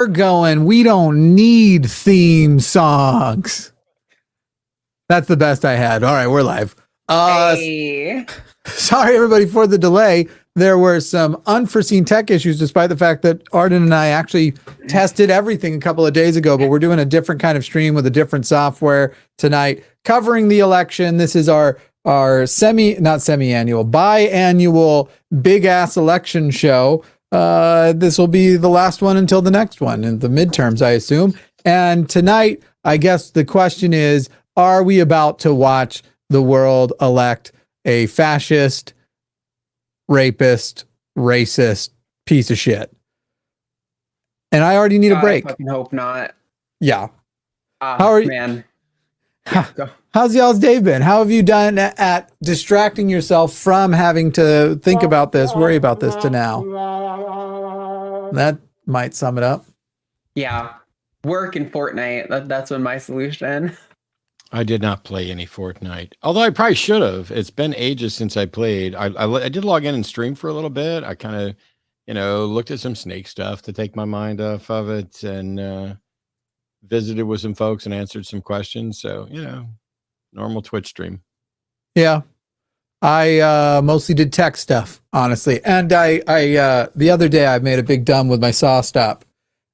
We're going, we don't need theme songs. That's the best I had. All right, we're live. Hey. Sorry, everybody, for the delay. There were some unforeseen tech issues, despite the fact that Arden and I actually tested everything a couple of days ago, but we're doing a different kind of stream with a different software tonight, covering the election. This is our not semi-annual, biannual big-ass election show. This will be the last one until the next one, in the midterms, I assume. And tonight, I guess the question is, are we about to watch the world elect a fascist, rapist, racist piece of shit? And I already need a break. I fucking hope not. Yeah. How are you, man? How's y'all's day been? How have you done at distracting yourself from having to think about this, worry about this to now? That might sum it up. Yeah. Work and Fortnite. That's been my solution. I did not play any Fortnite, although I probably should have. It's been ages since I played. I did log in and stream for a little bit. I kind of, looked at some Snake stuff to take my mind off of it, and visited with some folks and answered some questions. So, normal Twitch stream. Yeah. I mostly did tech stuff, honestly. And I the other day I made a big dumb with my saw stop,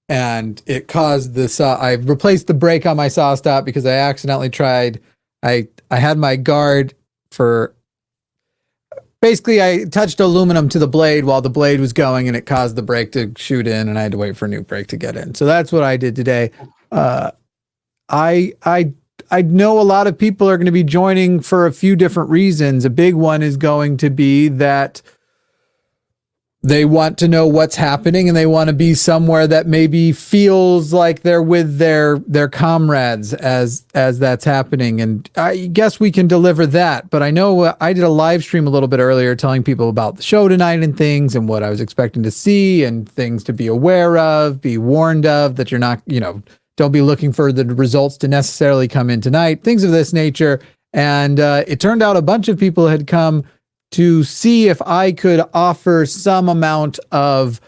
and it caused the saw. I replaced the brake on my saw stop because I accidentally tried. I had my guard for. Basically, I touched aluminum to the blade while the blade was going, and it caused the brake to shoot in, and I had to wait for a new brake to get in. So that's what I did today. I know a lot of people are going to be joining for a few different reasons. A big one is going to be that they want to know what's happening, and they want to be somewhere that maybe feels like they're with their comrades as that's happening. And I guess we can deliver that. But I know I did a live stream a little bit earlier telling people about the show tonight and things and what I was expecting to see and things to be aware of, be warned of, that you're not, don't be looking for the results to necessarily come in tonight, things of this nature. And it turned out a bunch of people had come to see if I could offer some amount of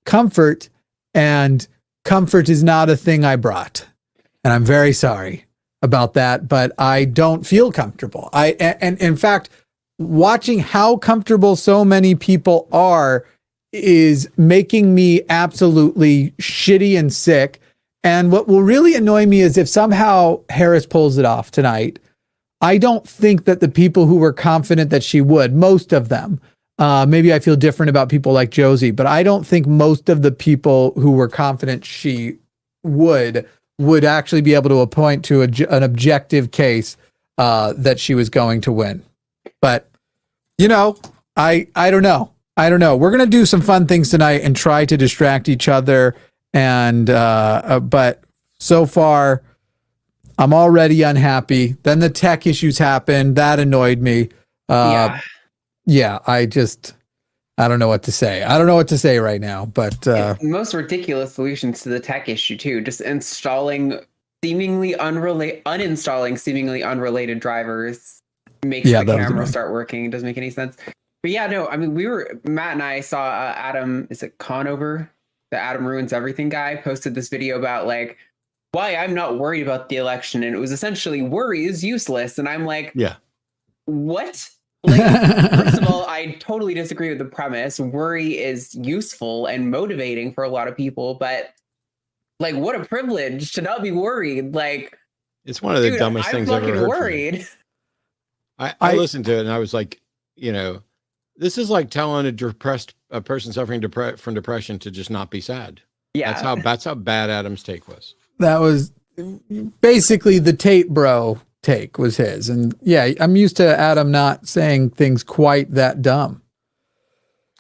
comfort, and comfort is not a thing I brought. And I'm very sorry about that, but I don't feel comfortable. And in fact, watching how comfortable so many people are is making me absolutely shitty and sick. And what will really annoy me is if somehow Harris pulls it off tonight. I don't think that the people who were confident that she would, most of them, maybe I feel different about people like Josie, but I don't think most of the people who were confident she would actually be able to point to an objective case that she was going to win. But, I don't know. We're going to do some fun things tonight and try to distract each other. And, but so far, I'm already unhappy. Then the tech issues happened. That annoyed me. Yeah, I don't know what to say. I don't know what to say right now, but the most ridiculous solutions to the tech issue too. Just uninstalling seemingly unrelated drivers makes the camera start working. It doesn't make any sense. But yeah, no, I mean, Matt and I saw Adam, is it Conover? The Adam Ruins Everything guy posted this video about why I'm not worried about the election. And it was essentially, worry is useless. And I'm like, yeah, what? First of all, I totally disagree with the premise. Worry is useful and motivating for a lot of people, but what a privilege to not be worried. It's one of the dumbest things I've ever heard. Worried. I listened to it and I was like, this is like telling a person suffering from depression to just not be sad. Yeah. That's how bad Adam's take was. That was basically the Tate bro take was his. And yeah, I'm used to Adam not saying things quite that dumb.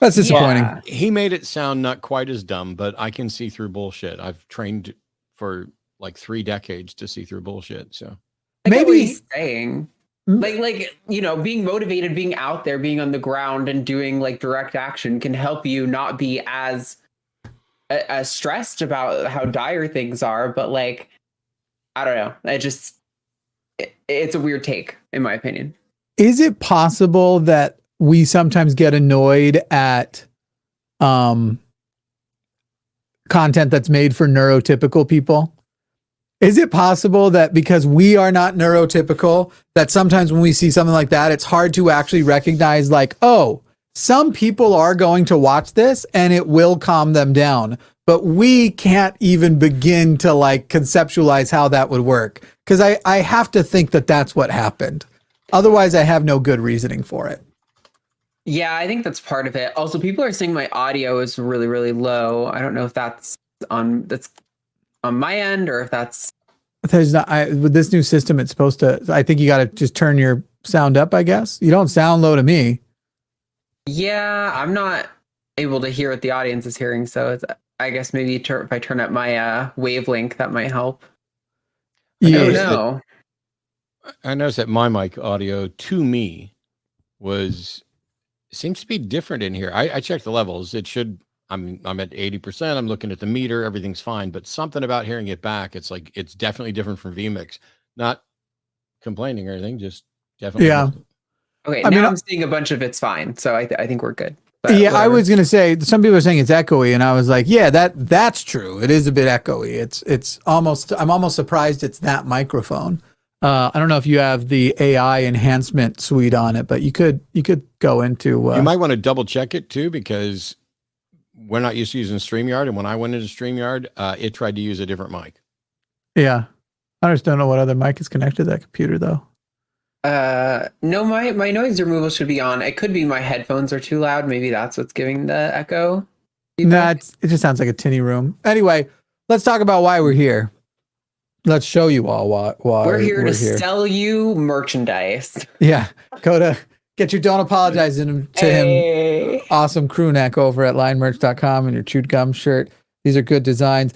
That's disappointing. Yeah. He made it sound not quite as dumb, but I can see through bullshit. I've trained for 3 decades to see through bullshit. So maybe what he's saying, being motivated, being out there, being on the ground and doing direct action can help you not be as stressed about how dire things are, but I don't know. It's a weird take, in my opinion. Is it possible that we sometimes get annoyed at content that's made for neurotypical people? Is it possible that because we are not neurotypical, that sometimes when we see something like that, it's hard to actually recognize like, oh, some people are going to watch this and it will calm them down, but we can't even begin to like conceptualize how that would work. Because I have to think that that's what happened. Otherwise, I have no good reasoning for it. Yeah, I think that's part of it. Also, people are saying my audio is really, really low. I don't know if that's on my end or if that's. There's not. With this new system, it's supposed to. I think you got to just turn your sound up. I guess you don't sound low to me. Yeah, I'm not able to hear what the audience is hearing, so I guess maybe if I turn up my wavelength, that might help. I don't know. I noticed that my mic audio to me seems to be different in here. I checked the levels. It should. I'm at 80%. I'm looking at the meter. Everything's fine. But something about hearing it back, it's like it's definitely different from vMix. Not complaining or anything. Just definitely. Yeah. Different. Okay. Now I'm seeing a bunch of it's fine. So I think we're good. But yeah, whatever. I was gonna say some people are saying it's echoey, and I was like, yeah, that's true. It is a bit echoey. It's almost. I'm almost surprised it's that microphone. I don't know if you have the AI enhancement suite on it, but you could go into. You might want to double check it too, because we're not used to using StreamYard, and when I went into StreamYard, it tried to use a different mic. Yeah, I just don't know what other mic is connected to that computer though. No, my noise removal should be on. It could be my headphones are too loud. Maybe that's what's giving the echo. Nah, it just sounds like a tinny room. Anyway, let's talk about why we're here. Let's show you all why we're here sell you merchandise. Yeah, go to get your Don't Apologize to him awesome crew neck over at linemerch.com and your chewed gum shirt. These are good designs.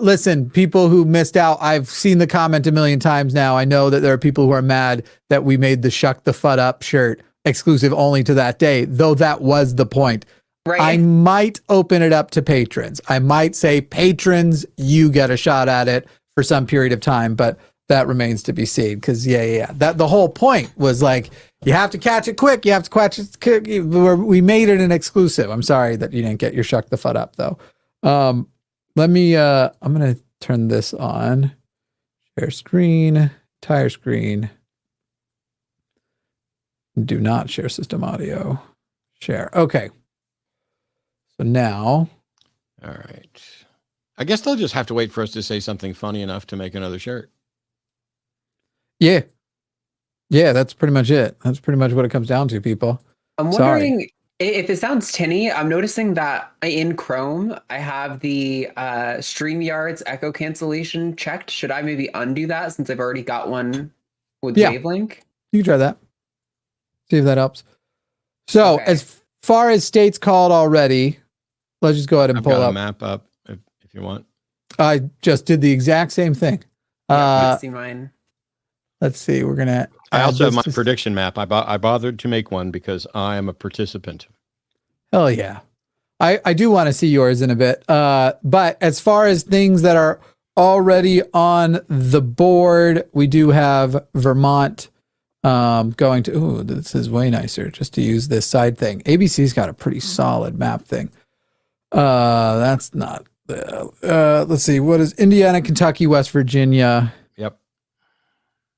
Listen, people who missed out, I've seen the comment a million times now. I know that there are people who are mad that we made the Shuck the Fud Up shirt exclusive only to that day, though that was the point. Right. I might open it up to patrons. I might say, patrons, you get a shot at it for some period of time, but that remains to be seen. Because that the whole point was like, you have to catch it quick. You have to catch it quick. We made it an exclusive. I'm sorry that you didn't get your Shuck the Fud Up though. Let me, I'm going to turn this on. Share screen, entire screen. Do not share system audio. Share. Okay. So now. All right. I guess they'll just have to wait for us to say something funny enough to make another shirt. Yeah. Yeah, that's pretty much it. That's pretty much what it comes down to, people. I'm wondering if it sounds tinny. I'm noticing that in Chrome, I have the StreamYard's echo cancellation checked. Should I maybe undo that since I've already got one with Wavelink? You can try that. See if that helps. So as far as states called already, let's just go ahead and pull up a map up if you want. I just did the exact same thing. Let's see mine. Let's see. We're gonna. I also have my prediction map. I bothered to make one because I am a participant. Hell yeah. I do want to see yours in a bit. But as far as things that are already on the board, we do have Vermont going to. Ooh, this is way nicer. Just to use this side thing. ABC's got a pretty solid map thing. That's not. Let's see. What is Indiana, Kentucky, West Virginia? Yep.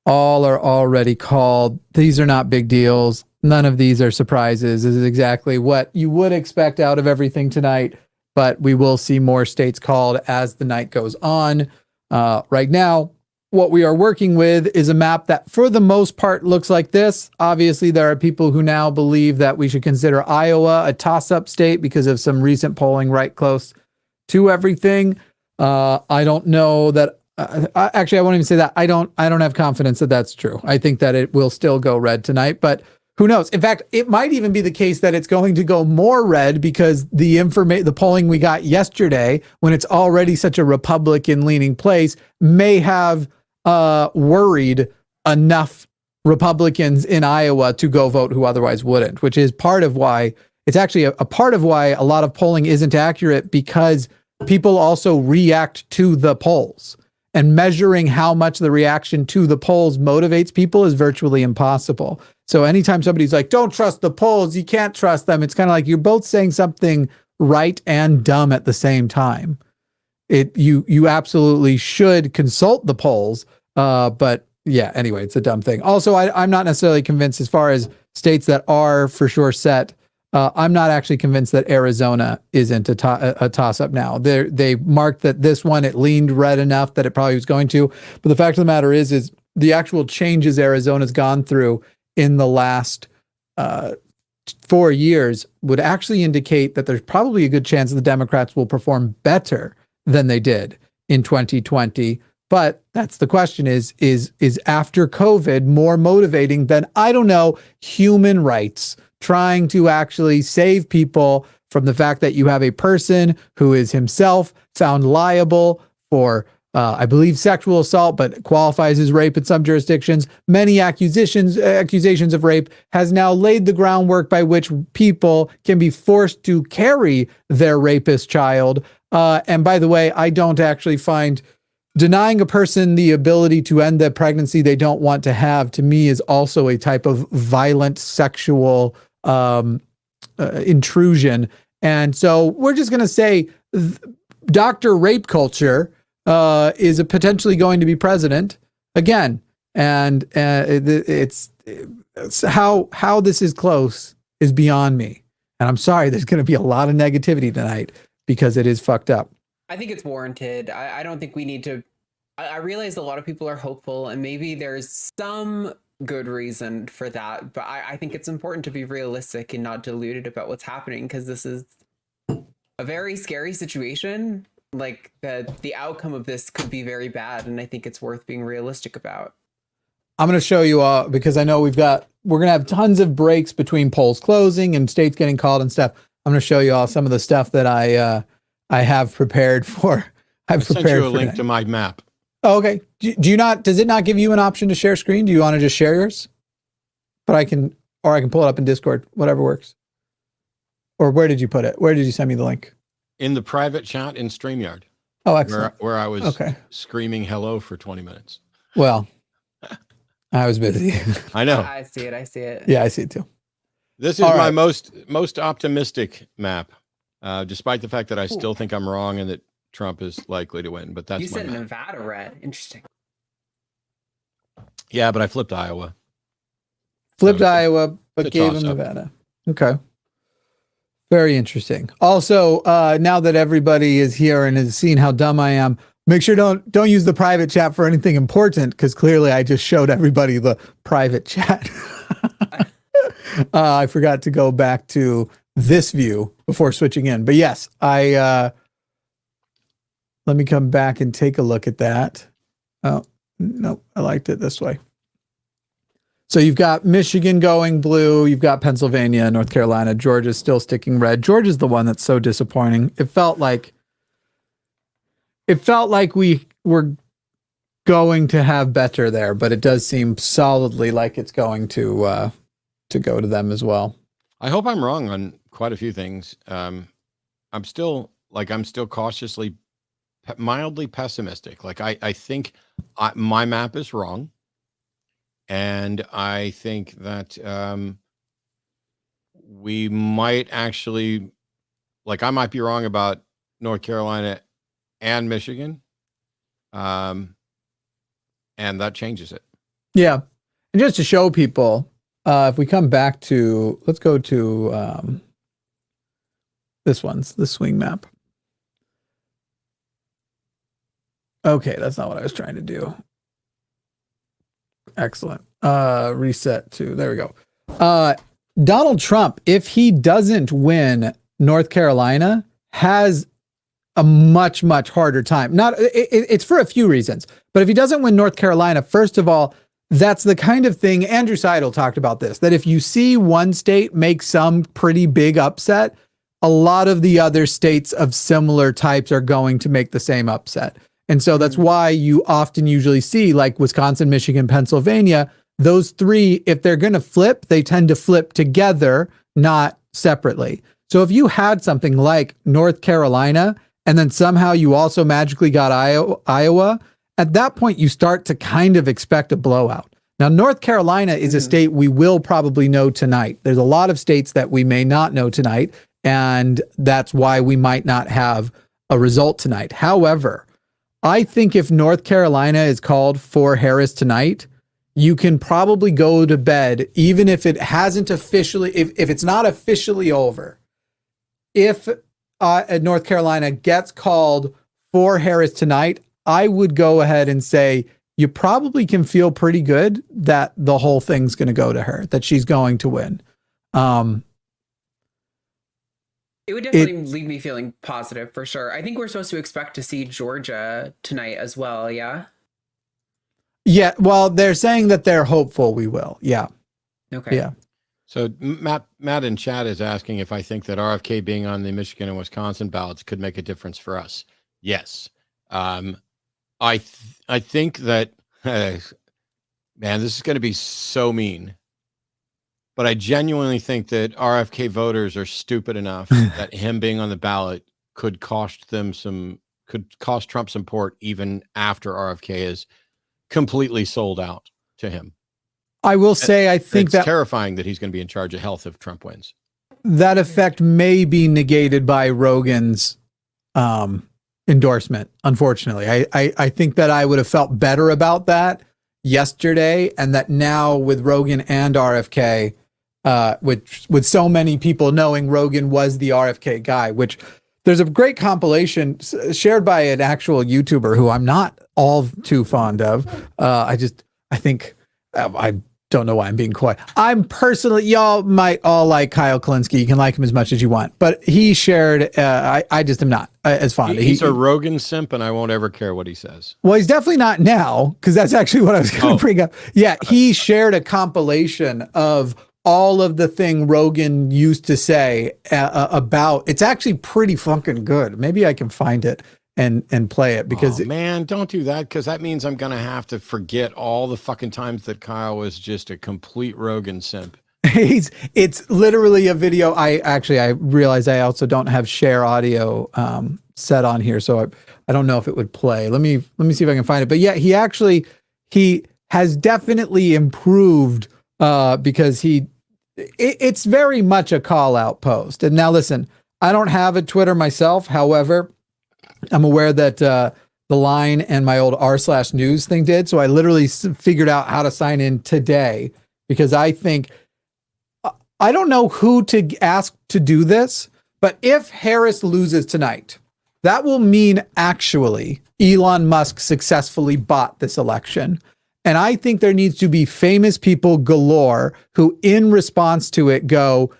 All are already called. These are not big deals. None of these are surprises. This is exactly what you would expect out of everything tonight, but we will see more states called as the night goes on. Right now, what we are working with is a map that for the most part looks like this. Obviously, there are people who now believe that we should consider Iowa a toss-up state because of some recent polling right close to everything. I don't know that. Actually, I won't even say that. I don't have confidence that that's true. I think that it will still go red tonight, but who knows? In fact, it might even be the case that it's going to go more red because the polling we got yesterday, when it's already such a Republican-leaning place, may have worried enough Republicans in Iowa to go vote who otherwise wouldn't, which is part of why it's actually a part of why a lot of polling isn't accurate, because people also react to the polls. And measuring how much the reaction to the polls motivates people is virtually impossible. So anytime somebody's like, don't trust the polls, you can't trust them, it's kind of like you're both saying something right and dumb at the same time. you absolutely should consult the polls. But yeah, anyway, it's a dumb thing. Also, I'm not necessarily convinced as far as states that are for sure set. I'm not actually convinced that Arizona isn't a toss-up now. They marked that this one, it leaned red enough that it probably was going to. But the fact of the matter is the actual changes Arizona's gone through in the last 4 years would actually indicate that there's probably a good chance the Democrats will perform better than they did in 2020. But that's the question is after COVID more motivating than, I don't know, human rights, trying to actually save people from the fact that you have a person who is himself found liable for, I believe, sexual assault, but qualifies as rape in some jurisdictions. Many accusations of rape has now laid the groundwork by which people can be forced to carry their rapist child. And by the way, I don't actually find denying a person the ability to end the pregnancy they don't want to have, to me, is also a type of violent sexual intrusion. And so we're just going to say Dr. Rape Culture is potentially going to be president again. And it's how this is close is beyond me. And I'm sorry, there's going to be a lot of negativity tonight because it is fucked up. I think it's warranted. I don't think we need to. I realize a lot of people are hopeful, and maybe there's some good reason for that. But I think it's important to be realistic and not deluded about what's happening, because this is a very scary situation. Like the outcome of this could be very bad, and I think it's worth being realistic about. I'm going to show you all, because I know we're going to have tons of breaks between polls closing and states getting called and stuff. I'm going to show you all some of the stuff that I have prepared for. I sent you a link to my map. Oh, okay. Does it not give you an option to share screen? Do you want to just share yours? But I can pull it up in Discord, whatever works. Or where did you put it? Where did you send me the link? In the private chat in StreamYard. Oh, excellent. Where I was screaming hello for 20 minutes. Well, I was busy. I know. I see it. Yeah, I see it too. This is my most optimistic map, despite the fact that I still think I'm wrong and that Trump is likely to win. But that's you said map. Nevada red. Interesting. Yeah, but I flipped Iowa. Iowa, but gave him Nevada. Okay. Very interesting. Also, now that everybody is here and has seen how dumb I am, make sure don't use the private chat for anything important, because clearly I just showed everybody the private chat. I forgot to go back to this view before switching in. But yes, let me come back and take a look at that. Oh, no, I liked it this way. So you've got Michigan going blue. You've got Pennsylvania, North Carolina. Georgia's still sticking red. Georgia's the one that's so disappointing. It felt like we were going to have better there, but it does seem solidly like it's going to go to them as well. I hope I'm wrong on quite a few things. I'm still cautiously, mildly pessimistic. Like I think my map is wrong. And I think that we might actually, I might be wrong about North Carolina and Michigan. And that changes it. Yeah. And just to show people, if we come back to, let's go to this one's the swing map. Okay, that's not what I was trying to do. Excellent. Reset to, there we go. Donald Trump, if he doesn't win North Carolina, has a much, much harder time. It's for a few reasons, but if he doesn't win North Carolina, first of all, that's the kind of thing, Andrew Seidel talked about this, that if you see one state make some pretty big upset, a lot of the other states of similar types are going to make the same upset. And so that's why you often usually see, like Wisconsin, Michigan, Pennsylvania, those three, if they're going to flip, they tend to flip together, not separately. So if you had something like North Carolina, and then somehow you also magically got Iowa, at that point you start to kind of expect a blowout. Now, North Carolina is a state we will probably know tonight. There's a lot of states that we may not know tonight, and that's why we might not have a result tonight. However, I think if North Carolina is called for Harris tonight, you can probably go to bed, even if it hasn't officially, if it's not officially over. If North Carolina gets called for Harris tonight, I would go ahead and say you probably can feel pretty good that the whole thing's going to go to her, that she's going to win. It would definitely leave me feeling positive for sure. I think we're supposed to expect to see Georgia tonight as well. Yeah. Yeah. Well, they're saying that they're hopeful we will. Yeah. Okay. Yeah. So Matt in chat is asking if I think that RFK being on the Michigan and Wisconsin ballots could make a difference for us. Yes. I think that, man, this is going to be so mean. But I genuinely think that RFK voters are stupid enough that him being on the ballot could cost Trump support even after RFK is completely sold out to him. I will say, I think it's terrifying that he's going to be in charge of health if Trump wins. That effect may be negated by Rogan's endorsement. Unfortunately, I think that I would have felt better about that yesterday, and that now with Rogan and RFK, with so many people knowing Rogan was the RFK guy, which there's a great compilation shared by an actual YouTuber who I'm not all too fond of. I think I don't know why I'm being coy. I'm personally, y'all might all like Kyle Kalinske. You can like him as much as you want, but he shared, I just am not as fond. He's a Rogan simp, and I won't ever care what he says. Well, he's definitely not now, because that's actually what I was going to bring up. Yeah, he shared a compilation of all of the thing Rogan used to say about. It's actually pretty fucking good. Maybe I can find it and play it, because man, don't do that, because that means I'm gonna have to forget all the fucking times that Kyle was just a complete Rogan simp. It's literally a video. I realize I also don't have share audio set on here, so I don't know if it would play. Let me see if I can find it. But yeah, he has definitely improved because it's very much a call out post. And now listen, I don't have a Twitter myself. However, I'm aware that the Line and my old r/news thing did. So I literally figured out how to sign in today, because I think, I don't know who to ask to do this, but if Harris loses tonight, that will mean actually Elon Musk successfully bought this election. And I think there needs to be famous people galore who, in response to it, go,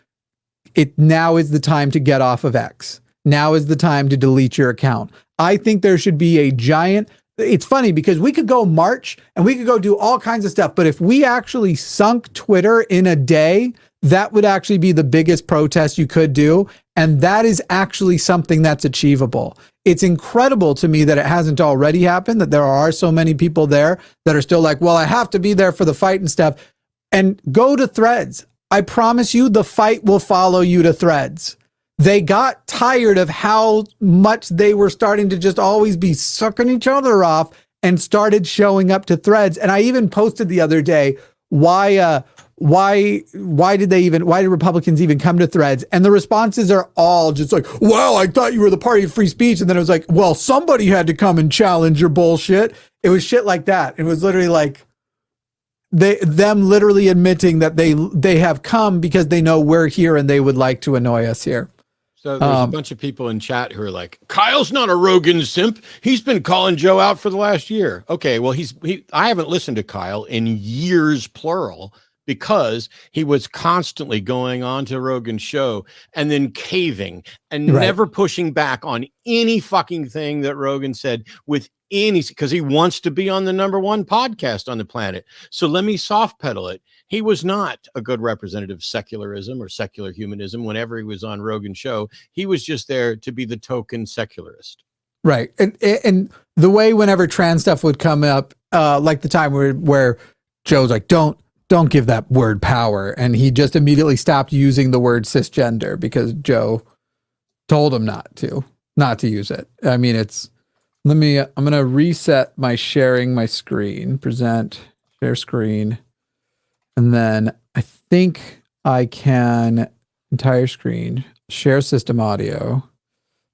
now is the time to get off of X. Now is the time to delete your account. I think there should be a giant. It's funny because we could go march and we could go do all kinds of stuff. But if we actually sunk Twitter in a day, that would actually be the biggest protest you could do. And that is actually something that's achievable. It's incredible to me that it hasn't already happened, that there are so many people there that are still like, well, I have to be there for the fight and stuff. And go to Threads. I promise you the fight will follow you to Threads. They got tired of how much they were starting to just always be sucking each other off and started showing up to Threads. And I even posted the other day, why did Republicans even come to Threads? And the responses are all just like, well, I thought you were the party of free speech. And then it was like, well, somebody had to come and challenge your bullshit. It was shit like that. It was literally like them literally admitting that they have come because they know we're here and they would like to annoy us here. So there's a bunch of people in chat who are like, Kyle's not a Rogan simp. He's been calling Joe out for the last year. Okay, well, I haven't listened to Kyle in years, plural, because he was constantly going on to Rogan's show and then caving and never pushing back on any fucking thing that Rogan said because he wants to be on the #1 podcast on the planet. So let me soft pedal it. He was not a good representative of secularism or secular humanism whenever he was on Rogan's show. He was just there to be the token secularist. Right. And the way whenever trans stuff would come up, like the time where Joe's like, don't give that word power. And he just immediately stopped using the word cisgender because Joe told him not to use it. I mean, I'm going to reset my sharing my screen, present, share screen. And then I think I can entire screen, share system audio.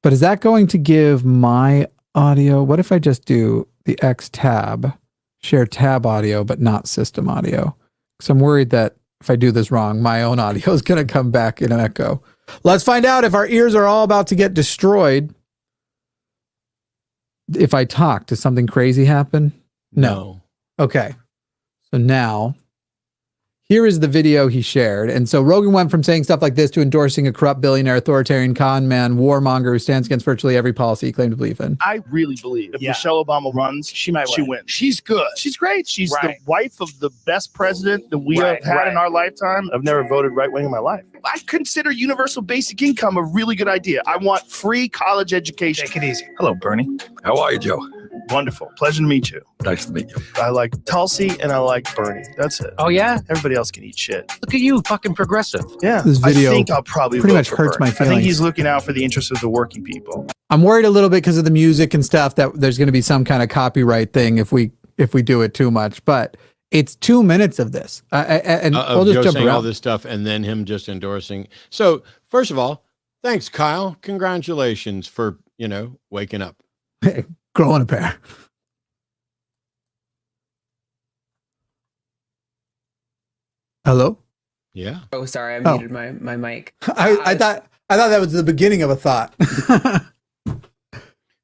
But is that going to give my audio? What if I just do the X tab, share tab audio, but not system audio? Because I'm worried that if I do this wrong, my own audio is going to come back in an echo. Let's find out if our ears are all about to get destroyed. If I talk, does something crazy happen? No. Okay. So now, here is the video he shared. And so Rogan went from saying stuff like this to endorsing a corrupt billionaire, authoritarian con man, warmonger who stands against virtually every policy he claimed to believe in. I really believe if Michelle Obama runs, she wins. She's good. She's great. She's the wife of the best president that we have had in our lifetime. I've never voted right wing in my life. I consider universal basic income a really good idea. I want free college education. Take it easy. Hello, Bernie. How are you, Joe? Wonderful. Pleasure to meet you. Nice to meet you. I like Tulsi and I like Bernie. That's it. Oh, yeah? Everybody else can eat shit. Look at you, fucking progressive. Yeah. This video I think I'll probably pretty vote much for hurts Bernie. my feelings. I think he's looking out for the interests of the working people. I'm worried a little bit because of the music and stuff that there's going to be some kind of copyright thing if we do it too much. But it's 2 minutes of this, and we'll just jump around all this stuff, and then him just endorsing. So first of all, thanks, Kyle. Congratulations for waking up. Hey, growing a pair. Hello. Yeah. Oh, sorry, I muted my mic. I thought that was the beginning of a thought.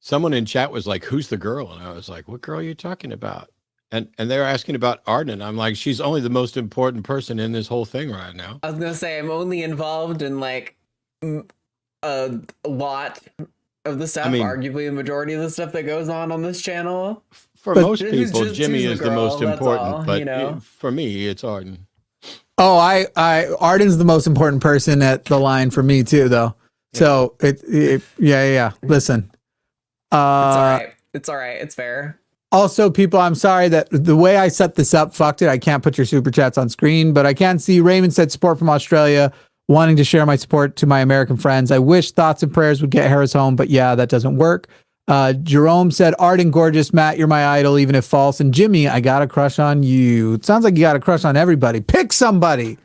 Someone in chat was like, "Who's the girl?" And I was like, "What girl are you talking about?" And they were asking about Arden. I'm like, "She's only the most important person in this whole thing right now." I was gonna say I'm only involved in like a lot of the stuff. Arguably, the majority of the stuff that goes on this channel. For most people, Jimmy is the most important, but for me, it's Arden. Oh, Arden's the most important person at the line for me too, though. Yeah. So yeah. Listen, it's all right. It's fair. Also, people, I'm sorry that the way I set this up fucked it. I can't put your super chats on screen, but I can see Raymond said support from Australia, wanting to share my support to my American friends. I wish thoughts and prayers would get Harris home, but yeah, that doesn't work. Jerome said, Arden, gorgeous. Matt, you're my idol, even if false. And Jimmy, I got a crush on you. It sounds like you got a crush on everybody. Pick somebody.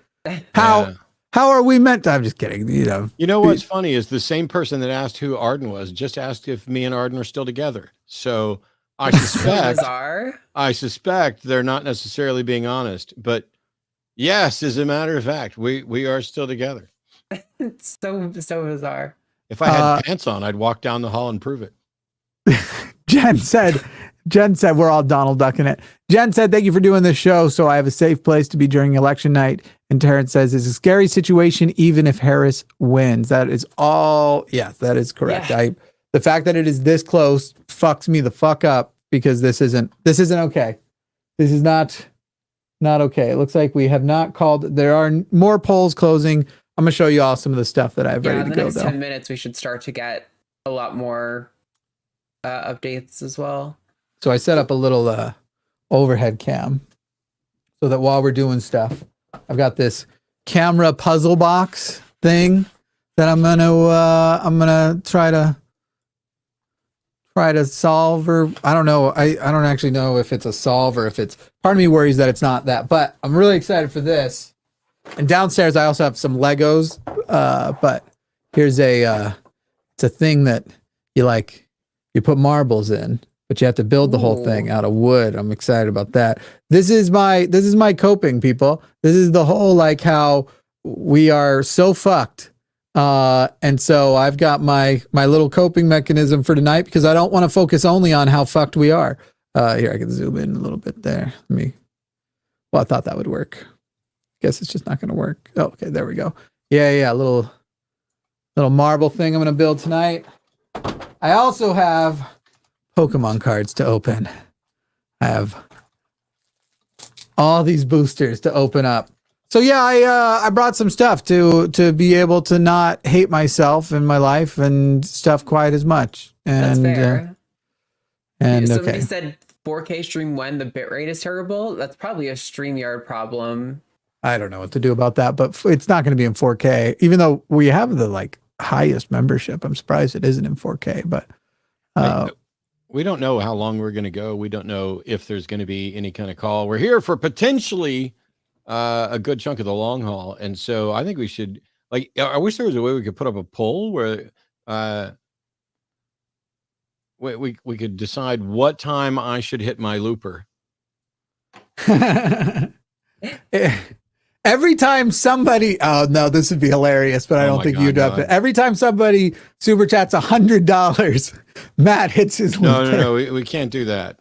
How are we meant to? I'm just kidding. You know what's funny is the same person that asked who Arden was just asked if me and Arden are still together. So I suspect they're not necessarily being honest, but yes, as a matter of fact, we are still together. It's so bizarre. If I had pants on, I'd walk down the hall and prove it. Jen said, we're all Donald ducking it. Jen said, thank you for doing this show so I have a safe place to be during election night. And Terrence says, it's a scary situation even if Harris wins. That is all. Yes, that is correct. Yeah. The fact that it is this close fucks me the fuck up because this isn't okay. This is not okay. It looks like we have not called. There are more polls closing. I'm going to show you all some of the stuff that I have ready to go, though. 10 minutes, we should start to get a lot more updates as well. So I set up a little overhead cam so that while we're doing stuff, I've got this camera puzzle box thing that I'm gonna try to solve, or I don't know. I don't actually know if it's a solve or if it's. Part of me worries that it's not that, but I'm really excited for this. And downstairs, I also have some Legos. But here's it's a thing that you put marbles in, but you have to build the whole thing out of wood. I'm excited about that. This is my coping, people. This is the whole how we are so fucked. And so I've got my little coping mechanism for tonight because I don't want to focus only on how fucked we are. Here, I can zoom in a little bit there. I thought that would work. Guess it's just not going to work. Oh, okay, there we go. Yeah, little marble thing I'm going to build tonight. I also have Pokemon cards to open. I have all these boosters to open up. So yeah, I brought some stuff to be able to not hate myself in my life and stuff quite as much. And that's fair. And somebody said 4K stream when the bitrate is terrible. That's probably a StreamYard problem. I don't know what to do about that, but it's not going to be in 4K, even though we have the highest membership. I'm surprised it isn't in 4K, but we don't know how long we're going to go. We don't know if there's going to be any kind of call. We're here for potentially a good chunk of the long haul. And so I think we should I wish there was a way we could put up a poll where we could decide what time I should hit my looper. Every time somebody, oh no, this would be hilarious, but I don't think you'd have it. Every time somebody super chats $100, Matt hits his looper. No, we can't do that.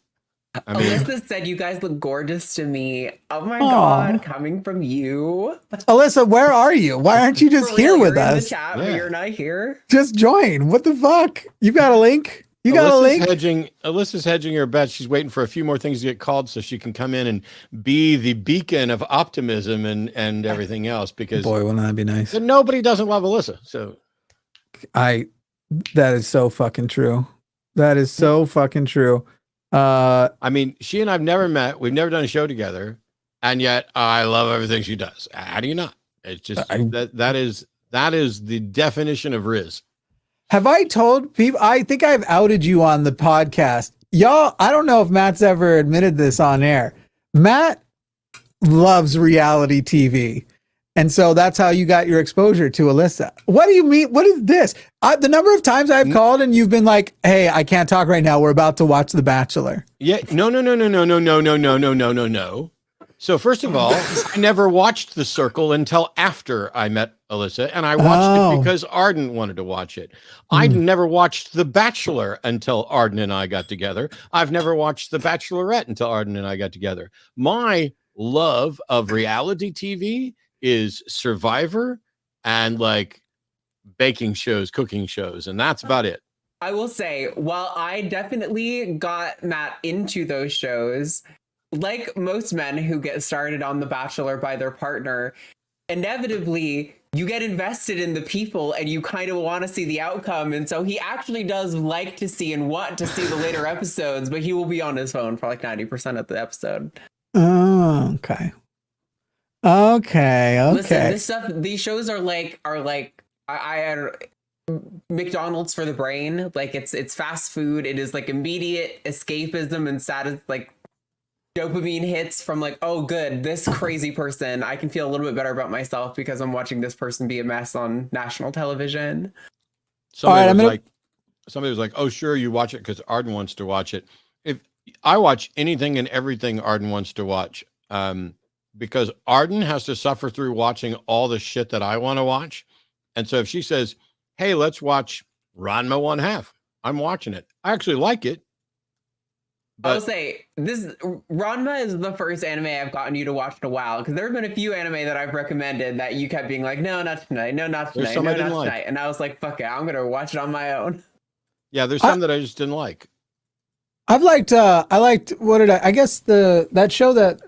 I mean, Alyssa said you guys look gorgeous to me. Oh my God, coming from you. Alyssa, where are you? Why aren't you just here with us? In the chat, but you're not here. Just join. What the fuck? You got a link? You got a link? Alyssa's hedging her bet. She's waiting for a few more things to get called so she can come in and be the beacon of optimism and everything else. Because boy, wouldn't that be nice? Nobody doesn't love Alyssa. So that is so fucking true. That is so fucking true. I mean, she and I've never met. We've never done a show together, and yet I love everything she does. How do you not? It's just that is the definition of Riz. Have I told people? I think I've outed you on the podcast, y'all. I don't know if Matt's ever admitted this on air. Matt loves reality TV. And so that's how you got your exposure to Alyssa. What do you mean? What is this? The number of times I've called and you've been like, hey, I can't talk right now. We're about to watch The Bachelor. Yeah. No. So first of all, I never watched The Circle until after I met Alyssa, and I watched it because Arden wanted to watch it. I'd never watched The Bachelor until Arden and I got together. I've never watched The Bachelorette until Arden and I got together. My love of reality TV is Survivor and like baking shows, cooking shows, and that's about it. I will say, while I definitely got Matt into those shows, like most men who get started on The Bachelor by their partner, inevitably you get invested in the people and you kind of want to see the outcome. And so he actually does like to see and want to see the later episodes, but he will be on his phone for like 90% of the episode. Oh, okay. Listen, these shows are like I McDonald's for the brain. Like it's fast food. It is like immediate escapism and like dopamine hits from like, oh good, this crazy person. I can feel a little bit better about myself because I'm watching this person be a mess on national television. Somebody was like, oh sure, you watch it because Arden wants to watch it. If I watch anything and everything Arden wants to watch, because Arden has to suffer through watching all the shit that I want to watch. And so if she says, hey, let's watch Ranma 1/2, I'm watching it. I actually like it. But I'll say Ranma is the first anime I've gotten you to watch in a while, because there have been a few anime that I've recommended that you kept being like, no, not tonight, no, not tonight, no, not tonight. And I was like, fuck it, I'm going to watch it on my own. Yeah, there's some that I just didn't like. I liked that show that,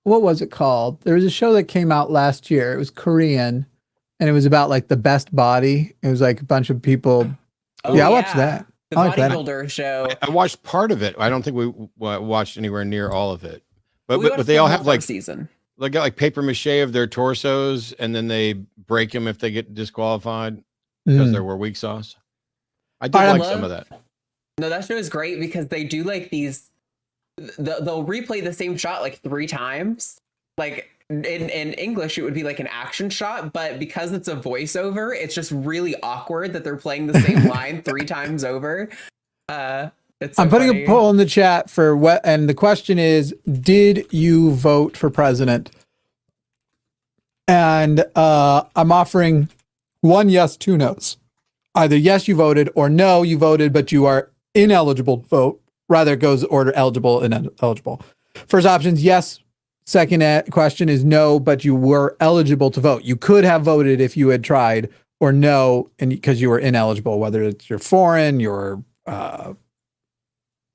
what was it called? There was a show that came out last year. It was Korean, and it was about like the best body. It was like a bunch of people. I watched that. The bodybuilder show. I watched part of it. I don't think we watched anywhere near all of it. But they all have like season. They got like paper mache of their torsos, and then they break them if they get disqualified because they were weak sauce. I did like some of that. No, that show is great because they do like these. They'll replay the same shot like 3 times. Like in English, it would be like an action shot, but because it's a voiceover, it's just really awkward that they're playing the same line 3 times over. I'm putting a poll in the chat for what, and the question is, did you vote for president? And I'm offering 1 yes, 2 no's. Either yes, you voted, or no, you voted, but you are ineligible to vote. Rather, it goes order eligible and ineligible. First option is yes. Second question is no, but you were eligible to vote. You could have voted if you had tried, or no, and because you were ineligible, whether it's you're foreign, you're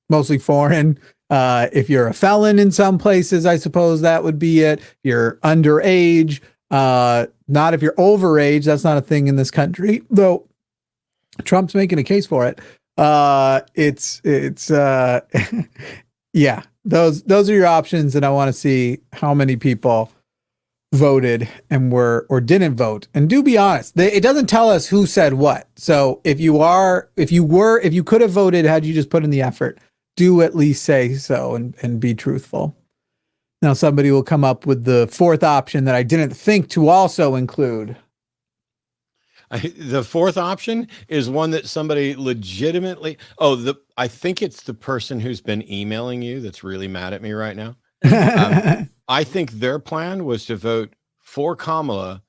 mostly foreign. If you're a felon in some places, I suppose that would be it. If you're underage, not if you're overage. That's not a thing in this country, though Trump's making a case for it. Yeah, those are your options, and I want to see how many people voted and were or didn't vote. And do be honest, it doesn't tell us who said what. So if you could have voted had you just put in the effort, do at least say so and be truthful. Now somebody will come up with the 4th option that I didn't think to also include. The fourth option is one that somebody legitimately. I think it's the person who's been emailing you that's really mad at me right now. I think their plan was to vote for Kamala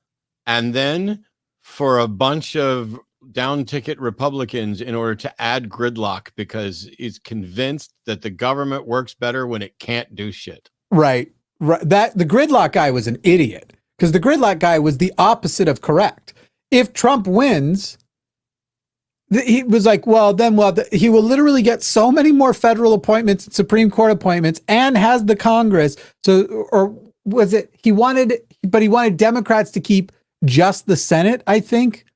and then for a bunch of down ticket Republicans in order to add gridlock because he's convinced that the government works better when it can't do shit. Right. That the gridlock guy was an idiot because the gridlock guy was the opposite of correct. If Trump wins, he was like, he will literally get so many more federal appointments, Supreme Court appointments, and has the Congress. So, or was it he wanted Democrats to keep just the Senate, I think.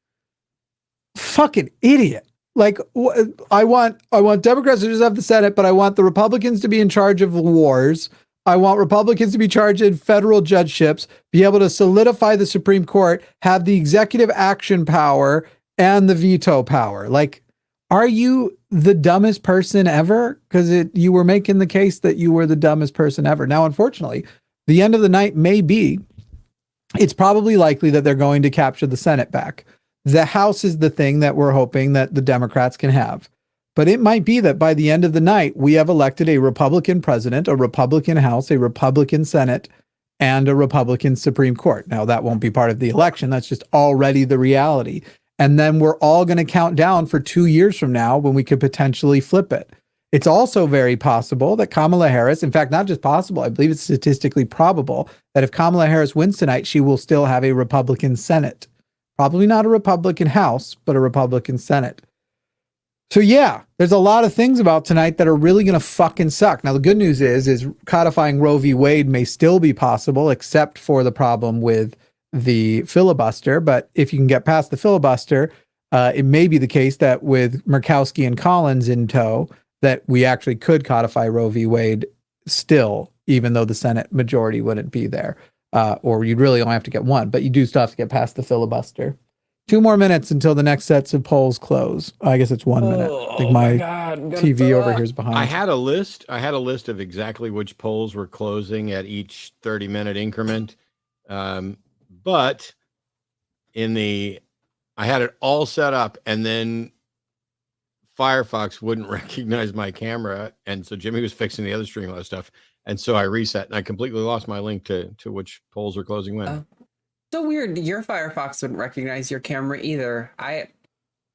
Fucking idiot. Like, I want Democrats to just have the Senate, but I want the Republicans to be in charge of the wars. I want Republicans to be charged in federal judgeships, be able to solidify the Supreme Court, have the executive action power and the veto power. Like, are you the dumbest person ever? Because you were making the case that you were the dumbest person ever. Now, unfortunately, the end of the night may be, it's probably likely that they're going to capture the Senate back. The House is the thing that we're hoping that the Democrats can have. But it might be that by the end of the night, we have elected a Republican president, a Republican House, a Republican Senate, and a Republican Supreme Court. Now, that won't be part of the election. That's just already the reality. And then we're all going to count down for 2 years from now when we could potentially flip it. It's also very possible that Kamala Harris, in fact, not just possible, I believe it's statistically probable that if Kamala Harris wins tonight, she will still have a Republican Senate. Probably not a Republican House, but a Republican Senate. So yeah, there's a lot of things about tonight that are really going to fucking suck. Now, the good news is codifying Roe v. Wade may still be possible, except for the problem with the filibuster. But if you can get past the filibuster, it may be the case that with Murkowski and Collins in tow, that we actually could codify Roe v. Wade still, even though the Senate majority wouldn't be there. Or you'd really only have to get one, but you do still have to get past the filibuster. 2 more minutes until the next sets of polls close. I guess it's 1 minute. I think my TV over here is behind. I had a list of exactly which polls were closing at each 30-minute increment. But I had it all set up, and then Firefox wouldn't recognize my camera, and so Jimmy was fixing the other Streamlabs stuff, and so I reset, and I completely lost my link to which polls are closing when. So weird. Your Firefox wouldn't recognize your camera either.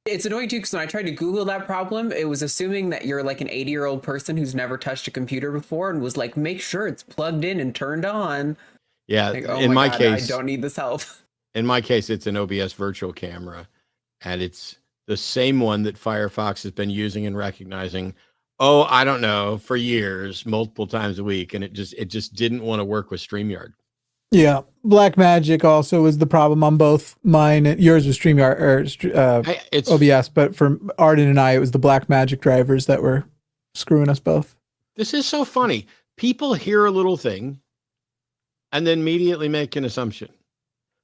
It's annoying too because when I tried to Google that problem, it was assuming that you're like an 80-year-old person who's never touched a computer before and was like, make sure it's plugged in and turned on. Yeah, like, in my case, I don't need this help. In my case, it's an OBS virtual camera, and it's the same one that Firefox has been using and recognizing. Oh, I don't know, for years, multiple times a week, and it just didn't want to work with StreamYard. Yeah, Blackmagic also was the problem on both mine. Yours was StreamYard or OBS, but for Arden and I, it was the Blackmagic drivers that were screwing us both. This is so funny. People hear a little thing and then immediately make an assumption.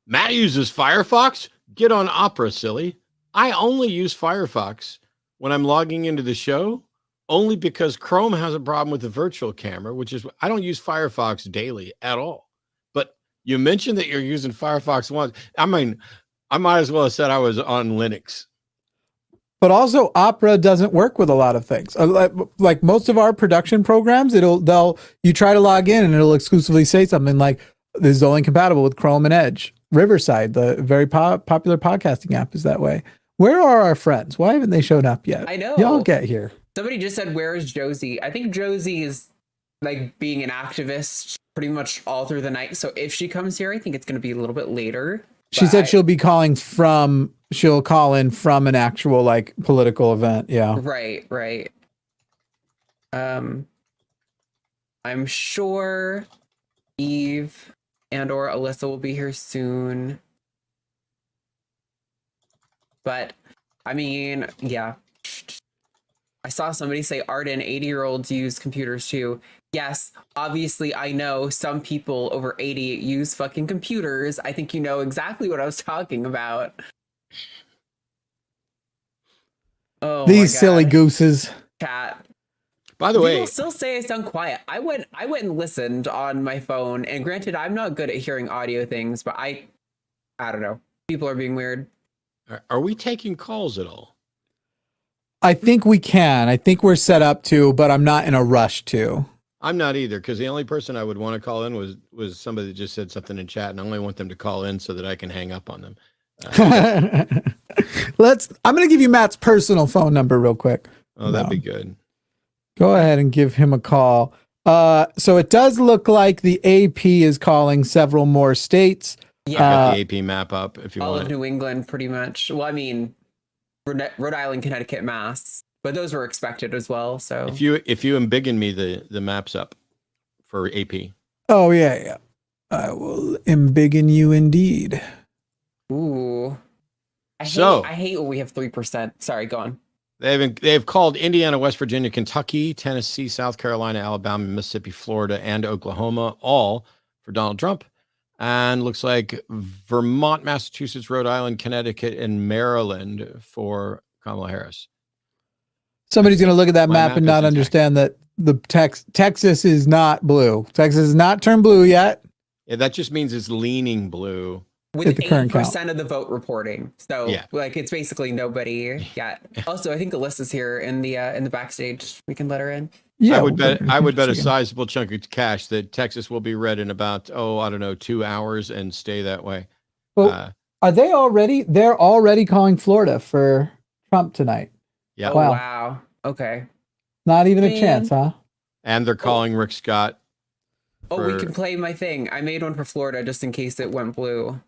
Matt uses Firefox? Get on Opera, silly. I only use Firefox when I'm logging into the show, only because Chrome has a problem with the virtual camera, which is I don't use Firefox daily at all. But you mentioned that you're using Firefox once. I mean, I might as well have said I was on Linux. But also, Opera doesn't work with a lot of things. Like most of our production programs, you try to log in and it'll exclusively say something like, "This is only compatible with Chrome and Edge." Riverside, the very popular podcasting app, is that way. Where are our friends? Why haven't they shown up yet? I know. Y'all get here. Somebody just said, "Where is Josie?" I think Josie is like being an activist pretty much all through the night. So if she comes here, I think it's going to be a little bit later. She said she'll call in from an actual like political event. Yeah. Right. I'm sure Eve and or Alyssa will be here soon. But I mean, yeah. I saw somebody say Arden 80-year-olds use computers too. Yes, obviously I know some people over 80 use fucking computers. I think you know exactly what I was talking about. Oh, these silly gooses. Chat. By the way, people still say I sound quiet. I went and listened on my phone, and granted, I'm not good at hearing audio things, but I don't know. People are being weird. Are we taking calls at all? I think we can. I think we're set up to, but I'm not in a rush to. I'm not either, because the only person I would want to call in was somebody that just said something in chat, and I only want them to call in so that I can hang up on them. I'm going to give you Matt's personal phone number real quick. Oh, that'd be good. Go ahead and give him a call. So it does look like the AP is calling several more states. Yeah, got the AP map up if you all want. of New England, pretty much. Well, I mean, Rhode Island, Connecticut, Mass, but those were expected as well. So if you embiggen me the maps up for AP. Oh yeah. I will embiggen you indeed. Ooh. I hate when we have 3%. Sorry, go on. They've called Indiana, West Virginia, Kentucky, Tennessee, South Carolina, Alabama, Mississippi, Florida, and Oklahoma, all for Donald Trump. And looks like Vermont, Massachusetts, Rhode Island, Connecticut, and Maryland for Kamala Harris. Somebody's going to look at that map and not understand that the Texas is not blue. Texas is not turned blue yet. Yeah, that just means it's leaning blue. With 8% of the vote reporting. So like it's basically nobody yet. Also, I think Alyssa's here in the backstage. We can let her in. Yeah, I would bet a sizable chunk of cash that Texas will be red in about 2 hours and stay that way. Well, are they already? They're already calling Florida for Trump tonight. Yeah. Oh, wow. Okay. Not even a chance, huh? And they're calling Rick Scott. We can play my thing. I made one for Florida just in case it went blue.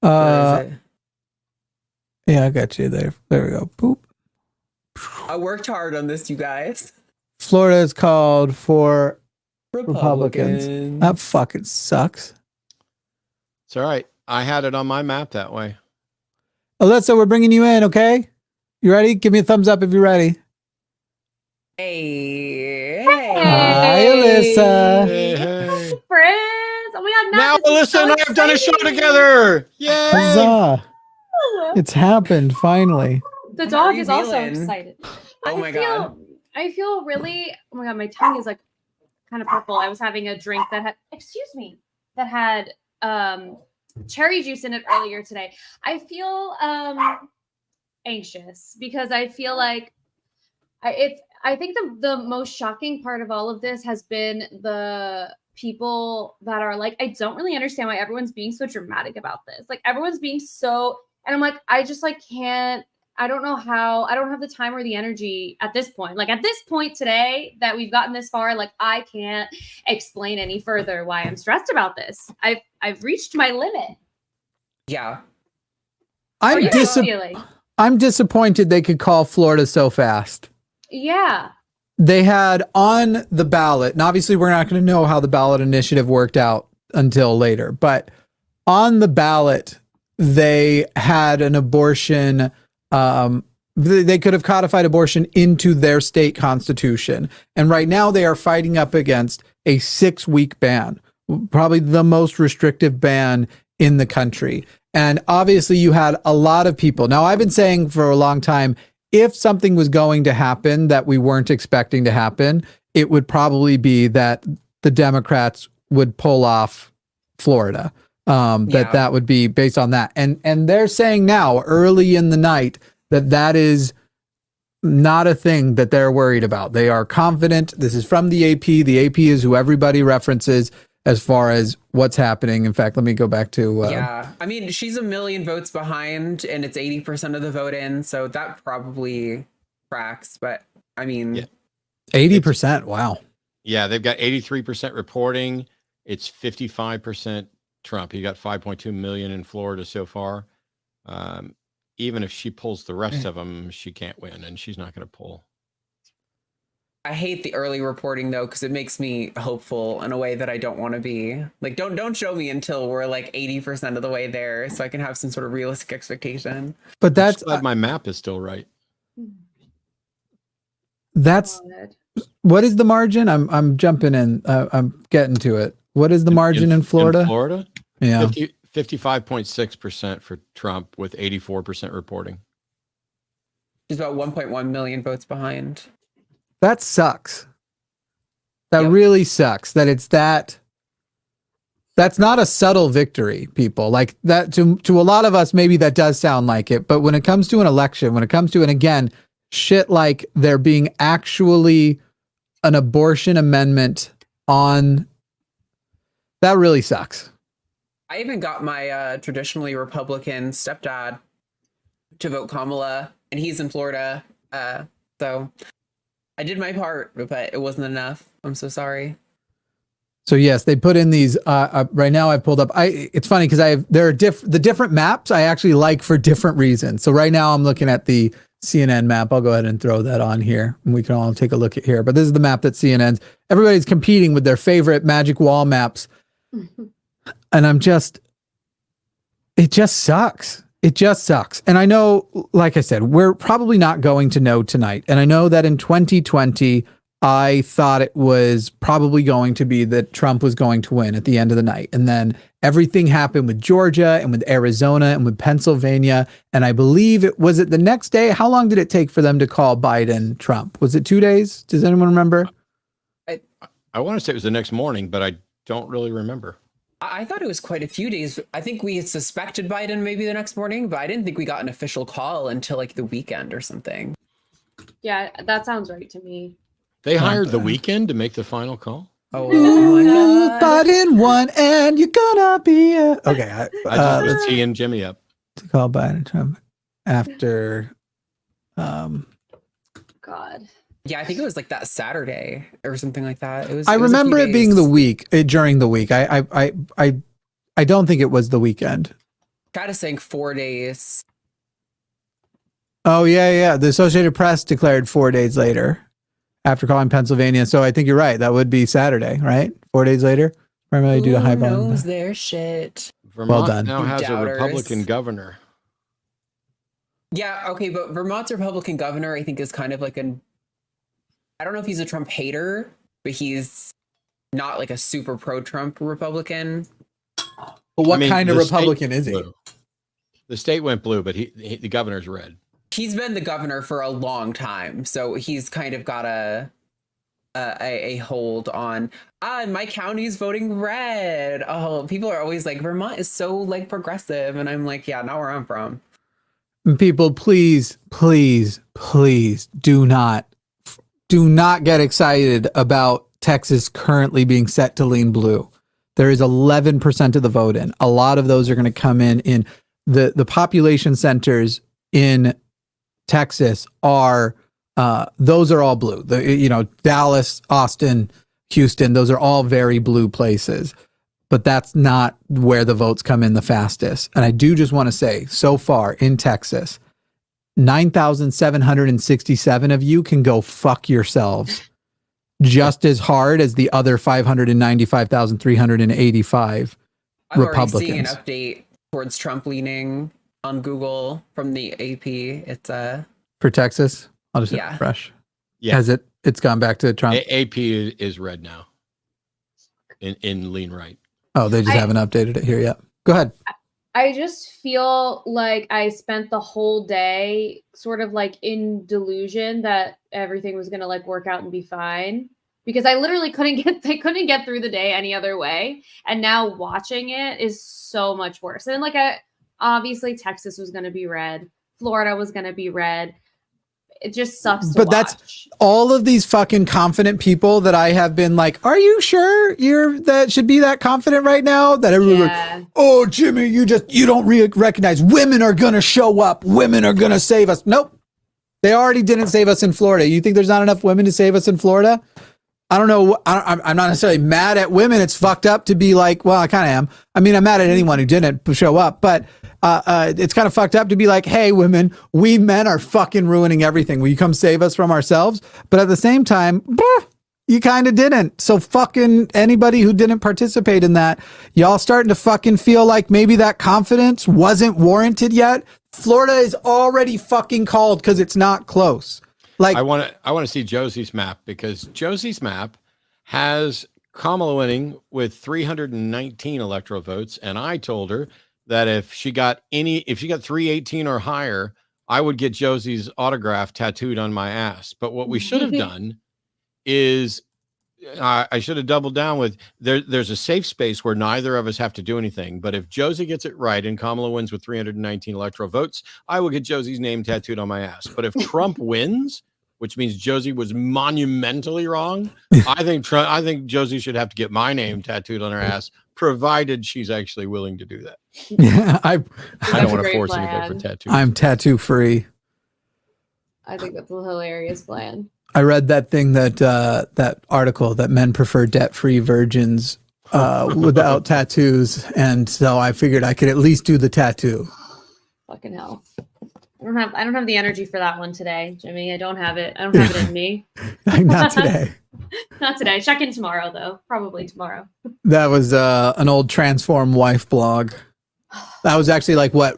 Yeah, I got you there. There we go. Boop. I worked hard on this, you guys. Florida is called for Republicans. That fucking sucks. It's all right. I had it on my map that way. Alyssa, we're bringing you in, okay? You ready? Give me a thumbs up if you're ready. Hey. Hi, Alyssa. Hey. Friends. Oh my God. Now Alyssa and I have done a show together. Yay. Huzzah. It's happened, finally. The dog is also excited. Oh my God. I feel really, oh my God, my tongue is like kind of purple. I was having a drink that had, cherry juice in it earlier today. I feel anxious because I feel like I think the most shocking part of all of this has been the people that are like, I don't really understand why everyone's being so dramatic about this. Like everyone's being so, and I'm like, I just like can't, I don't know how, I don't have the time or the energy at this point. Like at this point today that we've gotten this far, like I can't explain any further why I'm stressed about this. I've reached my limit. Yeah. I'm disappointed they could call Florida so fast. Yeah. They had on the ballot, and obviously we're not going to know how the ballot initiative worked out until later, but on the ballot, they had an abortion. They could have codified abortion into their state constitution. And right now they are fighting up against a 6-week ban, probably the most restrictive ban in the country. And obviously you had a lot of people. Now I've been saying for a long time, if something was going to happen that we weren't expecting to happen, it would probably be that the Democrats would pull off Florida. That would be based on that. And they're saying now, early in the night, that is not a thing that they're worried about. They are confident. This is from the AP. The AP is who everybody references as far as what's happening. In fact, let me go back to... yeah, I mean, she's 1 million votes behind, and it's 80% of the vote in, so that probably tracks. But, I mean... 80%, wow. Yeah, they've got 83% reporting. It's 55% Trump. He got 5.2 million in Florida so far. Even if she pulls the rest of them, she can't win, and she's not going to pull. I hate the early reporting though, because it makes me hopeful in a way that I don't want to be. Like, don't show me until we're like 80% of the way there, so I can have some sort of realistic expectation. But that's my map is still right. That's what is the margin? I'm jumping in. I'm getting to it. What is the margin in Florida? In Florida, yeah, 55.6% for Trump with 84% reporting. She's about 1.1 million votes behind. That sucks. That really sucks that it's that That's not a subtle victory, people. Like that to a lot of us, maybe that does sound like it. But when it comes to an election, when it comes to, and again, shit like there being actually an abortion amendment on, that really sucks. I even got my traditionally Republican stepdad to vote Kamala, and he's in Florida. So I did my part, but it wasn't enough. I'm so sorry. So yes, they put in these. Right now, I've pulled up. It's funny because there are the different maps I actually like for different reasons. So right now, I'm looking at the CNN map. I'll go ahead and throw that on here, and we can all take a look at here. But this is the map that CNN's. Everybody's competing with their favorite magic wall maps, and it just sucks. It just sucks. And I know, like I said, we're probably not going to know tonight. And I know that in 2020. I thought it was probably going to be that Trump was going to win at the end of the night. And then everything happened with Georgia and with Arizona and with Pennsylvania. And I believe was it the next day? How long did it take for them to call Biden Trump? Was it 2 days? Does anyone remember? I want to say it was the next morning, but I don't really remember. I thought it was quite a few days. I think we had suspected Biden maybe the next morning, but I didn't think we got an official call until like the weekend or something. Yeah, that sounds right to me. They hired the weekend to make the final call. Oh my God. Biden won, and you're gonna be okay. I just was teeing Jimmy up to call Biden Trump after. God. Yeah, I think it was like that Saturday or something like that. I remember it being the week during the week. I don't think it was the weekend. Try to saying 4 days. Oh yeah. The Associated Press declared 4 days later. After calling Pennsylvania. So I think you're right. That would be Saturday, right? 4 days later. Primarily due to high volume. Who knows their shit? Vermont well done. now has Doubters. a Republican governor. Yeah, okay, but Vermont's Republican governor, I think, is kind of like I don't know if he's a Trump hater, but he's not like a super pro-Trump Republican. But what kind of Republican is he? Blue. The state went blue, but the governor's red. He's been the governor for a long time, so he's kind of got a hold on. My county's voting red. Oh, people are always like, Vermont is so like progressive, and I'm like, yeah, not where I'm from. People, please do not get excited about Texas currently being set to lean blue. There is 11% of the vote in. A lot of those are going to come in the population centers in Texas are those are all blue. Dallas, Austin, Houston, those are all very blue places. But that's not where the votes come in the fastest. And I do just want to say, so far in Texas, 9,767 of you can go fuck yourselves just as hard as the other 595,385 I'm Republicans. already seeing an update towards Trump leaning on Google from the AP. It's for Texas. I'll just hit refresh. Yeah, has it's gone back to Trump. AP is red now. In lean right. Oh, they just haven't updated it here yet. Go ahead. I just feel like I spent the whole day sort of like in delusion that everything was gonna like work out and be fine, because I literally couldn't get through the day any other way. And now watching it is so much worse. And like obviously Texas was gonna be red, Florida was gonna be red. It just sucks to watch. That's all of these fucking confident people that I have been like, are you sure that should be that confident right now? That everyone's like, oh, Jimmy, you don't recognize women are going to show up. Women are going to save us. Nope. They already didn't save us in Florida. You think there's not enough women to save us in Florida? I don't know. I'm not necessarily mad at women. It's fucked up to be like, well, I kind of am. I mean, I'm mad at anyone who didn't show up, but it's kind of fucked up to be like, hey, women, we men are fucking ruining everything. Will you come save us from ourselves? But at the same time, you kind of didn't. So fucking anybody who didn't participate in that, y'all starting to fucking feel like maybe that confidence wasn't warranted yet. Florida is already fucking called because it's not close. Like I want to see Josie's map, because Josie's map has Kamala winning with 319 electoral votes, and I told her that if she got 318 or higher, I would get Josie's autograph tattooed on my ass. But what we should have done is I should have doubled down with there's a safe space where neither of us have to do anything. But if Josie gets it right and Kamala wins with 319 electoral votes, I will get Josie's name tattooed on my ass. But if Trump wins, which means Josie was monumentally wrong, I think Josie should have to get my name tattooed on her ass, provided she's actually willing to do that. Yeah, I don't want to force her to go for tattoos. I'm tattoo free. I think that's a hilarious plan. I read that thing that article that men prefer debt-free virgins without tattoos, and so I figured I could at least do the tattoo. Fucking hell. I don't have the energy for that one today, Jimmy. I don't have it. I don't have it in me. Not today. Not today. Check in tomorrow, though. Probably tomorrow. That was an old Transform Wife blog. That was actually like what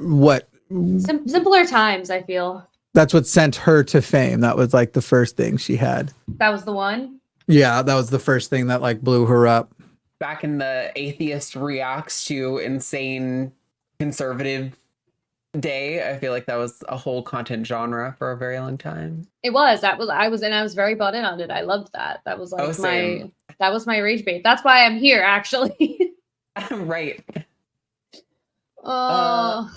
simpler times, I feel. That's what sent her to fame. That was like the first thing she had. That was the one? Yeah, that was the first thing that like blew her up. Back in the atheist reacts to insane conservative day, I feel like that was a whole content genre for a very long time. It was. I was very bought in on it. I loved that. That was like that was my rage bait. That's why I'm here, actually. Right. I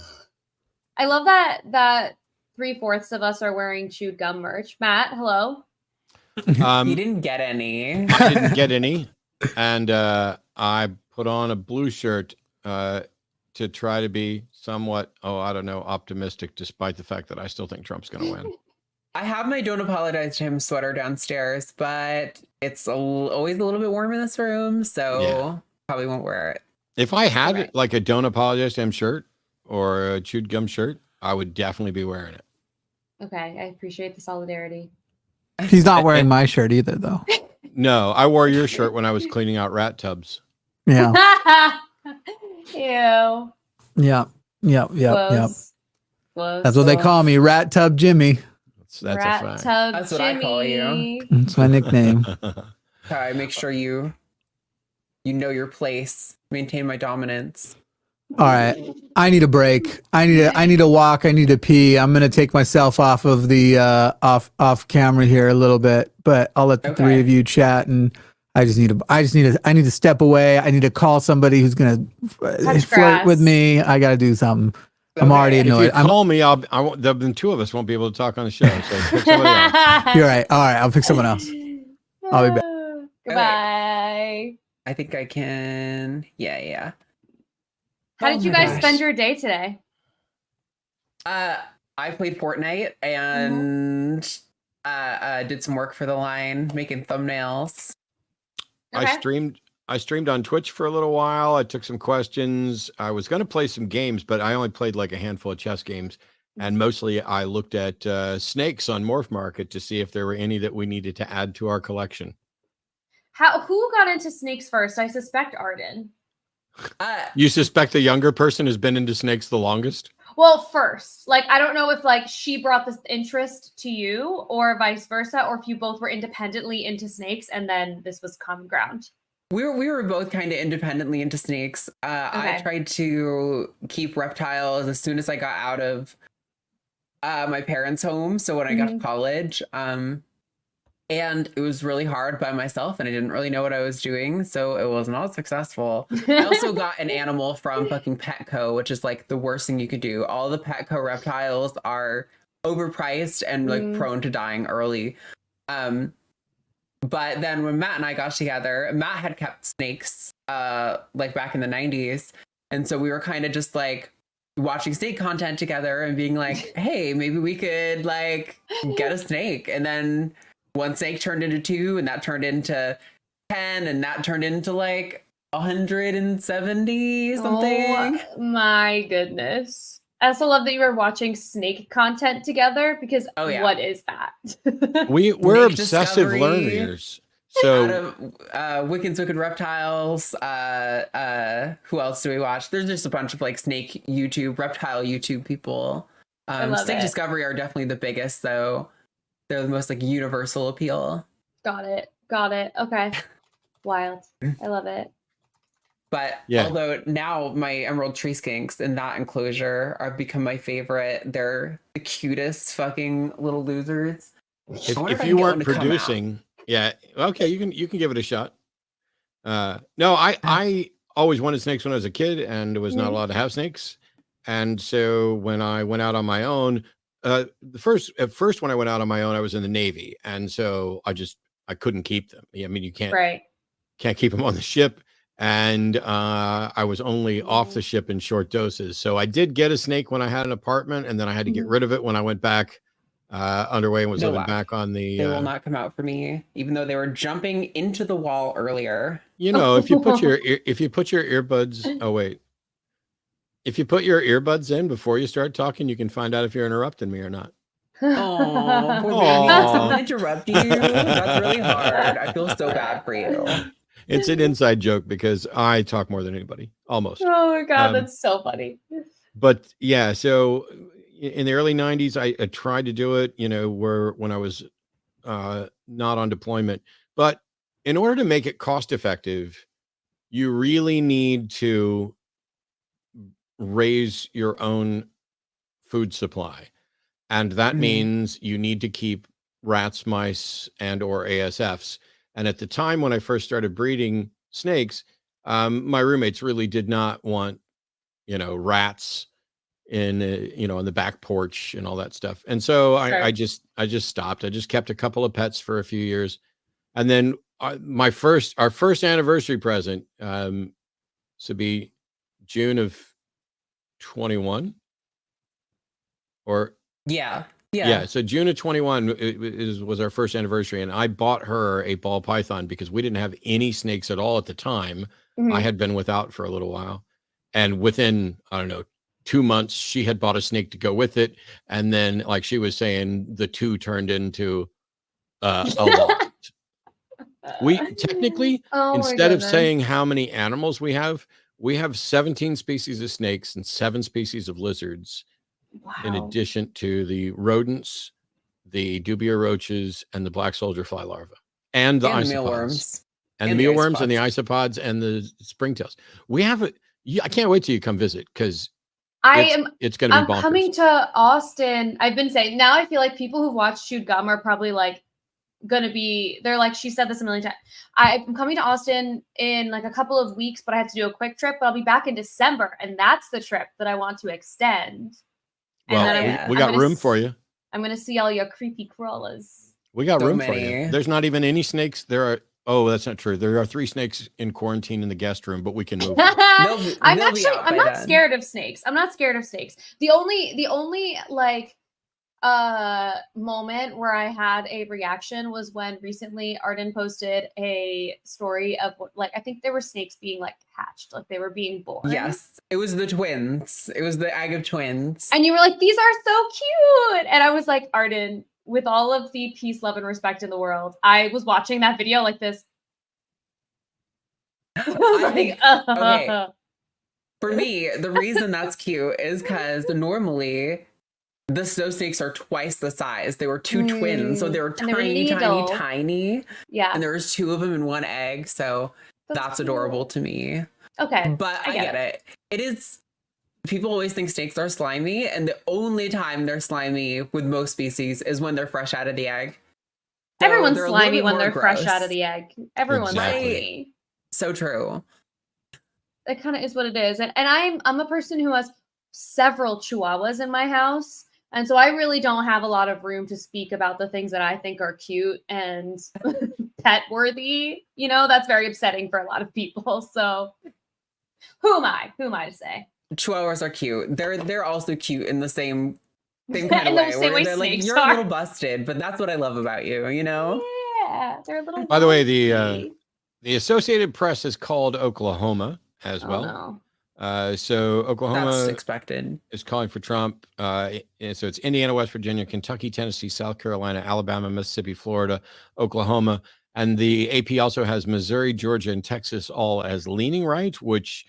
love that 3/4 of us are wearing chewed gum merch. Matt, hello. You didn't get any. I didn't get any, and I put on a blue shirt to try to be somewhat, optimistic, despite the fact that I still think Trump's going to win. I have my "Don't Apologize to Him" sweater downstairs, but it's always a little bit warm in this room, so probably won't wear it. If I had like a "Don't Apologize to Him" shirt or a chewed gum shirt, I would definitely be wearing it. Okay, I appreciate the solidarity. He's not wearing my shirt either, though. No, I wore your shirt when I was cleaning out rat tubs. Yeah. Ew. Yep. Close. That's what they call me, Rat Tub Jimmy. That's Rat a fact. Tub That's what Jimmy. I call you. That's my nickname. I make sure you know your place. Maintain my dominance. All right. I need a break. I need a walk. I need to pee. I'm gonna take myself off of the off camera here a little bit, but I'll let the three of you chat. And I need to step away. I need to call somebody who's gonna flirt with me. I gotta do something. I'm already annoyed. If you call me, the two of us won't be able to talk on the show. So pick somebody else. You're right. All right. I'll pick someone else. I'll be back. Goodbye. I think I can. Yeah. How did you guys spend your day today? I played Fortnite and did some work for the line, making thumbnails. Okay. I streamed on Twitch for a little while. I took some questions. I was going to play some games, but I only played like a handful of chess games. And mostly I looked at snakes on Morph Market to see if there were any that we needed to add to our collection. Who got into snakes first? I suspect Arden. You suspect the younger person has been into snakes the longest? Well, first, like, I don't know if like she brought this interest to you or vice versa, or if you both were independently into snakes and then this was common ground. We were both kind of independently into snakes. I tried to keep reptiles as soon as I got out of my parents' home. So when I got to college, and it was really hard by myself and I didn't really know what I was doing. So it was not successful. I also got an animal from fucking Petco, which is like the worst thing you could do. All the Petco reptiles are overpriced and like prone to dying early. But then when Matt and I got together, Matt had kept snakes like back in the 90s. And so we were kind of just like watching snake content together and being like, hey, maybe we could like get a snake. And then one snake turned into 2 and that turned into 10 and that turned into like 170 something. Oh my goodness. I also love that you were watching snake content together because what is that? We're obsessive learners. So out of Wiccan's Wicked Reptiles, who else do we watch? There's just a bunch of like snake YouTube, reptile YouTube people. Snake Discovery are definitely the biggest though. They're the most like universal appeal. Got it. Okay. Wild. I love it. But although now my emerald tree skinks in that enclosure have become my favorite. They're the cutest fucking little losers. If you weren't producing, Yeah. Okay. You can give it a shot. No, I always wanted snakes when I was a kid and was not allowed to have snakes. And so when I went out on my own, at first when I went out on my own, I was in the Navy. And so I couldn't keep them. I mean, you can't keep them on the ship. And I was only off the ship in short doses. So I did get a snake when I had an apartment, and then I had to get rid of it when I went back underway and was living back on the. They will not come out for me, even though they were jumping into the wall earlier. You know, if you put your earbuds. Oh wait, if you put your earbuds in before you start talking, you can find out if you're interrupting me or not. Oh, poor baby. Did someone interrupt you? That's really hard. I feel so bad for you. It's an inside joke because I talk more than anybody, almost. Oh my God, that's so funny. But yeah, so in the early 90s, I tried to do it, when I was not on deployment. But in order to make it cost effective, you really need to raise your own food supply. And that means you need to keep rats, mice, and or ASFs. And at the time when I first started breeding snakes, my roommates really did not want, rats in, on the back porch and all that stuff. And so I just stopped. I just kept a couple of pets for a few years. And then our first anniversary present, to be June of 21 or yeah. So June of 21 was our first anniversary, and I bought her a ball python because we didn't have any snakes at all at the time. I had been without for a little while, and within 2 months she had bought a snake to go with it, and then, like she was saying, the two turned into a lot. We technically, instead of saying how many animals we have 17 species of snakes and 7 species of lizards. Wow. In addition to the rodents, the dubia roaches, and the black soldier fly larvae, and the isopods, and the mealworms, and the isopods, and the springtails. We have it. I can't wait till you come visit because it's going to be bonkers. I'm coming to Austin. I've been saying now. I feel like people who've watched Chewed Gum are probably like going to be. They're like, she said this a million times. I'm coming to Austin in like a couple of weeks, but I have to do a quick trip. But I'll be back in December, and that's the trip that I want to extend. Well, we got room for you. I'm going to see all your creepy crawlers. We got room for you. There's not even any snakes. That's not true. There are 3 snakes in quarantine in the guest room, but we can move. I'm not scared of snakes. I'm not scared of snakes. The only like moment where I had a reaction was when recently Arden posted a story of I think there were snakes being like hatched, like they were being born. Yes, it was the twins. It was the egg of twins. And you were like, these are so cute. And I was like, Arden, with all of the peace, love, and respect in the world, I was watching that video like this. Okay. For me, the reason that's cute is because normally the snow snakes are twice the size. They were 2 twins, so they were tiny. Yeah. And there was 2 of them in 1 egg, so that's adorable to me. Okay. But I get it. It is. People always think snakes are slimy, and the only time they're slimy with most species is when they're fresh out of the egg. So everyone's slimy when they're fresh out of the egg. Everyone's slimy. So true. It kind of is what it is. And I'm a person who has several chihuahuas in my house. And so I really don't have a lot of room to speak about the things that I think are cute and pet worthy. That's very upsetting for a lot of people. So who am I? Who am I to say? Chihuahuas are cute. They're also cute in the same kind of way. Where they're like, you're a little busted, but that's what I love about you, Yeah, they're a little. By the way, the Associated Press has called Oklahoma as well. No. So Oklahoma that's expected. Is calling for Trump. So it's Indiana, West Virginia, Kentucky, Tennessee, South Carolina, Alabama, Mississippi, Florida, Oklahoma. And the AP also has Missouri, Georgia, and Texas all as leaning right, which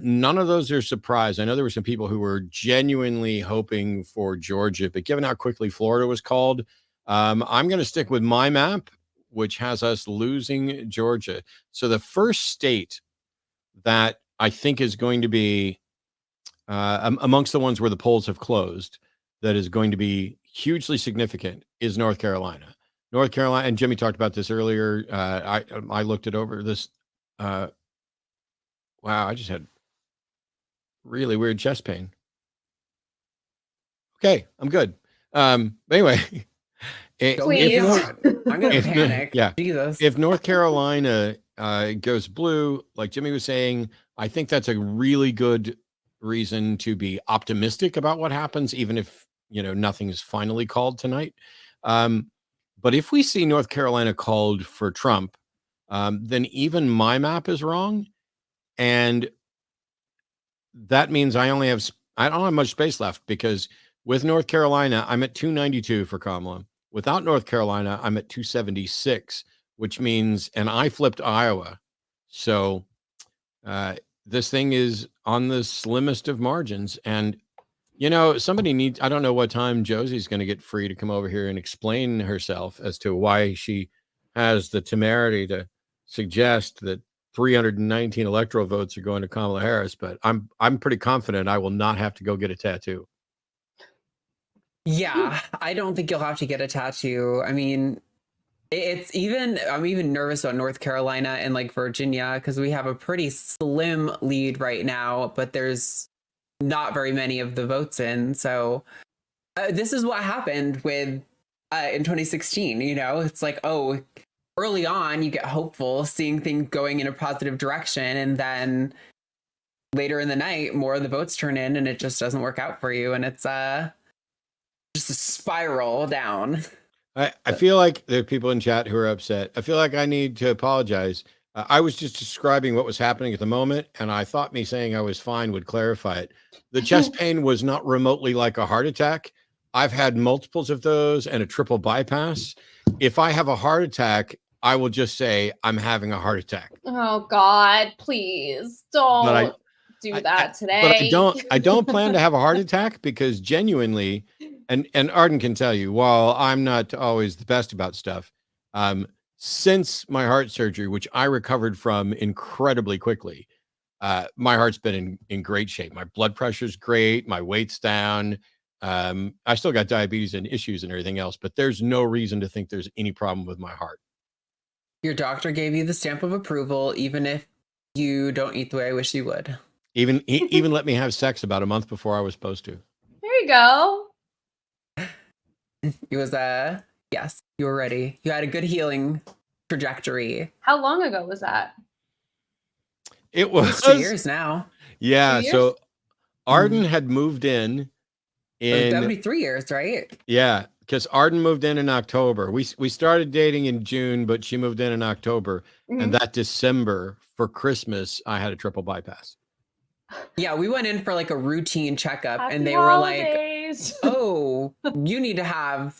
none of those are surprised. I know there were some people who were genuinely hoping for Georgia, but given how quickly Florida was called, I'm going to stick with my map, which has us losing Georgia. So the first state that I think is going to be amongst the ones where the polls have closed, that is going to be hugely significant is North Carolina. North Carolina, and Jimmy talked about this earlier. I looked it over. This, wow, I just had really weird chest pain. Okay, I'm good. But anyway, Please. I'm gonna panic. Yeah, Jesus. if North Carolina goes blue, like Jimmy was saying, I think that's a really good reason to be optimistic about what happens, even if nothing is finally called tonight. But if we see North Carolina called for Trump, then even my map is wrong, and that means I don't have much space left, because with North Carolina, I'm at 292 for Kamala. Without North Carolina, I'm at 276, which means, and I flipped Iowa. So this thing is on the slimmest of margins. And, somebody needs, I don't know what time Josie's going to get free to come over here and explain herself as to why she has the temerity to suggest that 319 electoral votes are going to Kamala Harris. But I'm pretty confident I will not have to go get a tattoo. Yeah, I don't think you'll have to get a tattoo. I mean, I'm even nervous about North Carolina and like Virginia, because we have a pretty slim lead right now, but there's not very many of the votes in. So this is what happened with in 2016. It's like, oh, early on you get hopeful, seeing things going in a positive direction, and then later in the night more of the votes turn in and it just doesn't work out for you, and it's just a spiral down. I feel like there are people in chat who are upset. I feel like I need to apologize. I was just describing what was happening at the moment, and I thought me saying I was fine would clarify it. The chest pain was not remotely like a heart attack. I've had multiples of those and a triple bypass. If I have a heart attack, I will just say I'm having a heart attack. Oh God, please don't do that today. But I don't plan to have a heart attack, because genuinely, and Arden can tell you, while I'm not always the best about stuff, since my heart surgery, which I recovered from incredibly quickly, my heart's been in great shape. My blood pressure's great. My weight's down. I still got diabetes and issues and everything else, but there's no reason to think there's any problem with my heart. Your doctor gave you the stamp of approval, even if you don't eat the way I wish you would. Even let me have sex about a month before I was supposed to. There you go. It was yes, you were ready. You had a good healing trajectory. How long ago was that? It was 2 years now. Yeah. 2 years? So Arden had moved in That would be 3 years, right? Yeah, because Arden moved in October. We started dating in June, but she moved in October. Mhm. And that December for Christmas, I had a triple bypass. Yeah, we went in for like a routine checkup, Happy and they holidays. were like, "Oh, you need to have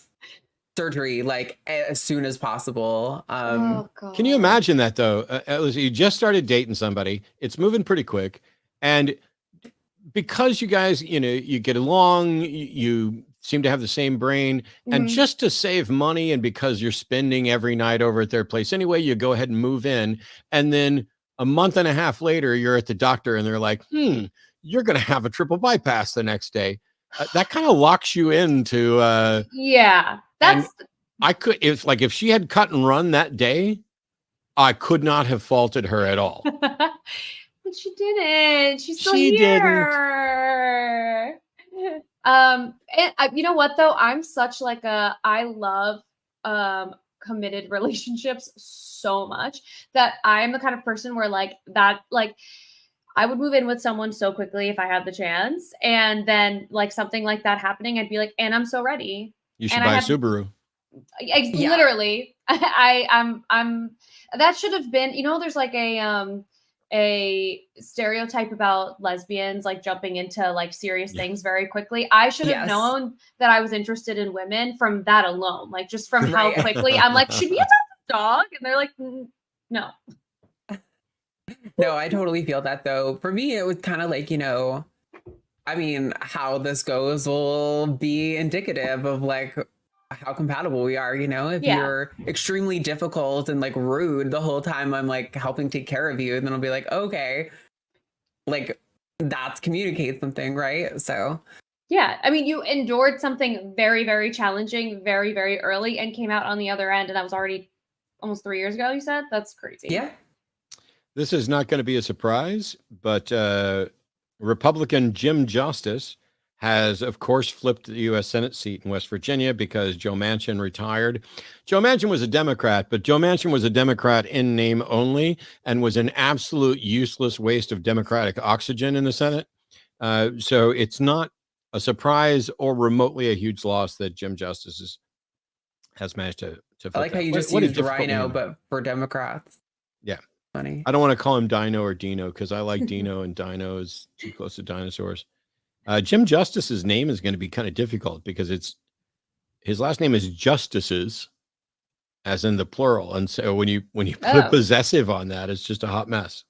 surgery like as soon as possible." Oh, God. Can you imagine that though? You just started dating somebody. It's moving pretty quick, and because you guys, you get along, you seem to have the same brain, and just to save money, and because you're spending every night over at their place anyway, you go ahead and move in, and then a month and a half later, you're at the doctor, and they're like, you're going to have a triple bypass the next day. That kind of locks you into. Yeah, that's. I could, if she had cut and run that day, I could not have faulted her at all. But she didn't. She's still She here. And you know what though? I'm such like I love committed relationships so much that I'm the kind of person where I would move in with someone so quickly if I had the chance, and then like something like that happening, I'd be like, and I'm so ready. You should buy a Subaru. Literally, I'm that should have been, there's like a stereotype about lesbians like jumping into like serious things very quickly. I should have known that I was interested in women from that alone, like just from how quickly I'm like, should we adopt a dog? And they're like, no. No, I totally feel that though. For me, it was kind of like, I mean, how this goes will be indicative of like how compatible we are, if you're extremely difficult and like rude the whole time I'm like helping take care of you, and then I'll be like, okay, like that's communicate something, right? So Yeah, I mean, you endured something very, very challenging, very, very early, and came out on the other end, and that was already almost 3 years ago. You said that's crazy. Yeah. This is not going to be a surprise, but Republican Jim Justice has, of course, flipped the U.S. Senate seat in West Virginia because Joe Manchin retired. Joe Manchin was a Democrat, but Joe Manchin was a Democrat in name only and was an absolute useless waste of Democratic oxygen in the Senate. So it's not a surprise or remotely a huge loss that Jim Justice has managed to flip. I like how you just used Rhino, but for Democrats. Yeah. Funny. I don't want to call him Dino or Dino because I like Dino and Dino is too close to dinosaurs. Jim Justice's name is going to be kind of difficult because his last name is Justices, as in the plural, and so when you put a possessive on that, it's just a hot mess.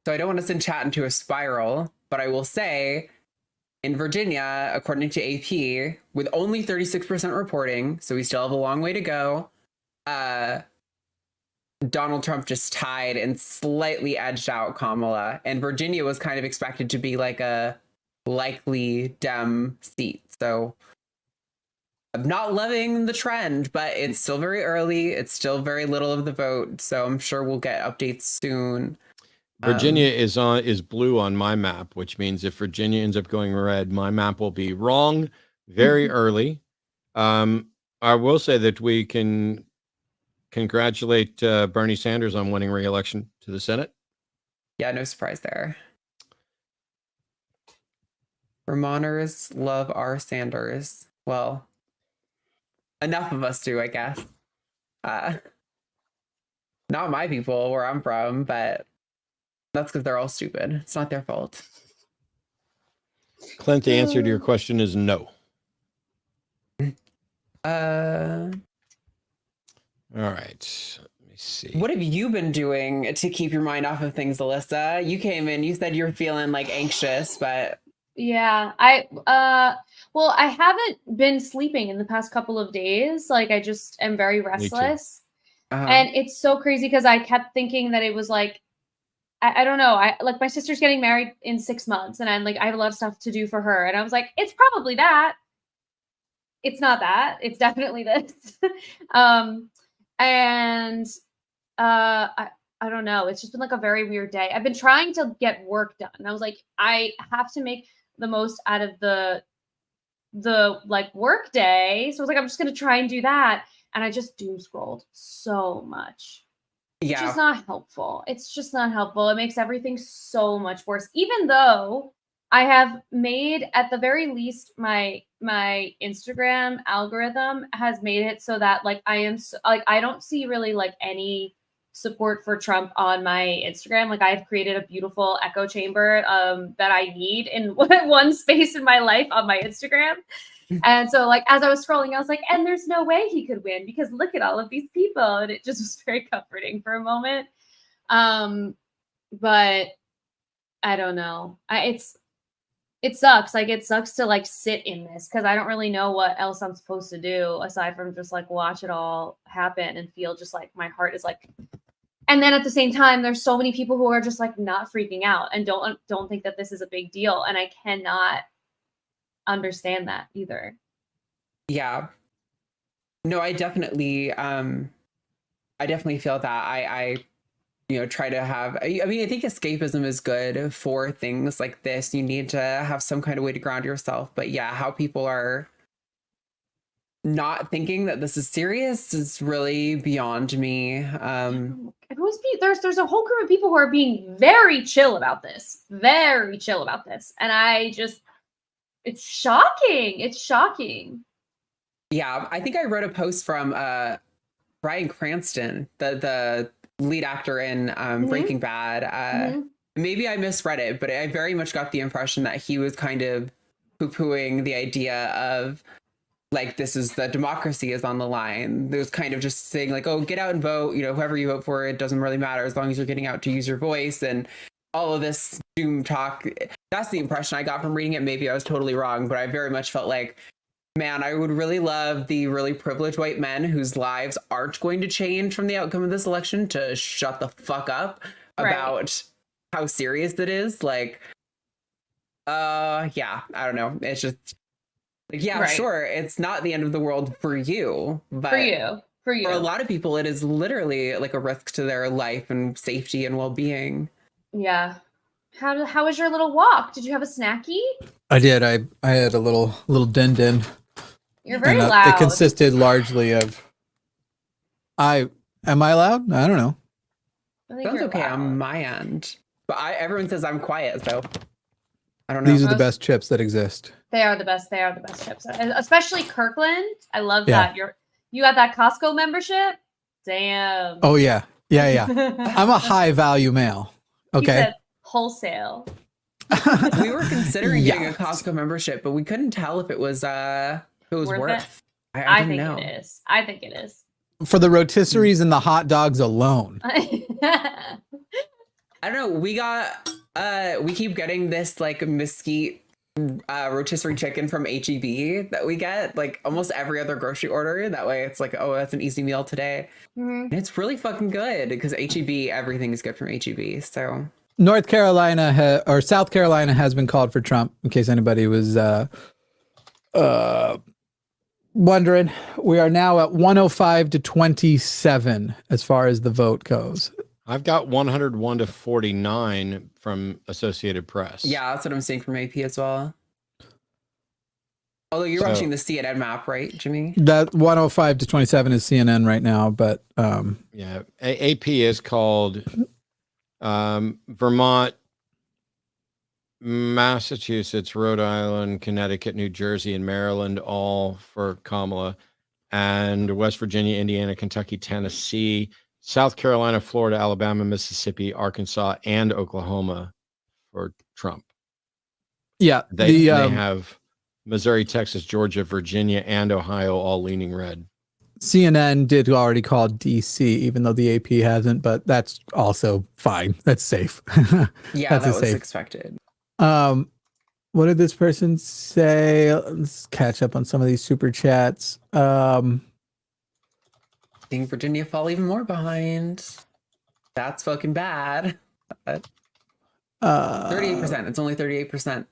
So I don't want to send chat into a spiral, but I will say, in Virginia, according to AP, with only 36% reporting, so we still have a long way to go. Donald Trump just tied and slightly edged out Kamala, and Virginia was kind of expected to be like a likely Dem seat. So I'm not loving the trend, but it's still very early. It's still very little of the vote, so I'm sure we'll get updates soon. Virginia is blue on my map, which means if Virginia ends up going red, my map will be wrong very early. I will say that we can congratulate Bernie Sanders on winning re-election to the Senate. Yeah, no surprise there. Vermonters love our Sanders. Well, enough of us do, I guess. Not my people where I'm from, but that's because they're all stupid. It's not their fault. Clint, the answer to your question is no. All right. Let me see. What have you been doing to keep your mind off of things, Alyssa? You came in, you said you were feeling like anxious, but yeah, well, I haven't been sleeping in the past couple of days. Like, I just am very restless. And it's so crazy because I kept thinking that it was like, I don't know. Like, my sister's getting married in 6 months, and I'm like, I have a lot of stuff to do for her. And I was like, it's probably that. It's not that. It's definitely this. I don't know. It's just been like a very weird day. I've been trying to get work done. I was like, I have to make the most out of the like work day. So I was like, I'm just going to try and do that. And I just doom scrolled so much. yeah, It's just not helpful. It's just not helpful. It makes everything so much worse. Even though I have made, at the very least, my Instagram algorithm has made it so that like I don't see really like any support for Trump on my Instagram. Like, I've created a beautiful echo chamber that I need in one space in my life on my Instagram. And so, like, as I was scrolling, I was like, and there's no way he could win because look at all of these people. And it just was very comforting for a moment. But I don't know. It sucks. Like, it sucks to like sit in this because I don't really know what else I'm supposed to do aside from just like watch it all happen and feel just like my heart is like. And then at the same time, there's so many people who are just like not freaking out and don't think that this is a big deal. And I cannot understand that either. Yeah. No, I definitely feel that. I try to have, I mean, I think escapism is good for things like this. You need to have some kind of way to ground yourself. But yeah, how people are not thinking that this is serious is really beyond me. There's a whole group of people who are being very chill about this. Very chill about this. And it's shocking. It's shocking. Yeah, I think I wrote a post from Bryan Cranston, the lead actor in Breaking Bad. Maybe I misread it, but I very much got the impression that he was kind of poo-pooing the idea of like, this is the democracy is on the line. It was kind of just saying like, oh, get out and vote. Whoever you vote for, it doesn't really matter as long as you're getting out to use your voice and all of this doom talk. That's the impression I got from reading it. Maybe I was totally wrong, but I very much felt like, man, I would really love the really privileged white men whose lives aren't going to change from the outcome of this election to shut the fuck up about how serious it is. Like, Yeah, I don't know. It's just like, yeah, Right. sure, it's not the end of the world for you, but For you. for a lot of people, it is literally like a risk to their life and safety and well-being. Yeah. How was your little walk? Did you have a snacky? I did. I had a little din. You're very And, loud. it consisted largely of. Am I loud? I don't know. I think Sounds you're okay loud. on my end, but everyone says I'm quiet, so I don't know. These are the best chips that exist. They are the best. They are the best chips, especially Kirkland. I love Yeah. that. You got that Costco membership. Damn. Oh yeah. I'm a high value male. He Okay. said wholesale. We were considering getting a Yeah. Costco membership, but we couldn't tell if it was Worth worth. it? I I didn't think know. it is. I think it is. For the rotisseries and the hot dogs alone. I don't know. We keep getting this like mesquite rotisserie chicken from HEB that we get like almost every other grocery order. That way it's like, oh, that's an easy meal today. Mhm. And it's really fucking good because HEB, everything is good from HEB. So North Carolina or South Carolina has been called for Trump, in case anybody was wondering. We are now at 105 to 27 as far as the vote goes. I've got 101 to 49 from Associated Press. yeah, that's what I'm seeing from AP as well. Although you're So- watching the CNN map, right, Jimmy? That 105 to 27 is CNN right now, but Yeah, AP is called Vermont, Massachusetts, Rhode Island, Connecticut, New Jersey, and Maryland, all for Kamala, and West Virginia, Indiana, Kentucky, Tennessee, South Carolina, Florida, Alabama, Mississippi, Arkansas, and Oklahoma for Trump. yeah, They have Missouri, Texas, Georgia, Virginia, and Ohio all leaning red. CNN did already call DC, even though the AP hasn't, but that's also fine. That's safe. Yeah, That's that a was safe. expected. What did this person say? Let's catch up on some of these super chats. Seeing Virginia fall even more behind. That's fucking bad. 38%. It's only 38%.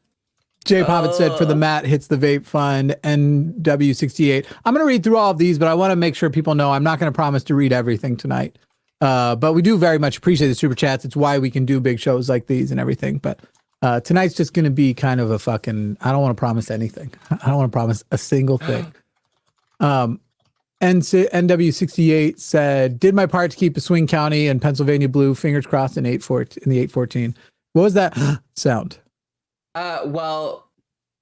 Jay Poppet said for the mat hits the vape fund NW68. I'm going to read through all of these, but I want to make sure people know I'm not going to promise to read everything tonight. But we do very much appreciate the super chats. It's why we can do big shows like these and everything. But tonight's just going to be kind of a fucking, I don't want to promise anything. I don't want to promise a single thing. NW68 said, did my part to keep the swing county and Pennsylvania blue, fingers crossed in the 814. What was that sound? Well,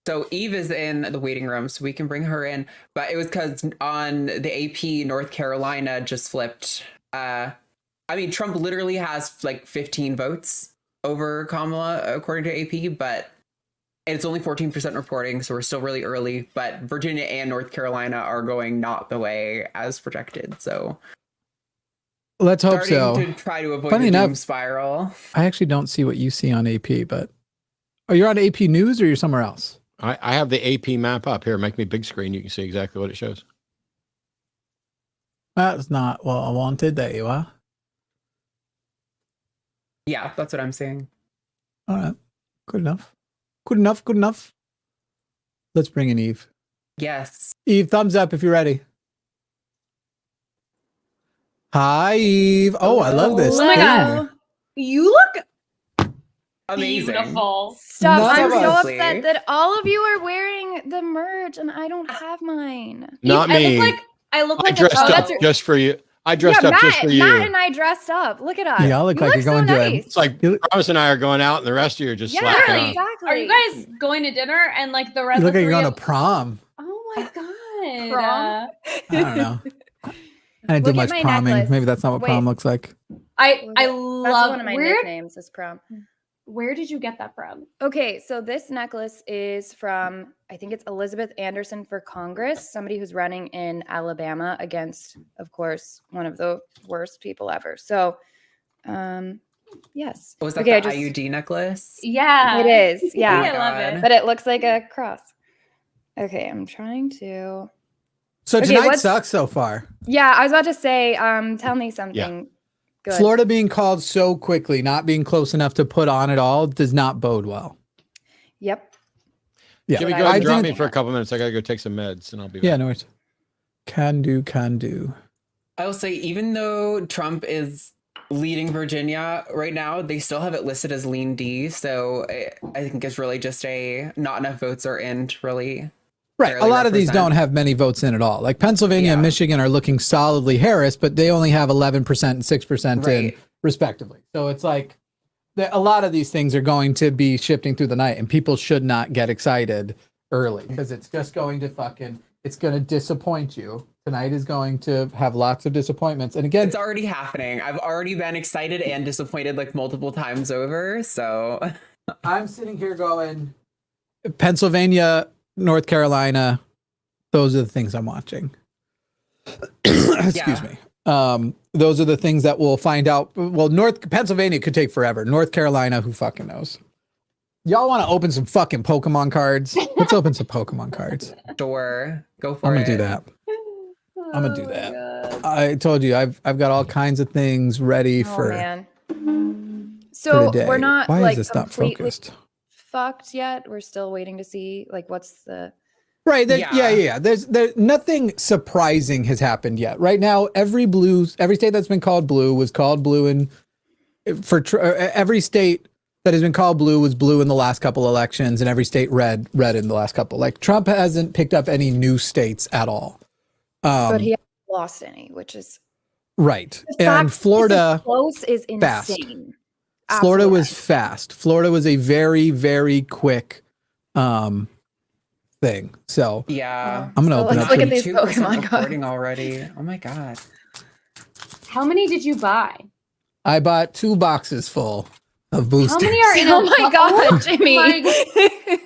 so Eve is in the waiting room, so we can bring her in. But it was because on the AP, North Carolina just flipped. I mean, Trump literally has like 15 votes over Kamala, according to AP, but it's only 14% reporting, so we're still really early. But Virginia and North Carolina are going not the way as projected. So Let's hope so. starting to try to avoid Funny the doom enough, spiral. I actually don't see what you see on AP, but you're on AP News or you're somewhere else? I have the AP map up here. Make me big screen. You can see exactly what it shows. That's not what I wanted. There you are. Yeah, that's what I'm saying. All right. Good enough. Good enough. Good enough. Let's bring in Eve. Yes. Eve, thumbs up if you're ready. Hi, Eve. Oh, I love this. Oh my thing. God. You look Amazing. Beautiful. stop. None I'm of so us. upset that all of you are wearing the merch and I don't have mine. Not I me. look I like dressed a up just for you. I dressed yeah, up just for you. Matt and I dressed up. Look at us. Yeah, look like you're going so to a- nice. It's like You Promise and I are going out, and the rest of you are just Yeah, slacking Really? out. exactly. Are you guys going to dinner and like the rest You of look the like you're three going to of- prom. Oh my God. Prom? I don't know. I didn't do Look at much my promming. necklace. Maybe that's not what prom Wait. looks like. I That's love one of my where nicknames is prom. where did you get that from? Okay, so this necklace is from, I think it's Elizabeth Anderson for Congress, somebody who's running in Alabama against, of course, one of the worst people ever. So, yes. Was that Okay, the IUD necklace? Yeah. It is, yeah. I love it. But it looks like a cross. Okay, I'm trying to. So Okay, tonight what's- sucks so far. Yeah, I was about to say, tell me something good. Florida being called so quickly, not being close enough to put on at all, does not bode well. Yep. Yeah. Can we But go I and drop didn't- me for a couple minutes? I gotta go take some meds, and I'll be back. Yeah, no worries. Can do. I will say, even though Trump is leading Virginia right now, they still have it listed as lean D. So I think it's really just not enough votes are in to really. Right. A lot of these don't have many votes in at all. Like Pennsylvania and Michigan are looking solidly Harris, but they only have 11% and 6% in respectively. So it's like a lot of these things are going to be shifting through the night, and people should not get excited early because it's just going to it's going to disappoint you. Tonight is going to have lots of disappointments. And again, it's already happening. I've already been excited and disappointed like multiple times over. So I'm sitting here going, Pennsylvania, North Carolina, those are the things I'm watching. Excuse me. Those are the things that we'll find out. Well, Pennsylvania could take forever. North Carolina, who fucking knows? Y'all want to open some fucking Pokemon cards? Let's open some Pokemon cards. Sure. Go for I'm it. gonna do that. I'm gonna do Oh my that. God. I told you I've got all kinds of things ready for Man. So today. we're not Why like is this not completely focused? fucked yet. We're still waiting to see like what's the Right. Yeah. There's nothing surprising has happened yet. Right now, every state that's been called blue was called blue, and every state that has been called blue was blue in the last couple elections, and every state red in the last couple. Like Trump hasn't picked up any new states at all. but he hasn't lost any, which is right. the And fact Florida, close is fast. insane. Florida was Absolutely. fast. Florida was a very, very quick thing. So Yeah. I'm gonna So open let's up look at some- these 92% Pokemon reporting cards. already. Oh my God. How many did you buy? I bought 2 boxes full of boosters. How many are in Oh my god, Oh Jimmy. my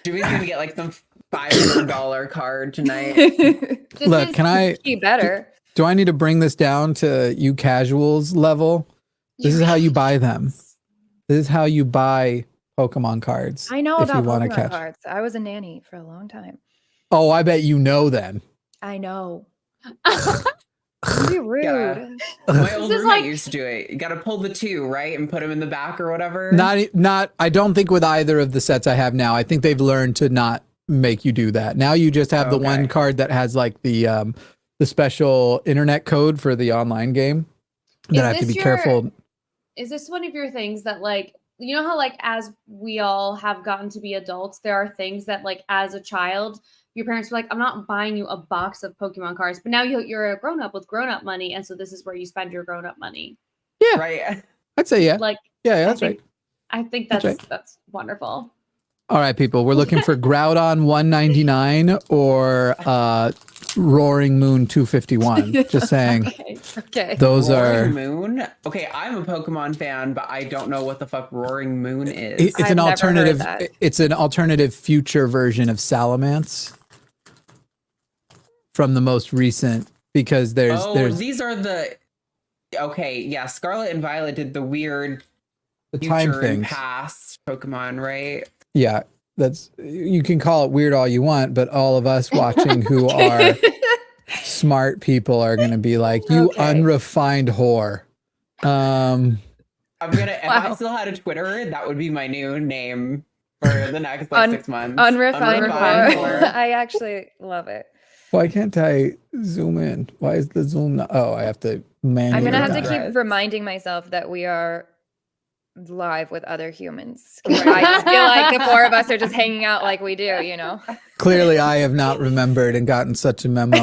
Jimmy's gonna get like some $500 card tonight. This Look, is- can I? Be better. Do I need to bring this down to you casuals level? This is how you buy them. This is how you buy Pokemon cards. I know if about you want to Pokemon catch. cards. I was a nanny for a long time. Oh, I bet you know then. I know. Don't be rude. Yeah. My old This is roommate like- used to do it. You gotta pull the 2, right? And put them in the back or whatever. Not. I don't think with either of the sets I have now. I think they've learned to not make you do that. Now you just have the one Okay. card that has like the special internet code for the online game. Is That I have to this be your- careful. Is this one of your things that like, you know how like as we all have gotten to be adults, there are things that like as a child, your parents were like, I'm not buying you a box of Pokemon cards, but now you're a grown up with grown up money, and so this is where you spend your grown up money. Yeah, Right. I'd say yeah. Like, Yeah, that's I right. think, I think That's that's right. wonderful. All right, people. We're looking for Groudon 199 or Roaring Moon 251. Just saying. Okay. Okay. Those Roaring are. Moon. Okay, I'm a Pokemon fan, but I don't know what the fuck Roaring Moon is. It's I've an never heard alternative. that. It's an alternative future version of Salamence from the most recent because there's these are the. Okay, yeah. Scarlet and Violet did the weird the time future and things. past Pokemon, right? Yeah, that's you can call it weird all you want, but all of us watching who are smart people are going to be like, you Okay. unrefined whore. I'm gonna. If I Wow. still had a Twitter, that would be my new name for the next like 6 months. Unrefined Unrefined whore. whore. I actually love it. Why can't I zoom in? Why is the zoom not? Oh, I have to manually. I'm gonna have to that. keep reminding myself that we are live with other humans. I just feel like the 4 of us are just hanging out like we do, you know. Clearly, I have not remembered and gotten such a memo.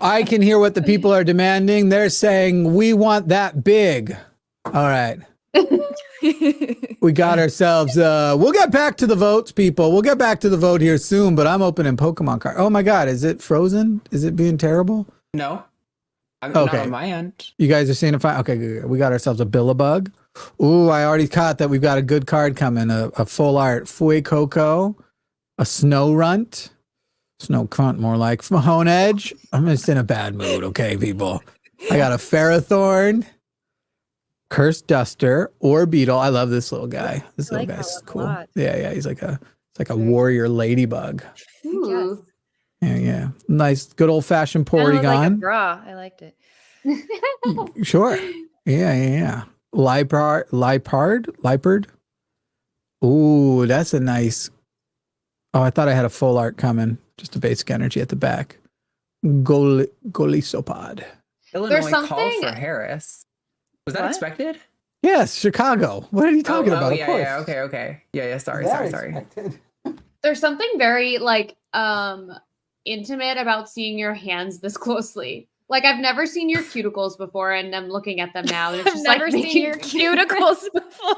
I can hear what the people are demanding. They're saying, we want that big. All right. We got ourselves, we'll get back to the votes, people. We'll get back to the vote here soon, but I'm opening Pokemon card. Oh my God, is it frozen? Is it being terrible? No, I'm Okay. not on my end. You guys are seeing it fine? Okay, good. We got ourselves a Billabug. Ooh, I already caught that. We've got a good card coming, a full art Fuecoco, a Snow Runt. Snow Cunt, more like Mahone Edge. I'm just in a bad mood, okay, people. I got a Ferrothorn, Cursed Duster, or Beetle. I love this little guy. This I little like guy's that one a cool. lot. Yeah, he's like a warrior ladybug. Ooh. Yeah. Nice, good old fashioned Kinda looked like a Porygon. bra. I liked it. Sure. Yeah. Lipard. Ooh, that's a nice. Oh, I thought I had a full art coming. Just a basic energy at the back. Golisopod. Illinois called for Harris. Was that expected? Yes, Chicago. What are you talking about? Yeah, of course. yeah, okay. Yeah, sorry. There's something very like intimate about seeing your hands this closely. Like I've never seen your cuticles before, and I'm looking at them now. And it's just never like seen your cuticles before.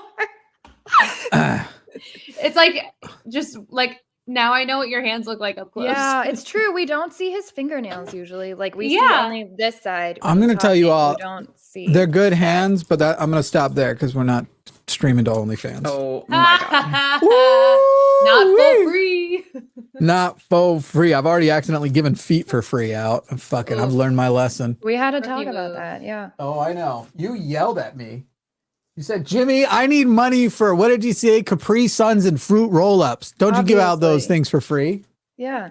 It's like just like now I know what your hands look like up close. Yeah, it's true. We don't see his fingernails usually. Like we see only this side. I'm going to tell you all, we don't see. they're good hands, but I'm going to stop there because we're not streaming to OnlyFans. Oh my God. Not for free. Not for free. I've already accidentally given feet for free out. I've learned my lesson. We had to talk about that. Yeah. Oh, I know. You yelled at me. You said, Jimmy, I need money for, what did you say? Capri Suns and fruit roll-ups. Don't you give out those things for free? Yeah.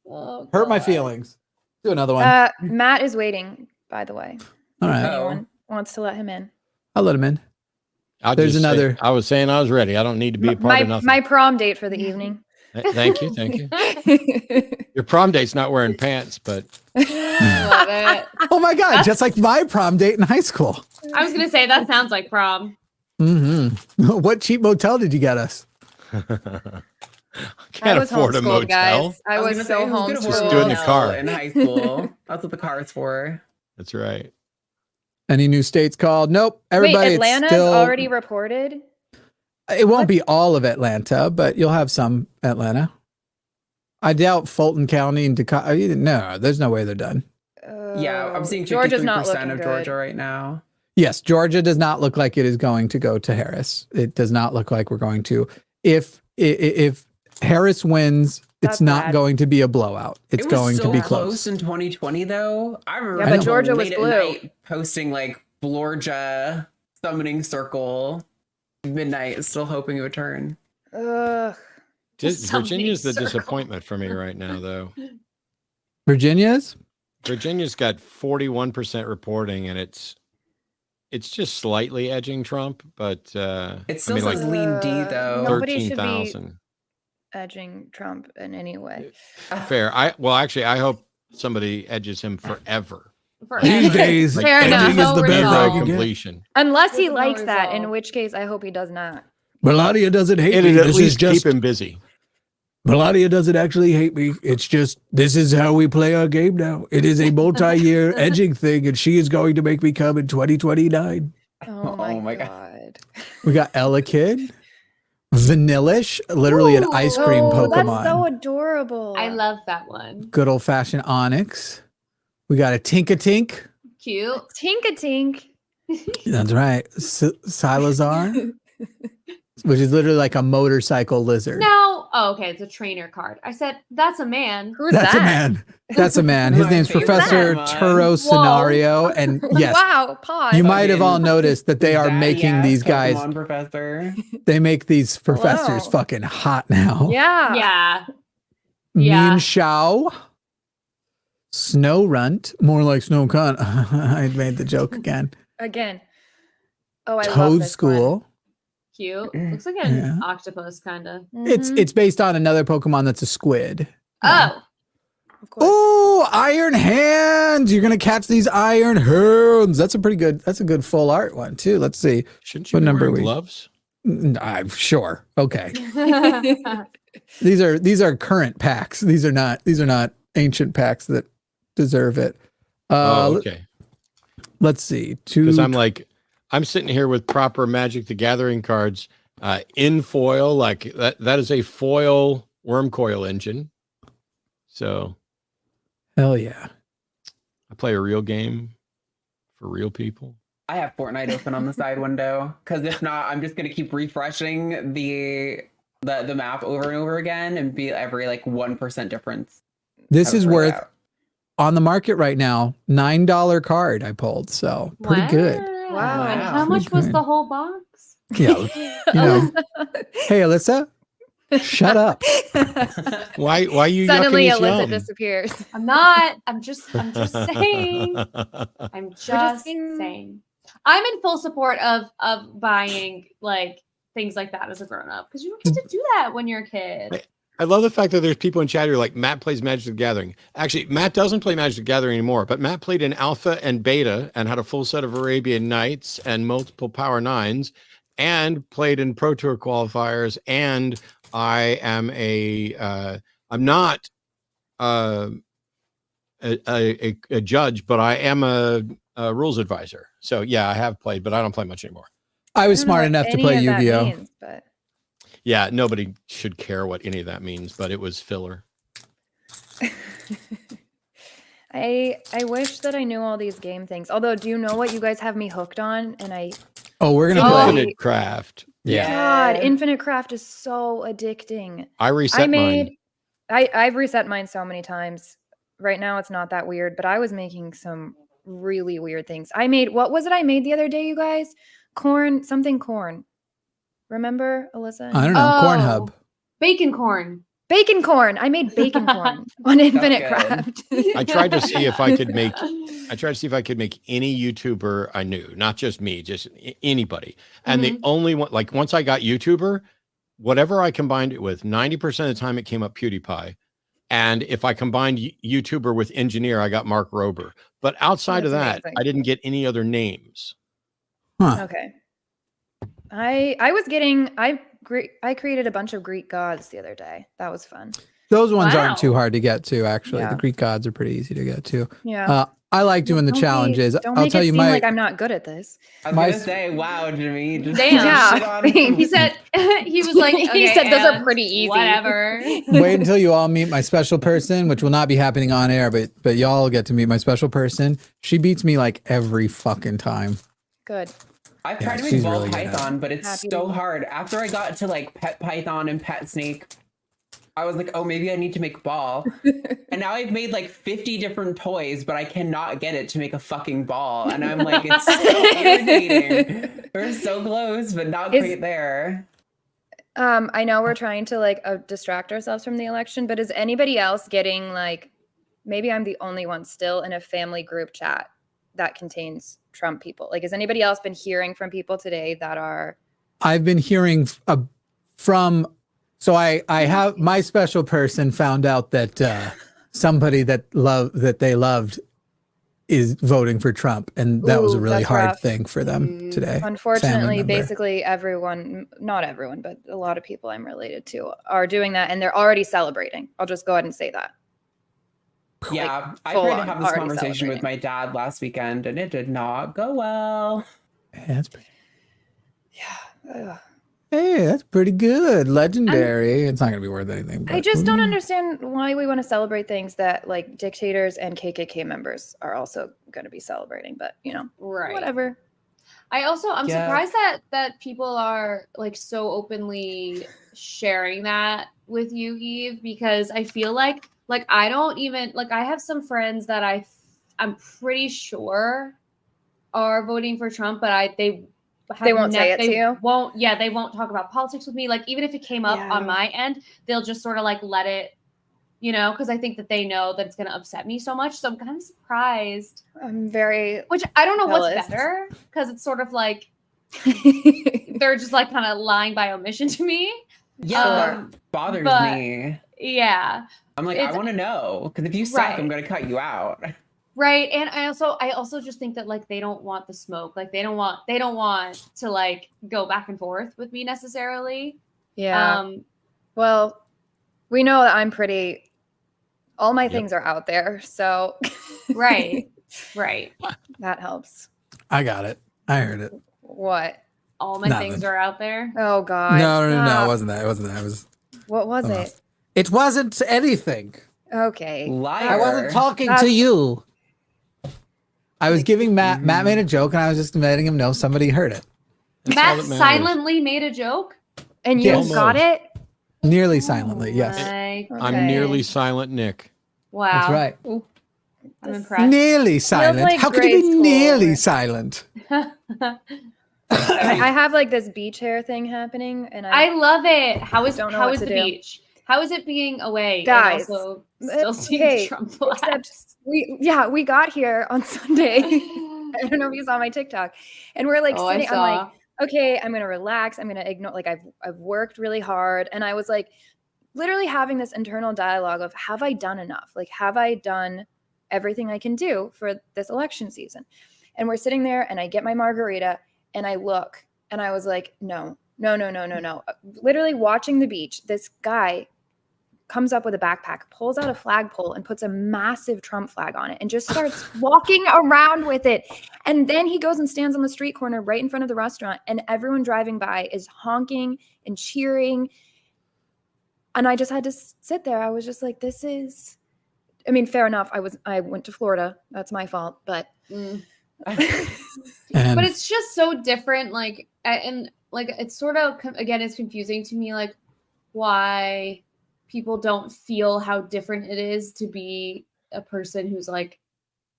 Hurt my feelings. Do another one. Matt is waiting, by the way. All right. Anyone wants to let him in? I'll let him in. There's another. I was saying I was ready. I don't need to be a part of nothing. My prom date for the evening. Thank you. Your prom date's not wearing pants, but. Love it. Oh my God, just like my prom date in high school. I was going to say, that sounds like prom. Mm-hmm. What cheap motel did you get us? Can't afford a motel. Guys. I was so homeschooled. Just do it in the car. In high school. That's what the car is for. That's right. Any new states called? Nope. Everybody. Wait, Atlanta's already reported? It won't be all of Atlanta, but you'll have some Atlanta. I doubt Fulton County and Decatur. No, there's no way they're done. Yeah, I'm seeing 53% of Georgia right now. Yes, Georgia does not look like it is going to go to Harris. It does not look like we're going to. If Harris wins, it's not going to be a blowout. It's going to be close. In 2020, though. I remember but Georgia was blue. Posting like Georgia summoning circle midnight, still hoping it would turn. Virginia's the disappointment for me right now, though. Virginia's got 41% reporting, and it's just slightly edging Trump, but it still says lean D though. 13,000 edging Trump in any way. Fair. I hope somebody edges him forever. These days, edging is the best completion. Unless he likes that, in which case I hope he does not. Melania doesn't hate me. At least keep him busy. Melania doesn't actually hate me. It's just, this is how we play our game now. It is a multi-year edging thing, and she is going to make me come in 2029. Oh my God. We got Ella Kid, Vanillish, literally an ice cream Pokemon. That's so adorable. I love that one. Good old-fashioned Onyx. We got a Tinkatink. Cute. Tinkatink. That's right. Silazar. Which is literally like a motorcycle lizard. No. Oh, okay. It's a trainer card. I said, that's a man. Who's that? A man. That's a man. His name's Professor Turo Scenario. And yes. Wow. Pause. You might have all noticed that they are making these guys. Pokemon professor. They make these professors fucking hot now. Yeah. Yeah. Mean Shao. Snow Runt. More like Snow Cunt. I made the joke again. Oh, I love Toad this School. one. Cute. Looks like an octopus, kind of. It's based on another Pokemon that's a squid. Oh. Of course. Oh, Iron Hands. You're going to catch these Iron Hands. That's a good full art one too. Let's see. Shouldn't you be wearing gloves? I'm sure. Okay. These are current packs. These are not ancient packs that deserve it. Okay. Let's see. Because I'm sitting here with proper Magic the Gathering cards in foil, like that is a foil worm coil engine. So hell yeah. I play a real game for real people. I have Fortnite open on the side window, because if not, I'm just gonna keep refreshing the map over and over again and be every 1% difference. This is worth on the market right now, $9 card I pulled. So pretty good. Wow. And how much was the whole box? Yeah. Hey, Alyssa, shut up. Why you suddenly yucking Alyssa yum? disappears? I'm not. I'm just saying. I'm just saying. I'm in full support of buying things like that as a grown up because you don't get to do that when you're a kid. I love the fact that there's people in chat who are like, Matt plays Magic the Gathering. Actually, Matt doesn't play Magic the Gathering anymore, but Matt played in Alpha and Beta and had a full set of Arabian Nights and multiple Power Nines and played in Pro Tour qualifiers. And I am I'm not a judge, but I am a rules advisor. So yeah, I have played, but I don't play much anymore. I was smart enough to play Yu-Gi-Oh. But yeah, nobody should care what any of that means, but it was filler. I wish that I knew all these game things. Although, do you know what you guys have me hooked on? And we're gonna play Infinite Craft. Yeah. God, Infinite Craft is so addicting. I reset mine. I've reset mine so many times. Right now, it's not that weird, but I was making some really weird things. What was it I made the other day, you guys? Corn. Remember, Alyssa? I don't know. Corn Hub. Bacon corn. Bacon corn. I made bacon corn on Infinite Craft. I tried to see if I could make any YouTuber I knew, not just me, just anybody. And the only one, like once I got YouTuber, whatever I combined it with, 90% of the time it came up PewDiePie. And if I combined YouTuber with engineer, I got Mark Rober. But outside of that, amazing. I didn't get any other names. Huh. Okay. I created a bunch of Greek gods the other day. That was fun. Those ones aren't too hard to get to, actually. Yeah. The Greek gods are pretty easy to get to. Yeah. I like doing the challenges. I'll tell you, like I'm not good at this. I was gonna say, wow, Jimmy. Just Damn. Yeah. He said he was like, okay, he said those are pretty easy. Whatever. Wait until you all meet my special person, which will not be happening on air, but y'all get to meet my special person. She beats me like every fucking time. Good. I've tried to make ball python, but it's so hard. After I got to like pet python and pet snake, I was like, oh, maybe I need to make ball. And now I've made like 50 different toys, but I cannot get it to make a fucking ball. And I'm like, it's so irritating. We're so close, but not quite there. I know we're trying to like distract ourselves from the election, but is anybody else getting like, maybe I'm the only one still in a family group chat that contains Trump people? Like, has anybody else been hearing from people today that are? I've been hearing from. So I have my special person found out that somebody that they loved is voting for Trump, and that was a really hard thing for them today. Unfortunately, basically everyone, not everyone, but a lot of people I'm related to are doing that, and they're already celebrating. I'll just go ahead and say that. Yeah, like, I tried to have this conversation with my dad last weekend, and it did not go well. Yeah, that's pretty. Yeah. Hey, that's pretty good. Legendary. It's not going to be worth anything. I just don't understand why we want to celebrate things that like dictators and KKK members are also going to be celebrating. But, you know, whatever. I'm surprised that people are like so openly sharing that with you, Eve, because I feel like I don't even like I have some friends that I'm pretty sure are voting for Trump, but they won't say it to you. They won't talk about politics with me. Like, even if it came up on my end, they'll just sort of like let it, you know, because I think that they know that it's going to upset me so much. So I'm kind of surprised. I'm very, which I don't know what's better, because it's sort of like they're just like kind of lying by omission to me. Yeah, that bothers me. Yeah. I'm like, I want to know, because if you suck, I'm going to cut you out. Right. And I also just think that like they don't want the smoke. Like they don't want to like go back and forth with me necessarily. Yeah. Well, we know that I'm pretty, all my things are out there. So right. That helps. I got it. I heard it. What? All my things are out there. Oh God. No. It wasn't that. It was. What was it? It wasn't anything. Okay. Liar. I wasn't talking to you. I was giving Matt made a joke, and I was just letting him know somebody heard it. Matt silently made a joke? And you got it? Nearly silently, yes. Okay. I'm nearly silent, Nick. Wow. That's right. Ooh, I'm impressed. Nearly silent. Like how could you be nearly silent? I have like this beach hair thing happening, and I love it. How is the do. beach? How is it being away? Guys, and also still seeing Trump flags? We got here on Sunday. I don't know if you saw my TikTok, and we're like sitting. I'm like, okay, I'm going to relax. I'm going to ignore, like I've worked really hard. And I was like, literally having this internal dialogue of, have I done enough? Like, have I done everything I can do for this election season? And we're sitting there and I get my margarita and I look and I was like, no. Literally watching the beach, this guy comes up with a backpack, pulls out a flagpole and puts a massive Trump flag on it and just starts walking around with it. And then he goes and stands on the street corner right in front of the restaurant and everyone driving by is honking and cheering. And I just had to sit there. I was just like, this is, I mean, fair enough. I went to Florida. That's my fault, but. But it's just so different. Like, and like, it's sort of, again, it's confusing to me, like why people don't feel how different it is to be a person who's like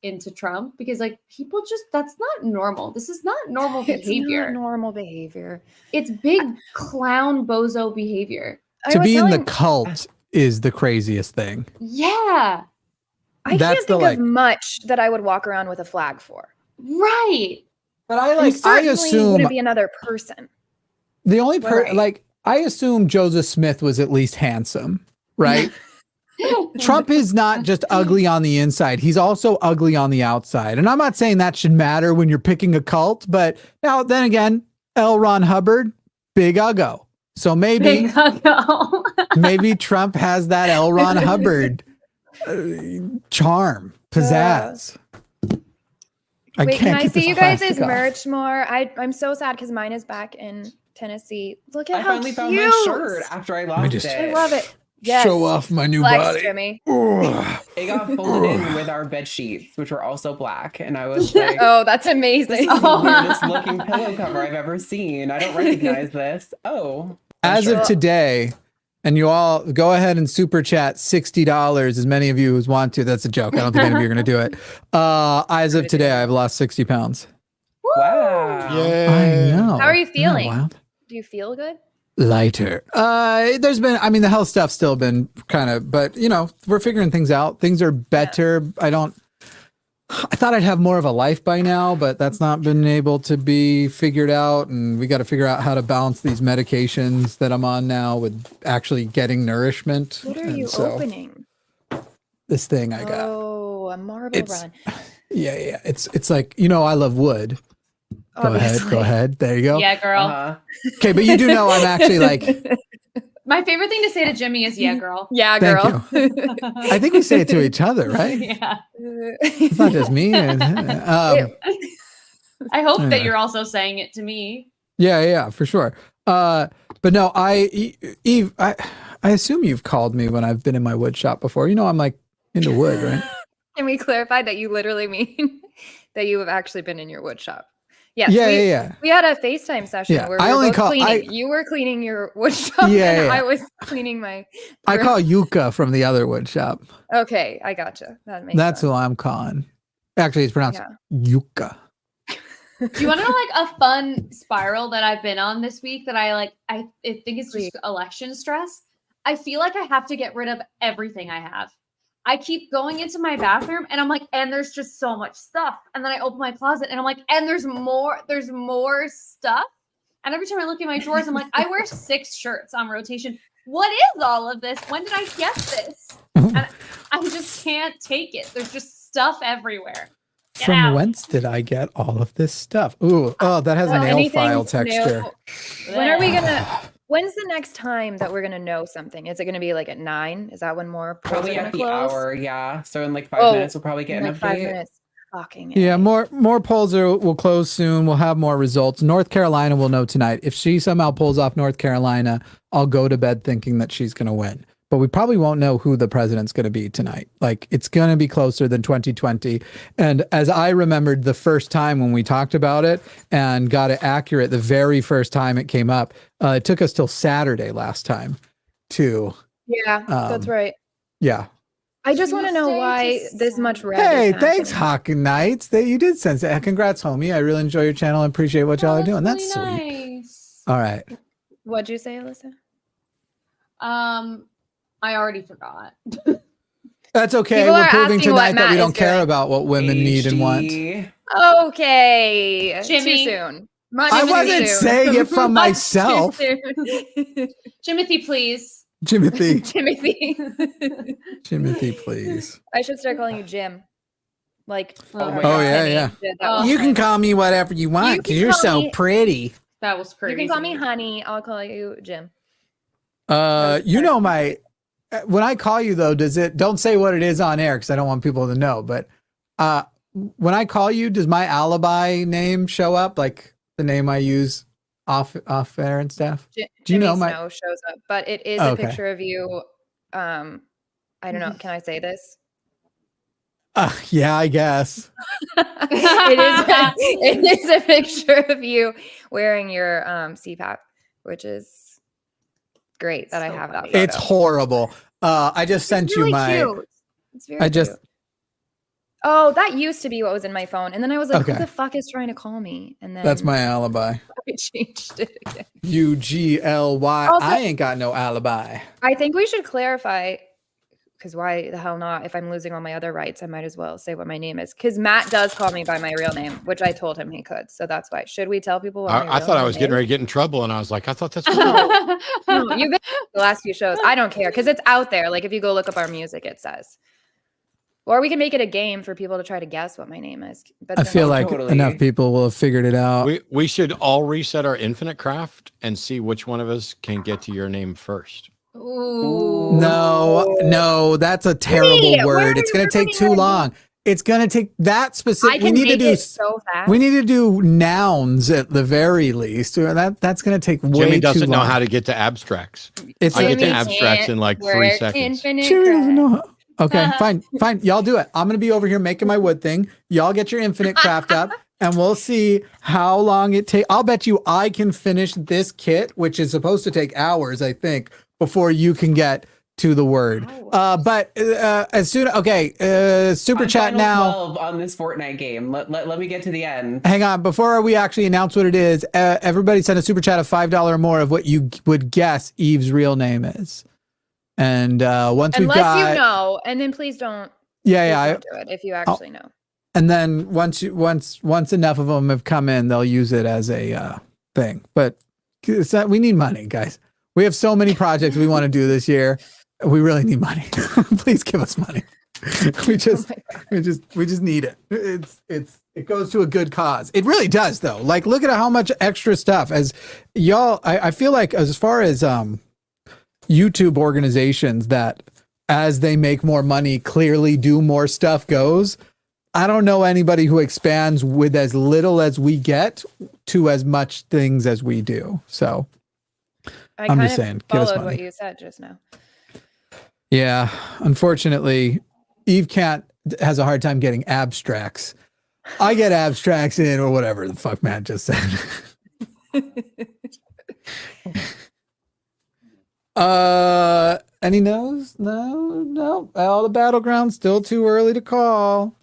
into Trump, because like people just, that's not normal. This is not normal behavior. It's not normal behavior. It's big clown bozo behavior. To be in the cult is the craziest thing. Yeah. I can't think of much that I would walk around with a flag for. Right. But I assume to be another person. The only like I assume Joseph Smith was at least handsome, right? Trump is not just ugly on the inside. He's also ugly on the outside. And I'm not saying that should matter when you're picking a cult, but now then again, L. Ron Hubbard, big uggo. So maybe maybe Trump has that L. Ron Hubbard charm, pizzazz. Wait, can I see you guys' merch more? I'm so sad because mine is back in Tennessee. Look at how finally cute. found my shirt after I lost it. I love it. Yes. Show off my new Flex, body. Jimmy. It got folded in with our bed sheets, which were also black, and I was like, "Oh, that's amazing! This is the weirdest looking pillow cover I've ever seen. I don't recognize this." Oh, as of today, and you all go ahead and super chat $60, as many of you as want to. That's a joke. I don't think any of you are going to do it. As of today, I've lost 60 pounds. wow! I know. How are you feeling? Wild? Do you feel good? Lighter. There's been, I mean, the health stuff's still been kind of, but you know, we're figuring things out. Things are better. Yeah. I thought I'd have more of a life by now, but that's not been able to be figured out. And we got to figure out how to balance these medications that I'm on now with actually getting nourishment. What are you opening? This thing I got. Oh, a marble run. Yeah. It's like, you know, I love wood. Go ahead. There you go. Yeah, girl. Okay, but you do know I'm actually like. My favorite thing to say to Jimmy is "Yeah, girl." Yeah, girl. I think we say it to each other, right? Yeah. It's not just me. I hope that you're also saying it to me. Yeah, for sure. But no, Eve, I assume you've called me when I've been in my wood shop before. You know, I'm like into wood, right? Can we clarify that you literally mean that you have actually been in your wood shop? Yes, yeah. We had a FaceTime session where we were both cleaning. You were cleaning your wood shop and I was cleaning my... I call Yuka from the other wood shop. Okay, I gotcha. That's sense. Who I'm calling. Actually, it's pronounced Yuka. Do you want to know like a fun spiral that I've been on this week that I think it's just election stress? I feel like I have to get rid of everything I have. I keep going into my bathroom and I'm like, and there's just so much stuff. And then I open my closet and I'm like, and there's more stuff. And every time I look at my drawers, I'm like, I wear 6 shirts on rotation. What is all of this? When did I get this? And I just can't take it. There's just stuff everywhere. From whence did I get all of this stuff? Ooh, that has a nail file texture. When's the next time that we're going to know something? Is it going to be like at 9? Is that when more polls probably are at the close? hour? Yeah. So in like 5 minutes, we'll probably get an update. 5 minutes. Fucking yeah, more polls will close soon. We'll have more results. North Carolina will know tonight. If she somehow pulls off North Carolina, I'll go to bed thinking that she's going to win. But we probably won't know who the president's going to be tonight. Like, it's going to be closer than 2020. And as I remembered the first time when we talked about it and got it accurate, the very first time it came up, it took us till Saturday last time to. Yeah, that's right. Yeah. I just want to know why this much red. Hey, thanks, Hawk Knights. You did sense it. Congrats, homie. I really enjoy your channel and appreciate what y'all are doing. That's sweet. Nice. All right. What'd you say, Alyssa? I already forgot. That's okay. We're proving tonight that we don't care about what women need and want. Okay. Jimmy. Too soon. I wasn't saying it from myself. Timothy, please. Timothy. Timothy. Timothy, please. I should start calling you Jim. Like, Oh my Oh, God. yeah. You can call me whatever you want because you're so pretty. That was crazy. You can call me Honey. I'll call you Jim. You know when I call you though, don't say what it is on air because I don't want people to know, but when I call you, does my alibi name show up, like the name I use off air and stuff? Do you know my Snow shows up, but it is a picture of you. I don't know. Can I say this? Yeah, I guess. It is a picture of you wearing your CPAP, which is great that I have that photo. It's horrible. I just sent you my. Cute. It's very cute. Oh, that used to be what was in my phone. And then I was like, who the fuck is trying to call me? And then that's my alibi. I changed it again. UGLY. Also, I ain't got no alibi. I think we should clarify, because why the hell not? If I'm losing all my other rights, I might as well say what my name is. Because Matt does call me by my real name, which I told him he could. So that's why. Should we tell people what I thought I was getting ready to get in trouble, and I was like, I thought that's what No, you've been the last few shows. I don't care because it's out there. Like if you go look up our music, it says. Or we can make it a game for people to try to guess what my name is. But I feel like enough people will have figured it out. We should all reset our infinite craft and see which one of us can get to your name first. Ooh. No, that's a terrible word. It's going to take too long. It's going to take that specific. We need to do so fast. We need to do nouns at the very least. That's going to take way too long. Jimmy doesn't know how to get to abstracts. I get to abstracts in like 3 seconds. Jimmy doesn't know how. Okay, fine. Y'all do it. I'm going to be over here making my wood thing. Y'all get your infinite craft up and we'll see how long it takes. I'll bet you I can finish this kit, which is supposed to take hours, I think, before you can get to the word. But as soon, super chat now. 12 on this Fortnite game. Let me get to the end. Hang on, before we actually announce what it is, everybody send a super chat of $5 or more of what you would guess Eve's real name is. And once we've got, unless you know, and then please don't. Yeah, don't do it if you actually know. And then once enough of them have come in, they'll use it as a thing. But we need money, guys. We have so many projects we want to do this year. We really need money. Please give us money. We just need it. It goes to a good cause. It really does, though. Like, look at how much extra stuff as y'all. I feel like as far as YouTube organizations that as they make more money clearly do more stuff goes. I don't know anybody who expands with as little as we get to as much things as we do. So I'm just saying, give us money. What you said just now. Yeah, unfortunately, Eve has a hard time getting abstracts. I get abstracts in or whatever the fuck Matt just said. Any no's? No. All the battlegrounds still too early to call.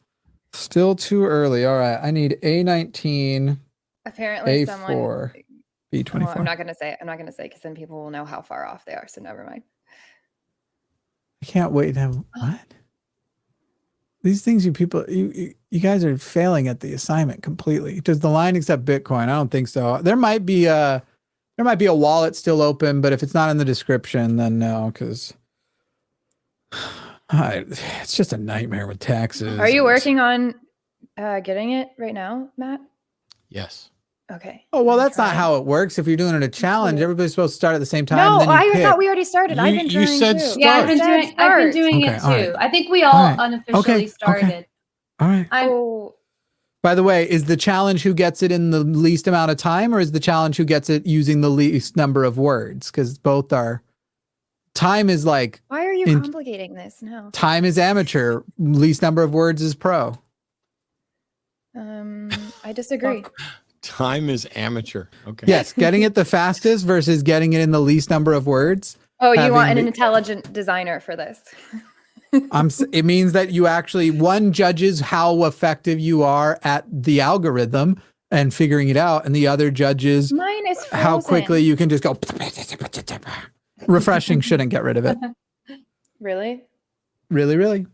Still too early. All right. I need A19. Apparently A4, someone B24. I'm not gonna say because then people will know how far off they are. So never mind. I can't wait to have what? These things you guys are failing at the assignment completely. Does the line accept Bitcoin? I don't think so. There might be a wallet still open, but if it's not in the description, then no, because it's just a nightmare with taxes. Are you working on getting it right now, Matt? Yes. Okay. Oh, well, that's not how it works. If you're doing it a challenge, everybody's supposed to start at the same time. No, and then I thought we already started. I've been trying you said too. start. Yeah, I've been doing it too. Right. I think we all unofficially started. All right. By the way, is the challenge who gets it in the least amount of time, or is the challenge who gets it using the least number of words? Because both are. Time is like. Why are you complicating this now? Time is amateur. Least number of words is pro. I disagree. Time is amateur. Okay. Yes, getting it the fastest versus getting it in the least number of words. Oh, you want an intelligent designer for this? It means that you actually, one judges how effective you are at the algorithm and figuring it out, and the other judges Mine is frozen. how quickly you can just go. Refreshing shouldn't get rid of it. Really? Really?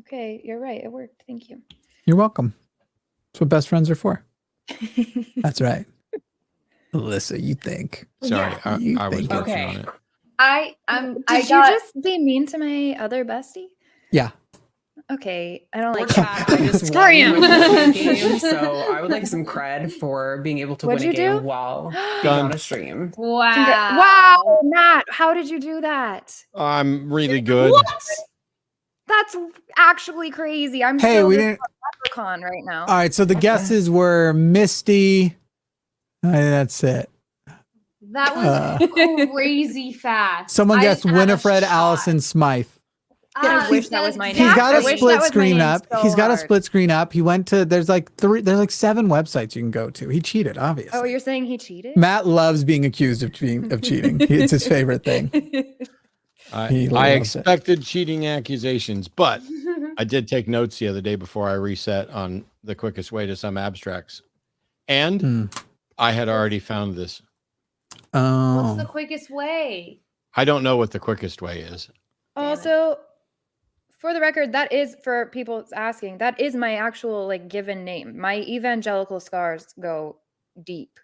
Okay, you're right. It worked. Thank you. You're welcome. That's what best friends are for. That's right. Alyssa, you think? Sorry, You I was think. working Okay. on it. Did you just be mean to my other bestie? Yeah. Okay, I don't Or like chat, I just Screw won him. my game, so I would like some cred for being able to What'd win a you game do? while being Done. on a stream. Wow. Wow, Matt, how did you do that? I'm really good. What? That's actually crazy. I'm Hey, still we just didn't. on Leprechaun right now. All right, so the guesses were Misty. That's it. That was crazy fast. Someone I guessed didn't have a Winifred shot. Allison Smythe. I wish that was my name. He's got I a wish split that was my screen name up. so He's got a hard. split screen up. He went to there's like 7 websites you can go to. He cheated, obviously. Oh, you're saying he cheated? Matt loves being accused of cheating. It's his favorite thing. He I loves it. expected cheating accusations, but I did take notes the other day before I reset on the quickest way to some abstracts. And I had already found this. What's the quickest way? I don't know what the quickest way is. Also, for the record, that is, for people asking, that is my actual like given name. My evangelical scars go deep.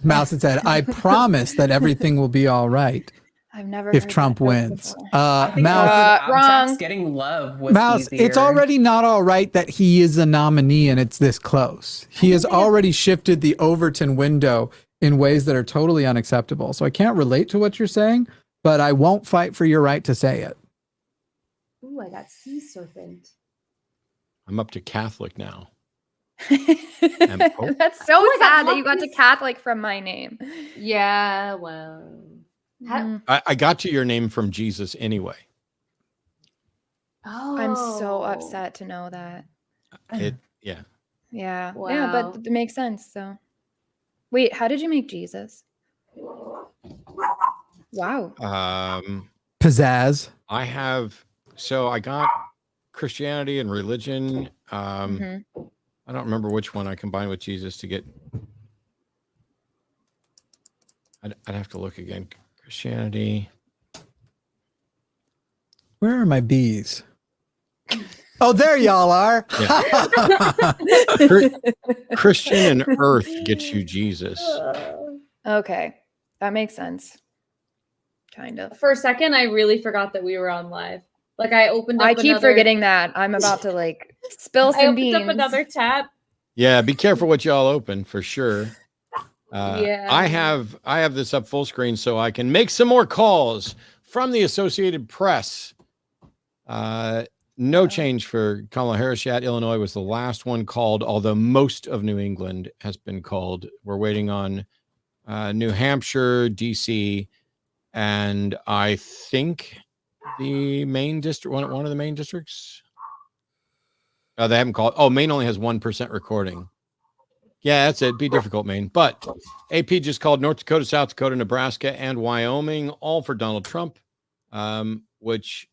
Mouse had said, I promise that everything will be all right I've never if heard Trump that joke wins. before. I think Mouse, abstracts wrong. getting love was Mouse, easier. it's already not all right that he is a nominee and it's this close. He has already shifted the Overton window in ways that are totally unacceptable. So I can't relate to what you're saying, but I won't fight for your right to say it. Ooh, I got sea serpent. I'm up to Catholic now. That's so Oh, I got sad that you got to monkeys. Catholic from my name. Yeah, well. Mm. I got to your name from Jesus anyway. Oh. I'm so upset to know that. Yeah. Yeah. Yeah, Wow. but it makes sense. So, wait, how did you make Jesus? Wow. Pizzazz. I got Christianity and religion. Mhm. I don't remember which one I combined with Jesus to get. I'd have to look again. Christianity. Where are my bees? Oh, there y'all are. Christian and Earth gets you Jesus. Okay, that makes sense. Kind of. For a second, I really forgot that we were on live. Like I opened up I keep forgetting that. I'm about to like spill I some opened beans. up another tab. Yeah, be careful what y'all open for sure. Yeah. I have this up full screen so I can make some more calls from the Associated Press. No change for Kamala Harris yet. Illinois was the last one called, although most of New England has been called. We're waiting on New Hampshire, DC, and I think the main district, one of the main districts. They haven't called. Oh, Maine only has 1% recording. Yeah, that's it. Be difficult, Maine. But AP just called North Dakota, South Dakota, Nebraska, and Wyoming, all for Donald Trump, which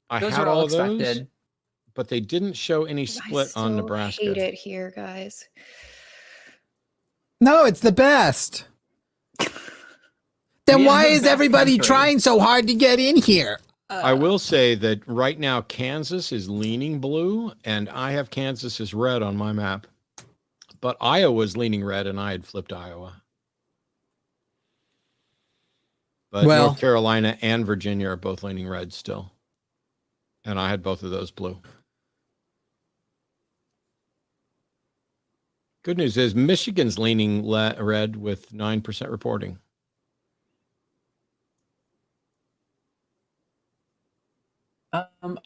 I Those had are all all those, expected. but they didn't show any split on Nebraska. I hate it here, guys. No, it's the best. Then We why have the is best everybody country. trying so hard to get in here? I will say that right now Kansas is leaning blue, and I have Kansas as red on my map. But Iowa's leaning red, and I had flipped Iowa. But Well- North Carolina and Virginia are both leaning red still. And I had both of those blue. Good news is Michigan's leaning red with 9% reporting.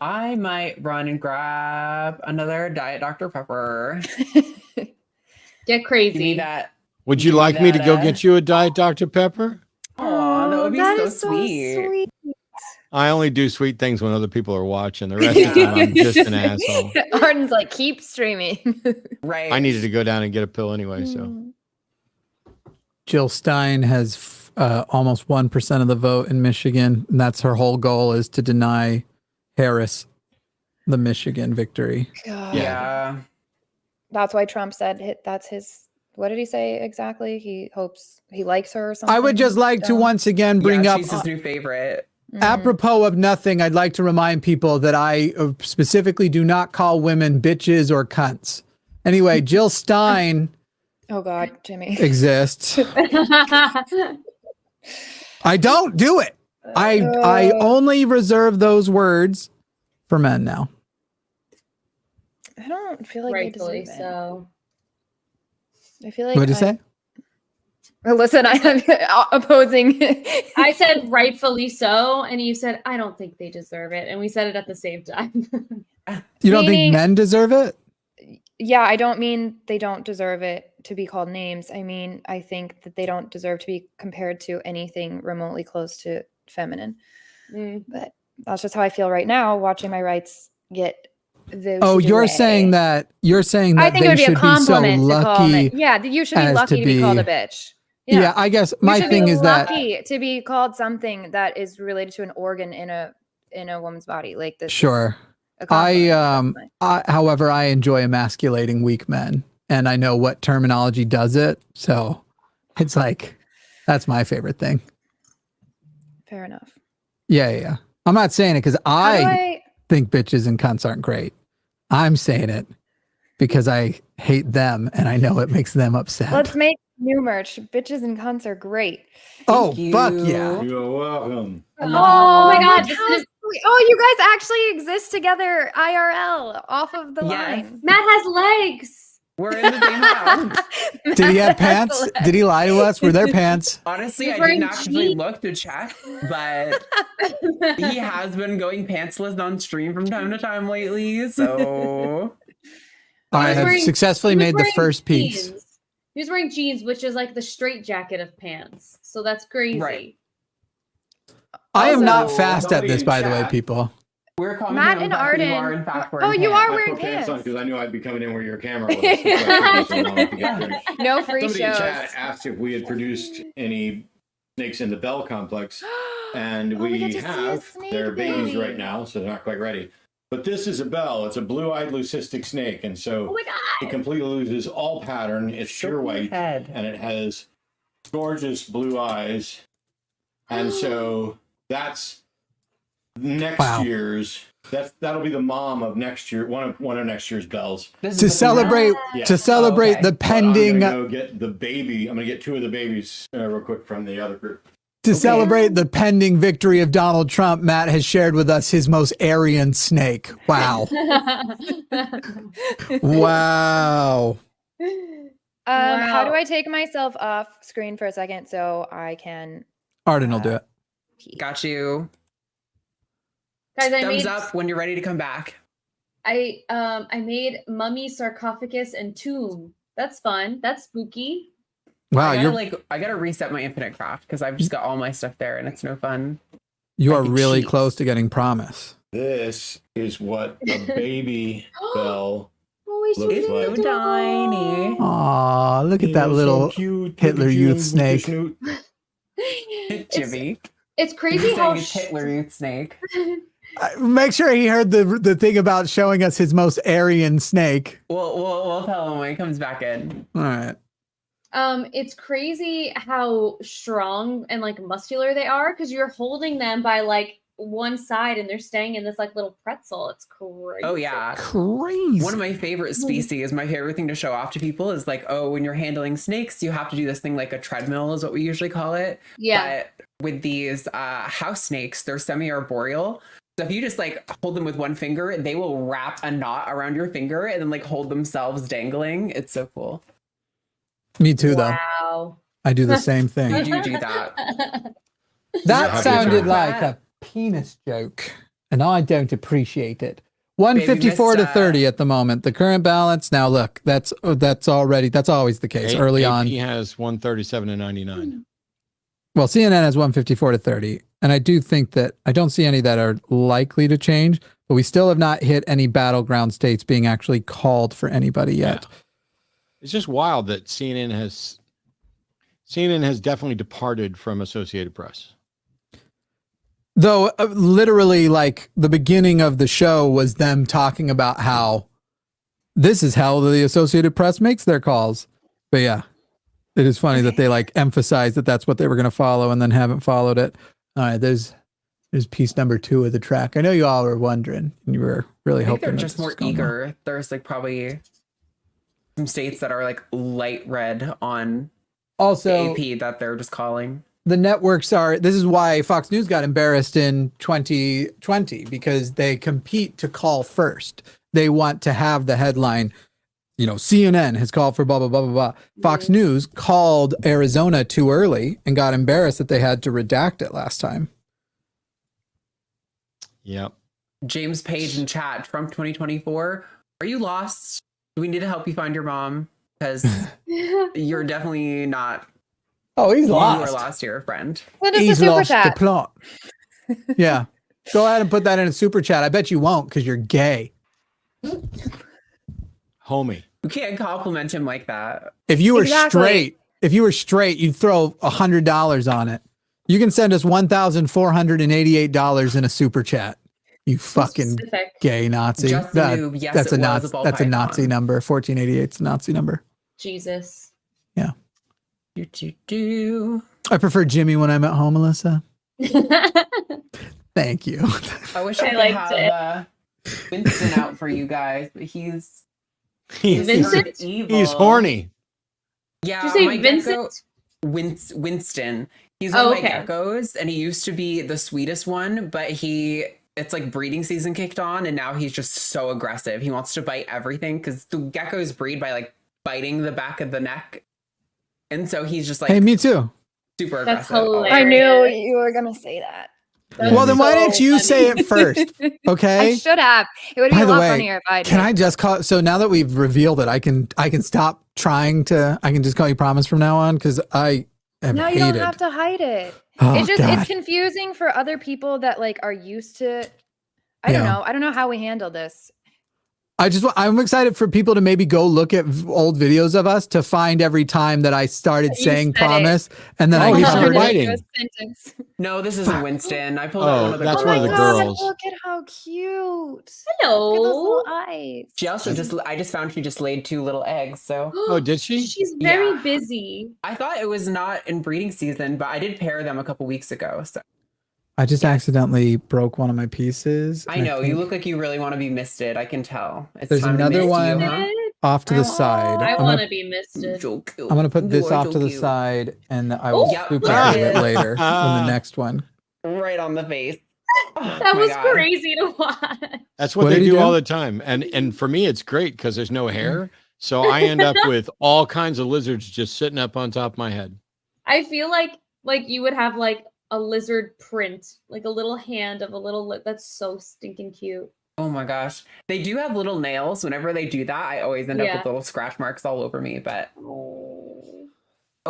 I might run and grab another Diet Dr. Pepper. Get Give me crazy. that. Would you Give me like me to go that, get you a Diet Dr. Pepper? Aw, that would be That so is sweet. I only do sweet things when other people are watching. The rest of the time, I'm just an asshole. Arden's like, keep streaming. Right. I needed to go down and get a pill anyway, so. Jill Stein has almost 1% of the vote in Michigan, and that's her whole goal is to deny Harris the Michigan victory. God. Yeah. That's why Trump said that's his. What did he say exactly? He hopes he likes her or something. I would just like to Dumb. once again bring yeah, up, she's his new favorite. Mhm. apropos of nothing, I'd like to remind people that I specifically do not call women bitches or cunts. Anyway, Jill Stein Oh God, Jimmy. exists. I don't do it. I only reserve those words for men now. I don't feel like Rightfully they deserve so. it. I feel like What'd you say? Listen, I am opposing. I said rightfully so, and you said I don't think they deserve it, and we said it at the same time. You don't think Meaning- men deserve it? Yeah, I don't mean they don't deserve it to be called names. I mean, I think that they don't deserve to be compared to anything remotely close to feminine. But that's just how I feel right now, watching my rights get voted You're away. saying that I think it they would be a should be so compliment to call lucky. them. Yeah, you should be as lucky to be called a bitch. Yeah, I guess You my should thing be is that lucky to be called something that is related to an organ in a woman's body, like this. sure. A compliment. However, I enjoy emasculating weak men, and I know what terminology does it. So it's like, that's my favorite thing. Fair enough. Yeah. I'm not saying it because How do I think bitches and cunts aren't great. I'm saying it because I hate them and I know it makes them upset. Let's make new merch. Bitches and cunts are great. Oh, Thank fuck you. yeah. You're welcome. Oh my God, that's how sweet. Oh, you guys actually exist together IRL off of the Yes. line. Matt has legs. We're in the same house. Did he have pants? Did he lie to us? Were there pants? Honestly, He's I wearing didn't actually jeans. look to check, but he has been going pantsless on stream from time to time lately. So I was have wearing- successfully He was made the wearing first piece. jeans. He was wearing jeans, which is like the straight jacket of pants. So that's crazy. Right. I am not Also, fast at somebody this, in by the way, chat- people. we're commenting Matt on and the fact that you Arden- are in fact Oh, wearing you pants. are wearing pants. because I knew I'd be coming in where your camera was. That's why I took so long to get there. No free Somebody in shows. chat asked if we had produced any snakes in the Bell complex, and Oh, we we get to see a have. snake They're babies baby. right now, so they're not quite ready. But this is a Bell. It's a blue-eyed leucistic snake, and so Oh my God. it completely loses all pattern. It's pure white, Head. and it has gorgeous blue eyes, and so that's next Wow. year's. That'll be the mom of next year. One of next year's Bells. This To is the- celebrate Yeah. to celebrate okay. the But pending I'm gonna go get the baby. I'm gonna get two of the babies real quick from the other group. to celebrate the pending victory of Donald Trump. Matt has shared with us his most Aryan snake. Wow. Wow. How do Wow. I take myself off screen for a second so I can Arden will do it. pee? Got you. Guys, I Thumbs made up when you're ready to come back. I made mummy, sarcophagus, and tomb. That's fun. That's spooky. Wow, I gotta reset my Infinite Craft because I've just got all my stuff there and it's no fun. you are like a really cheat. close to getting promise. This is what a baby Bell Oh, he's looks It's like. so tiny. Aw, look at He that is so little cute. Hitler Look at youth him with the snake. snoot. Jimmy. It's crazy You're how saying it's Hitler Youth Snake. Make sure he heard the thing about showing us his most Aryan snake. We'll tell him when he comes back in. All right. it's crazy how strong and like muscular they are because you're holding them by like one side and they're staying in this like little pretzel. It's crazy. Oh yeah. Crazy. One of my favorite species, my favorite thing to show off to people is like, oh, when you're handling snakes, you have to do this thing like a treadmill is what we usually call it. Yeah. But with these house snakes, they're semi-arboreal. So if you just like hold them with one finger, they will wrap a knot around your finger and then like hold themselves dangling. It's so cool. Me too, though. Wow. I do the same You thing. do that. That Yeah, sounded happy like a penis joke, and I don't appreciate it. 154 to missed, 30 at the moment. The current balance. Now look, that's always the case early on. He has 137 to 99. Well, CNN has 154 to 30, and I do think that I don't see any that are likely to change, but we still have not hit any battleground states being actually called for anybody yet. Yeah. It's just wild that CNN has definitely departed from Associated Press. Though literally like the beginning of the show was them talking about how this is how the Associated Press makes their calls. But yeah, it is funny that they like emphasize that that's what they were going to follow and then haven't followed it. All right, there's piece number 2 of the track. I know you all were wondering and you were really I think hoping they're that just this more was going well. eager. There's like probably some states that are like light red on Also, the AP that they're just calling. the networks are, this is why Fox News got embarrassed in 2020, because they compete to call first. They want to have the headline, you know, CNN has called for blah, blah, blah, blah, blah. Fox News called Arizona too early and got embarrassed that they had to redact it last time. Yep. James Page in chat, Trump 2024. Are you lost? Do we need to help you find your mom? Because you're definitely not. Oh, he's You lost. are lost here, friend. What is He's the super lost chat? the plot. Yeah. Go ahead and put that in a super chat. I bet you won't because you're gay. Homie. You can't compliment him like that. If you were Exactly. straight, you'd throw $100 on it. You can send us $1,488 in a super chat. You fucking Specific. gay Nazi. Just the noob. Yes, that's it a was Nazi. a ball That's a python. Nazi number. 1488 is a Nazi number. Jesus. Do. I prefer Jimmy when I'm at home, Alyssa. Thank you. I wish I I could liked have Winston out for you guys, but he's Vincent? evil. He's horny. Yeah, Did you say my gecko- Vincent? Winston. He's one Oh, of my okay. geckos, and he used to be the sweetest one, but it's like breeding season kicked on, and now he's just so aggressive. He wants to bite everything because the geckos breed by like biting the back of the neck, and so he's just like Hey, me too. super That's aggressive. hilarious. I knew you were gonna say that. That Well, is then why so didn't you funny. say it first? Okay. I should have. It would be By a the lot way, funnier if I did. Can I just call? So now that we've revealed it, I can stop trying to. I can just call you Promise from now on because I have No, you hated. don't have to hide it. Oh, It's just God. it's confusing for other people that like are used to. I don't Yeah. know. I don't know how we handle this. I'm excited for people to maybe go look at old videos of us to find every time that I started You saying said it. Promise and then Oh, I he's covered not it. biting. Ridiculous sentence. No, this isn't Winston. I pulled Oh, out one of the that's Oh one my of the God, girls. look at how cute. Look at those Hello. little eyes. She also I just found she just laid 2 little eggs, so Oh, did she? She's very Yeah. busy. I thought it was not in breeding season, but I did pair them a couple weeks ago. So I just accidentally broke one of my pieces. I and know you think look like you really want to be misted. I can tell. It's There's time to another mist one. You, huh? off to the side. I I'm want gonna, to be misted. So cute. I'm gonna put You this are off so to the cute. side and I will Oh, yeah, super there glue it it is. later in the next one. Right on the face. Oh, That my was God. crazy to watch. That's what What they did he do do? all the time. And for me, it's great because there's no hair. So I end up with all kinds of lizards just sitting up on top of my head. I feel like you would have like a lizard print, like a little hand of a little that's so stinking cute. Oh my gosh. They do have little nails. Whenever they do that, I always end up Yeah. with little scratch marks all over me. But Oh.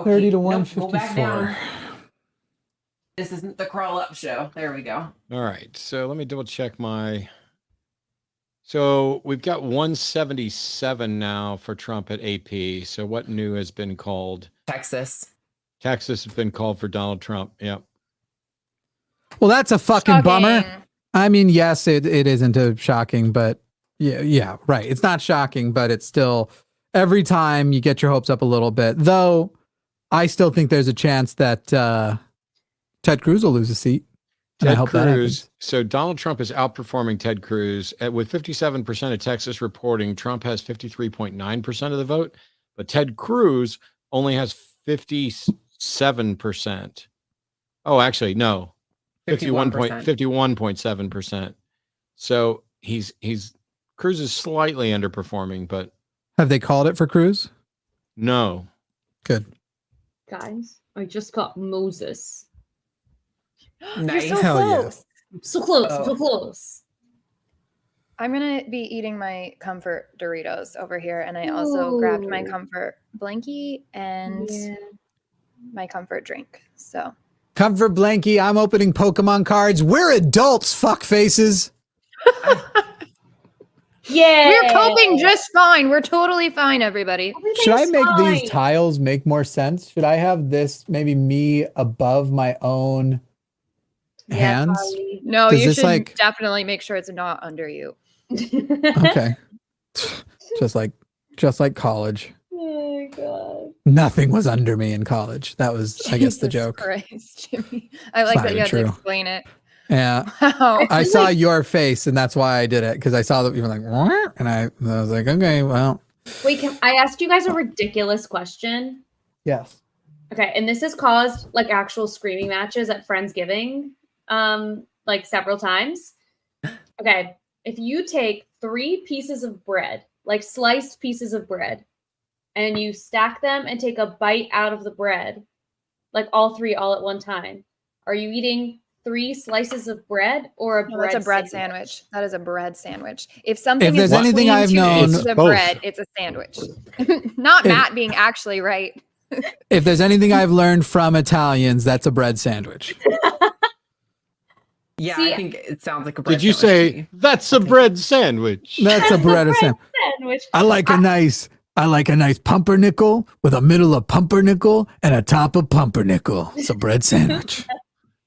30 to nope, go back 154. down. This isn't the crawl up show. There we go. All right. So let me double check my. So we've got 177 now for Trump at AP. So what new has been called? Texas. Texas has been called for Donald Trump. Yep. Well, that's a fucking bummer. Shocking. I mean, yes, it isn't a shocking, but yeah, right. It's not shocking, but it's still every time you get your hopes up a little bit. Though I still think there's a chance that Ted Cruz will lose a seat. And I Ted hope that Cruz. happens. So Donald Trump is outperforming Ted Cruz with 57% of Texas reporting. Trump has 53.9% of the vote, but Ted Cruz only has 57%. Oh, actually, no, 51.7%. So he's Cruz is slightly underperforming, but Have they called it for Cruz? no. Good. Guys, I just got Moses. Nice. You're so Hell yeah. close. So close, Oh. so close. I'm gonna be eating my comfort Doritos over here, and I also grabbed my Ooh. comfort blankie and my comfort drink. So Comfort Blanky, I'm opening Pokemon cards. We're adults, fuck faces. Yeah. we're coping just fine. We're totally fine, everybody. Should I make Everything's these fine. tiles make more sense? Should I have this maybe me above my own Yeah, hands? probably. No, Does you this, should like- definitely make sure it's not under you. Okay. just like college. Oh my god. Nothing was under me in college. That was, I guess, the Jesus joke. Christ, Jimmy. I It's like not that you even had true. to explain it. Yeah. Wow. I feel saw like- your face, and that's why I did it, because I saw that you were like, "What?" And I was like, okay, well, Wait, can I ask you guys a ridiculous question? Yes. Okay, and this has caused like actual screaming matches at Friendsgiving, like several times. Okay, if you take 3 pieces of bread, like sliced pieces of bread, and you stack them and take a bite out of the bread, like all 3 all at one time, are you eating 3 slices of bread or a No, bread that's a bread sandwich. That is a bread sandwich. If something there's is anything between I've 2 known- pieces It's of both. bread, it's a sandwich. Not If- Matt being actually right. If there's anything I've learned from Italians, that's a bread sandwich. Yeah, See, I think it sounds like a bread Did you sandwich to say me. that's a Okay. bread sandwich? That's a bread sandwich. sandwich. I like a nice pumpernickel with a middle of pumpernickel and a top of pumpernickel. It's a bread sandwich.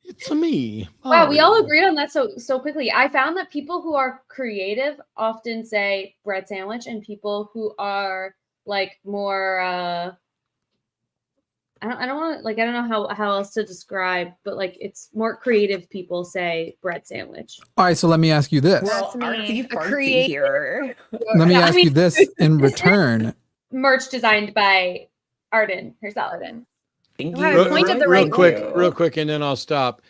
It's a me. Wow, we all Mario. agreed on that so quickly. I found that people who are creative often say bread sandwich, and people who are like more I don't want to like I don't know how else to describe, but like it's more creative people say bread sandwich. All right, so let me ask you this. We're all That's me. artsy A fartsy creative- here. Let me I ask mean, you this in return. merch designed by Arden herself. Arden. Thank Wow, you. I pointed the real right quick, way. real quick, and then I'll stop.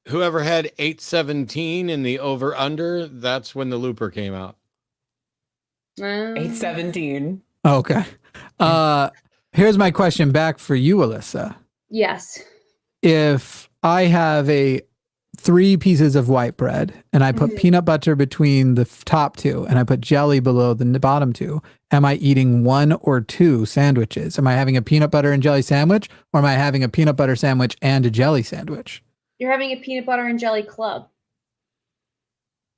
Whoever had 817 in the over under, that's when the looper came out. 817. Okay. Here's my question back for you, Alyssa. Yes. If I have 3 pieces of white bread and I put peanut butter between the top 2 and I put jelly below the bottom 2, am I eating 1 or 2 sandwiches? Am I having a peanut butter and jelly sandwich, or am I having a peanut butter sandwich and a jelly sandwich? You're having a peanut butter and jelly club.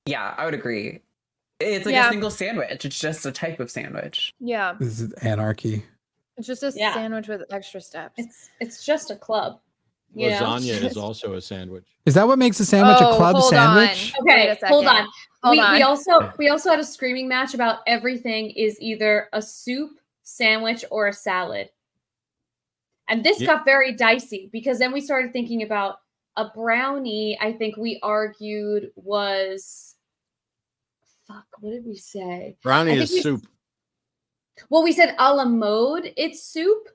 Yeah, I would agree. It's like Yeah. a single sandwich. It's just a type of sandwich. Yeah. This is anarchy. It's just a Yeah. sandwich with extra steps. It's just a club. You know? Lasagna is also a sandwich. Is that what makes a sandwich a club hold sandwich? on. Wait Okay, a hold second. on. Hold We on. also had a screaming match about everything is either a soup, sandwich, or a salad. And this Yeah. got very dicey because then we started thinking about a brownie. I think we argued was what did we say? Brownie I is think we- soup. Well, we said a la mode, it's soup.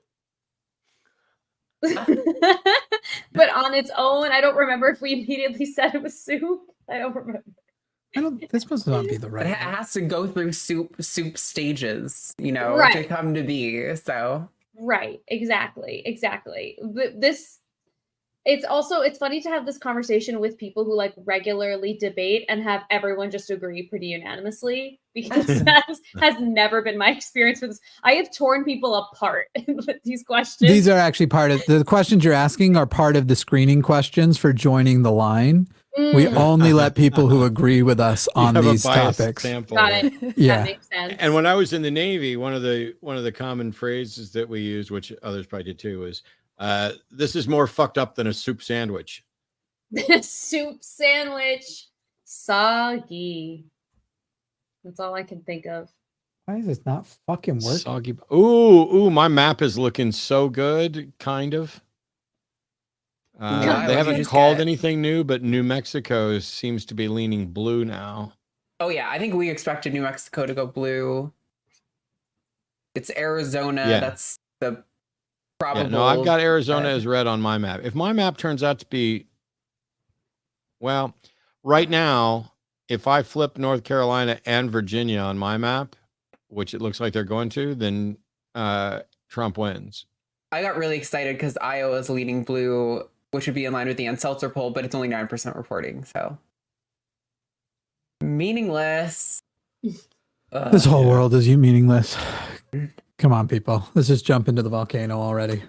But on its own, I don't remember if we immediately said it was soup. I don't remember. This must not be the But right it one. has to go through soup stages, you know, to Right. come to be. So Right. Exactly. But it's funny to have this conversation with people who like regularly debate and have everyone just agree pretty unanimously, because that has never been my experience with this. I have torn people apart with these questions. These are actually part of the questions you're asking are part of the screening questions for joining the line. We only let people who agree with us You on have a these biased topics. sample. Got it. Yeah. That makes sense. And when I was in the Navy, one of the common phrases that we use, which others probably did too, is this is more fucked up than a soup sandwich. Soup sandwich, soggy. That's all I can think of. Why is this not fucking working? Soggy. Ooh, my map is looking so good, kind of. Yeah, They you haven't just called get- anything new, but New Mexico seems to be leaning blue now. oh yeah, I think we expected New Mexico to go blue. It's Arizona. Yeah. That's the probable. Yeah, no, I've got Arizona as red on my map. If my map turns out to be, well, right now, if I flip North Carolina and Virginia on my map, which it looks like they're going to, then Trump wins. I got really excited because Iowa's leading blue, which would be in line with the Unseltzer poll, but it's only 9% reporting, so meaningless. This whole world is meaningless. Come on, people. Let's just jump into the volcano already.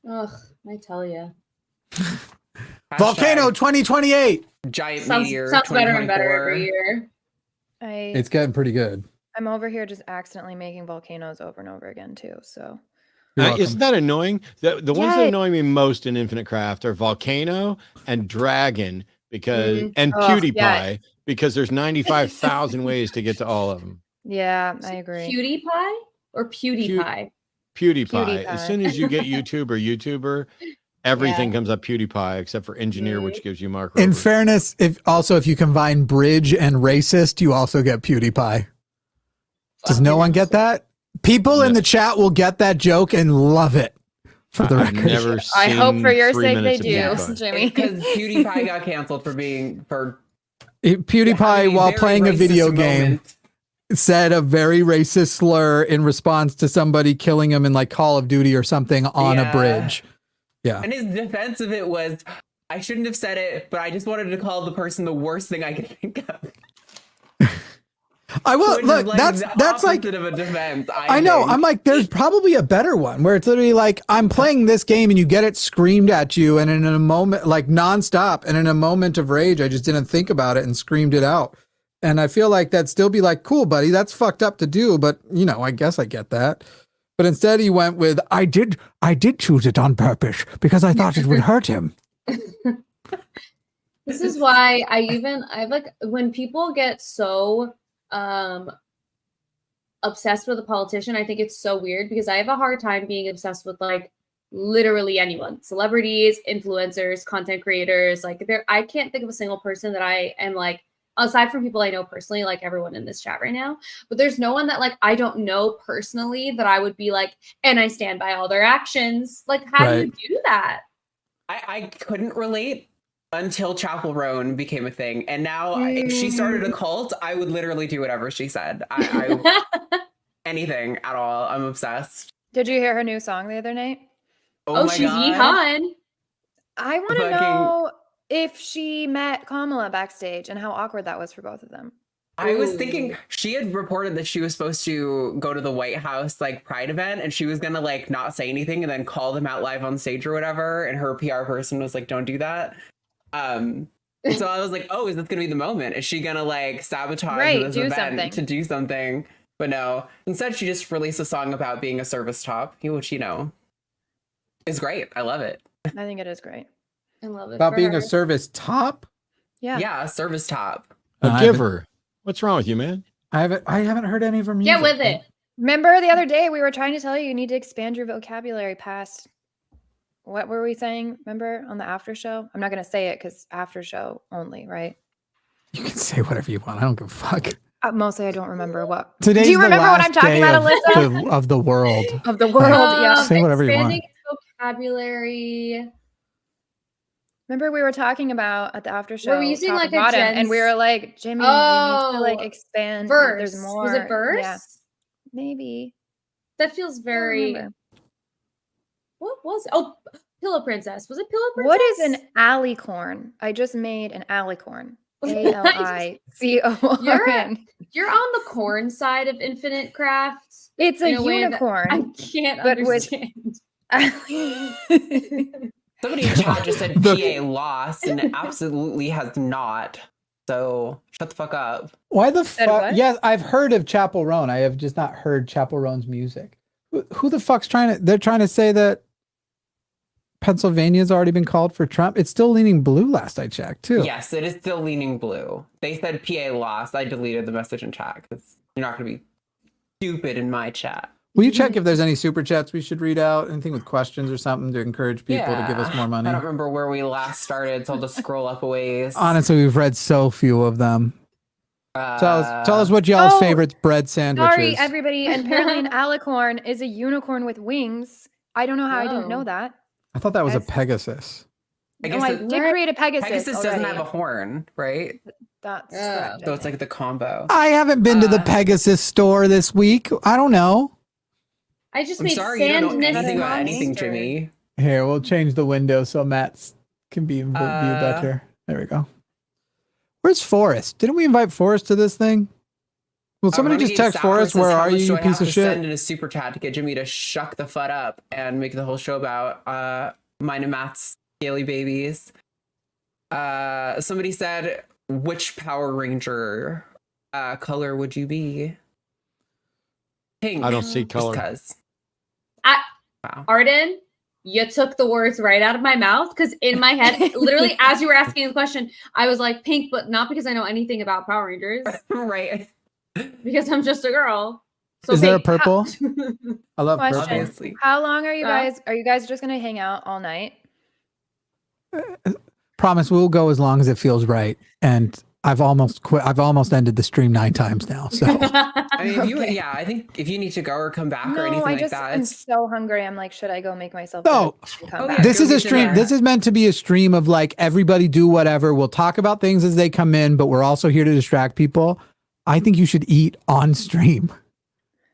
Ugh, I tell you. Volcano 2028. Giant Sounds meteor. better and better 2024. every year. It's getting pretty good. I'm over here just accidentally making volcanoes over and over again too. So You're welcome. Isn't that annoying? The ones that Yes. annoy me most in Infinite Craft are Volcano and Dragon and Oh, PewDiePie yeah. because there's 95,000 ways to get to all of them. yeah, I agree. PewDiePie or PewDiePie? PewDiePie. As PewDiePie. soon as you get YouTuber, everything comes up PewDiePie except for Engineer, which gives you Mark. In Rober. fairness, if you combine bridge and racist, you also get PewDiePie. Does no one get that? People in the chat will get that joke and love it. For the I've record, never I hope for your 3 sake they minutes of do, PewDiePie. Jimmy. Because PewDiePie got canceled for PewDiePie, having a while very playing a racist video game, moment. said a very racist slur in response to somebody killing him in like Call of Duty or something on a bridge. Yeah. And his defense of it was, I shouldn't have said it, but I just wanted to call the person the worst thing I could think of. I will Which look. is like That's like opposite of a defense. I know. think. I'm like, there's probably a better one where it's literally like, I'm playing this game and you get it screamed at you, and in a moment, like nonstop, and in a moment of rage, I just didn't think about it and screamed it out. And I feel like that'd still be like, cool, buddy, that's fucked up to do, but you know, I guess I get that. But instead, he went with, I did choose it on purpose because I thought it would hurt him. This is why I like when people get so obsessed with a politician, I think it's so weird because I have a hard time being obsessed with like literally anyone, celebrities, influencers, content creators. Like I can't think of a single person that I am like, aside from people I know personally, like everyone in this chat right now, but there's no one that like I don't know personally that I would be like, and I stand by all their actions. Like, how do you do that? I couldn't relate until Chapel Roan became a thing. And now if she started a cult, I would literally do whatever she said. I anything at all. I'm obsessed. Did you hear her new song the other night? Oh, she's Yeehaw. I want to know if she met Kamala backstage and how awkward that was for both of them. I was thinking she had reported that she was supposed to go to the White House like Pride event and she was gonna like not say anything and then call them out live on stage or whatever. And her PR person was like, don't do that. So I was like, oh, is this gonna be the moment? Is she gonna like sabotage this event to do something? But no, instead she just released a song about being a service top, which you know is great. I love it. I think it is great. I love it. About being a service top? Yeah, a service top. A giver. What's wrong with you, man? I haven't heard any of her music. Get with it. Remember the other day we were trying to tell you need to expand your vocabulary past, what were we saying? Remember on the after show? I'm not going to say it because after show only, right? You can say whatever you want. I don't give a fuck. Mostly I don't remember what. Today's do you remember what I'm talking about, Alyssa? Of the world. Of the world, yeah. Say whatever you want. Expanding vocabulary. Remember we were talking about at the after show. Were we using like a and we were like, Jimmy, you need to like expand. Verse. There's more. Was it verse? Yeah. Maybe. That feels very. What was it? Oh, Pillow Princess. Was it Pillow Princess? What is an alicorn? I just made an alicorn. ALICORN. You're on the corn side of infinite crafts. It's a unicorn. I can't understand. Somebody in chat just said PA lost, and it absolutely has not. So shut the fuck up. Why the fuck? Yes, I've heard of Chapel Roan. I have just not heard Chapel Roan's music. Who the fuck's trying to? They're trying to say that Pennsylvania's already been called for Trump. It's still leaning blue. Last I checked, too. Yes, it is still leaning blue. They said PA lost. I deleted the message in chat because you're not going to be stupid in my chat. Will you check if there's any super chats we should read out? Anything with questions or something to encourage people to give us more money? I don't remember where we last started, so I'll just scroll up a ways. Honestly, we've read so few of them. Tell us what y'all's favorite bread sandwich is. Sorry, everybody. And apparently an alicorn is a unicorn with wings. I don't know how I didn't know that. I thought that was a Pegasus. I guess I did create a Pegasus. Pegasus doesn't have a horn, right? That's so it's like the combo. I haven't been to the Pegasus store this week. I don't know. I just I'm made sorry, sand you don't know nest anything about monster. anything, Jimmy. Here, we'll change the window so Matt can be viewed better. There we go. Where's Forrest? Didn't we invite Forrest to this thing? Will somebody just text Forrest, where are you, you piece of shit? Send in a super chat to get Jimmy to shuck the FUD up and make the whole show about mine and Matt's scaly babies. Somebody said, which Power Ranger color would you be? Pink. I don't see color. Just wow. Arden, you took the words right out of my mouth because in my head, literally as you were asking the question, I was like pink, but not because I know anything about Power Rangers. Right. Because I'm just a girl. So is there a purple? I love purple. Obviously. How long are you guys? Are you guys just gonna hang out all night? Promise we'll go as long as it feels right. And I've almost quit. I've almost ended the stream 9 times now. So I mean, if you, Okay. yeah, I think if you need to go or come back or No, anything I like just that, I'm it's so hungry. I'm like, should I go make myself? No. dinner and come Oh, back? yeah, this go is a get stream. dinner. This is meant to be a stream of like everybody do whatever. We'll talk about things as they come in, but we're also here to distract people. I think you should eat on stream.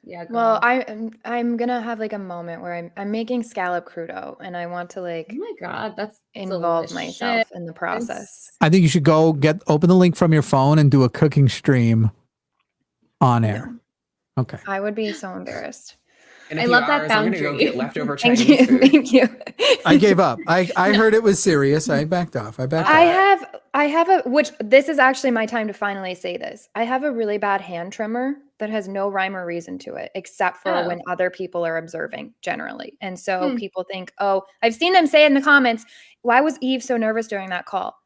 Yeah. Well, girl. I'm gonna have like a moment where I'm making scallop crudo, and I want to like Oh my god, that's involve delicious. myself in the process. I think you should go open the link from your phone and do a cooking stream on air. Okay. I would be so embarrassed. in a I few love that hours, I'm gonna go boundary. get leftover Thank Chinese you, food. thank you. I gave up. I heard it was serious. I backed off. I have a which this is actually my time to finally say this. I have a really bad hand trimmer that has no rhyme or reason to it except for Oh. when other people are observing generally. And so Hmm. people think, "Oh, I've seen them say in the comments, why was Eve so nervous during that call?"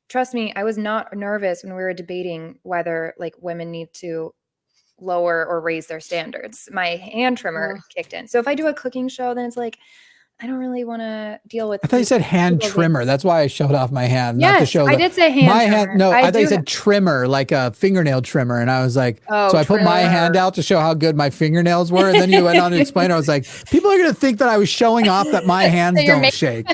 Trust me, I was not nervous when we were debating whether like women need to lower or raise their standards. My hand trimmer kicked in. So if I do a cooking show, then it's like I don't really want to deal with. I thought you said hand people trimmer. That's why I showed off my hand. Not to Yes, show I did say hand my trimmer. hand. No, I thought you do said trimmer, like a fingernail trimmer. And I was like, Oh, so I put my trimmer. hand out to show how good my fingernails were. And then you went on to explain. I was like, people are going to think that I was showing off that my hands So you're don't making- shake.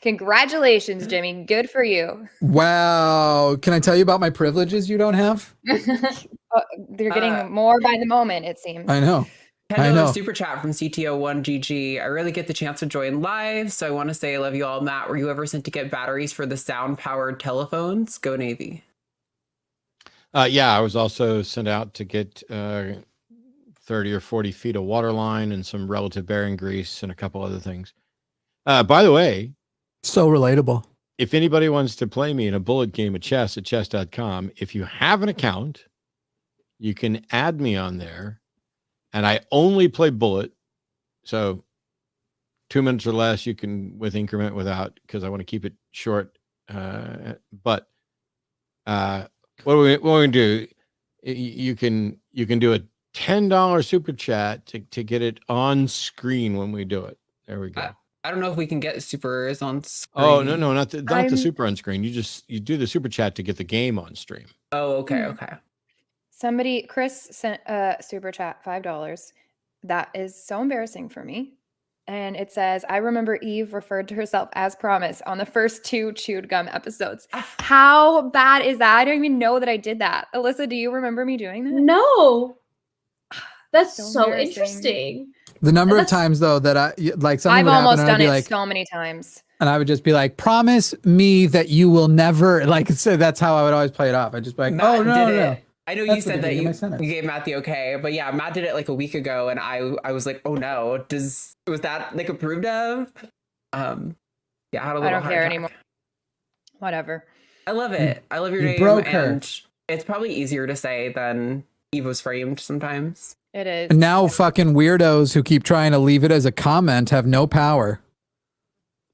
Congratulations, Jimmy. Good for you. Wow. Can I tell you about my privileges you don't have? They're getting more by the moment, it seems. I know. I $10 know. super chat from CTO1GG. I rarely get the chance to join live, so I want to say I love you all. Matt, were you ever sent to get batteries for the sound-powered telephones? Go Navy. Yeah, I was also sent out to get 30 or 40 feet of water line and some relative bearing grease and a couple other things. By the way, So relatable. if anybody wants to play me in a bullet game of chess at chess.com, if you have an account, you can add me on there. And I only play bullet. So 2 minutes or less, you can with increment without, because I want to keep it short. But what we're going to do, you can do a $10 super chat to get it on screen when we do it. There we go. I don't know if we can get supers on screen. Oh, no, not the I'm- super on screen. You do the super chat to get the game on stream. Oh, okay, Hmm. okay. Somebody, Chris sent a super chat, $5. That is so embarrassing for me. And it says, I remember Eve referred to herself as Promise on the first 2 Chewed Gum episodes. How bad is that? I don't even know that I did that. Alyssa, do you remember me doing that? No. That's So so embarrassing. interesting. The number of That's- times though that I like something I've would happen almost and I'd done be it like, so many times. and I would just be like, promise me that you will never like. So that's how I would always play it off. I'd just be like, Matt oh no, did no. it. I know That's you the said that beginning of my you sentence. gave Matt the okay, but yeah, Matt did it like a week ago, and I was like, oh no, was that like approved of? Yeah, I had a little I don't heart care attack. anymore. Whatever. I love it. I love your you name, broke her. and it's probably easier to say than Eve was framed sometimes. It is. And now fucking weirdos who keep trying to leave it as a comment have no power.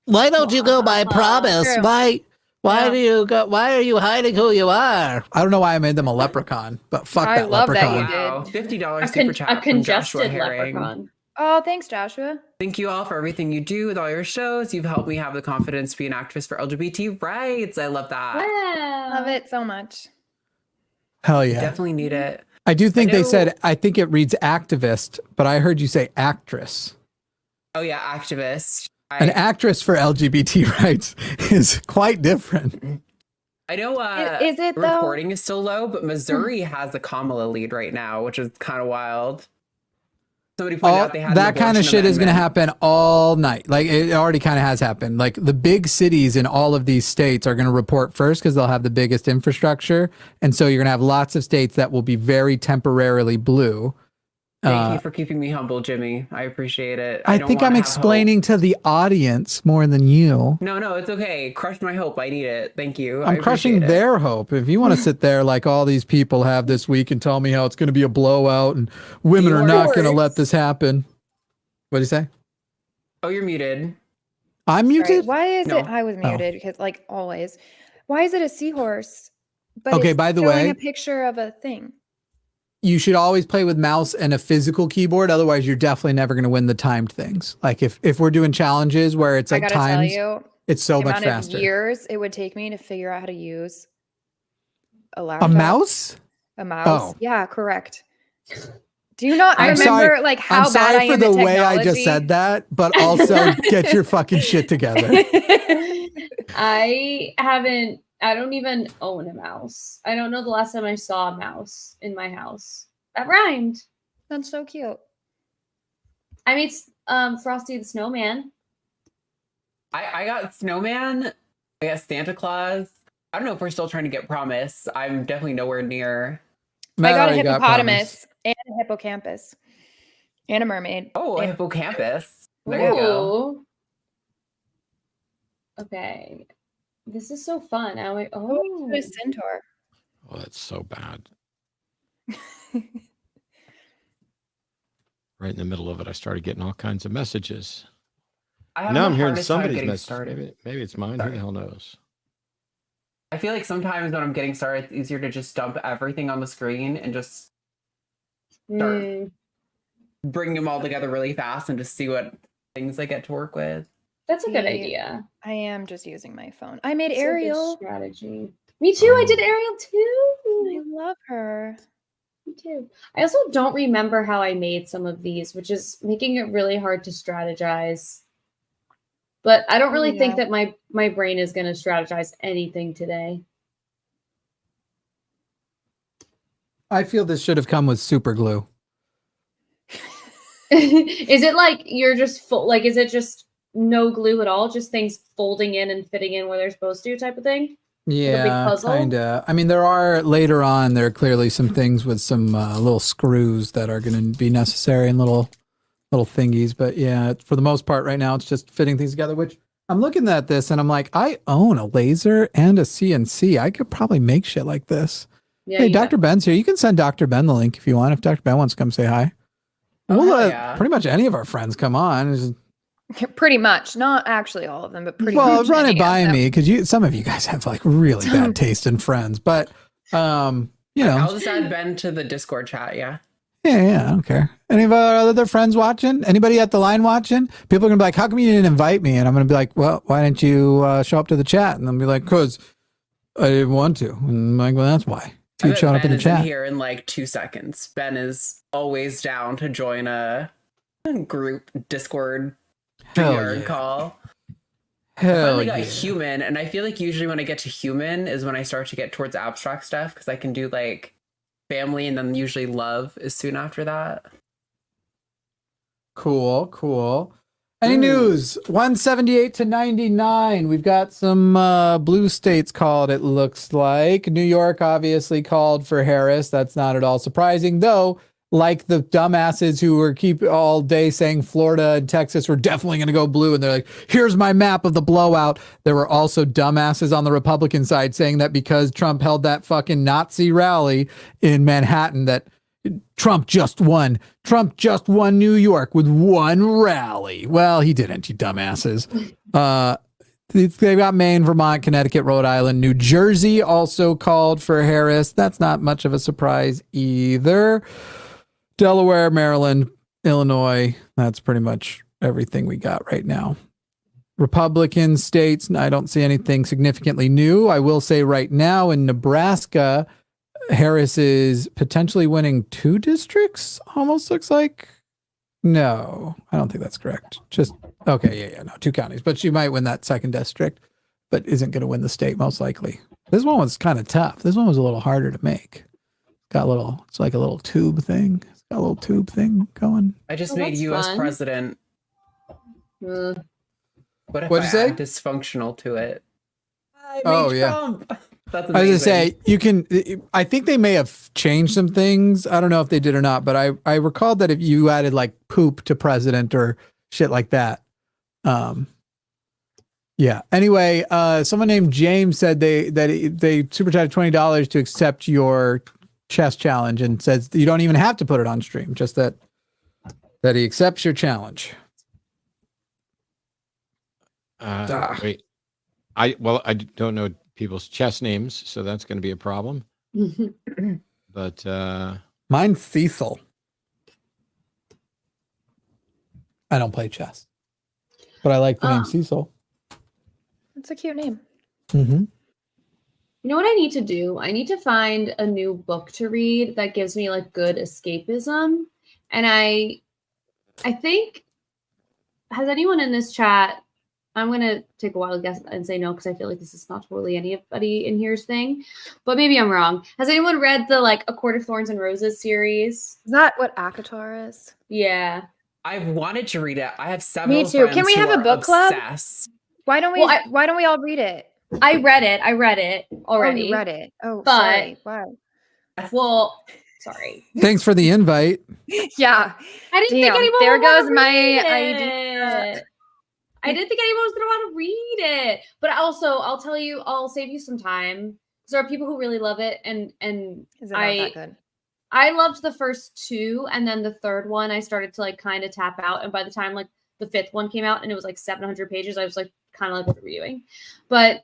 Why don't you go by promise? True. Why Yeah. do you go? Why are you hiding who you are? I don't know why I made them a leprechaun, but fuck I that love that leprechaun. you did. Wow, $50 A, super chat a from Joshua congested Herring. leprechaun. Oh, thanks, Joshua. Thank you all for everything you do with all your shows. You've helped me have the confidence to be an activist for LGBT rights. I love that. Wow. Love it so much. Hell yeah. Definitely need it. I do think they know- said, I think it reads activist, but I heard you say actress. Oh yeah, activist. An actress for LGBT rights is quite different. I know Is it, though? reporting is still low, but Missouri has the Kamala lead right now, which is kind of wild. Somebody pointed out they had That kind of shit is going to happen. happen all night. Like it already kind of has happened. Like the big cities in all of these states are going to report first because they'll have the biggest infrastructure. And so you're going to have lots of states that will be very temporarily blue. Thank you for keeping me humble, Jimmy. I appreciate it. I don't think wanna I'm have explaining to the audience more than you. hope. No, it's okay. Crush my hope. I need it. Thank you. I'm I crushing appreciate it. their hope. If you want to sit there like all these people have this week and tell me how it's going to be a blowout and women are not going to let this happen. What do you say? Oh, you're muted. I'm Sorry, muted? why is No. it? I was muted because, like always. Why is it a seahorse? But Okay, it's by the showing way- a picture of a thing. You should always play with mouse and a physical keyboard. Otherwise, you're definitely never going to win the timed things. Like if we're doing challenges where it's I like gotta times, tell you, it's so the much amount faster. of years it would take me to figure out how to use a laptop. A mouse? A mouse. Oh. Yeah, correct. Do you not I'm remember sorry. like how I'm bad sorry I for am the at way I just technology? said that, but also get your fucking shit together. I don't even own a mouse. I don't know the last time I saw a mouse in my house. That rhymed. That's so cute. I made Frosty the Snowman. I got Snowman. I got Santa Claus. I don't know if we're still trying to get Promise. I'm definitely nowhere near. I got a already hippopotamus and a hippocampus and a mermaid. Oh, a and hippocampus. There Yeah. you go. Ooh. Okay. This is so fun. a centaur. Oh, that's so bad. Right in the middle of it, I started getting all kinds of messages. Now I'm hearing somebody's message. Maybe it's mine. Who the hell knows? I feel like sometimes when I'm getting started, it's easier to just dump everything on the screen and just start bring them all together really fast and just see what things I get to work with. That's a good idea. I am just using my phone. I made It's a good Ariel. strategy. Me too. I did Ariel I too. love her. Me too. I also don't remember how I made some of these, which is making it really hard to strategize. But I don't really think that my brain is going to strategize anything today. I feel this should have come with super glue. Is it like you're just like, is it just no glue at all? Just things folding in and fitting in where they're supposed to type of thing? Yeah, kind of. I mean, there are clearly some things with some little screws that are going to be necessary and little thingies. But yeah, for the most part right now, it's just fitting things together, which I'm looking at this and I'm like, I own a laser and a CNC. I could probably make shit like this. Yeah, hey, Dr. Ben's here. You can send Dr. Ben the link if you want. If Dr. Ben wants to come say hi. We'll let pretty much any of our friends come on. Pretty much, not actually all of them, but pretty well, much. Well, run it by me because some of you guys have like really bad taste in friends. But you know, I'll just add Ben to the Discord chat. Yeah. Yeah, I don't care. Any of our other friends watching? Anybody at the line watching? People are gonna be like, "How come you didn't invite me?" And I'm gonna be like, "Well, why didn't you show up to the chat?" And they'll be like, "Cause I didn't want to." And I'm like, "Well, that's why." If you'd shown up in the chat. Here in like 2 seconds. Ben is always down to join a group Discord call. I finally got human, and I feel like usually when I get to human is when I start to get towards abstract stuff because I can do like family and then usually love is soon after that. Cool. Any news? 178 to 99. We've got some blue states called, it looks like. New York obviously called for Harris. That's not at all surprising, though. Like the dumbasses who were keep all day saying Florida and Texas were definitely going to go blue. And they're like, here's my map of the blowout. There were also dumbasses on the Republican side saying that because Trump held that fucking Nazi rally in Manhattan that Trump just won. Trump just won New York with one rally. Well, he didn't, you dumbasses. They've got Maine, Vermont, Connecticut, Rhode Island, New Jersey also called for Harris. That's not much of a surprise either. Delaware, Maryland, Illinois. That's pretty much everything we got right now. Republican states, I don't see anything significantly new. I will say right now in Nebraska, Harris is potentially winning 2 districts, almost looks like. No, I don't think that's correct. Just, okay, no, 2 counties. But she might win that 2nd district, but isn't going to win the state most likely. This one was kind of tough. This one was a little harder to make. It's like a little tube thing. It's got a little tube thing going. I just made U.S. fun. president. What if What'd you say? add dysfunctional to it? Trump. That's amazing. I was gonna say you can. I think they may have changed some things. I don't know if they did or not, but I recalled that if you added like poop to president or shit like that. Yeah. Anyway, someone named James said they super chatted $20 to accept your chess challenge and says you don't even have to put it on stream, just that he accepts your challenge. Wait, I don't know people's chess names, so that's going to be a problem. But mine's Cecil. I don't play chess, but I like the name Cecil. That's a cute name. Mm-hmm. You know what I need to do? I need to find a new book to read that gives me like good escapism. And I think, has anyone in this chat, I'm going to take a wild guess and say no, because I feel like this is not totally anybody in here's thing, but maybe I'm wrong. Has anyone read the like A Court of Thorns and Roses series? Is that what Akatar is? Yeah. I've wanted to read it. I have several. Me too. Can we have a book club? Obsessed. Why don't we? Well, why don't we all read it? I read it already. Oh, you read it. Oh, But- sorry. Why? Well, sorry. Thanks for the invite. Yeah. I didn't think Damn, anyone there would wanna goes my read idea. it. I didn't think anyone was going to want to read it. But also, I'll tell you, I'll save you some time. Because there are people who really love it. And Is it not that good? I loved the first two. And then the third one, I started to like kind of tap out. And by the time like the fifth one came out and it was like 700 pages, I was like kind of like, what are we doing? But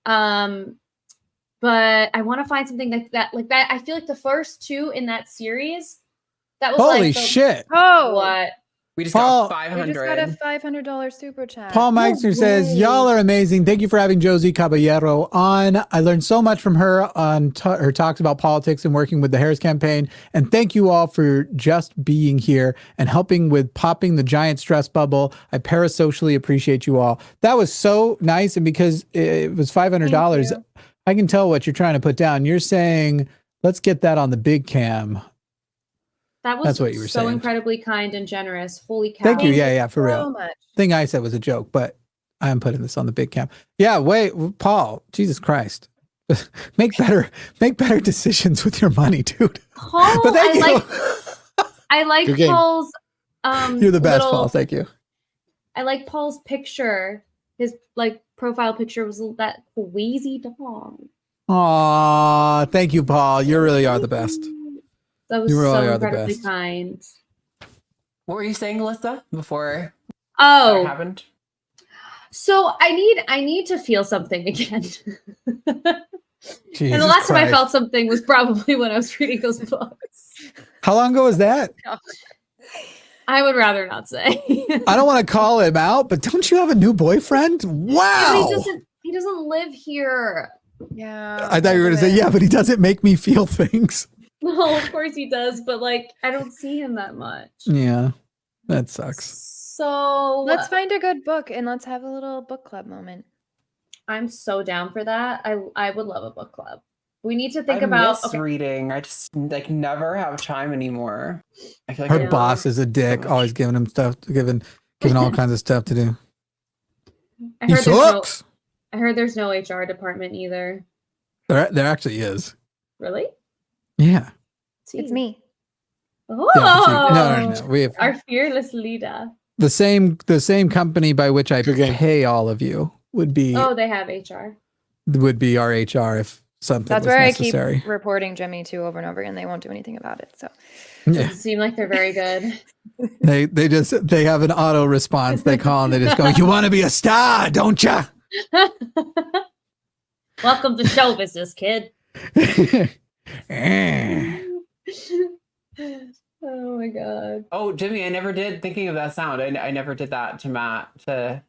I want to find something like that. I feel like the first two in that series, that was Holy like the, shit. Oh, what? We just Paul- got we 500. just got a $500 super chat. Paul Meixner says, y'all are amazing. Thank you for having Josie Caballero on. I learned so much from her on her talks about politics and working with the Harris campaign. And thank you all for just being here and helping with popping the giant stress bubble. I parasocially appreciate you all. That was so nice. And because it was $500, Thank I can tell what you're trying to put down. You're saying, let's get that on the big cam. That was That's what you were so saying. incredibly kind and generous. Holy cow. Thank you. Yeah, for real. So much. Thing I said was a joke, but I'm putting this on the big cam. Yeah, wait, Paul, Jesus Christ. make better decisions with your money, dude. Paul, But thank you. I like Good game. Paul's You're the best, little- Paul. Thank you. I like Paul's picture. His like profile picture was that queasy dog. Aw, thank you, Paul. You really are the best. That was You really so are the incredibly best. kind. What were you saying, Alyssa, before that Oh, happened? so I need to feel something again. And Jesus the last time I Christ. felt something was probably when I was reading those books. How long ago was that? I would rather not say. I don't want to call him out, but don't you have a new boyfriend? Wow. He doesn't live here. Yeah. I thought you were going to say, yeah, but he doesn't make me feel things. No, of course he does, but like I don't see him that much. Yeah, that sucks. So Let's find a good book and let's have a little book club moment. I'm so down for that. I would love a book club. We need to think I about miss reading. I just like never have time anymore. I feel like Her Yeah. boss is a dick, much. always giving him stuff, giving all kinds of stuff to do. I He heard, sucks. I heard there's no HR department either. There actually is. Really? Yeah. It's me. Oh, Yeah, no. We have Our fearless leader. the same company by which I Good game. pay all of you would be Oh, they have HR. our HR if something That's was where necessary. I keep reporting Jimmy to over and over again. They won't do anything about it. So Yeah. Doesn't seem like they're very good. They have an auto response. They call and they just go, "You want to be a star, don't ya?" Welcome to show business, kid. Oh my god. Oh, Jimmy, I never did. Thinking of that sound, I never did that to Matt to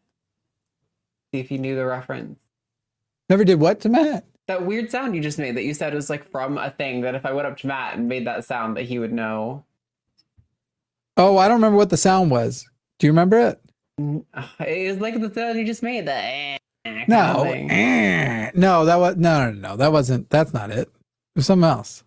see if he knew the reference. Never did what to Matt? That weird sound you just made that you said was like from a thing that if I went up to Matt and made that sound that he would know. Oh, I don't remember what the sound was. Do you remember it? It was like the sound you just made. The kind of No. thing. No, that was no. That wasn't. That's not it. It was something else.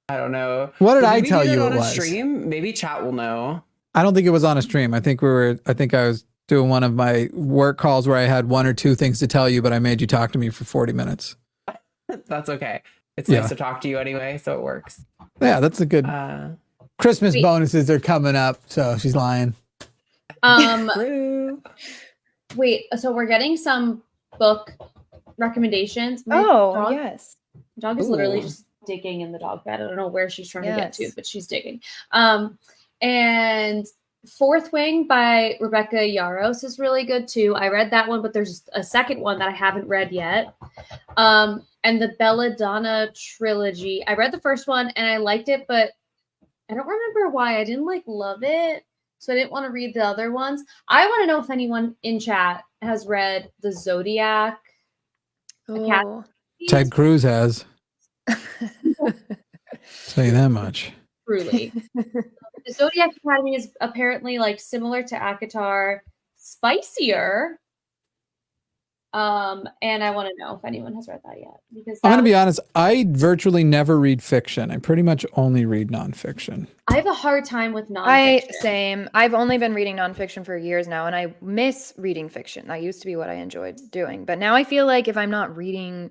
I don't know. What did I Maybe tell do you on it a was? stream? Maybe chat will know. I don't think it was on a stream. I think I was doing one of my work calls where I had one or two things to tell you, but I made you talk to me for 40 minutes. That's okay. It's Yeah. nice to talk to you anyway, so it works. Yeah, that's a good Christmas Wait. bonuses are coming up, so she's lying. Wait, so we're getting some book recommendations. My oh dog, yes. dog is literally Ooh. just digging in the dog bed. I don't know where she's trying to get to, Yes. but she's digging. And Fourth Wing by Rebecca Yaros is really good too. I read that one, but there's a second one that I haven't read yet. And the Belladonna trilogy. I read the first one and I liked it, but I don't remember why. I didn't love it. So I didn't want to read the other ones. I want to know if anyone in chat has read the Zodiac. A cat. Oh, Ted Cruz has. Tell you that much. Truly. The Zodiac Academy is apparently like similar to ACOTAR, spicier. And I want to know if anyone has read that yet. Because I'm going to be honest, I virtually never read fiction. I pretty much only read nonfiction. I have a hard time with nonfiction. Same. I've only been reading nonfiction for years now, and I miss reading fiction. That used to be what I enjoyed doing. But now I feel like if I'm not reading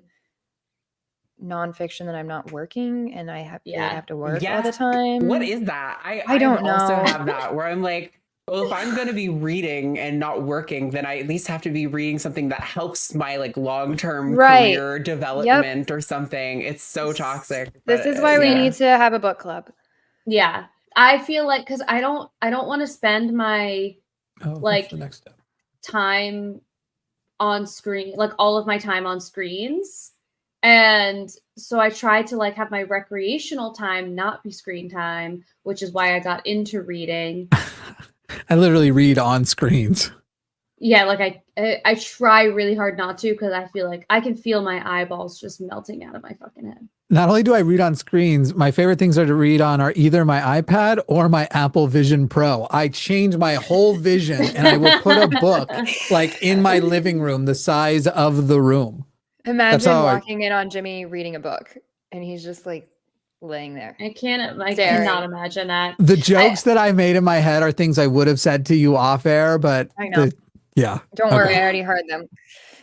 nonfiction, then I'm not working, and I have to work all the time. What is that? I don't know. Also have that where I'm like, well, if I'm going to be reading and not working, then I at least have to be reading something that helps my like long-term career development or something. It's so toxic. This is why we need to have a book club. Yeah. I feel like, because I don't want to spend my like the next step. time on screen, like all of my time on screens. And so I try to like have my recreational time not be screen time, which is why I got into reading. I literally read on screens. Yeah, like I try really hard not to, because I feel like I can feel my eyeballs just melting out of my fucking head. Not only do I read on screens, my favorite things to read on are either my iPad or my Apple Vision Pro. I change my whole vision and I will put a book like in my living room, the size of the room. Imagine walking in on Jimmy reading a book and he's just like laying there. I cannot imagine that. The jokes that I made in my head are things I would have said to you off air, but I know. Don't worry, I already heard them.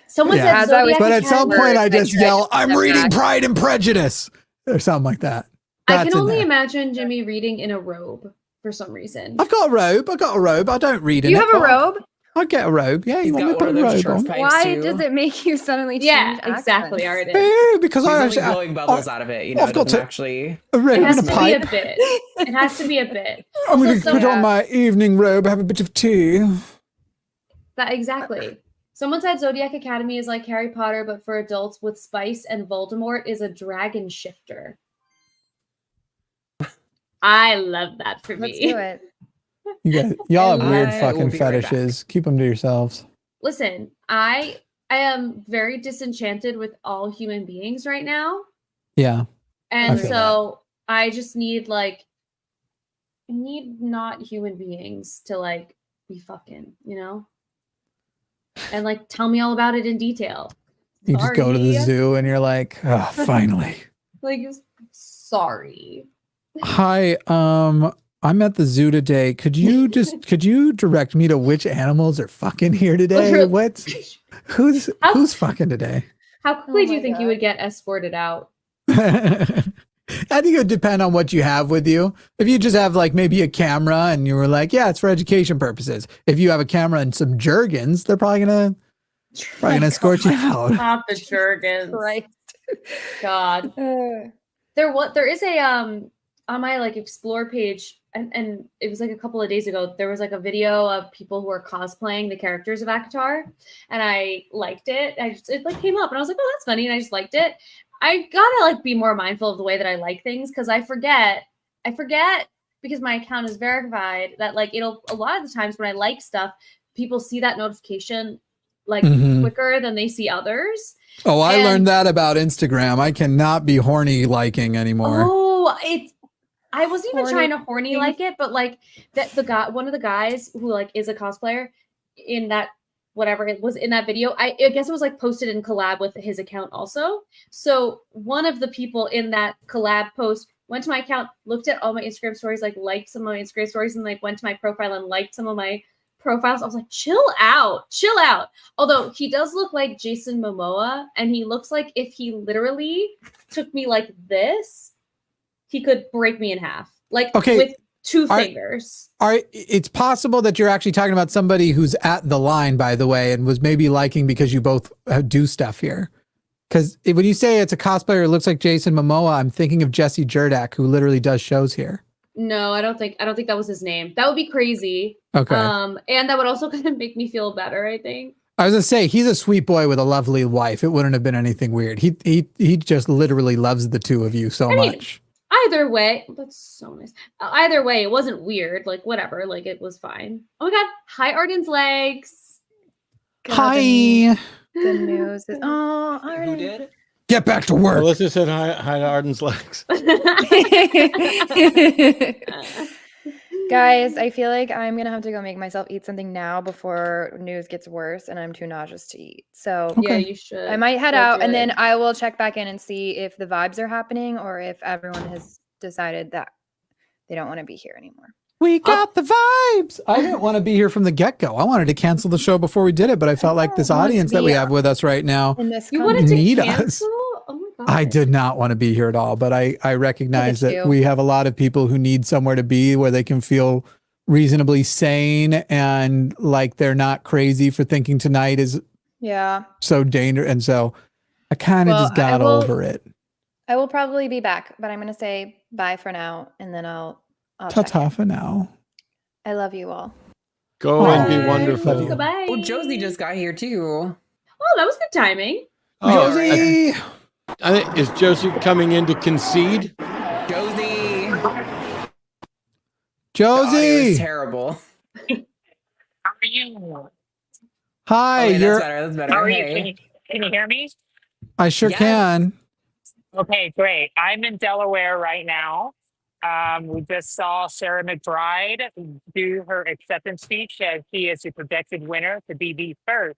Someone said Zodiac but at some point I just yell, I'm reading back. Pride and Prejudice or something like that. I can only imagine Jimmy reading in a robe for some reason. I've got a robe. I don't read in You it. have a robe? I get a robe. Yeah, you want me to put a robe on? Why does it make you suddenly change exactly, accents? Arden. Because He's only blowing bubbles out of it. You know, I've got to actually. a robe It has and a to be a pipe. bit. It has to be a bit. I'm going to put on my evening robe, have a bit of tea. That exactly. Someone said Zodiac Academy is like Harry Potter, but for adults with spice, and Voldemort is a dragon shifter. I love that for me. Let's do it. Y'all have weird I fucking will be right fetishes. Keep them to yourselves. Listen, I am very disenchanted with all human beings right now. Yeah. And so I just need not human beings to like be fucking, you know? And like tell me all about it in detail. You just go to the zoo and you're like, oh, finally. Like, sorry. Hi, I'm at the zoo today. Could you direct me to which animals are fucking here today? Who's fucking today? How quickly do you think you would get escorted out? I think it would depend on what you have with you. If you just have like maybe a camera and you were like, yeah, it's for education purposes. If you have a camera and some Jergens, they're probably gonna escort you out. Not the Jergens. Right. God. There is a on my like explore page, and it was like a couple of days ago, there was like a video of people who are cosplaying the characters of ACOTAR, and I liked it. It like came up and I was like, oh, that's funny, and I just liked it. I gotta like be more mindful of the way that I like things, because I forget because my account is verified that like a lot of the times when I like stuff, people see that notification like quicker than they see others. Oh, I learned that about Instagram. I cannot be horny liking anymore. Oh, I wasn't even trying to horny like it, but like that one of the guys who like is a cosplayer in that whatever it was in that video, I guess it was like posted in collab with his account also. So one of the people in that collab post went to my account, looked at all my Instagram stories, like liked some of my Instagram stories, and like went to my profile and liked some of my profiles. I was like, chill out. Although he does look like Jason Momoa, and he looks like if he literally took me like this, he could break me in half. Like with two fingers. It's possible that you're actually talking about somebody who's at the line, by the way, and was maybe liking because you both do stuff here. Because when you say it's a cosplayer who looks like Jason Momoa, I'm thinking of Jesse Jerdak, who literally does shows here. No, I don't think that was his name. That would be crazy. Okay. And that would also kind of make me feel better, I think. I was gonna say he's a sweet boy with a lovely wife. It wouldn't have been anything weird. He just literally loves the two of you so much. Either way, that's so nice. Either way, it wasn't weird. Like whatever, like it was fine. Oh my god! Hi, Arden's legs. God, hi. The news is Arden. Who did? Get back to work. Alyssa said hi to Arden's legs. Guys, I feel like I'm gonna have to go make myself eat something now before news gets worse and I'm too nauseous to eat. So Yeah, you should. I might head Go out do and it. then I will check back in and see if the vibes are happening or if everyone has decided that they don't want to be here anymore. We got the vibes. I didn't want to be here from the get-go. I wanted to cancel the show before we did it, but I felt like this don't want to audience that we be have with us right now. In this You wanted to Need us. cancel? Oh my god. I did not want to be here at all, but I recognize Look that at you. we have a lot of people who need somewhere to be where they can feel reasonably sane and like they're not crazy for thinking tonight is Yeah. so dangerous. And so I kind of Well, just got I will- over it. I will probably be back, but I'm gonna say bye for now and then I'll check Ta-ta in. for now. I love you all. Go and be Bye. wonderful. Love you. Goodbye. Oh, Josie just got here too. Oh, that was good timing. Oh, Josie. I think, is Josie coming in to concede? Josie. The audio is Josie. terrible. How are you? Hi. Okay, You're. that's better. How are you? Hey. Can you hear me? I sure Yes. can. Okay, great. I'm in Delaware right now. We just saw Sarah McBride do her acceptance speech, and she is the projected winner to be the first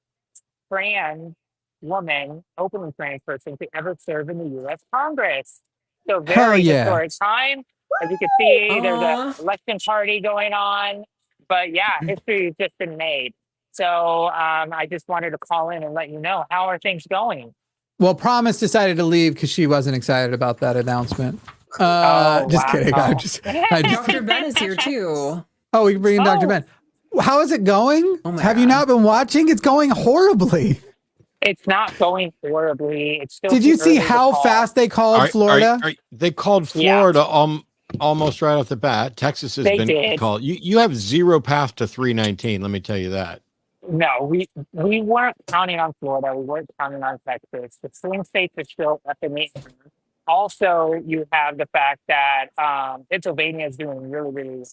trans woman, openly trans person to ever serve in the U.S. Congress. So Hell very yeah. historic time. As you can see, there's Aw. an election party going on. But yeah, history has just been made. So I just wanted to call in and let you know, how are things going? Well, Promise decided to leave because she wasn't excited about that announcement. Oh, Just wow. kidding. I just Dr. Ben is here too. Oh, we can bring in Dr. Oh. Ben. How is it going? Oh my Have you God. not been watching? It's going horribly. It's not going horribly. It's still Did too you see early to how call. fast they called Florida? They called Yeah. Florida almost right off the bat. Texas has They been did. called. You have zero path to 319. Let me tell you that. No, we weren't counting on Florida. We weren't counting on Texas. The swing states are still up in the air. Also, you have the fact that Pennsylvania is doing really, really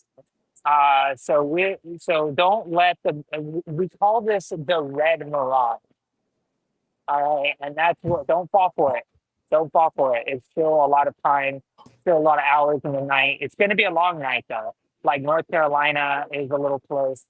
well. So don't let we call this the red mirage. All right, and that's what. Don't fall for it. Don't fall for it. It's still a lot of time, still a lot of hours in the night. It's going to be a long night though. Like North Carolina is a little close.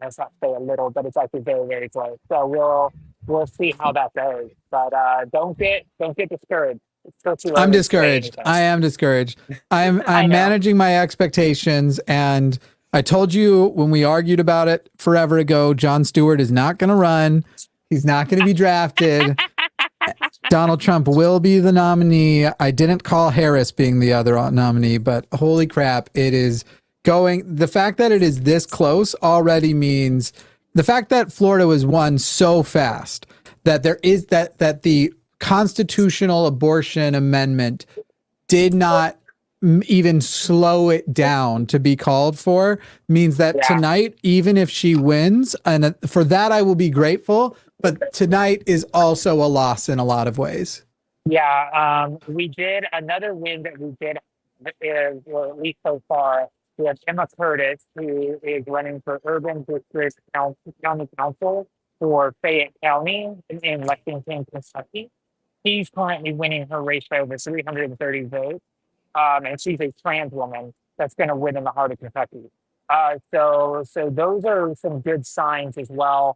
Let's not say a little, but it's actually very, very close. So we'll see how that goes. But don't get discouraged. It's still too I'm early to say discouraged. anything. I am discouraged. I'm I know. managing my expectations, and I told you when we argued about it forever ago, Jon Stewart is not going to run. He's not going to be drafted. Donald Trump will be the nominee. I didn't call Harris being the other nominee, but holy crap, it is going. The fact that it is this close already means the fact that Florida was won so fast that there is that the constitutional abortion amendment did not even slow it down to be called for means that Yeah. tonight, even if she wins, and for that I will be grateful, but tonight is also a loss in a lot of ways. Yeah, we did another win that we did, or at least so far. We have Emma Curtis, who is running for Urban District County Council for Fayette County in Lexington, Kentucky. She's currently winning her race by over 330 votes, and she's a trans woman that's going to win in the heart of Kentucky. So those are some good signs as well.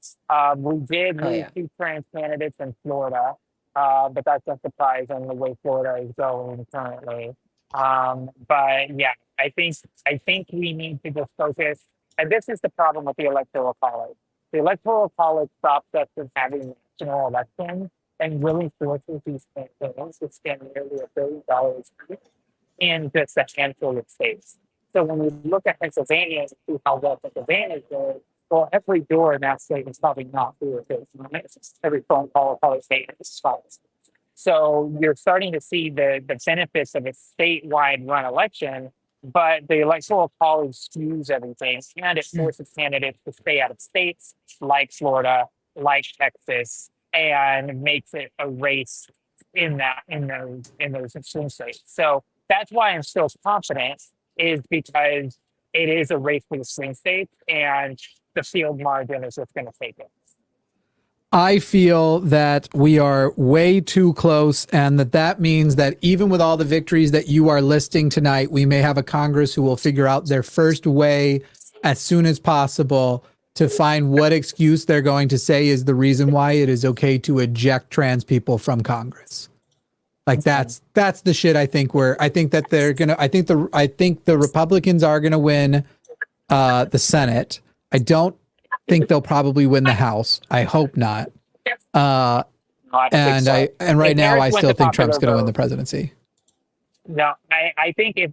We did lose two trans candidates in Florida, but that's not surprising the way Florida is going currently. But yeah, I think we need to just focus, and this is the problem with the Electoral College. The Electoral College stops us from having national elections and really forces these campaigns to spend nearly $1 billion in just a handful of states. So when we look at Pennsylvania and see how well Pennsylvania is doing, well, every door in that state is probably not through every phone call or probably state is false. So you're starting to see the benefits of a statewide run election, but the Electoral College skews everything, and it forces candidates to stay out of states like Florida, like Texas, and makes it a race in those swing states. So that's why I'm still confident, is because it is a race for the swing states, and the field margin is what's going to take it. I feel that we are way too close, and that means that even with all the victories that you are listing tonight, we may have a Congress who will figure out their first way as soon as possible to find what excuse they're going to say is the reason why it is okay to eject trans people from Congress. Like that's the shit I think that they're gonna I think the Republicans are gonna win the Senate. I don't think they'll probably win the House. I hope not. No, I don't think so. Right If now Harris I wins still the think Trump's popular going to win the vote- presidency. No, I think if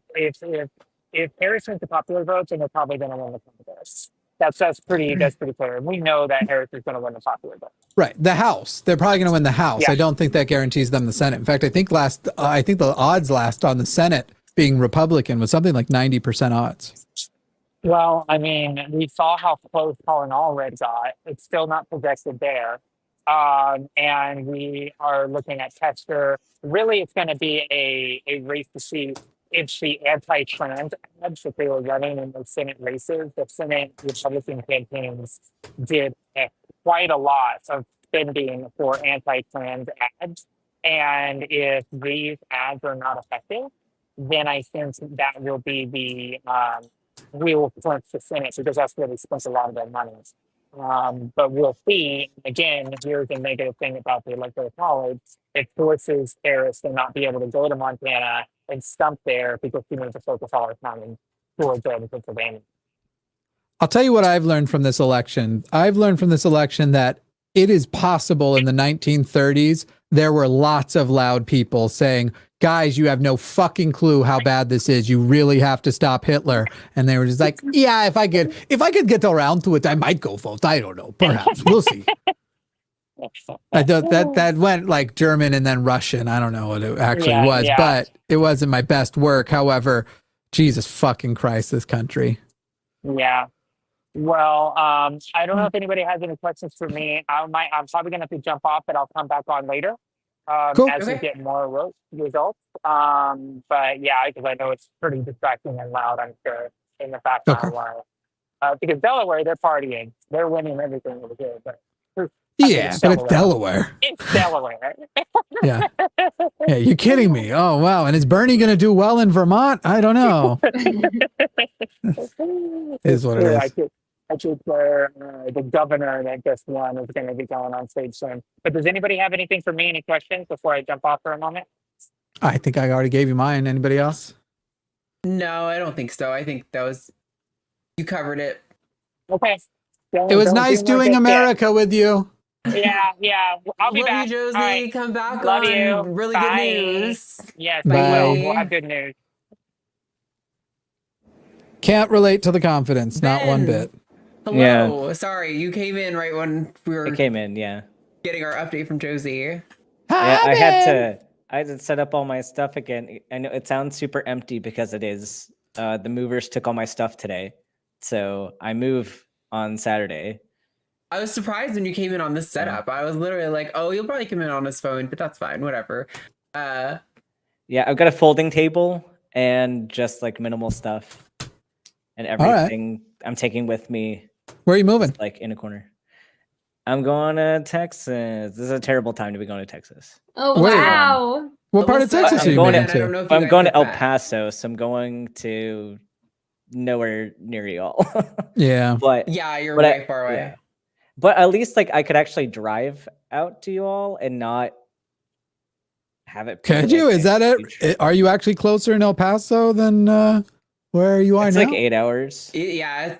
Harris wins the popular votes, then they're probably going to win the Congress. That's pretty clear. We know that Harris is going to win the popular vote. Right, the House. They're probably going to win the House. Yeah. I don't think that guarantees them the Senate. In fact, I think the odds last on the Senate being Republican was something like 90% odds. Well, I mean, we saw how close Colin Allred got. It's still not projected there. And we are looking at Tester. Really, it's going to be a race to see if the anti-trans ads that they were running in the Senate races, the Senate Republican campaigns did quite a lot of spending for anti-trans ads. And if these ads are not effective, then I think that will be the we will clinch the Senate because that's where they spent a lot of their money. But we'll see. Again, here's the negative thing about the Electoral College. It forces Harris to not be able to go to Montana and stump there because he needs to focus all her time in Georgia and Pennsylvania. I'll tell you what I've learned from this election. I've learned from this election that it is possible in the 1930s, there were lots of loud people saying, guys, you have no fucking clue how bad this is. You really have to stop Hitler. And they were just like, yeah, if I could get around to it, I might go vote. I don't know. Perhaps. We'll see. That went like German and then Russian. I don't know what it actually was, but it wasn't my best work. However, Jesus fucking Christ, this country. Yeah. Well, I don't know if anybody has any questions for me. I'm probably going to have to jump off, but I'll come back on later as we get more results. But yeah, because I know it's pretty distracting and loud, I'm sure, in the background. Because Delaware, they're partying. They're winning everything over here. But yeah, but it's Delaware. It's Delaware. Yeah. Yeah, you're kidding me. Oh, wow. And is Bernie going to do well in Vermont? I don't know. Is what it is. I think the governor that just won is going to be going on stage soon. But does anybody have anything for me? Any questions before I jump off for a moment? I think I already gave you mine. Anybody else? No, I don't think so. I think you covered it. Okay. It was nice doing America with you. Yeah. I'll be Love back. you, Josie. Right. Come back Love on you. really Bye. good news. Yes, Bye. we will. We'll have good news. Can't relate to the confidence. Not one bit. Hello. Yeah. Sorry, you came in right when we were It came in, getting our update from Josie. Yeah, I had to set up all my stuff again. I know it sounds super empty because it is. The movers took all my stuff today. So I move on Saturday. I was surprised when you came in on this setup. I was literally like, oh, you'll probably come in on his phone, but that's fine, whatever. Yeah, I've got a folding table and just like minimal stuff. And everything I'm taking with me. Where are you moving? Like in a corner. I'm going to Texas. This is a terrible time to be going to Texas. Oh, wow. What part of Texas are you moving to? I'm going to El Paso, so I'm going to nowhere near y'all. Yeah. But yeah, you're way far away. Yeah. But at least like I could actually drive out to you all and not have it. Could you? Is that it? Are you actually closer in El Paso than where you are now? It's like 8 hours. Yeah.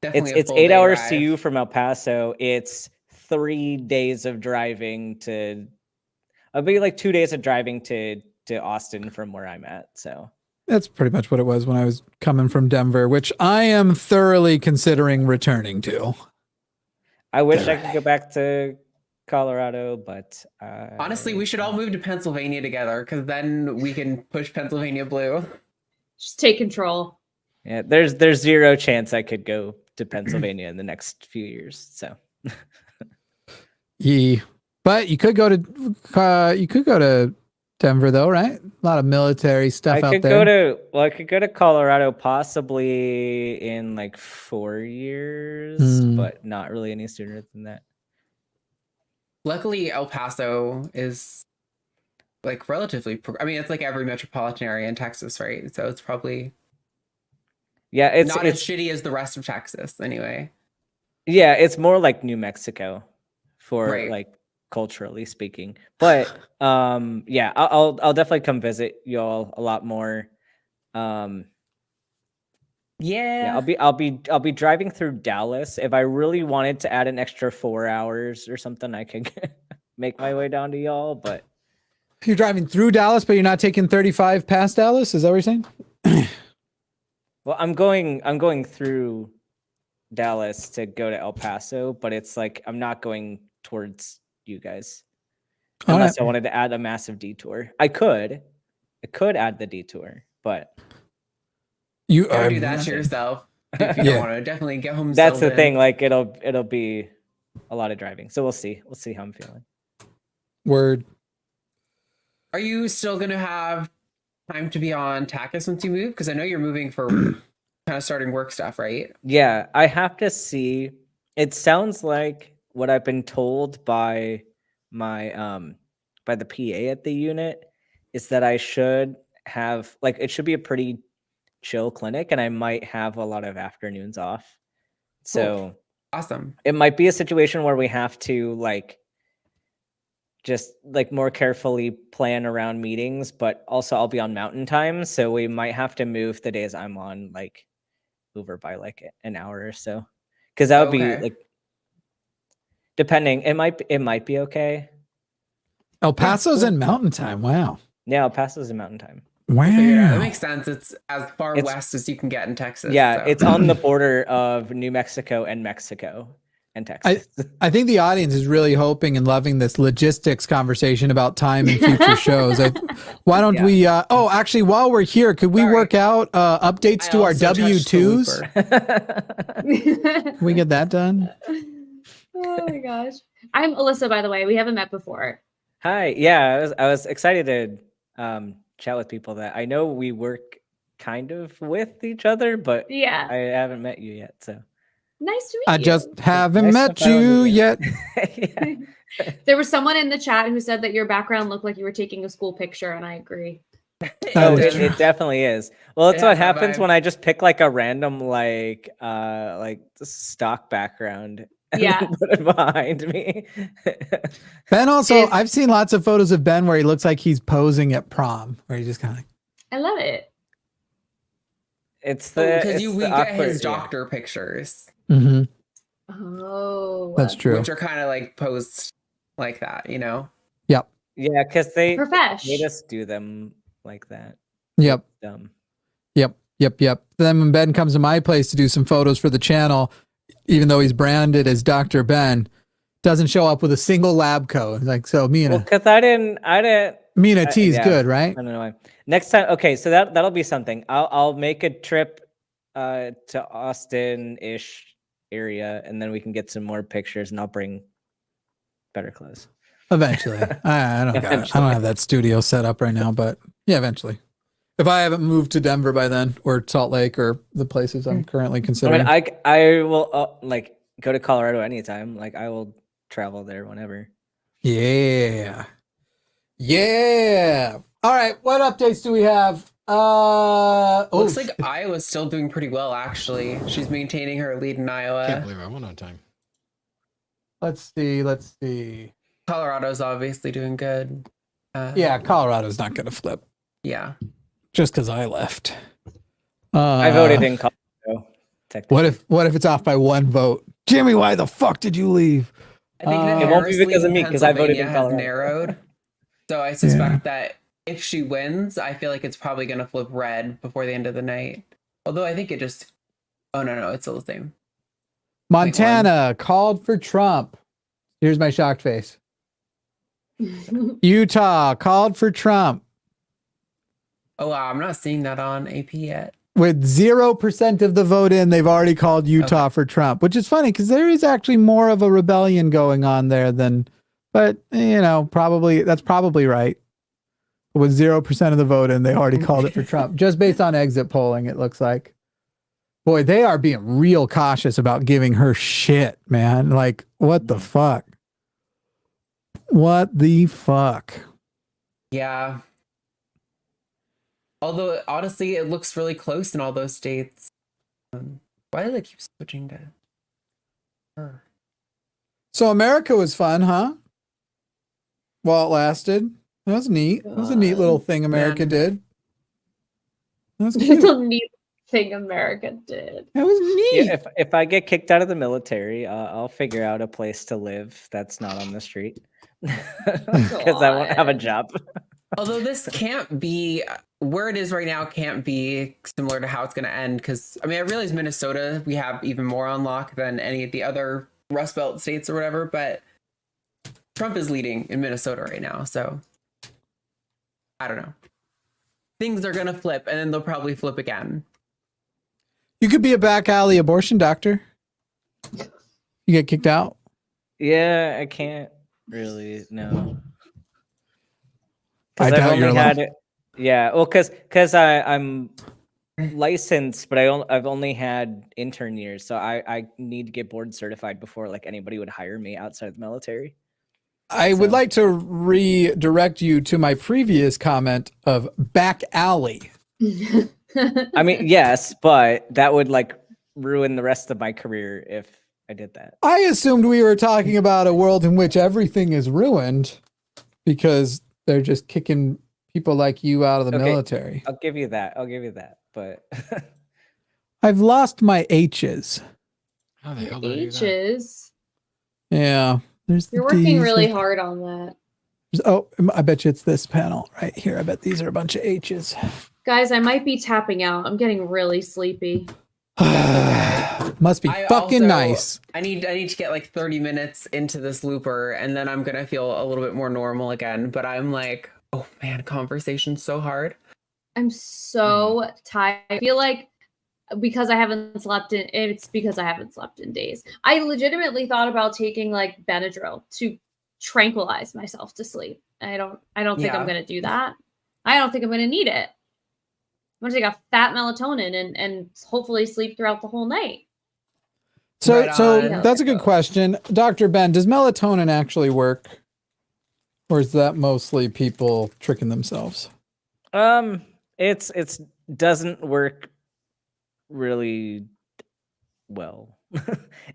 It's 8 hours to you from El Paso. It's 3 days of driving to. It'll be like 2 days of driving to Austin from where I'm at. So that's pretty much what it was when I was coming from Denver, which I am thoroughly considering returning to. I wish I could go back to Colorado, but honestly, we should all move to Pennsylvania together because then we can push Pennsylvania blue. Just take control. Yeah, there's zero chance I could go to Pennsylvania in the next few years. So, but you could go to Denver though, right? A lot of military stuff out there. I could go to Colorado possibly in like 4 years, but not really any sooner than that. Luckily, El Paso is like relatively. I mean, it's like every metropolitan area in Texas, right? So it's probably it's not as shitty as the rest of Texas, anyway. Yeah, it's more like New Mexico for Right. like culturally speaking. But yeah, I'll definitely come visit y'all a lot more. Yeah, I'll be driving through Dallas. If I really wanted to add an extra 4 hours or something, I could make my way down to y'all. But You're driving through Dallas, but you're not taking 35 past Dallas. Is that what you're saying? well, I'm going through Dallas to go to El Paso, but it's like I'm not going towards you guys unless I wanted to add a massive detour. I could add the detour, but You don't do that to yourself if you don't want to. Definitely get home. That's the thing. Like it'll be a lot of driving, so we'll see how I'm feeling. Word. Are you still gonna have time to be on TACIS once you move? Because I know you're moving for kind of starting work stuff, right? Yeah, I have to see. It sounds like what I've been told by my by the PA at the unit is that I should have like it should be a pretty chill clinic, and I might have a lot of afternoons off. So awesome. It might be a situation where we have to like just like more carefully plan around meetings, but also I'll be on mountain time, so we might have to move the days I'm on like over by like an hour or so, because that would be like depending. It might be okay. El Paso's in mountain time. Wow. Yeah, El Paso's in mountain time. Wow. That makes sense. It's as far west as you can get in Texas. Yeah, so. It's on the border of New Mexico and Texas. I think the audience is really hoping and loving this logistics conversation about time and future shows. Why don't we? Actually, while we're here, could we work out updates to our W-2s? Can we get that done? Oh my gosh. I'm Alyssa, by the way. We haven't met before. Hi. Yeah, I was excited to chat with people that I know we work kind of with each other, but yeah, I haven't met you yet. So nice to meet you. I just haven't met you yet. There was someone in the chat who said that your background looked like you were taking a school picture, and I agree. It definitely is. Well, that's what happens when I just pick like a random like stock background. Yeah. Put it behind me. Ben also, I've seen lots of photos of Ben where he looks like he's posing at prom, where he's just kind of like. I love it. It's because we get his doctor pictures. Mm-hmm. Oh, that's true. Which are kind of like posed like that, you know? Yep. Yeah, because they made us do them like that. Yep. Dumb. Yep. Then when Ben comes to my place to do some photos for the channel, even though he's branded as Dr. Ben, doesn't show up with a single lab coat. Like, so Mina. Because I didn't. Mina T's good, right? I don't know why. Next time, okay, so that'll be something. I'll make a trip to Austin-ish area, and then we can get some more pictures, and I'll bring better clothes. Eventually. I don't have that studio set up right now, but yeah, eventually. If I haven't moved to Denver by then, or Salt Lake, or the places I'm currently considering. I mean, I will like go to Colorado anytime. Like I will travel there whenever. Yeah. All right, what updates do we have? Looks like Iowa's still doing pretty well, actually. She's maintaining her lead in Iowa. Can't believe I went on time. Let's see. Colorado's obviously doing good. Yeah, Colorado's not going to flip. Yeah. Just because I left. I voted in Colorado. What if it's off by one vote? Jimmy, why the fuck did you leave? I think it won't be because of me, because I voted in Colorado. Narrowed. So I suspect that if she wins, I feel like it's probably going to flip red before the end of the night. Although I think it just... Oh, no, it's still the same. Montana called for Trump. Here's my shocked face. Utah called for Trump. Oh, wow. I'm not seeing that on AP yet. With 0% of the vote in, they've already called Utah for Trump, which is funny because there is actually more of a rebellion going on there than... But, that's probably right. With 0% of the vote in, they already called it for Trump. Just based on exit polling, it looks like. Boy, they are being real cautious about giving her shit, man. Like, what the fuck? What the fuck? Yeah. Although honestly, it looks really close in all those states. Why do they keep switching to her? So America was fun, huh? While it lasted. That was neat. That was a neat little thing America did. That was cute. It's a neat thing America did. That was neat. Yeah, if I get kicked out of the military, I'll figure out a place to live that's not on the street because I won't have a job. Although this can't be where it is right now, can't be similar to how it's going to end. Because I mean, I realize Minnesota, we have even more on lock than any of the other Rust Belt states or whatever. But Trump is leading in Minnesota right now, so I don't know. Things are going to flip, and then they'll probably flip again. You could be a back alley abortion doctor. You get kicked out. Yeah, I can't really no. I doubt you're allowed. Yeah, well, because I'm licensed, but I've only had intern years, so I need to get board certified before like anybody would hire me outside of the military. I would like to redirect you to my previous comment of back alley. I mean, yes, but that would like ruin the rest of my career if I did that. I assumed we were talking about a world in which everything is ruined because they're just kicking people like you out of the military. I'll give you that. But I've lost my H's. How the hell did I do that? H's. Yeah. You're working really hard on that. Oh, I bet you it's this panel right here. I bet these are a bunch of H's. Guys, I might be tapping out. I'm getting really sleepy. Must be fucking nice. I need to get like 30 minutes into this looper, and then I'm gonna feel a little bit more normal again. But I'm like, oh man, conversation's so hard. I'm so tired. I feel like because I haven't slept in, it's because I haven't slept in days. I legitimately thought about taking like Benadryl to tranquilize myself to sleep. I don't think I'm gonna do that. I don't think I'm gonna need it. I'm gonna take a fat melatonin and hopefully sleep throughout the whole night. So that's a good question. Dr. Ben, does melatonin actually work? Or is that mostly people tricking themselves? It's doesn't work really well.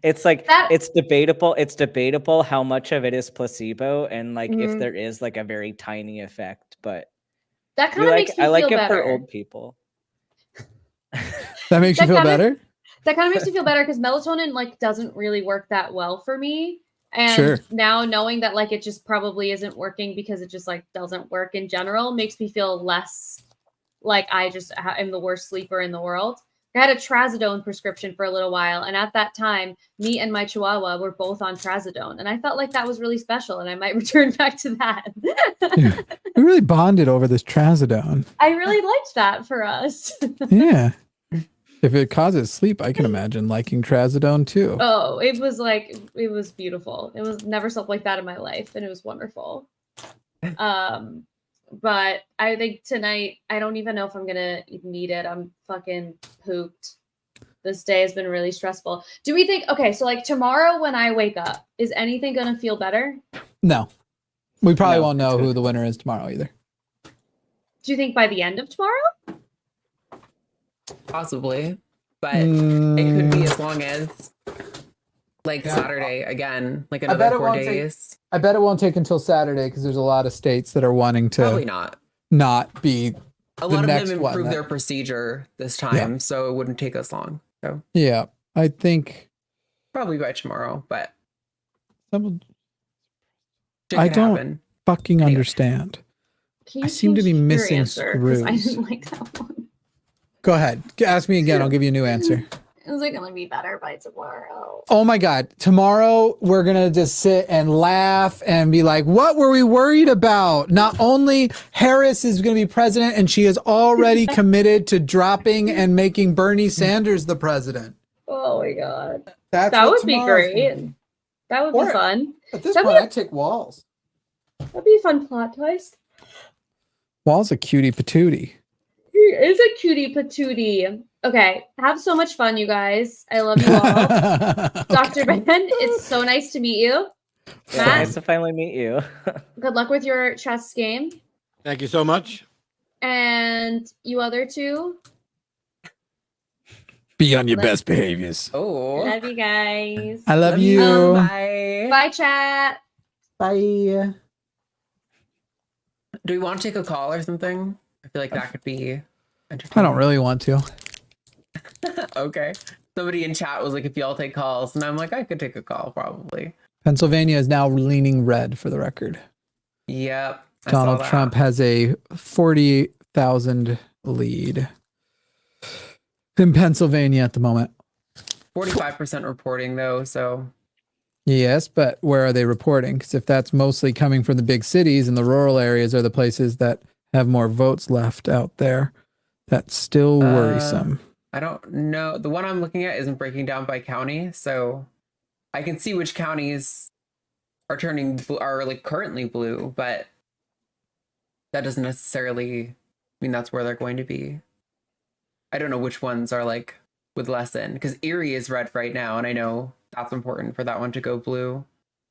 It's like it's debatable how much of it is placebo and like if there is like a very tiny effect, but that kind of makes me feel better. I like it for old people. That makes you feel better? That kind of makes me feel better because melatonin like doesn't really work that well for me. And now knowing that like it just probably isn't working because it just like doesn't work in general makes me feel less like I just am the worst sleeper in the world. I had a trazodone prescription for a little while, and at that time, me and my chihuahua were both on trazodone, and I felt like that was really special, and I might return back to that. Yeah. We really bonded over this trazodone. I really liked that for us. Yeah. If it causes sleep, I can imagine liking trazodone too. Oh, it was beautiful. It was never slept like that in my life, and it was wonderful. But I think tonight, I don't even know if I'm going to need it. I'm fucking pooped. This day has been really stressful. Do we think, okay, so like tomorrow when I wake up, is anything going to feel better? No. We probably won't know who the winner is tomorrow either. Do you think by the end of tomorrow? Possibly. But it could be as long as like Saturday again, like another 4 days. I bet it won't take until Saturday because there's a lot of states that are wanting to probably not be a lot of them improved their procedure this time, so it wouldn't take us long. So yeah, I think probably by tomorrow, but I don't fucking understand. I seem to be missing screws. I didn't like that one. Go ahead. Ask me again. I'll give you a new answer. Is it going to be better by tomorrow? Oh my God. Tomorrow, we're going to just sit and laugh and be like, what were we worried about? Not only Harris is going to be president, and she is already committed to dropping and making Bernie Sanders the president. Oh my God. That would be great. That would be fun. At this point, I'd take Walls. That'd be a fun plot twist. Walls a cutie patootie. He is a cutie patootie. Okay, have so much fun, you guys. I love you all. Okay. Dr. Ben, it's so nice to meet you. Yeah, Matt? nice to finally meet you. Good luck with your chess game. Thank you so much. And you other two, Be on your Let's- best behaviors. Oh, love you guys. I love you. Bye. Bye, chat. Bye. Do we want to take a call or something? I feel like that could be I entertaining. don't really want to. Okay. Somebody in chat was like, if y'all take calls, and I'm like, I could take a call probably. Pennsylvania is now leaning red, for the record. Yep. I Donald saw that. Trump has a 40,000 lead in Pennsylvania at the moment. 45% reporting though, so Yes, but where are they reporting? Because if that's mostly coming from the big cities, and the rural areas are the places that have more votes left out there, that's still worrisome. I don't know. The one I'm looking at isn't breaking down by county, so I can see which counties are turning are like currently blue, but that doesn't necessarily mean that's where they're going to be. I don't know which ones are like with less in, because Erie is red right now, and I know that's important for that one to go blue.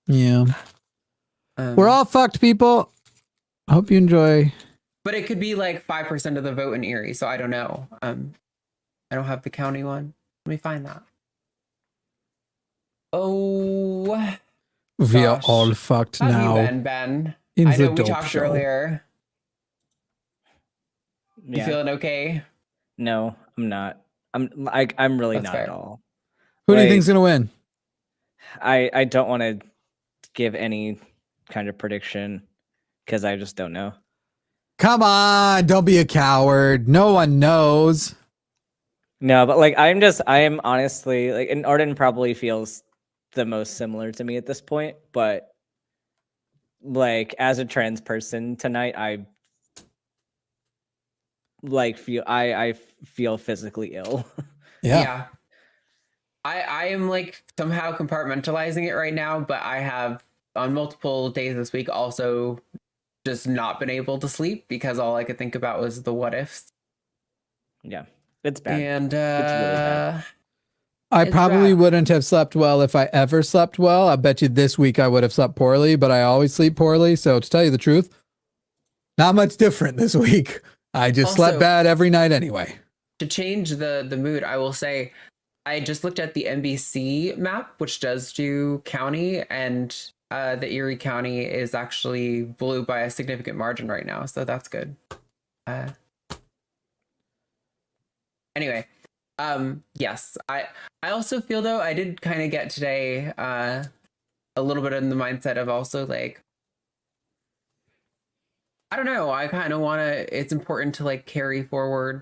Yeah. We're all fucked, people. Hope you enjoy. But it could be like 5% of the vote in Erie, so I don't know. I don't have the county one. Let me find that. Oh, We are gosh. all fucked How have now. you been, Ben? In I the know we dope talked show. earlier. You Yeah. feeling okay? No, I'm not. I'm really That's not fair. at all. Who do you Like, think's gonna win? I don't want to give any kind of prediction because I just don't know. Come on, don't be a coward. No one knows. No, but like I am honestly like, and Arden probably feels the most similar to me at this point, but like as a trans person tonight, I like I feel physically ill. Yeah. I am like somehow compartmentalizing it right now, but I have on multiple days this week also just not been able to sleep because all I could think about was the what ifs. Yeah, it's bad. And It's really bad. I It's probably rough. wouldn't have slept well if I ever slept well. I bet you this week I would have slept poorly, but I always sleep poorly. So to tell you the truth, not much different this week. I just Also- slept bad every night anyway. To change the mood, I will say I just looked at the NBC map, which does do county, and the Erie County is actually blue by a significant margin right now, so that's good. Anyway, yes, I also feel though I did kind of get today a little bit in the mindset of also like, I don't know, I kind of want to, it's important to like carry forward.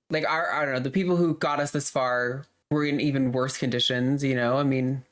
Like I don't know, the people who got us this far were in even worse conditions, you know, I mean,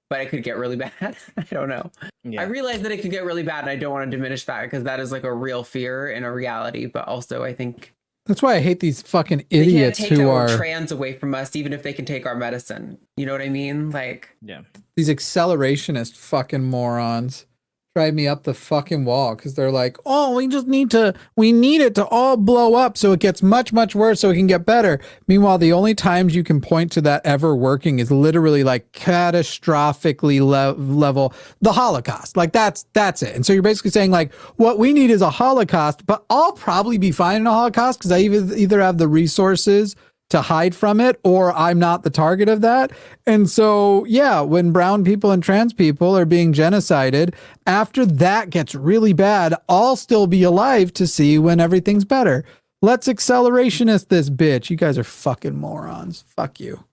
but it could get really bad. I don't know. Yeah. I realize that it could get really bad, and I don't want to diminish that because that is like a real fear and a reality, but also I think That's why I hate these fucking they can't idiots take who our are trans away from us, even if they can take our medicine. You know what I mean? Like, Yeah. these accelerationist fucking morons. Drive me up the fucking wall because they're like, oh, we need it to all blow up so it gets much, much worse so it can get better. Meanwhile, the only times you can point to that ever working is literally like catastrophically level, the Holocaust. Like that's it. And so you're basically saying like, what we need is a Holocaust, but I'll probably be fine in a Holocaust because I either have the resources to hide from it, or I'm not the target of that. And so, yeah, when brown people and trans people are being genocided, after that gets really bad, I'll still be alive to see when everything's better. Let's accelerationist this bitch. You guys are fucking morons. Fuck you.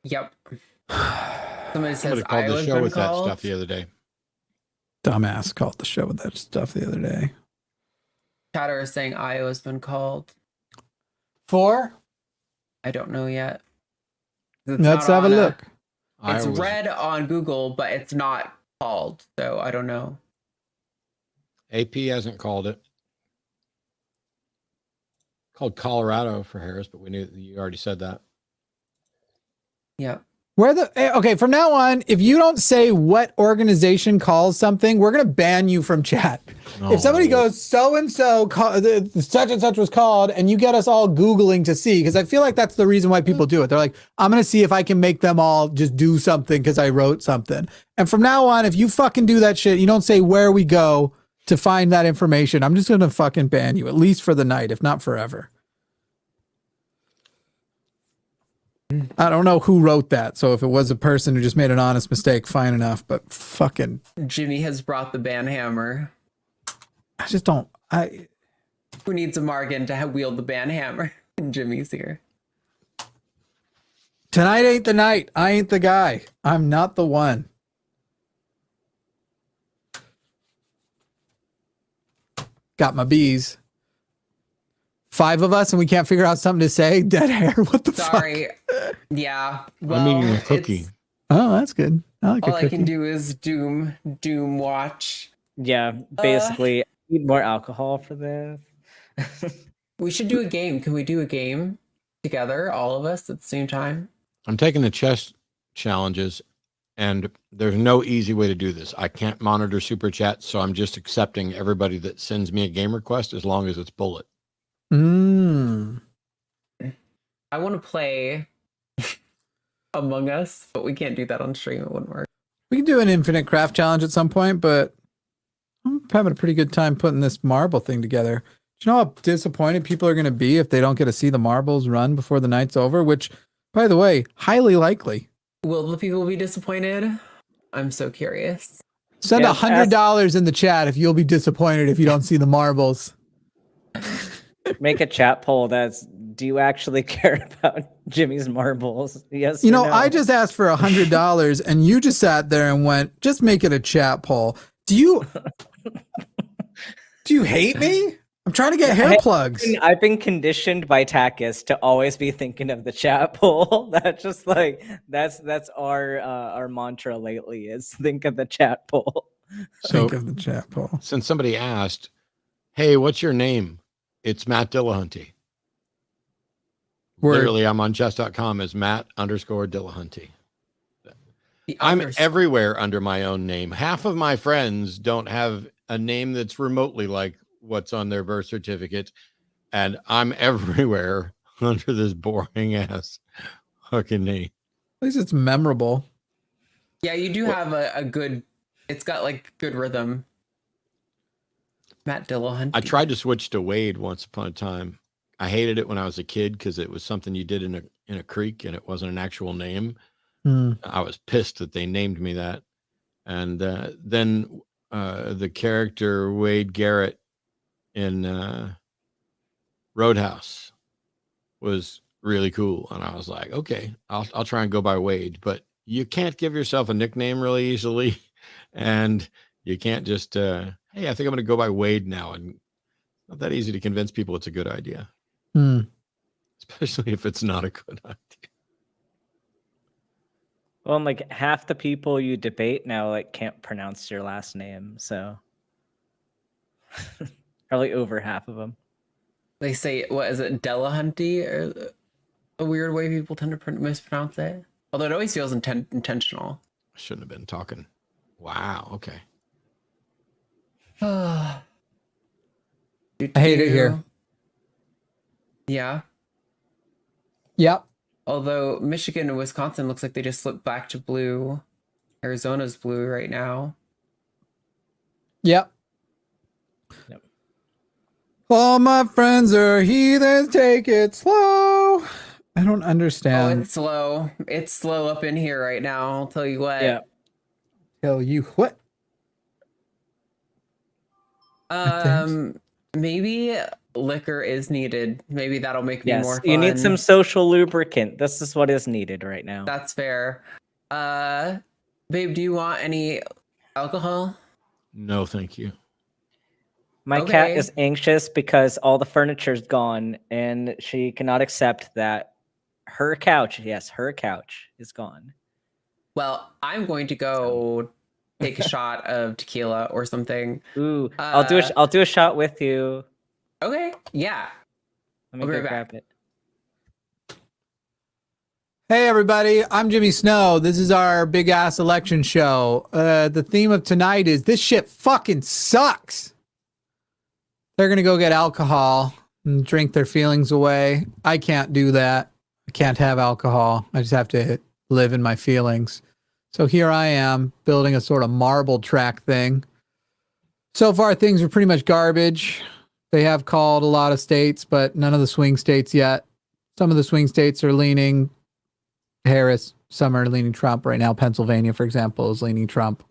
yep. Somebody says Somebody called the Iowa's show been with that called. stuff the other day. Dumbass called the show with that stuff the other day. Chatter is saying Iowa's been called. 4? I don't know yet. It's Let's not have a on look. It's Iowa's- red on Google, but it's not called, so I don't know. AP hasn't called it. Called Colorado for Harris, but we knew you already said that. Yeah. Okay, from now on, if you don't say what organization calls something, we're going to ban you from chat. No. If somebody goes, so-and-so, such and such was called, and you get us all Googling to see, because I feel like that's the reason why people do it. They're like, I'm going to see if I can make them all just do something because I wrote something. And from now on, if you fucking do that shit, you don't say where we go to find that information, I'm just going to fucking ban you, at least for the night, if not forever. I don't know who wrote that, so if it was a person who just made an honest mistake, fine enough, but fucking... Jimmy has brought the ban hammer. I just don't... Who needs a Morgan to wield the ban hammer? Jimmy's here. Tonight ain't the night. I ain't the guy. I'm not the one. Got my bees. 5 of us and we can't figure out something to say. Dead air. What the Sorry. fuck? Yeah. Well, I'm eating a cookie. Oh, that's good. I like all a I cookie. can do is doom watch. Yeah, basically, I need more alcohol for this. We should do a game. Can we do a game together, all of us at the same time? I'm taking the chess challenges, and there's no easy way to do this. I can't monitor super chat, so I'm just accepting everybody that sends me a game request as long as it's bullet. Mm. I want to play Among Us, but we can't do that on stream. It wouldn't work. We can do an infinite craft challenge at some point, but I'm having a pretty good time putting this marble thing together. Do you know how disappointed people are going to be if they don't get to see the marbles run before the night's over? Which, by the way, highly likely. Will the people be disappointed? I'm so curious. Send Yeah, $100 in the chat if you'll be disappointed if you don't see the marbles. Make a chat poll that's, do you actually care about Jimmy's marbles? Yes. You or know, no? I just asked for $100 and you just sat there and went, just make it a chat poll. Do you hate me? I'm trying to get hair plugs. I've been conditioned by TACIS to always be thinking of the chat poll. That's just like that's our mantra lately is think of the chat poll. So, Think of the chat poll. since somebody asked, hey, what's your name? It's Matt Dillahunty. Word. Literally, I'm on chess.com as Matt_Dillahunty. The I'm others- everywhere under my own name. Half of my friends don't have a name that's remotely like what's on their birth certificate, and I'm everywhere under this boring ass fucking name. At least it's memorable. Yeah, you do have a good. It's got like good rhythm. Matt Dillahunty. I tried to switch to Wade once upon a time. I hated it when I was a kid because it was something you did in a creek and it wasn't an actual name. I was pissed that they named me that. And then the character Wade Garrett in Roadhouse was really cool. And I was like, okay, I'll try and go by Wade. But you can't give yourself a nickname really easily. And you can't just, hey, I think I'm going to go by Wade now. And not that easy to convince people it's a good idea. Especially if it's not a good idea. Well, and like half the people you debate now like can't pronounce your last name, so probably over half of them. They say, what is it, Dillahunty? Or a weird way people tend to mispronounce it. Although it always feels intentional. I shouldn't have been talking. Wow. Okay. I hate it here. Yeah. Yep. Although Michigan and Wisconsin looks like they just slipped back to blue. Arizona's blue right now. Yep. All my friends are heathens, take it slow. I don't Oh, understand. it's slow. It's slow up in here right now. I'll tell you what. Yeah. Tell you what. Maybe liquor is needed. Maybe that'll make me more Yes, fun. you need some social lubricant. This is what is needed right now. That's fair. Babe, do you want any alcohol? No, thank you. My cat Okay. is anxious because all the furniture's gone and she cannot accept that her couch, yes, her couch is gone. Well, I'm going to go take a shot of tequila or something. Ooh, I'll do a shot with you. Okay, yeah. Let me I'll be go right grab back. it. Hey everybody, I'm Jimmy Snow. This is our big ass election show. The theme of tonight is this shit fucking sucks. They're gonna go get alcohol and drink their feelings away. I can't do that. I can't have alcohol. I just have to live in my feelings. So here I am building a sort of marble track thing. So far things are pretty much garbage. They have called a lot of states, but none of the swing states yet. Some of the swing states are leaning Harris, some are leaning Trump. Right now, Pennsylvania, for example, is leaning Trump.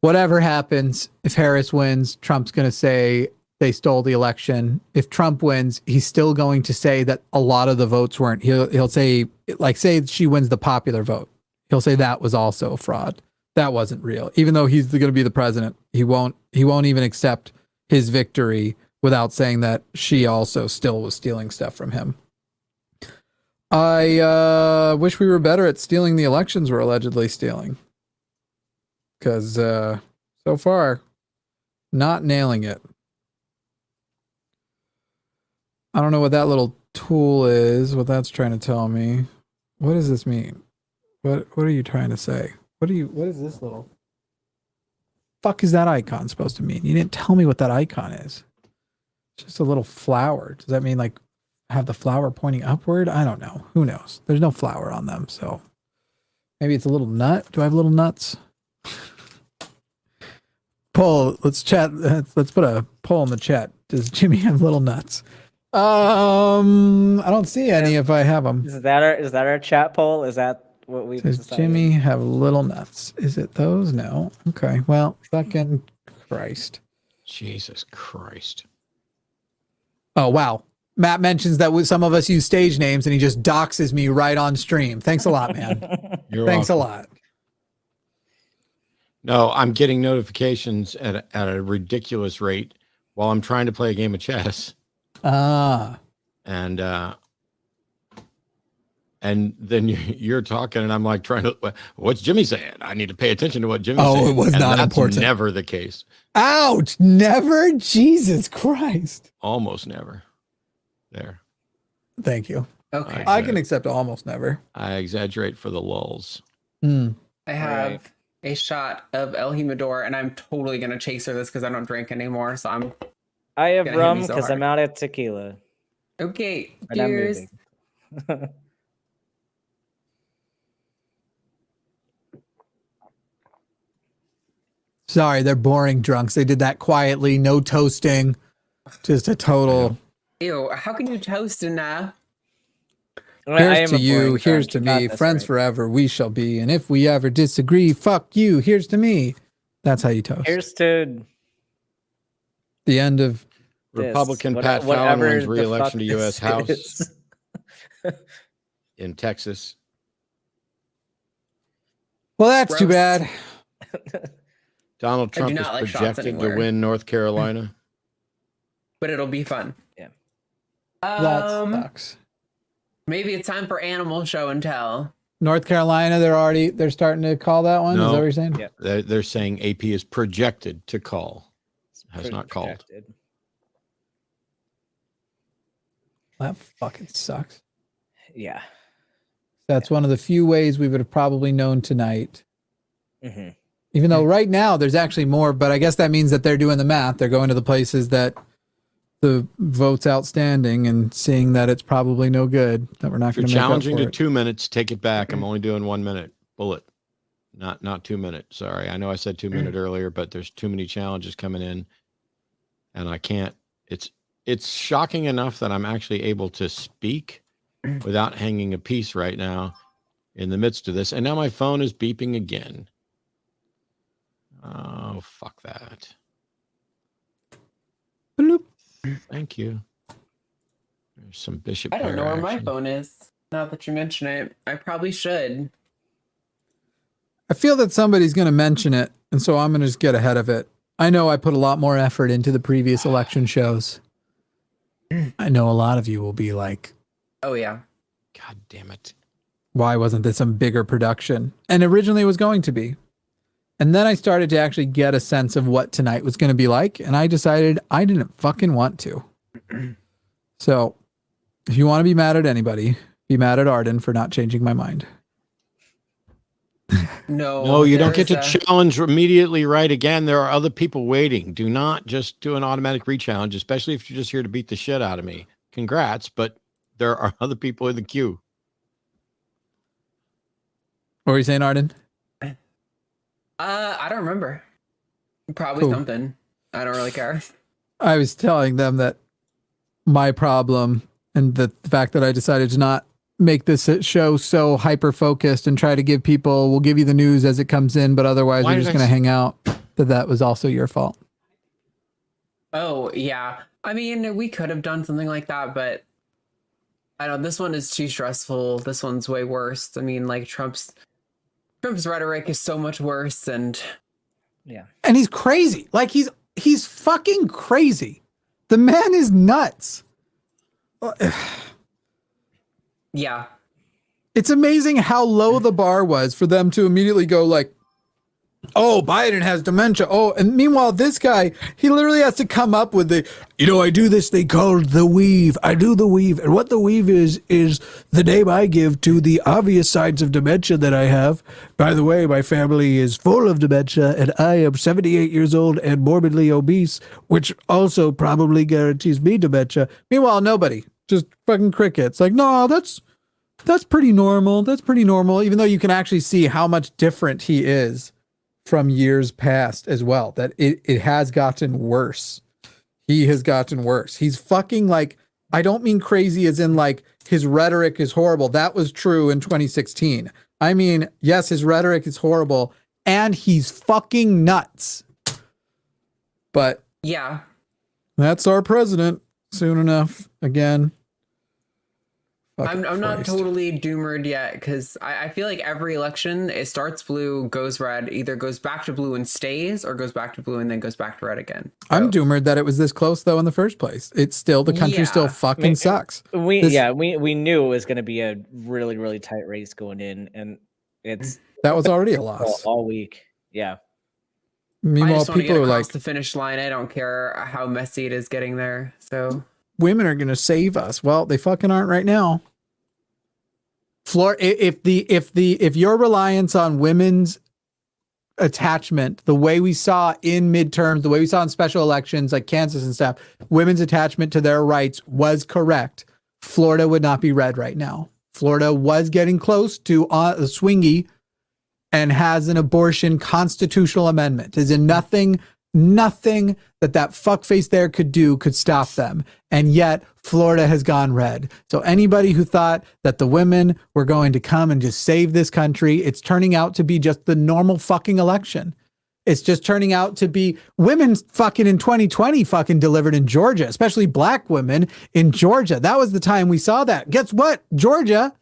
Whatever happens, if Harris wins, Trump's going to say they stole the election. If Trump wins, he's still going to say that a lot of the votes weren't. He'll say, like, say she wins the popular vote. He'll say that was also a fraud. That wasn't real. Even though he's going to be the president, he won't even accept his victory without saying that she also still was stealing stuff from him. I wish we were better at stealing the elections we're allegedly stealing. Because so far, not nailing it. I don't know what that little tool is, what that's trying to tell me. What does this mean? What are you trying to say? What is this little... Fuck is that icon supposed to mean? You didn't tell me what that icon is. It's just a little flower. Does that mean like have the flower pointing upward? I don't know. Who knows? There's no flower on them, so maybe it's a little nut. Do I have little nuts? Poll. Let's chat. Let's put a poll in the chat. Does Jimmy have little nuts? I don't see any. If I have them, Is that our chat poll? Is that what we does decided? Jimmy have little nuts? Is it those? No. Okay. Well, fucking Christ. Jesus Christ. Oh wow. Matt mentions that some of us use stage names and he just doxes me right on stream. Thanks a lot, man. Thanks welcome. a lot. No, I'm getting notifications at a ridiculous rate while I'm trying to play a game of chess. Ah. And then you're talking and I'm like trying to, what's Jimmy saying? I need to pay attention to what Jimmy's saying. Oh, it was and not that's important. Never the case. Ouch. Never? Jesus Christ. Almost never. There. Thank you. Okay. I can accept almost never. I exaggerate for the lulls. Mm. I have a shot of El Jimador, and I'm totally gonna chaser this because I don't drink anymore. So I have Gonna hit rum me so because I'm hard. out of tequila. okay. And I'm Cheers. moving. Sorry, they're boring drunks. They did that quietly, no toasting. Just a total. Ew. How can you toast enough? I am Here's to a you, boring here's drunk. to You got me, this friends right. forever we shall be. And if we ever disagree, fuck you, here's to me. That's how you toast. Here's to The end of this. Republican Pat Fallon Whatever wins the re-election fuck to U.S. this House is. in Texas. Well, that's too Gross. bad. Donald I do Trump is not like shots projected to anywhere. win North Carolina. But it'll be fun. Yeah. That sucks. Maybe it's time for animal show and tell. North Carolina, they're starting to call that one. Is that what you're saying? Yeah. They're saying AP is projected to call. Has not called. Projected. That fucking sucks. Yeah. That's one of the few ways we would have probably known tonight. Mm-hmm. Even though right now there's actually more, but I guess that means that they're doing the math. They're going to the places that the vote's outstanding and seeing that it's probably no good, that we're not If you're going to make up challenging for to it. 2 minutes, take it back. I'm only doing 1 minute. Bullet. Not 2 minutes. Sorry. I know I said 2 minute earlier, but there's too many challenges coming in and I can't. It's shocking enough that I'm actually able to speak without hanging a piece right now in the midst of this. And now my phone is beeping again. Oh, fuck that. Bloop. Thank you. There's some bishop I don't know pair where my action. phone is. Now that you mention it, I probably should. I feel that somebody's going to mention it, and so I'm going to just get ahead of it. I know I put a lot more effort into the previous election shows. I know a lot of you will be like, Oh yeah. God damn it. why wasn't this a bigger production? And originally it was going to be. And then I started to actually get a sense of what tonight was going to be like, and I decided I didn't fucking want to. So, if you want to be mad at anybody, be mad at Arden for not changing my mind. No, you don't get to challenge immediately right again. There are other people waiting. Do not just do an automatic re-challenge, especially if you're just here to beat the shit out of me. Congrats, but there are other people in the queue. What were you saying, Arden? I don't remember. Probably Cool. something. I don't really care. I was telling them that my problem and the fact that I decided to not make this show so hyper focused and try to give people, we'll give you the news as it comes in, but otherwise Why we're did just I going to hang out, that was also your fault. Oh, yeah. I mean, we could have done something like that, but I don't, this one is too stressful. This one's way worse. I mean, like Trump's rhetoric is so much worse, and Yeah. And he's crazy. Like he's fucking crazy. The man is nuts. yeah. It's amazing how low the bar was for them to immediately go like, oh, Biden has dementia. Oh, and meanwhile, this guy, he literally has to come up with I do this thing called the weave. I do the weave. And what the weave is the name I give to the obvious signs of dementia that I have. By the way, my family is full of dementia, and I am 78 years old and morbidly obese, which also probably guarantees me dementia. Meanwhile, nobody. Just fucking crickets. Like, no, that's pretty normal. That's pretty normal, even though you can actually see how much different he is from years past as well, that it has gotten worse. He has gotten worse. He's fucking like, I don't mean crazy as in like his rhetoric is horrible. That was true in 2016. I mean, yes, his rhetoric is horrible and he's fucking nuts. But Yeah. that's our president soon enough again. I'm not Christ. totally doomered yet, because I feel like every election, it starts blue, goes red, either goes back to blue and stays, or goes back to blue and then goes back to red again. I'm doomered that it was this close though in the first place. It's still, the country still Yeah. fucking sucks. We knew it was going to be a really, really tight race going in, and it's That was already a loss. all week. Yeah. I Meanwhile, just want to people get are across like, the finish line. I don't care how messy it is getting there. So women are going to save us. Well, they fucking aren't right now. If your reliance on women's attachment, the way we saw in midterms, the way we saw in special elections like Kansas and stuff, women's attachment to their rights was correct, Florida would not be red right now. Florida was getting close to swingy and has an abortion constitutional amendment. Is in nothing that fuckface there could do could stop them. And yet Florida has gone red. So anybody who thought that the women were going to come and just save this country, it's turning out to be just the normal fucking election. It's just turning out to be women fucking in 2020 fucking delivered in Georgia, especially black women in Georgia. That was the time we saw that. Guess what? Georgia,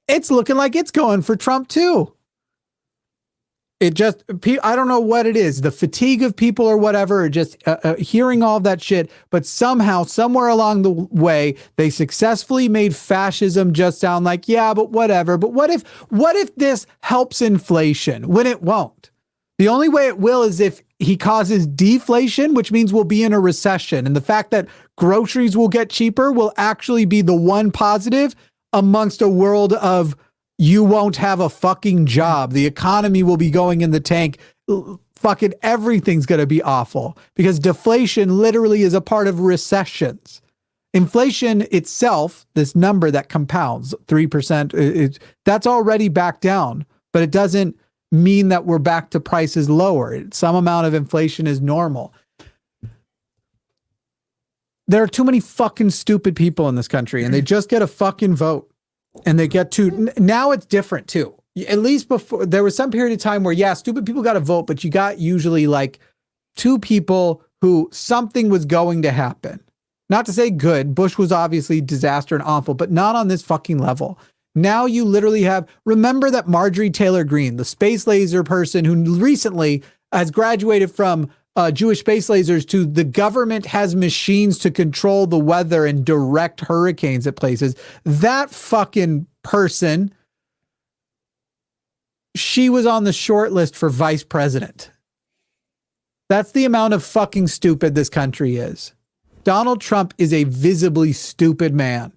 it's looking like it's going for Trump too. It just, I don't know what it is, the fatigue of people or whatever, or just hearing all of that shit. But somehow, somewhere along the way, they successfully made fascism just sound like, yeah, but whatever. But what if this helps inflation when it won't? The only way it will is if he causes deflation, which means we'll be in a recession. And the fact that groceries will get cheaper will actually be the one positive amongst a world of you won't have a fucking job. The economy will be going in the tank. Fucking everything's going to be awful because deflation literally is a part of recessions. Inflation itself, this number that compounds 3%, that's already back down, but it doesn't mean that we're back to prices lower. Some amount of inflation is normal. There are too many fucking stupid people in this country and they just get a fucking vote. And they get to, now it's different too. At least before, there was some period of time where, yeah, stupid people got to vote, but you got usually like two people who something was going to happen. Not to say good. Bush was obviously disaster and awful, but not on this fucking level. Now you literally have, remember that Marjorie Taylor Greene, the space laser person who recently has graduated from Jewish space lasers to the government has machines to control the weather and direct hurricanes at places. That fucking person, she was on the short list for vice president. That's the amount of fucking stupid this country is. Donald Trump is a visibly stupid man.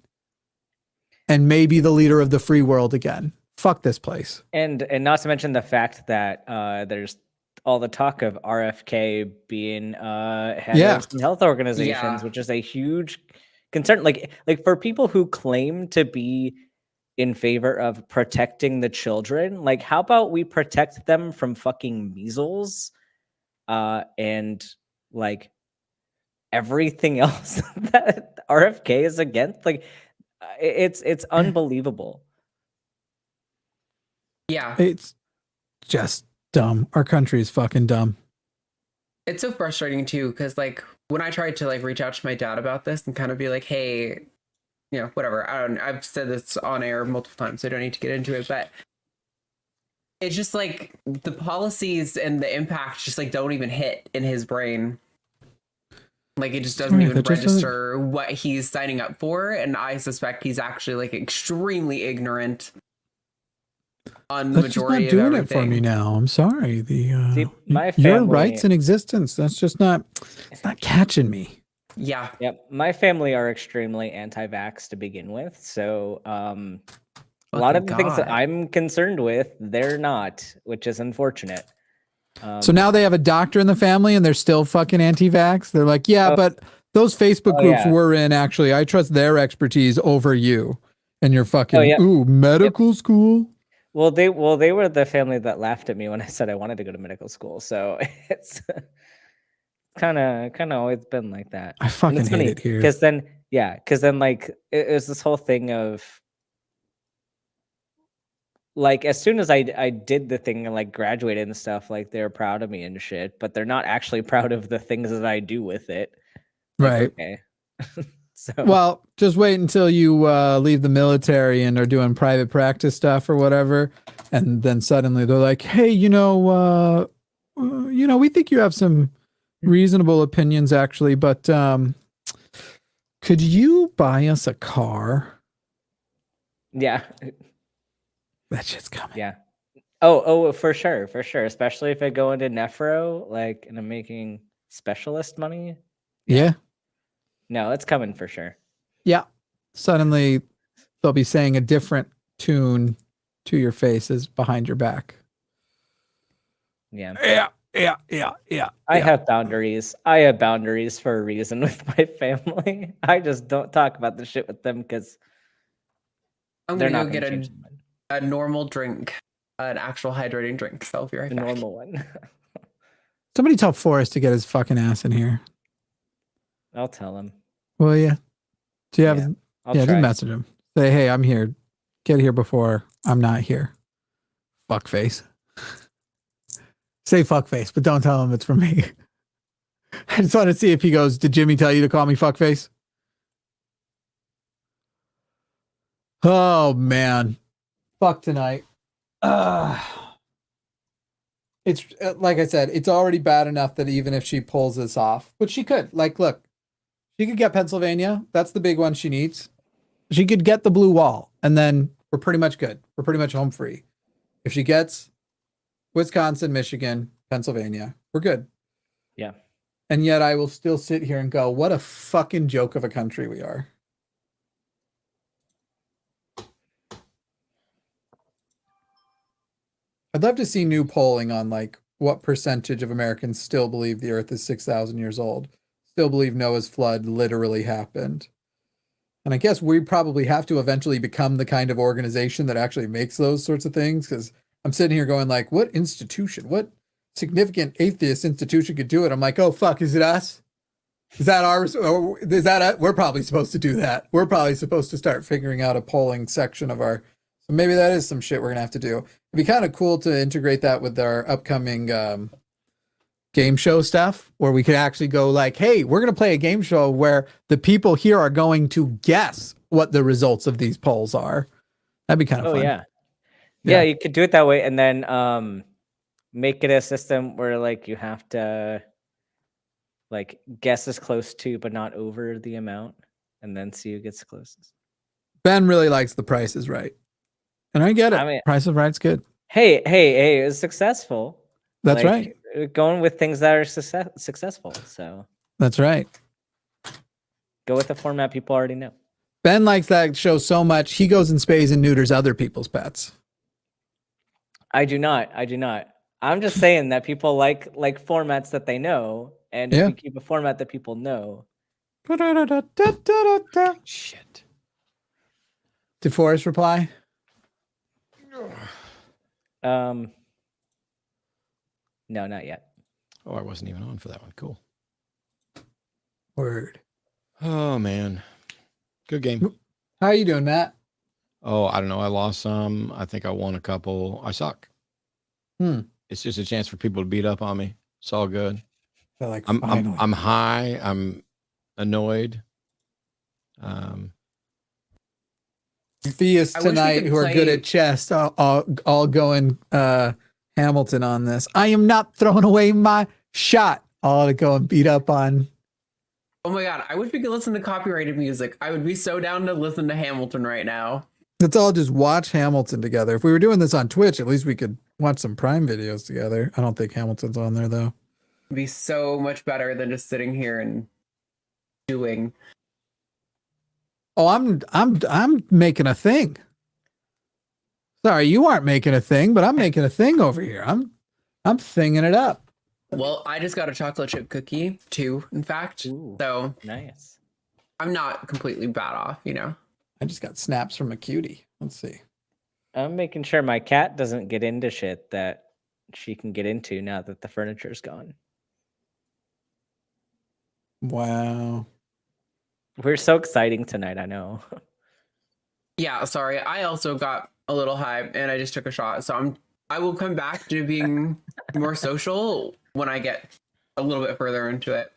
and maybe the leader of the free world again. Fuck this place. And not to mention the fact that there's all the talk of RFK being head of some health organizations, which is a huge concern. Like for people who claim to be in favor of protecting the children, like how about we protect them from fucking measles and like everything else that RFK is against? Like it's unbelievable. Yeah. It's just dumb. Our country is fucking dumb. It's so frustrating too, because like when I tried to like reach out to my dad about this and kind of be like, hey, you know, whatever. I've said this on air multiple times, so I don't need to get into it, but it's just like the policies and the impact just like don't even hit in his brain. Like it just doesn't even register what he's signing up for, and I suspect he's actually like extremely ignorant on the majority of everything. That's just not doing it for me now. I'm sorry. See, my your family, rights in existence. That's just not. It's not catching me. Yeah. Yep. My family are extremely anti-vax to begin with, so a lot of the things that I'm concerned with, they're not, which is unfortunate. So now they have a doctor in the family, and they're still fucking anti-vax. They're like, but those Facebook groups we're in, actually, I trust their expertise over you. And you're fucking medical school. Well, they were the family that laughed at me when I said I wanted to go to medical school. So it's kind of always been like that. I fucking hate it here. Because then like it was this whole thing of like as soon as I did the thing and like graduated and stuff, like they're proud of me and shit, but they're not actually proud of the things that I do with it. Like, right. Okay. So well, just wait until you leave the military and are doing private practice stuff or whatever, and then suddenly they're like, "Hey, we think you have some reasonable opinions, actually, but could you buy us a car?" Yeah, that shit's coming. Yeah. Oh, for sure, especially if I go into nephro, like, and I'm making specialist money. Yeah. No, it's coming for sure. Yeah. Suddenly they'll be saying a different tune to your faces behind your back. Yeah. I have boundaries. I have boundaries for a reason with my family. I just don't talk about the shit with them because they're not going to get a normal drink, an actual hydrating drink. So I'll be right back. Normal one. Somebody tell Forrest to get his fucking ass in here. I'll tell him. Well, yeah. Do you have? Yeah, just message him. Say, hey, I'm here. Get here before I'm not here. Fuckface. Say fuckface, but don't tell him it's from me. I just want to see if he goes, did Jimmy tell you to call me fuckface? Oh, man. Fuck tonight. It's like I said, it's already bad enough that even if she pulls this off, but she could, like, look, she could get Pennsylvania. That's the big one she needs. She could get the blue wall, and then we're pretty much good. We're pretty much home free. If she gets Wisconsin, Michigan, Pennsylvania, we're good. Yeah. And yet I will still sit here and go, what a fucking joke of a country we are. I'd love to see new polling on like what percentage of Americans still believe the earth is 6,000 years old, still believe Noah's flood literally happened. And I guess we probably have to eventually become the kind of organization that actually makes those sorts of things, because I'm sitting here going like, what institution, what significant atheist institution could do it? I'm like, oh, fuck, is it us? Is that ours? Or is that we're probably supposed to do that. We're probably supposed to start figuring out a polling section of our, so maybe that is some shit we're going to have to do. It'd be kind of cool to integrate that with our upcoming game show stuff, where we could actually go like, hey, we're going to play a game show where the people here are going to guess what the results of these polls are. That'd be kind of fun. Yeah, you could do it that way, and then make it a system where like you have to like guess as close to but not over the amount, and then see who gets closest. Ben really likes The Price is Right. And I get it. I mean, Price is Right's good. Hey, it's successful. That's right. Going with things that are successful. So that's right. Go with the format people already know. Ben likes that show so much, he goes and spays and neuters other people's pets. I do not. I'm just saying that people like formats that they know, and if Yeah. you keep a format that people know. Shit. Did Forrest reply? No, not yet. Oh, I wasn't even on for that one. Cool. Word. Oh man, good game. How are you doing, Matt? Oh, I don't know. I lost some. I think I won a couple. I suck. It's just a chance for people to beat up on me. It's all good. Feel like I'm finally. I'm high. I'm annoyed. Theists I wish we tonight could who are good play- at chess all going Hamilton on this. I am not throwing away my shot. All to go and beat up on. Oh my god, I wish we could listen to copyrighted music. I would be so down to listen to Hamilton right now. Let's all just watch Hamilton together. If we were doing this on Twitch, at least we could watch some Prime videos together. I don't think Hamilton's on there though. It'd be so much better than just sitting here and doing. Oh, I'm making a thing. Sorry, you aren't making a thing, but I'm making a thing over here. I'm thinging it up. Well, I just got a chocolate chip cookie too, in fact. Ooh, So nice. I'm not completely bad off, you know. I just got snaps from a cutie. Let's see. I'm making sure my cat doesn't get into shit that she can get into now that the furniture's gone. Wow. We're so exciting tonight, I know. Yeah, sorry. I also got a little high and I just took a shot. So I will come back to being more social when I get a little bit further into it.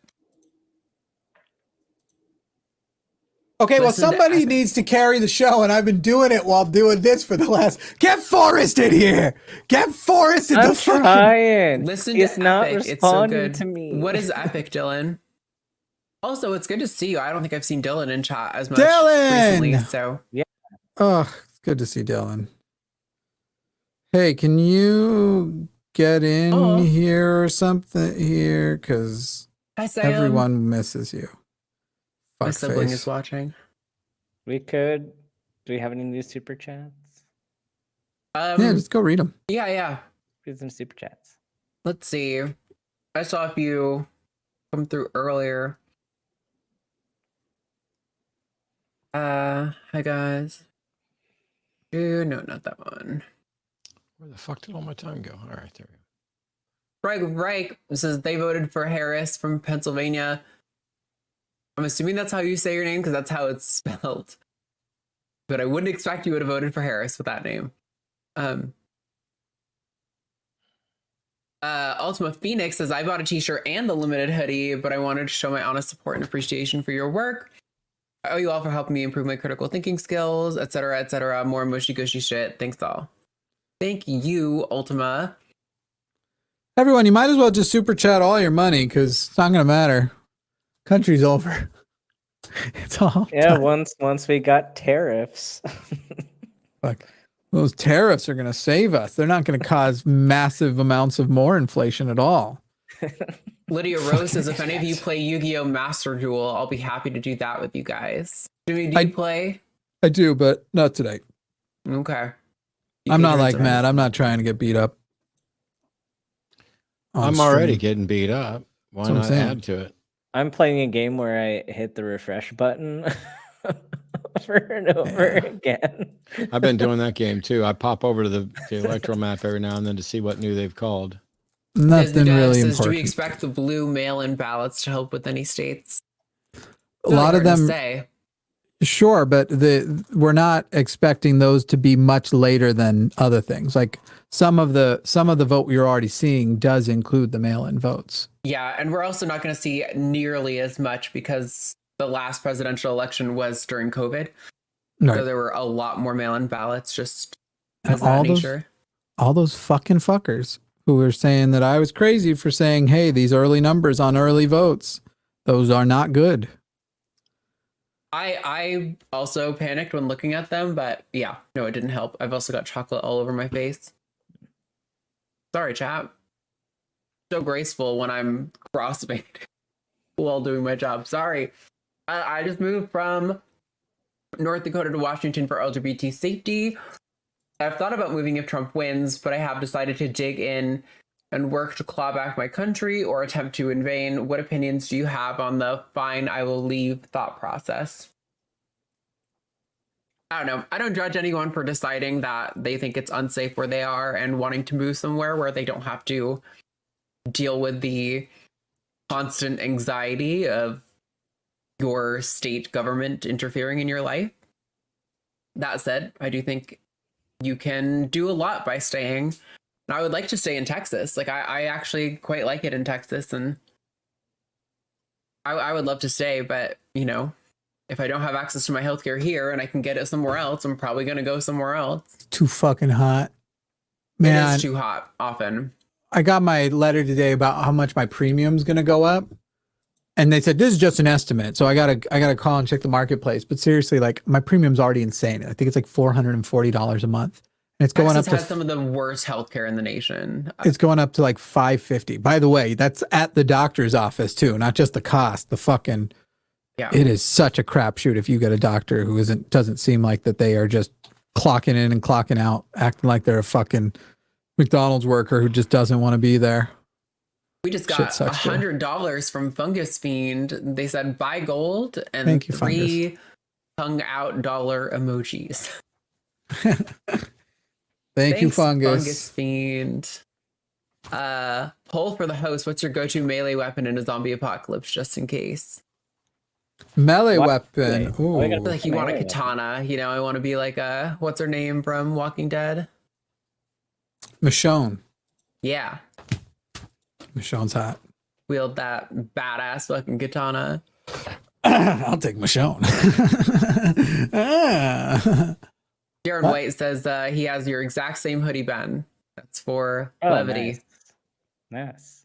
Okay, well, Listen to somebody Epic. needs to carry the show, and I've been doing it while doing this for the last. Get Forrest in here. Get Forrest in I'm the fucking. trying. Listen He's to not Epic. It's so responding good. to me. What is Epic, Dylan? Also, it's good to see you. I don't think I've seen Dylan in chat as much Dylan! recently. So Oh, it's good to see Dylan. Hey, can you get in Oh. here or something here? Because hi, Sam. everyone misses you. My sibling Fuckface. is watching. We could. Do we have any new super chats? Yeah, just go read them. Yeah. Read some super chats. Let's see. I saw a few come through earlier. Hi guys. No, not that one. Where the fuck did all my time go? All right, there we go. Reich says they voted for Harris from Pennsylvania. I'm assuming that's how you say your name because that's how it's spelled. But I wouldn't expect you would have voted for Harris with that name. Ultima Phoenix says I bought a t-shirt and the limited hoodie, but I wanted to show my honest support and appreciation for your work. I owe you all for helping me improve my critical thinking skills, etc., etc. More mushy gushy shit. Thanks all. Thank you, Ultima. Everyone, you might as well just super chat all your money because it's not going to matter. Country's over. It's all. Yeah, done. once we got tariffs. Fuck. Those tariffs are going to save us. They're not going to cause massive amounts of more inflation at all. Lydia Rose says, if any of you play Yu-Gi-Oh! Master Duel, I'll be happy to do that with you guys. Jimmy, do you play? I do, but not today. Okay. I'm not like Matt. I'm not trying to get beat up. on I'm already stream. getting beat up. Why That's what I'm not saying. add to it? I'm playing a game where I hit the refresh button over and over again. I've been doing that game too. I pop over to the electoral map every now and then to see what new they've called. Nothing really says, important. do we expect the blue mail-in ballots to help with any states? A lot of Hard to them, say. sure, but we're not expecting those to be much later than other things. Like some of the vote we're already seeing does include the mail-in votes. Yeah, and we're also not going to see nearly as much because the last presidential election was during COVID. Right. So there were a lot more mail-in ballots just And as that all those- nature. All those fucking fuckers who were saying that I was crazy for saying, hey, these early numbers on early votes, those are not good. I also panicked when looking at them, but yeah, no, it didn't help. I've also got chocolate all over my face. Sorry, chat. So graceful when I'm crossfaded while doing my job. Sorry. I just moved from North Dakota to Washington for LGBT safety. I've thought about moving if Trump wins, but I have decided to dig in and work to claw back my country or attempt to in vain. What opinions do you have on the fine, I will leave thought process? I don't know. I don't judge anyone for deciding that they think it's unsafe where they are and wanting to move somewhere where they don't have to deal with the constant anxiety of your state government interfering in your life. That said, I do think you can do a lot by staying. And I would like to stay in Texas. Like, I actually quite like it in Texas, and I would love to stay, but, you know, if I don't have access to my healthcare here and I can get it somewhere else, I'm probably going to go somewhere else. It's too fucking hot. Man, it is too hot often. I got my letter today about how much my premium's going to go up. And they said, this is just an estimate. So I gotta call and check the marketplace. But seriously, like, my premium's already insane. I think it's like $440 a month. And it's going Texas up to has some of the worst healthcare in the nation. It's going up to like $550. By the way, that's at the doctor's office too, not just the cost. The fucking It is such a crapshoot if you get a doctor who doesn't seem like that they are just clocking in and clocking out, acting like they're a fucking McDonald's worker who just doesn't want to be there. We just got $100 from Fungus Fiend. They said buy gold and Thank you, 3 tongue out dollar emojis. Thank you, Fungus. Fungus Fiend. Poll for the host. What's your go-to melee weapon in a zombie apocalypse, just in case? Melee weapon. Ooh. I feel like you want a katana. You know, I want to be like what's her name from Walking Dead? Michonne. Yeah. Michonne's hot. Wield that badass fucking katana. I'll take Michonne. Jaron White says he has your exact same hoodie, Ben. That's for levity. Nice.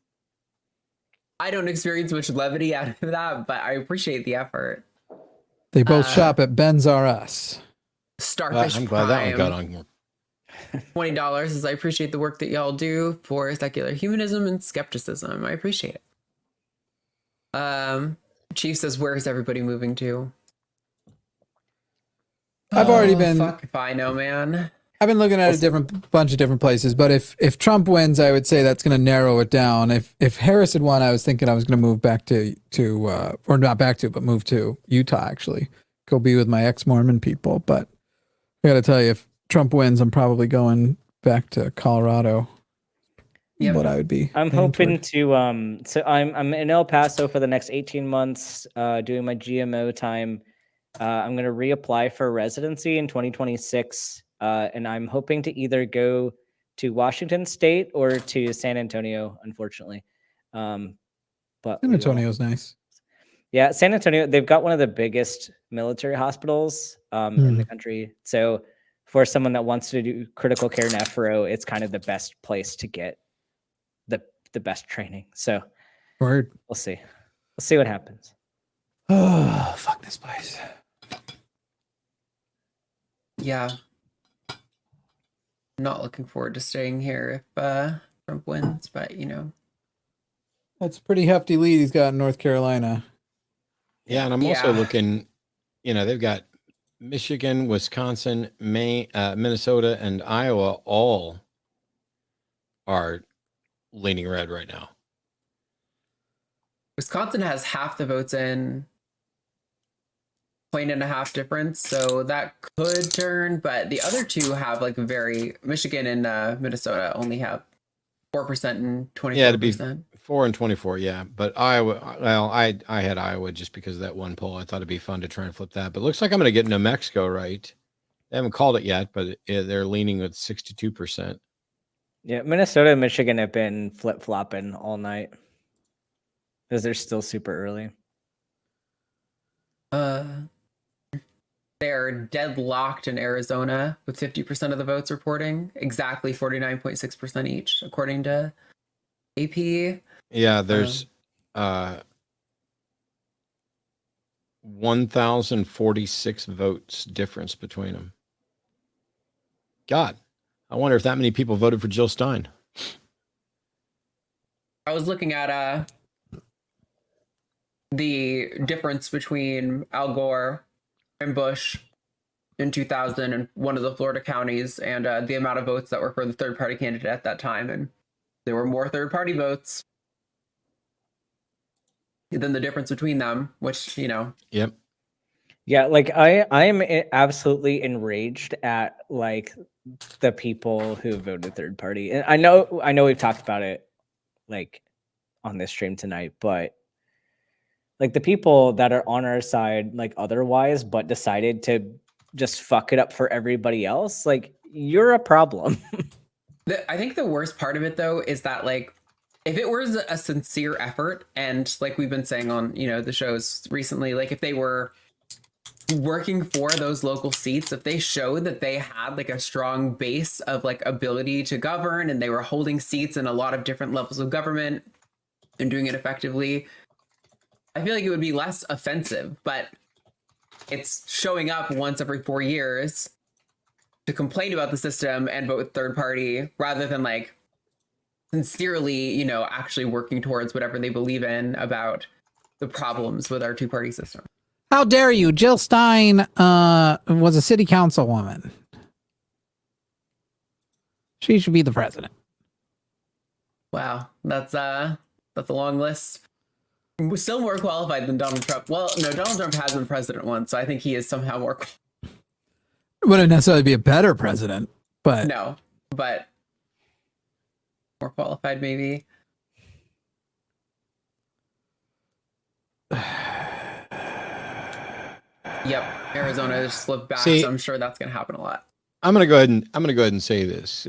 I don't experience much levity out of that, but I appreciate the effort. They both shop at Ben's R Us. Starfish I'm glad Prime. that one got on here. $20 says, I appreciate the work that y'all do for secular humanism and skepticism. I appreciate it. Chief says, where's everybody moving to? I've already been. Fuck if I know, man. I've been looking at a bunch of different places, but if Trump wins, I would say that's going to narrow it down. If Harris had won, I was thinking I was going to move back to or not back to, but move to Utah, actually. Go be with my ex-Mormon people. But I got to tell you, if Trump wins, I'm probably going back to Colorado. Yep. What I would be. I'm hoping to so I'm in El Paso for the next 18 months doing my GMO time. I'm going to reapply for residency in 2026. And I'm hoping to either go to Washington State or to San Antonio, unfortunately. But San Antonio's nice. Yeah, San Antonio, they've got one of the biggest military hospitals in the country. So for someone that wants to do critical care nephro, it's kind of the best place to get the best training. So Word. We'll see. We'll see what happens. Oh, fuck this place. Yeah. Not looking forward to staying here if Trump wins, but you know. That's a pretty hefty lead he's got in North Carolina. Yeah, and I'm also looking, you know, they've got Michigan, Wisconsin, Minnesota, and Iowa all are leaning red right now. Wisconsin has half the votes in, 1.5 difference, so that could turn, but the other two have like Michigan and Minnesota only have 4% and 24%. Yeah, it'd be 4 and 24, yeah. But Iowa, well, I had Iowa just because of that one poll. I thought it'd be fun to try and flip that. But it looks like I'm going to get New Mexico right. They haven't called it yet, but they're leaning with 62%. Yeah, Minnesota and Michigan have been flip-flopping all night because they're still super early. They're deadlocked in Arizona with 50% of the votes reporting, exactly 49.6% each, according to AP. Yeah, there's 1,046 votes difference between them. God, I wonder if that many people voted for Jill Stein. I was looking at the difference between Al Gore and Bush in 2000 in one of the Florida counties, and the amount of votes that were for the third party candidate at that time, and there were more third party votes than the difference between them, which, you know. Yep. Yeah, like I am absolutely enraged at like the people who voted third party. And I know we've talked about it like on this stream tonight, but like the people that are on our side like otherwise but decided to just fuck it up for everybody else, like you're a problem. I think the worst part of it though is that like if it was a sincere effort, and like we've been saying on, you know, the shows recently, like if they were working for those local seats, if they showed that they had like a strong base of like ability to govern, and they were holding seats in a lot of different levels of government and doing it effectively, I feel like it would be less offensive. But it's showing up once every 4 years to complain about the system and vote with third party, rather than like sincerely, you know, actually working towards whatever they believe in about the problems with our two-party system. How dare you? Jill Stein was a city councilwoman. She should be the president. Wow, that's a long list. Still more qualified than Donald Trump. Well, no, Donald Trump has been president once, so I think he is somehow more. Wouldn't necessarily be a better president, but No, but more qualified maybe. Yep, Arizona just slipped back, See, so I'm sure that's going to happen a lot. I'm gonna go ahead and say this.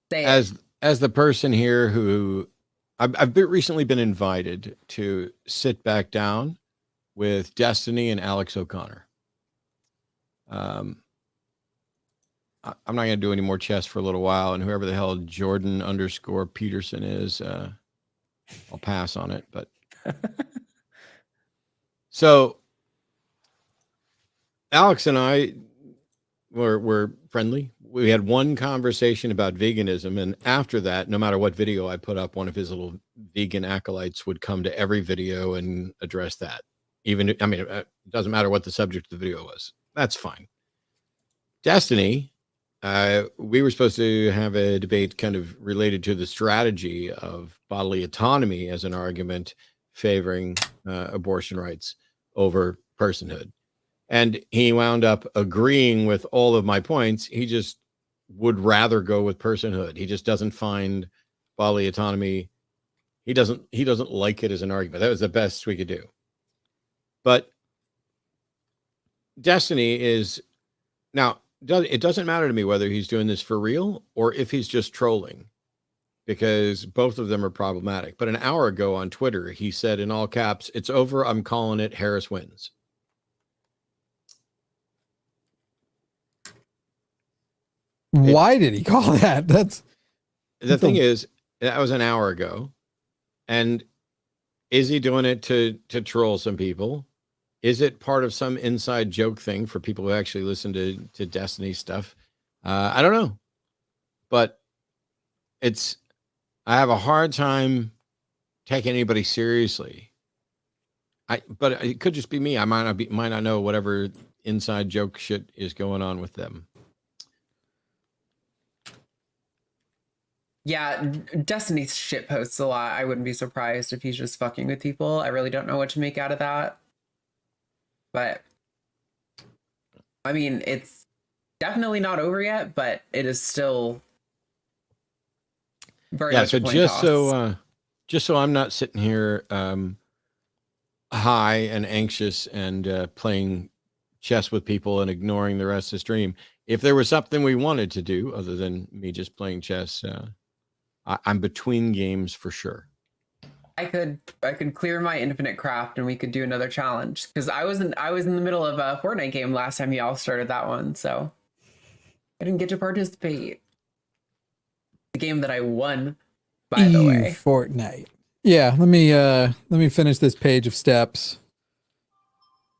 Say As the person here who I've recently been invited to sit back down with Destiny and Alex O'Connor. I'm not going to do any more chess for a little while, and whoever the hell Jordan_Peterson is, I'll pass on it. But so Alex and I were friendly. We had one conversation about veganism, and after that, no matter what video I put up, one of his little vegan acolytes would come to every video and address that. Even, I mean, it doesn't matter what the subject of the video was. That's fine. Destiny, we were supposed to have a debate kind of related to the strategy of bodily autonomy as an argument favoring abortion rights over personhood. And he wound up agreeing with all of my points. He just would rather go with personhood. He just doesn't find bodily autonomy. He doesn't like it as an argument. That was the best we could do. But Destiny is now, it doesn't matter to me whether he's doing this for real or if he's just trolling, because both of them are problematic. But an hour ago on Twitter, he said in all caps, "It's over. I'm calling it. Harris wins." Why did he call that? That's the thing is, that was an hour ago. And is he doing it to troll some people? Is it part of some inside joke thing for people who actually listen to Destiny stuff? I don't know. But I have a hard time taking anybody seriously. But it could just be me. I might not know whatever inside joke shit is going on with them. Yeah, Destiny shit posts a lot. I wouldn't be surprised if he's just fucking with people. I really don't know what to make out of that. But I mean, it's definitely not over yet, but it is still very much so coin just toss. so I'm not sitting here high and anxious and playing chess with people and ignoring the rest of the stream. If there was something we wanted to do other than me just playing chess, I'm between games for sure. I could clear my infinite craft and we could do another challenge, because I was in the middle of a Fortnite game last time y'all started that one, so I didn't get to participate. The game that I won, by the way. Fortnite. Yeah, let me finish this page of steps.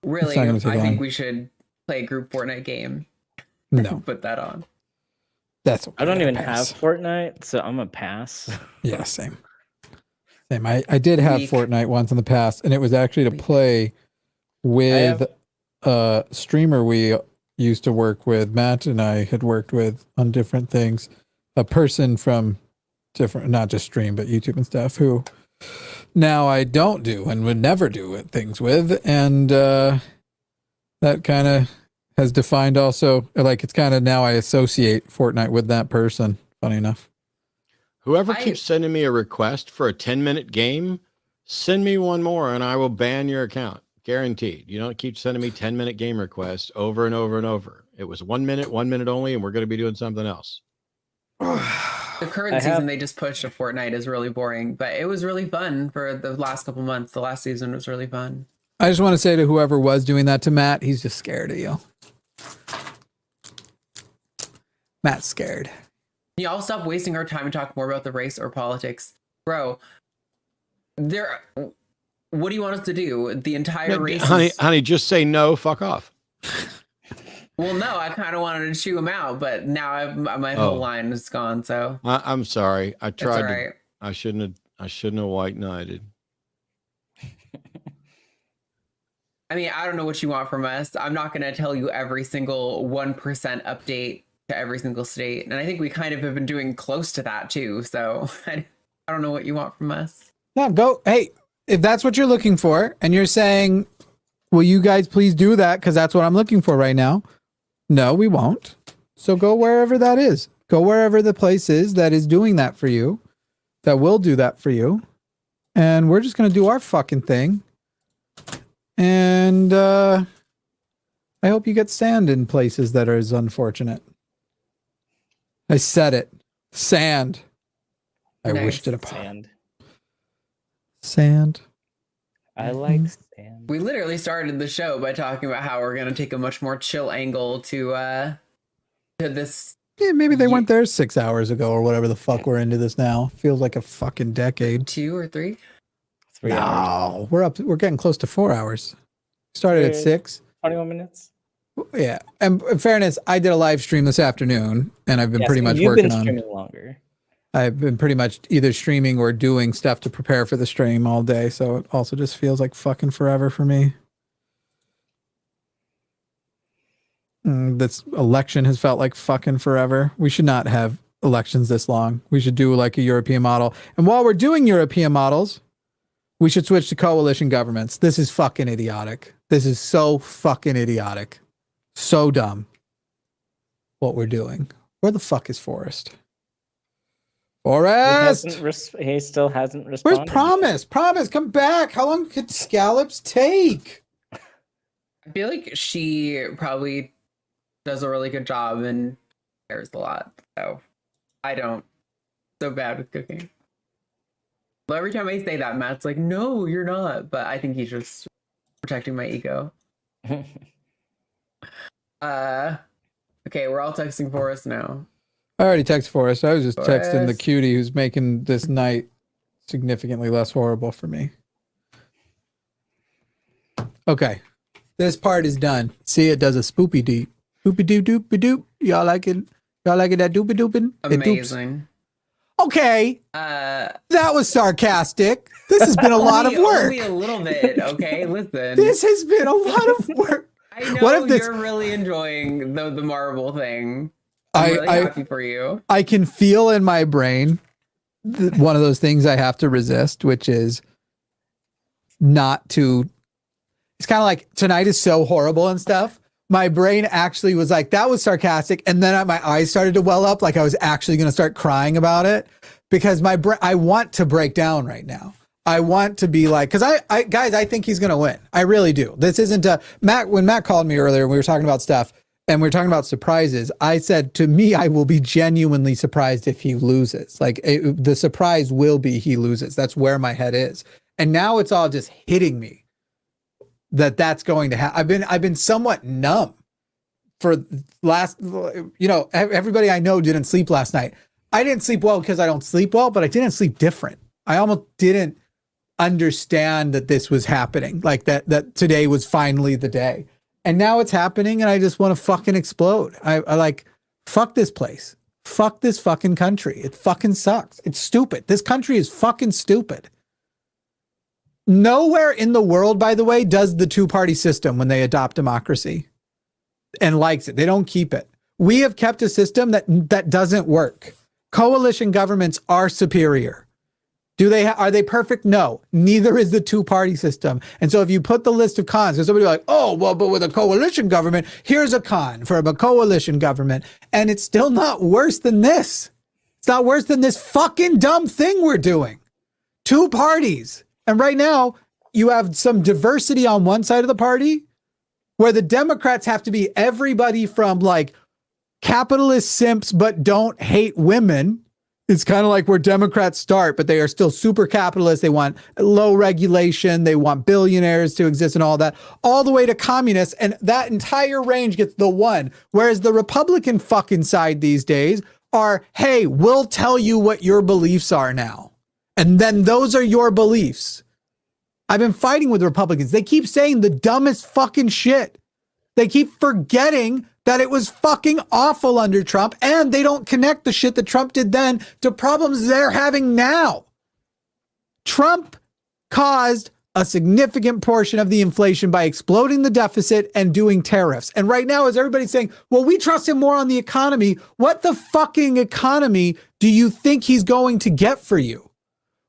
Really, I think we should play a group Fortnite game. No, put that on. That's okay. I don't even have Fortnite, so I'm a pass. Yeah, same. I did have Fortnite once in the past, and it was actually to play with a streamer we used to work with, Matt and I had worked with on different things, a person from different, not just stream, but YouTube and stuff, who now I don't do and would never do things with. And that kind of has defined also, like, it's kind of now I associate Fortnite with that person, funny enough. Whoever keeps sending me a request for a 10-minute game, send me one more and I will ban your account. Guaranteed. You don't keep sending me 10-minute game requests over and over and over. It was 1 minute only, and we're going to be doing something else. The current season they just pushed to Fortnite is really boring, but it was really fun for the last couple months. The last season was really fun. I just want to say to whoever was doing that to Matt, he's just scared of you. Matt's scared. Can y'all stop wasting our time and talk more about the race or politics? Bro, what do you want us to do? The entire race Honey, just say no, fuck off. Well, no, I kind of wanted to chew him out, but now my whole line is gone, so. I'm sorry. I tried right. I shouldn't have white knighted. I mean, I don't know what you want from us. I'm not going to tell you every single 1% update to every single state. And I think we kind of have been doing close to that too. So I don't know what you want from us. No, go. Hey, if that's what you're looking for and you're saying, will you guys please do that? Because that's what I'm looking for right now. No, we won't. So go wherever that is. Go wherever the place is that is doing that for you, that will do that for you. And we're just going to do our fucking thing. And I hope you get sand in places that are as unfortunate. I said it. Sand. I wished it upon. Sand. I like sand. We literally started the show by talking about how we're going to take a much more chill angle to this. Yeah, maybe they went there 6 hours ago or whatever the fuck we're into this now. Feels like a fucking decade. 2 or 3? 3 hours. No, we're getting close to 4 hours. Started at 6. 21 minutes. Yeah. And in fairness, I did a live stream this afternoon and I've been pretty much you've working been on streaming longer. I've been pretty much either streaming or doing stuff to prepare for the stream all day. So it also just feels like fucking forever for me. This election has felt like fucking forever. We should not have elections this long. We should do like a European model. And while we're doing European models, we should switch to coalition governments. This is fucking idiotic. This is so fucking idiotic. So dumb. What we're doing. Where the fuck is Forrest? Forrest! He still hasn't responded. Where's Promise? Promise, come back. How long could Scallops take? I feel like she probably does a really good job and cares a lot. So I don't. So bad with cooking. But every time I say that, Matt's like, no, you're not. But I think he's just protecting my ego. Okay, we're all texting Forrest now. I already texted Forrest. I was just Forrest. texting the cutie who's making this night significantly less horrible for me. Okay. This part is done. See, it does a spoopy deep. Spoopy doop doopy doop. Y'all like it? Y'all like it that doopy doopin'? Amazing. Okay. That was sarcastic. This has been a lot of work. Only a little bit, okay? Listen. This has been a lot of work. I know you're really enjoying the marble thing. I'm really happy for you. I can feel in my brain one of those things I have to resist, which is not to. It's kind of like tonight is so horrible and stuff. My brain actually was like, that was sarcastic. And then my eyes started to well up like I was actually going to start crying about it because I want to break down right now. I want to be like, because guys, I think he's going to win. I really do. This isn't Matt. When Matt called me earlier, we were talking about stuff. And we're talking about surprises. I said, to me, I will be genuinely surprised if he loses. Like the surprise will be he loses. That's where my head is. And now it's all just hitting me that's going to happen. I've been somewhat numb for everybody I know didn't sleep last night. I didn't sleep well because I don't sleep well, but I didn't sleep different. I almost didn't understand that this was happening. Like that today was finally the day. And now it's happening and I just want to fucking explode. I like, fuck this place. Fuck this fucking country. It fucking sucks. It's stupid. This country is fucking stupid. Nowhere in the world, by the way, does the two-party system when they adopt democracy. and likes it. They don't keep it. We have kept a system that doesn't work. Coalition governments are superior. Are they perfect? No. Neither is the two-party system. And so if you put the list of cons, there's somebody like, oh, well, but with a coalition government, here's a con for a coalition government. And it's still not worse than this. It's not worse than this fucking dumb thing we're doing. Two parties. And right now, you have some diversity on one side of the party where the Democrats have to be everybody from like capitalist simps but don't hate women. It's kind of like where Democrats start, but they are still super capitalist. They want low regulation. They want billionaires to exist and all that, all the way to communists. And that entire range gets the one. Whereas the Republican fucking side these days are, hey, we'll tell you what your beliefs are now. And then those are your beliefs. I've been fighting with Republicans. They keep saying the dumbest fucking shit. They keep forgetting that it was fucking awful under Trump, and they don't connect the shit that Trump did then to problems they're having now. Trump caused a significant portion of the inflation by exploding the deficit and doing tariffs. And right now, as everybody's saying, well, we trust him more on the economy. What the fucking economy do you think he's going to get for you?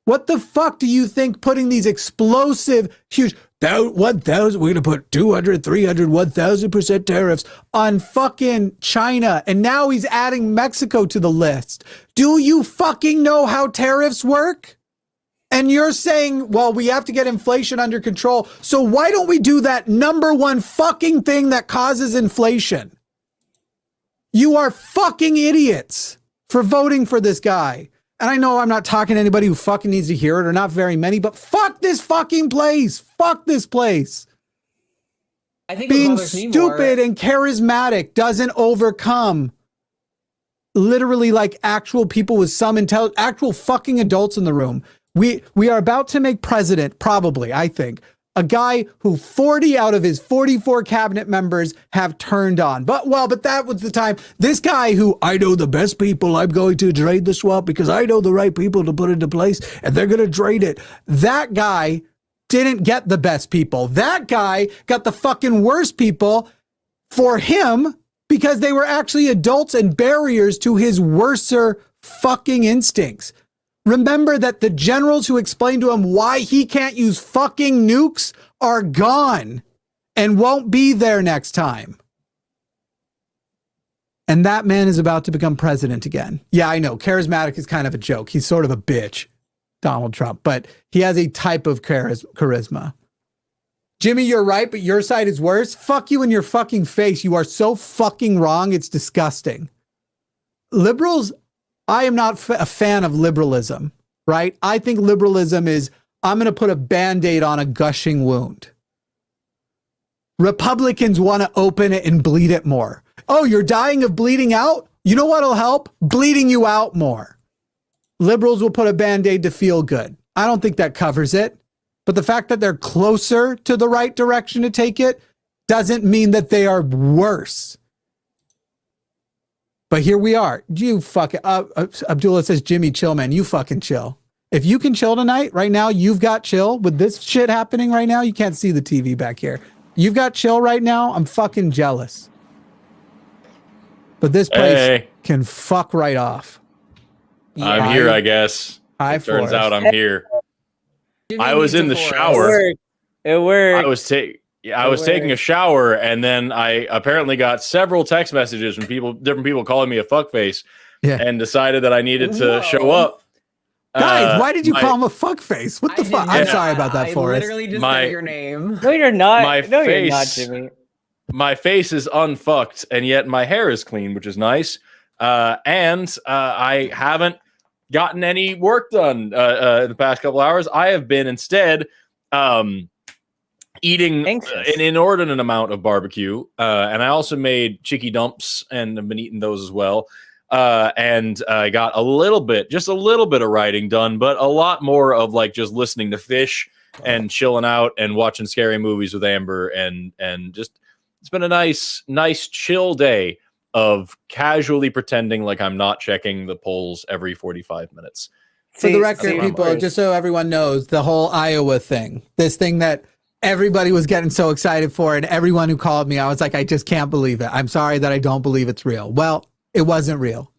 What the fuck do you think putting these explosive, huge, 1,000, we're going to put 200, 300, 1,000% tariffs on fucking China. And now he's adding Mexico to the list. Do you fucking know how tariffs work? And you're saying, well, we have to get inflation under control. So why don't we do that number one fucking thing that causes inflation? You are fucking idiots for voting for this guy. And I know I'm not talking to anybody who fucking needs to hear it, or not very many, but fuck this fucking place. Fuck this place. I think being stupid and charismatic doesn't overcome literally like actual people with some intelligence, actual fucking adults in the room. We are about to make president, probably, I think, a guy who 40 out of his 44 cabinet members have turned on. But that was the time. This guy who, I know the best people, I'm going to drain the swamp because I know the right people to put into place and they're going to drain it. That guy didn't get the best people. That guy got the fucking worst people for him because they were actually adults and barriers to his worser fucking instincts. Remember that the generals who explained to him why he can't use fucking nukes are gone and won't be there next time. And that man is about to become president again. Yeah, I know. Charismatic is kind of a joke. He's sort of a bitch, Donald Trump, but he has a type of charisma. Jimmy, you're right, but your side is worse. Fuck you in your fucking face. You are so fucking wrong. It's disgusting. Liberals, I am not a fan of liberalism, right? I think liberalism is, I'm going to put a Band-Aid on a gushing wound. Republicans want to open it and bleed it more. Oh, you're dying of bleeding out? You know what'll help? Bleeding you out more. Liberals will put a Band-Aid to feel good. I don't think that covers it. But the fact that they're closer to the right direction to take it doesn't mean that they are worse. But here we are. You fucking, Abdullah says, Jimmy, chill, man. You fucking chill. If you can chill tonight, right now, you've got chill with this shit happening right now. You can't see the TV back here. You've got chill right now. I'm fucking jealous. But this place can fuck right off. Yeah. I'm here, I guess. Turns out I'm here. I was in the shower. It worked. I was taking a shower, and then I apparently got several text messages from different people calling me a fuckface, and decided that I needed to show up. Guys, why did you call him a fuckface? What the fuck? I'm sorry about that, Forrest. I literally just said your name. No, you're not. You're not, Jimmy. My face is unfucked, and yet my hair is clean, which is nice. And I haven't gotten any work done in the past couple hours. I have been instead eating an inordinate amount of barbecue, and I also made chicky dumps and have been eating those as well. And I got just a little bit of writing done, but a lot more of like just listening to Fish and chilling out and watching scary movies with Amber, and just it's been a nice chill day of casually pretending like I'm not checking the polls every 45 minutes. For the record, people, just so everyone knows, the whole Iowa thing, this thing that everybody was getting so excited for it. Everyone who called me, I was like, I just can't believe it. I'm sorry that I don't believe it's real. Well, it wasn't real.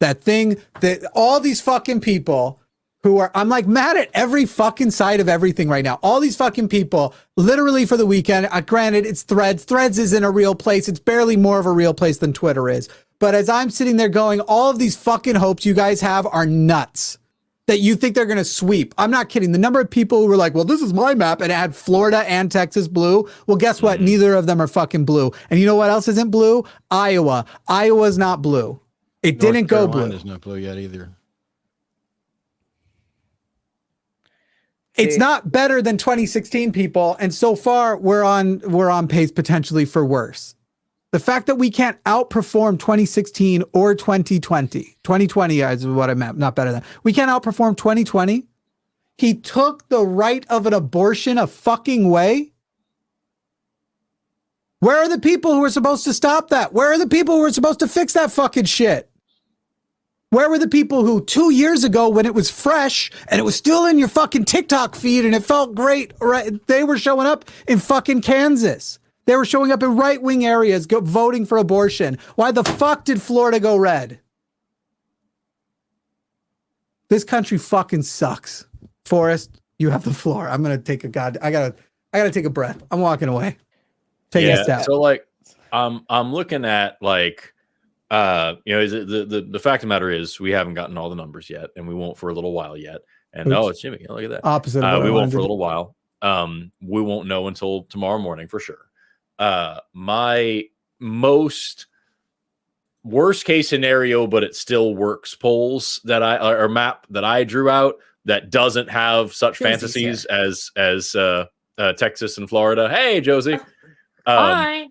That thing that all these fucking people who are, I'm like mad at every fucking side of everything right now. All these fucking people literally for the weekend, granted it's Threads. Threads isn't a real place. It's barely more of a real place than Twitter is. But as I'm sitting there going, all of these fucking hopes you guys have are nuts. That you think they're going to sweep. I'm not kidding. The number of people who were like, well, this is my map, and it had Florida and Texas blue. Well, guess what? Neither of them are fucking blue. And you know what else isn't blue? Iowa. Iowa's not blue. It didn't go blue. North Carolina's not blue yet either. It's not better than 2016, people. And so far, we're on pace potentially for worse. The fact that we can't outperform 2016 or 2020. 2020 is what I meant, not better than. We can't outperform 2020. He took the right of an abortion a fucking way. Where are the people who are supposed to stop that? Where are the people who are supposed to fix that fucking shit? Where were the people who 2 years ago, when it was fresh and it was still in your fucking TikTok feed and it felt great, right? They were showing up in fucking Kansas. They were showing up in right-wing areas voting for abortion. Why the fuck did Florida go red? This country fucking sucks. Forrest, you have the floor. I'm gonna take I gotta take a breath. I'm walking away. Take a step. So like I'm looking at like the fact of the matter is we haven't gotten all the numbers yet, and we won't for a little while yet. And it's Jimmy. Look at that. Opposite of what we I won't wanted for a to little while. We won't know until tomorrow morning for sure. My most worst case scenario, but it still works polls that or map that I drew out that doesn't have such fantasies as Texas and Florida. Hey, Josie. Hi.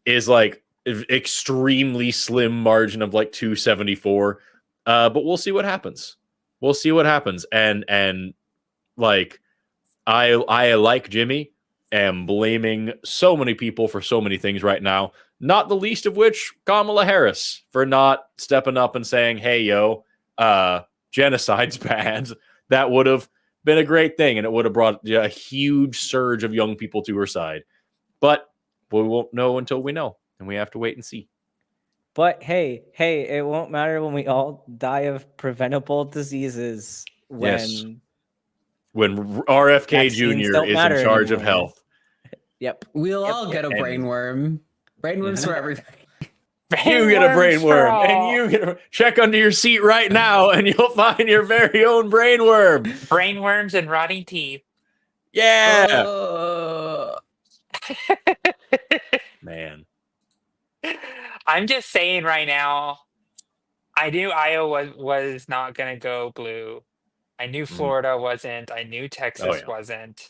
Is like extremely slim margin of like 274. But we'll see what happens. We'll see what happens. And like I like Jimmy. Am blaming so many people for so many things right now, not the least of which Kamala Harris for not stepping up and saying, hey, yo, genocide's bad. That would have been a great thing, and it would have brought a huge surge of young people to her side. But we won't know until we know, and we have to wait and see. But hey, it won't matter when we all die of preventable diseases when RFK Jr. is in charge of health. Yep. We'll all get a brainworm. Brainworms for everything. You get a brainworm, and you get check under your seat right now, and you'll find your very own brainworm. Brainworms and rotting teeth. Yeah. Man. I'm just saying right now, I knew Iowa was not going to go blue. I knew Florida wasn't. I knew Texas wasn't.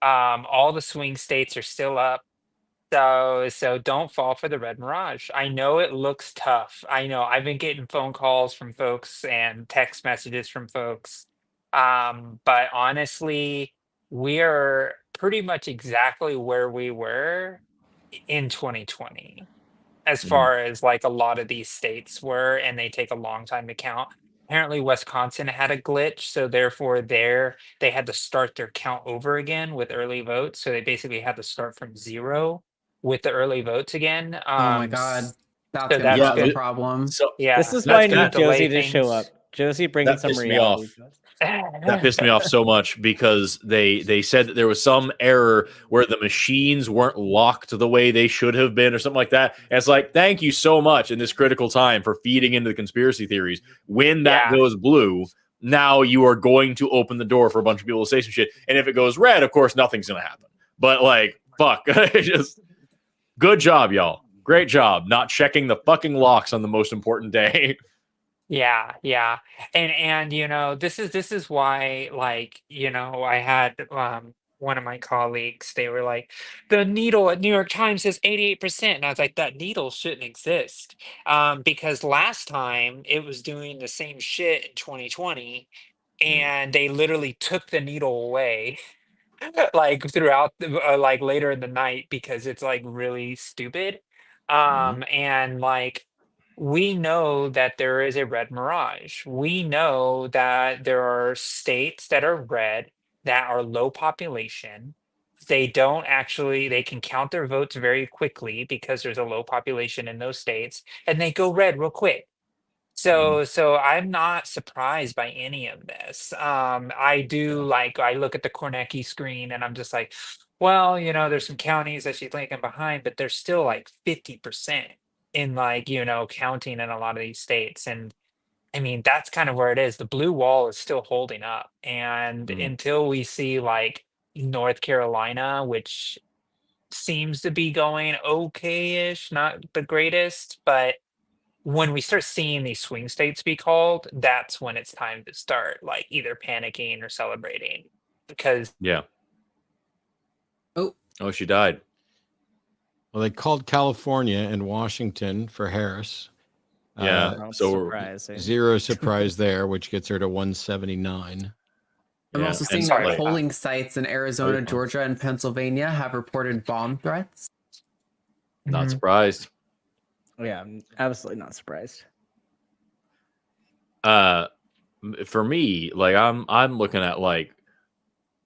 All the swing states are still up. So don't fall for the red mirage. I know it looks tough. I know I've been getting phone calls from folks and text messages from folks. But honestly, we're pretty much exactly where we were in 2020 as far as like a lot of these states were, and they take a long time to count. Apparently Wisconsin had a glitch, so therefore they had to start their count over again with early votes. So they basically had to start from zero with the early votes again. Oh my god, that's so gonna be a problem. So yeah, this is why I need Josie to show up. Josie bringing some reality. That pissed me off so much because they said that there was some error where the machines weren't locked the way they should have been or something like that. And it's like, thank you so much in this critical time for feeding into the conspiracy theories. When that goes blue, now you are going to open the door for a bunch of people to say some shit. And if it goes red, of course, nothing's going to happen. But like, fuck, just good job, y'all. Great job not checking the fucking locks on the most important day. Yeah. And you know, this is why, like, you know, I had one of my colleagues, they were like, the needle at New York Times says 88%. And I was like, that needle shouldn't exist. Because last time it was doing the same shit in 2020, and they literally took the needle away like throughout like later in the night because it's like really stupid. And like we know that there is a red mirage. We know that there are states that are red that are low population. They can count their votes very quickly because there's a low population in those states, and they go red real quick. So I'm not surprised by any of this. I look at the Kornacki screen and I'm just like, well, there's some counties that she's lagging behind, but there's still like 50% in counting in a lot of these states. And I mean, that's kind of where it is. The blue wall is still holding up. And until we see like North Carolina, which seems to be going okay-ish, not the greatest, but when we start seeing these swing states be called, that's when it's time to start like either panicking or celebrating, because Oh, she died. Well, they called California and Washington for Harris. Yeah, so surprising. Zero surprise there, which gets her to 179. I'm also seeing that polling sites in Arizona, Georgia, and Pennsylvania have reported bomb threats. Not surprised. Yeah, I'm absolutely not surprised. For me, like I'm looking at like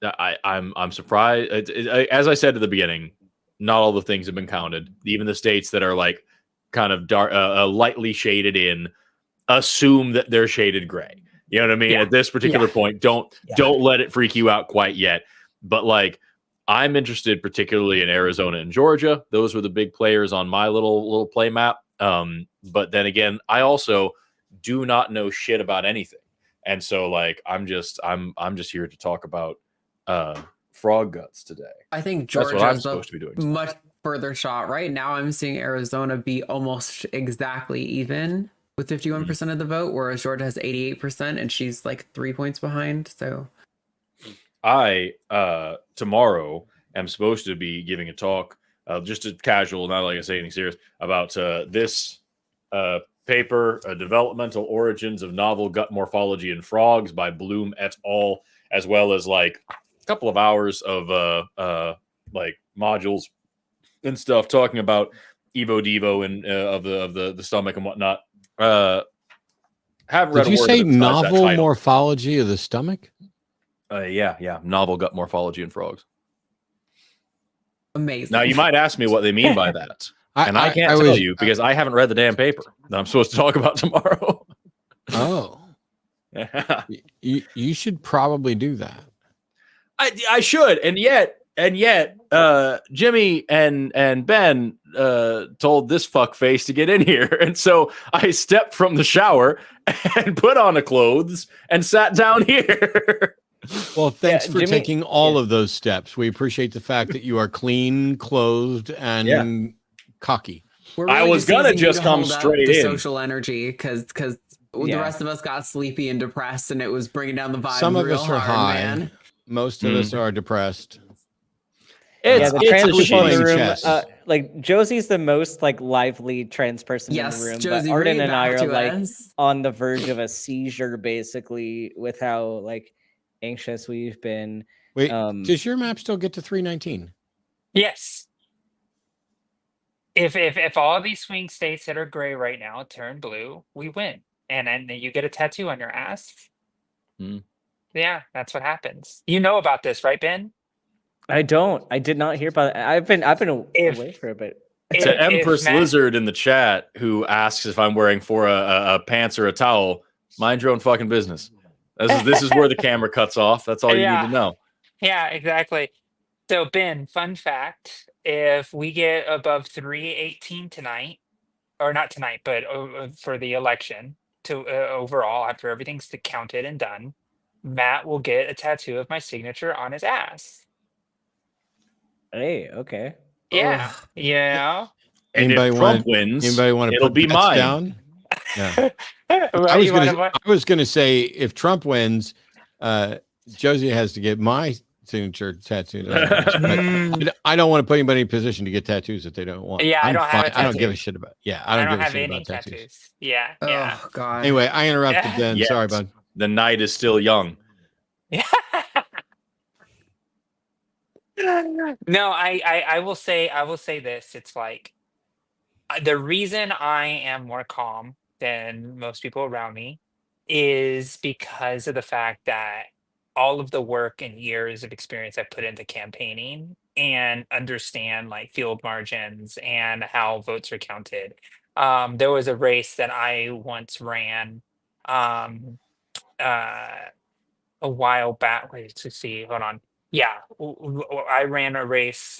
I'm surprised. As I said at the beginning, not all the things have been counted. Even the states that are like kind of dark, lightly shaded in, assume that they're shaded gray. You know what I mean? At this particular point, don't let it freak you out quite yet. But like, I'm interested particularly in Arizona and Georgia. Those were the big players on my little play map. But then again, I also do not know shit about anything. And so like, I'm just here to talk about frog guts today. I think That's Georgia what I'm is supposed to be doing. much further shot. Right now, I'm seeing Arizona be almost exactly even with 51% of the vote, whereas Georgia has 88%, and she's like 3 points behind. So I tomorrow am supposed to be giving a talk, just a casual, not like I say anything serious, about this paper, Developmental Origins of Novel Gut Morphology in Frogs by Bloom et al., as well as like a couple of hours of like modules and stuff talking about Evo Devo and of the stomach and whatnot. Haven't read. Did you say novel morphology of the stomach? Yeah, novel gut morphology in frogs. Amazing. Now you might ask me what they mean by that, and I can't tell you because I haven't read the damn paper that I'm supposed to talk about tomorrow. Oh, yeah. You should probably do that. I should, and yet, Jimmy and Ben told this fuckface to get in here, and so I stepped from the shower and put on the clothes and sat down here. Well, thanks for taking all of those steps. We appreciate the fact that you are clean, clothed, and cocky. Really I was gonna just come straight in. Social energy, because the rest of us got sleepy and depressed, and it was bringing down the vibe. Some of us are high. Man. Most of us are depressed. The trans people in the room, like Josie's the most like lively trans person in the room, Josie, but Arden and I are like on the verge of a seizure, basically, with how like anxious we've been. Wait, does your map still get to 319? Yes. If all of these swing states that are gray right now turn blue, we win, and then you get a tattoo on your ass. Yeah, that's what happens. You know about this, right, Ben? I don't. I did not hear about it. I've been away for a bit. To Empress Lizard in the chat, who asks if I'm wearing for a pants or a towel, mind your own fucking business. This is where the camera cuts off. That's all you need to know. Yeah, exactly. So Ben, fun fact: if we get above 318 tonight, or not tonight, but for the election to overall, after everything's counted and done, Matt will get a tattoo of my signature on his ass. Hey, okay. Yeah, yeah. And if Trump wins, it'll be mine. Down? Yeah. I was gonna say if Trump wins, Josie has to get my signature tattooed. I don't want to put anybody in position to get tattoos that they don't want. Yeah, I don't give a shit about. Yeah, I don't have any tattoos. Yeah, yeah. Oh God. Anyway, I interrupted Ben. Yes. Sorry, bud. The night is still young. Yeah. No, I will say this. It's like the reason I am more calm than most people around me is because of the fact that all of the work and years of experience I put into campaigning and understand like field margins and how votes are counted. There was a race that I once ran um, uh, a while back. Wait to see. Hold on. Yeah, I ran a race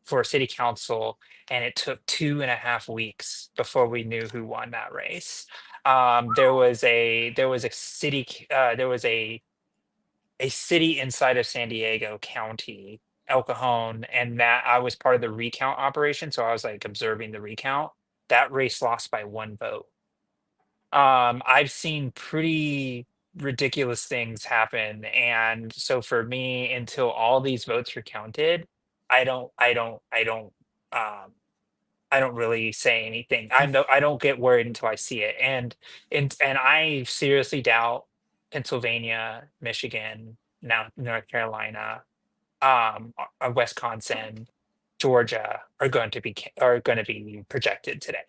for city council, and it took 2.5 weeks before we knew who won that race. There was a city there was a city inside of San Diego County, El Cajon, and that I was part of the recount operation, so I was like observing the recount. That race lost by 1 vote. I've seen pretty ridiculous things happen, and so for me, until all these votes are counted, I don't, I don't, I don't, um, I don't really say anything. I don't get worried until I see it, and I seriously doubt Pennsylvania, Michigan, now North Carolina, Wisconsin, Georgia are going to be projected today.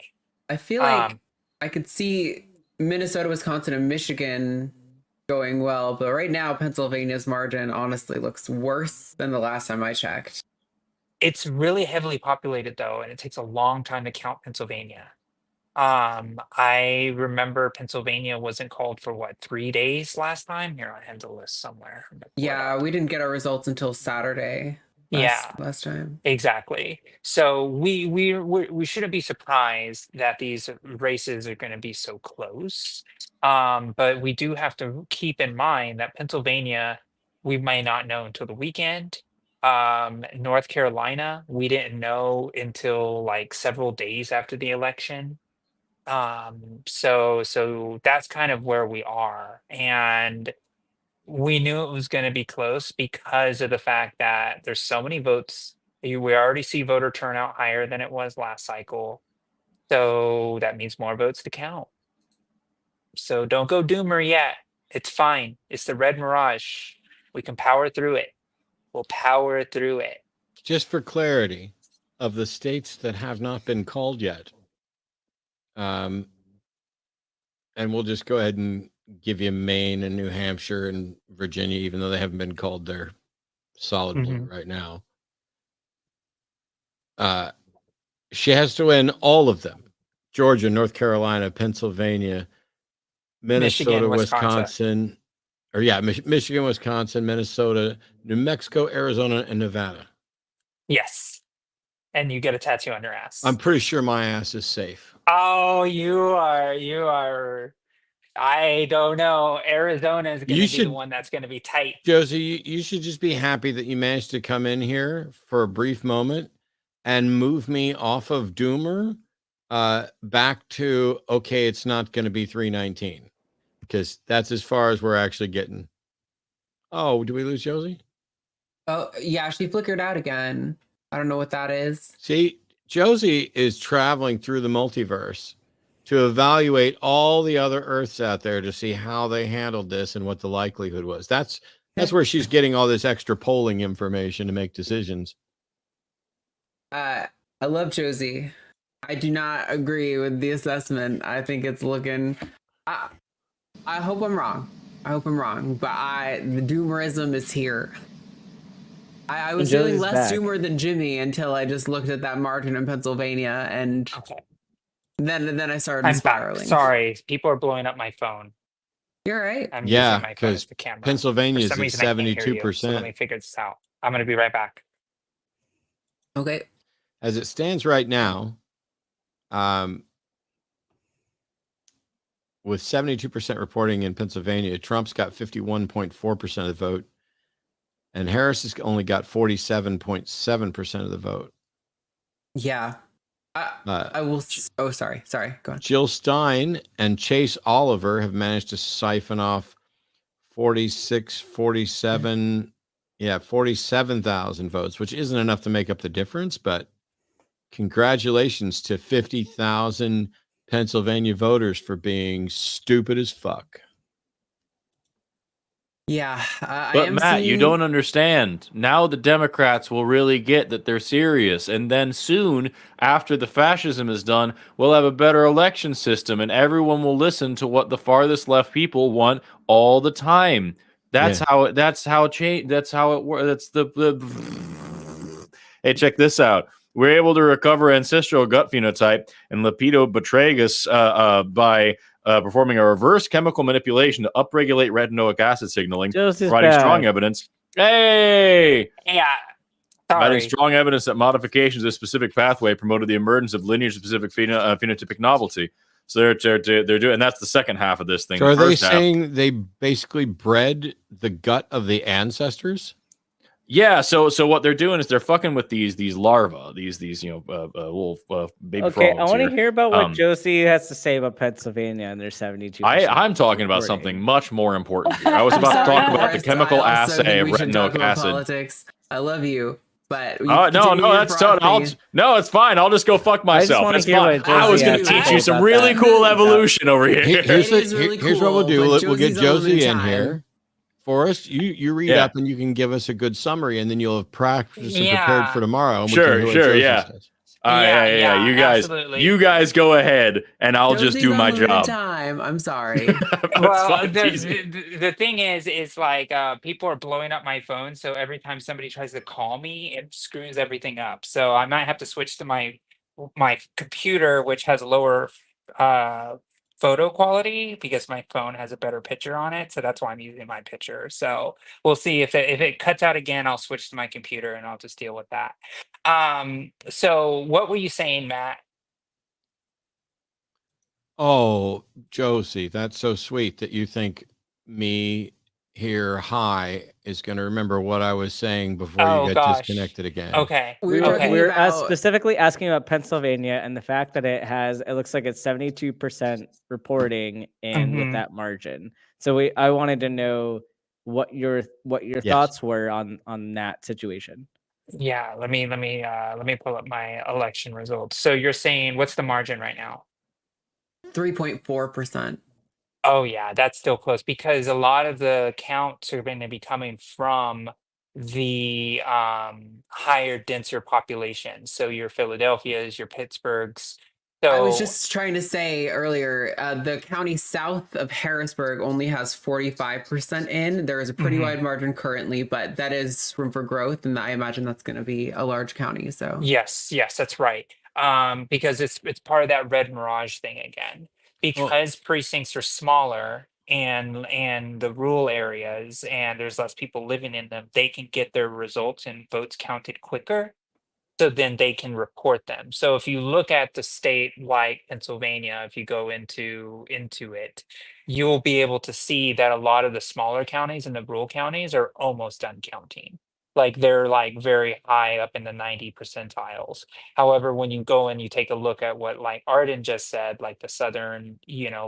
I feel like I could see Minnesota, Wisconsin, and Michigan going well, but right now Pennsylvania's margin honestly looks worse than the last time I checked. It's really heavily populated though, and it takes a long time to count Pennsylvania. I remember Pennsylvania wasn't called for what, 3 days last time? Here, I have the list somewhere. Yeah, we didn't get our results until Saturday. Last time. Exactly. So we shouldn't be surprised that these races are going to be so close. But we do have to keep in mind that Pennsylvania, we might not know until the weekend. North Carolina, we didn't know until like several days after the election. So that's kind of where we are. And we knew it was going to be close because of the fact that there's so many votes. We already see voter turnout higher than it was last cycle. So that means more votes to count. So don't go doomer yet. It's fine. It's the red mirage. We can power through it. We'll power through it. Just for clarity, of the states that have not been called yet, and we'll just go ahead and give you Maine and New Hampshire and Virginia, even though they haven't been called, they're solid blue right now. She has to win all of them: Georgia, North Carolina, Pennsylvania, Minnesota, Michigan, Wisconsin, Michigan, Wisconsin, Minnesota, New Mexico, Arizona, and Nevada. Yes. And you get a tattoo on your ass. I'm pretty sure my ass is safe. Oh, you are. I don't know. Arizona is going to be the one that's going to be tight. Josie, you should just be happy that you managed to come in here for a brief moment and move me off of Doomer back to, okay, it's not going to be 319, because that's as far as we're actually getting. Oh, do we lose Josie? Oh, yeah, she flickered out again. I don't know what that is. See, Josie is traveling through the multiverse to evaluate all the other Earths out there to see how they handled this and what the likelihood was. That's where she's getting all this extra polling information to make decisions. I love Josie. I do not agree with the assessment. I think it's looking. I hope I'm wrong. But the doomerism is here. I was feeling less doomer than Jimmy until I just looked at that margin in Pennsylvania, and then I started spiraling. Sorry, people are blowing up my phone. You're right. I'm using my phone as the camera. Pennsylvania is at 72%. So let me figure this out. I'm going to be right back. Okay. As it stands right now, with 72% reporting in Pennsylvania, Trump's got 51.4% of the vote, and Harris has only got 47.7% of the vote. Yeah. I will. Oh, sorry. Go on. Jill Stein and Chase Oliver have managed to siphon off 47,000 votes, which isn't enough to make up the difference, but congratulations to 50,000 Pennsylvania voters for being stupid as fuck. Yeah. But Matt, you don't understand. Now the Democrats will really get that they're serious. And then soon, after the fascism is done, we'll have a better election system and everyone will listen to what the farthest left people want all the time. That's Yeah. how change. That's how it works. That's the. Hey, check this out. We're able to recover ancestral gut phenotype and lipido botragus by performing a reverse chemical manipulation to upregulate retinoic acid signaling, Josie's providing strong back. evidence. Hey, Yeah. providing Sorry. strong evidence that modifications of this specific pathway promoted the emergence of lineage-specific phenotypic novelty. So they're doing, and that's the second half of this thing. So The are they first half- saying they basically bred the gut of the ancestors? Yeah, so what they're doing is they're fucking with these larvae, these little baby Okay, frogs. I want to here. hear about what Josie has to say about Pennsylvania and their 72%. I'm talking about reporting. something much more important here. I was about to talk about the chemical assay of retinoic acid. Politics. I love you, but No, that's totally. No, it's fine. I'll just go fuck myself. wanna That's hear fine. what I was Josie going has to to teach say you some about really that. cool evolution over here. Here's really here's what we'll do. cool, but We'll get Josie's on Josie in time. here. Forrest, you read Yeah. up and you can give us a good summary, and then you'll have practiced and Yeah. prepared for tomorrow. And we Sure, can hear what sure, Josie yeah. says. Yeah. absolutely. You guys go ahead, and I'll just Josie's do on my limited job. Time. I'm sorry. That's Well, fine, easy. the thing is like people are blowing up my phone, so every time somebody tries to call me, it screws everything up. So I might have to switch to my computer, which has lower photo quality because my phone has a better picture on it. So that's why I'm using my picture. So we'll see if it cuts out again. I'll switch to my computer and I'll just deal with that. So what were you saying, Matt? Oh, Josie, that's so sweet that you think me here high is going to remember what I was saying before Oh, you got gosh. disconnected again. Okay. We're specifically asking about Pennsylvania and the fact that it looks like it's 72% reporting and with Mhm. that margin. So I wanted to know what your thoughts were on that situation. Yeah, let me pull up my election results. So you're saying what's the margin right now? 3.4%. Oh yeah, that's still close because a lot of the counts are going to be coming from the higher, denser population. So your Philadelphias, your Pittsburghs. So I was just trying to say earlier, the county south of Harrisburg only has 45% in. There is a pretty wide margin currently, but that is room for growth, and I imagine that's going to be a large county. So yes, that's right. Because it's part of that red mirage thing again. Because precincts are smaller and the rural areas and there's less people living in them, they can get their results and votes counted quicker. So then they can report them. So if you look at the state like Pennsylvania, if you go into it, you'll be able to see that a lot of the smaller counties and the rural counties are almost done counting. Like they're like very high up in the 90 percentiles. However, when you go and you take a look at what like Arden just said, like the southern,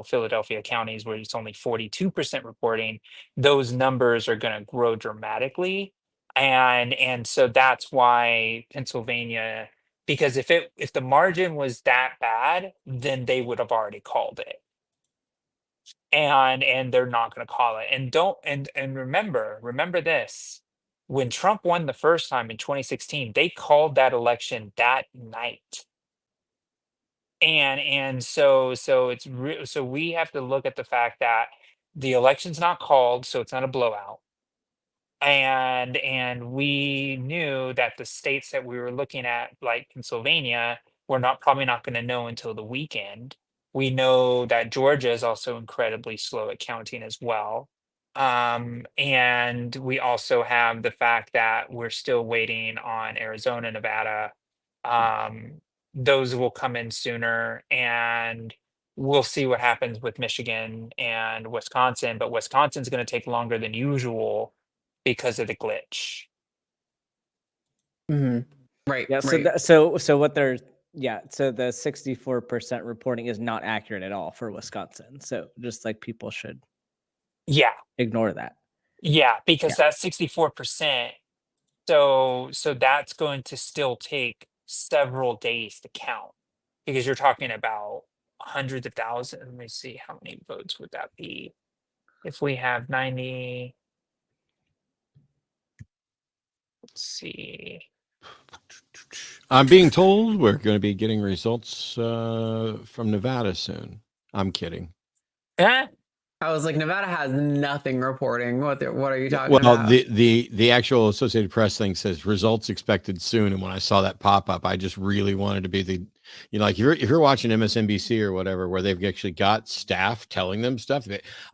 Philadelphia counties where it's only 42% reporting, those numbers are going to grow dramatically. And so that's why Pennsylvania, because if the margin was that bad, then they would have already called it. And they're not going to call it. And remember this. When Trump won the first time in 2016, they called that election that night. And so it's so we have to look at the fact that the election's not called, so it's not a blowout. And we knew that the states that we were looking at, like Pennsylvania, we're probably not going to know until the weekend. We know that Georgia is also incredibly slow at counting as well. And we also have the fact that we're still waiting on Arizona, Nevada. Those will come in sooner, and we'll see what happens with Michigan and Wisconsin. But Wisconsin's going to take longer than usual because of the glitch. Right. Yeah. Right. So what they're so the 64% reporting is not accurate at all for Wisconsin. So just like people should ignore that. Yeah, because that's 64%. So that's going to still take several days to count because you're talking about hundreds of thousands. Let me see, how many votes would that be if we have 90? Let's see. I'm being told we're going to be getting results from Nevada soon. I'm kidding. Huh? I was like, Nevada has nothing reporting. What are you talking Well, about? the actual Associated Press thing says results expected soon. And when I saw that pop up, I just really wanted to be the, like if you're watching MSNBC or whatever, where they've actually got staff telling them stuff.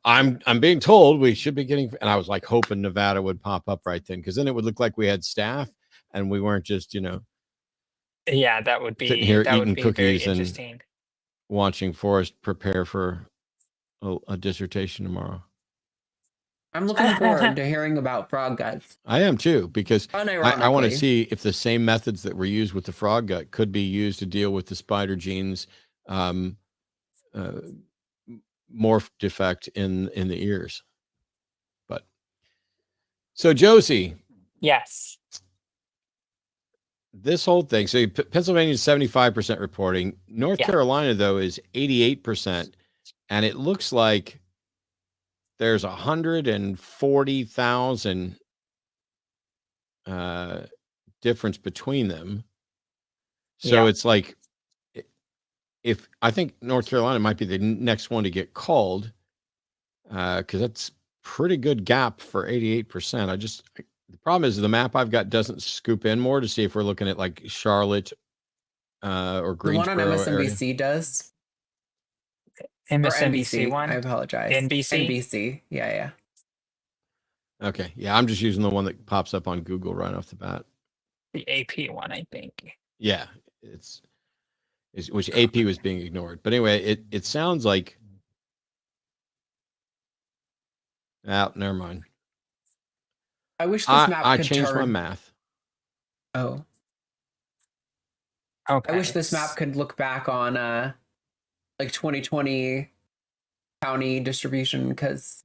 I'm being told we should be getting, and I was like hoping Nevada would pop up right then, because then it would look like we had staff and we weren't just, Yeah, that would sitting be here that would eating be very cookies and interesting. watching Forrest prepare for a dissertation tomorrow. I'm looking forward to hearing about frog guts. I am too, because I want to Unironically. see if the same methods that were used with the frog gut could be used to deal with the spider genes morph defect in the ears. But so Josie, Yes. this whole thing. So Pennsylvania is 75% reporting. North Carolina though is 88%, and it looks like there's 140,000 difference between them. So it's like, if I think North Carolina might be the next one to get called, because that's pretty good gap for 88%. The problem is the map I've got doesn't scoop in more to see if we're looking at like Charlotte or Greensboro. The one on MSNBC does. MSNBC NBC, one? I apologize. NBC? NBC. Yeah. Okay. Yeah, I'm just using the one that pops up on Google right off the bat. The AP one, I think. Yeah, which AP was being ignored. But anyway, it sounds like. Never mind. I wish this map I could changed my turn. math. Oh. Okay. I wish this map could look back on like 2020 county distribution, because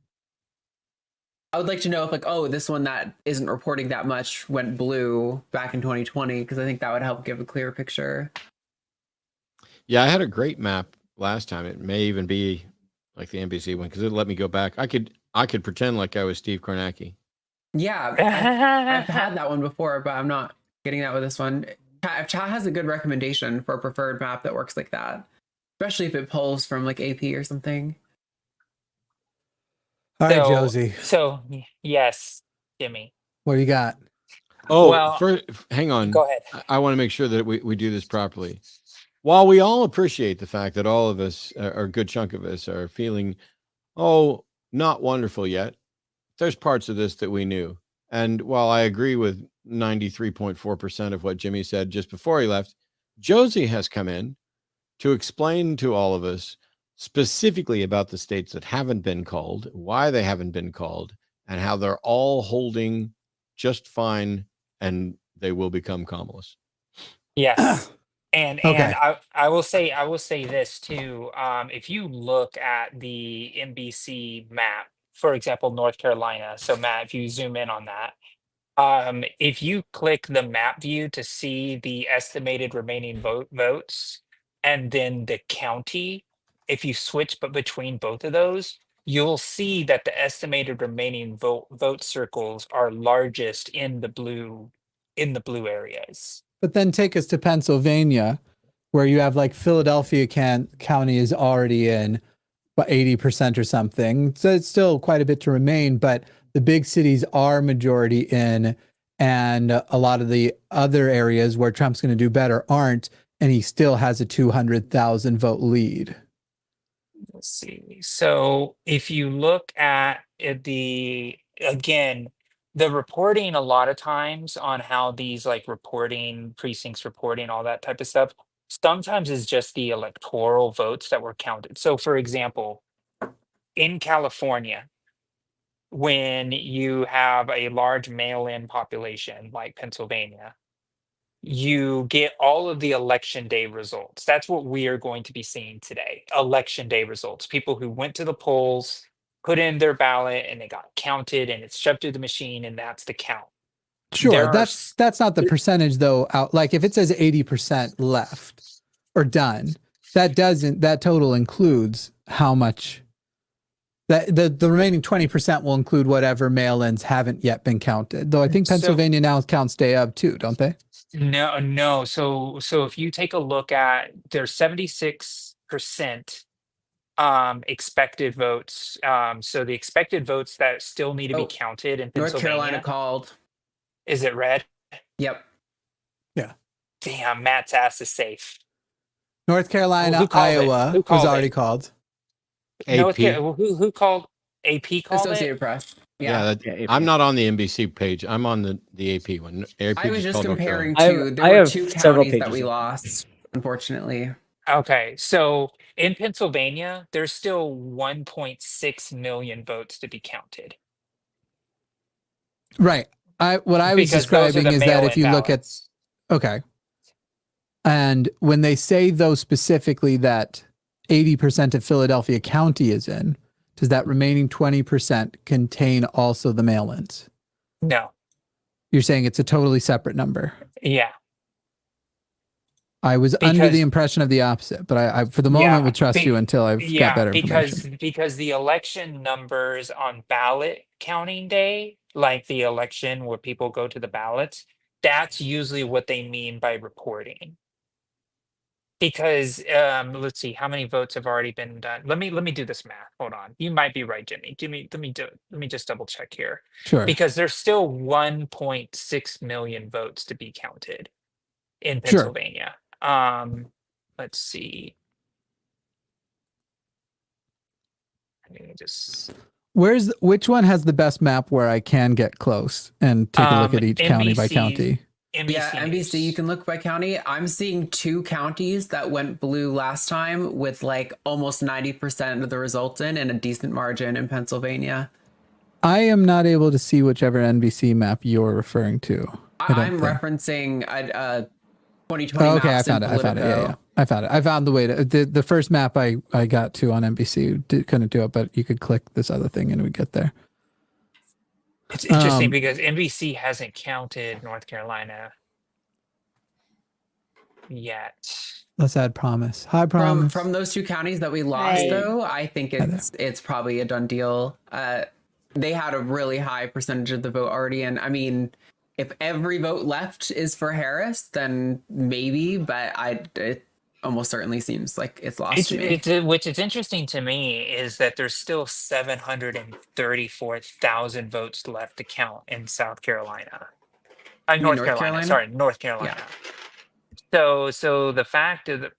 I would like to know if like, oh, this one that isn't reporting that much went blue back in 2020, because I think that would help give a clearer picture. Yeah, I had a great map last time. It may even be like the NBC one, because it let me go back. I could pretend like I was Steve Kornacki. Yeah, I've had that one before, but I'm not getting that with this one. If Chat has a good recommendation for a preferred map that works like that, especially if it pulls from like AP or something. All right, Josie. So yes, Jimmy. What do you got? Oh, Well, hang on. Go ahead. I want to make sure that we do this properly. While we all appreciate the fact that all of us, or a good chunk of us, are feeling, not wonderful yet, there's parts of this that we knew. And while I agree with 93.4% of what Jimmy said just before he left, Josie has come in to explain to all of us specifically about the states that haven't been called, why they haven't been called, and how they're all holding just fine, and they will become Kamalas. Yes. And Okay. I will say this too. If you look at the NBC map, for example, North Carolina. So Matt, if you zoom in on that, if you click the map view to see the estimated remaining votes and then the county, if you switch between both of those, you'll see that the estimated remaining vote circles are largest in the blue areas. But then take us to Pennsylvania, where you have like Philadelphia County is already in 80% or something. So it's still quite a bit to remain, but the big cities are majority in, and a lot of the other areas where Trump's going to do better aren't, and he still has a 200,000 vote lead. Let's see. So if you look at the reporting a lot of times on how these like precincts reporting, all that type of stuff, sometimes is just the electoral votes that were counted. So for example, in California, when you have a large mail-in population like Pennsylvania, you get all of the election day results. That's what we are going to be seeing today. Election day results. People who went to the polls, put in their ballot, and they got counted, and it's shoved through the machine, and that's the count. Sure, that's not the percentage though. Like if it says 80% left or done, that total includes how much. The remaining 20% will include whatever mail-ins haven't yet been counted. Though I think Pennsylvania now counts day of too, don't they? No. So if you take a look at, there's 76% expected votes. So the expected votes that still need to be counted in North Pennsylvania. Carolina called. Is it red? Yep. Yeah. Damn, Matt's ass is safe. North Carolina, Who called it? Iowa Who was called already it? called. North AP. Carolina, who called? AP called Associated it? Press. Yeah, I'm not on the NBC page. I'm on the AP one. AP I was just called North comparing Carolina. to. There I were have 2 several counties that pages we of it. lost, unfortunately. Okay, so in Pennsylvania, there's still 1.6 million votes to be counted. Right. What I was Because those are describing the is that if mail-in you look at, ballots. okay. And when they say though specifically that 80% of Philadelphia County is in, does that remaining 20% contain also the mail-ins? No. You're saying it's a totally separate number. Yeah. I was under the impression of the opposite, but I for the moment will trust you until I've got better information. Because the election numbers on ballot counting day, like the election where people go to the ballots, that's usually what they mean by reporting. Because let's see, how many votes have already been done? Let me do this math. Hold on. You might be right, Jimmy. Let me just double check here. Sure. Because there's still 1.6 million votes to be counted in Pennsylvania. Let's see. I mean, just which one has the best map where I can get close and take a look at each county by county? NBC, you can look by county. I'm seeing 2 counties that went blue last time with like almost 90% of the results in and a decent margin in Pennsylvania. I am not able to see whichever NBC map you're referring to. I'm referencing 2020 okay, maps I found it. I found it. Yeah. I found it. I found the way to the first map I got to on NBC couldn't do it, but you could click this other thing and we get there. It's interesting because NBC hasn't counted North Carolina yet. Let's add Promise. Hi, Promise. From those 2 counties that we lost, though, I think it's probably a done deal. They had a really high percentage of the vote already, and I mean, if every vote left is for Harris, then maybe, but it almost certainly seems like it's lost to me. Which is interesting to me is that there's still 734,000 votes left to count in South Carolina. North Carolina. Sorry, North Carolina. Yeah. So the fact of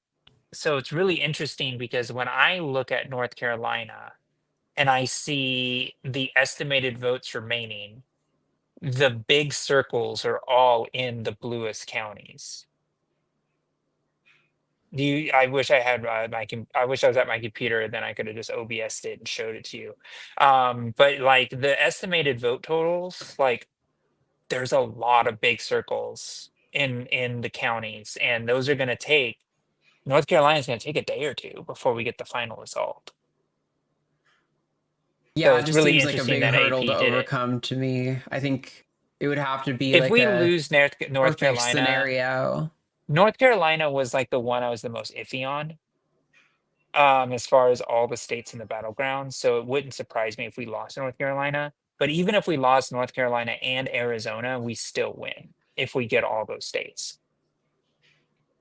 so it's really interesting because when I look at North Carolina and I see the estimated votes remaining, the big circles are all in the bluest counties. I wish I had I wish I was at my computer, then I could have just OBS'd it and showed it to you. But like the estimated vote totals, like there's a lot of big circles in the counties, and those are going to take North Carolina's going to take a day or 2 before we get the final result. Yeah, So it it's just really seems like a interesting big that hurdle AP to did it. overcome to me. I think it would have to be If like we a lose North perfect Carolina scenario. North Carolina was like the one I was the most iffy on, as far as all the states in the battleground. So it wouldn't surprise me if we lost North Carolina. But even if we lost North Carolina and Arizona, we still win if we get all those states.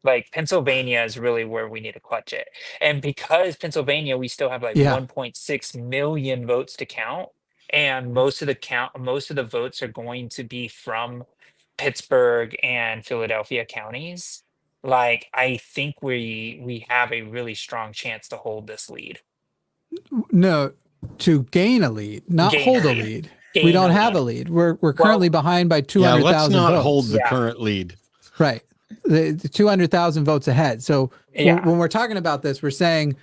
Like Pennsylvania is really where we need to clutch it. And because Pennsylvania, we still have like 1.6 million votes to count. And most of the votes are going to be from Pittsburgh and Philadelphia counties. Like I think we have a really strong chance to hold this lead. No, to gain a lead, not hold a lead. We don't have a lead. We're currently behind by 200,000 votes. Let's not hold the current lead. Right. The 200,000 votes ahead. So when we're talking about this, we're saying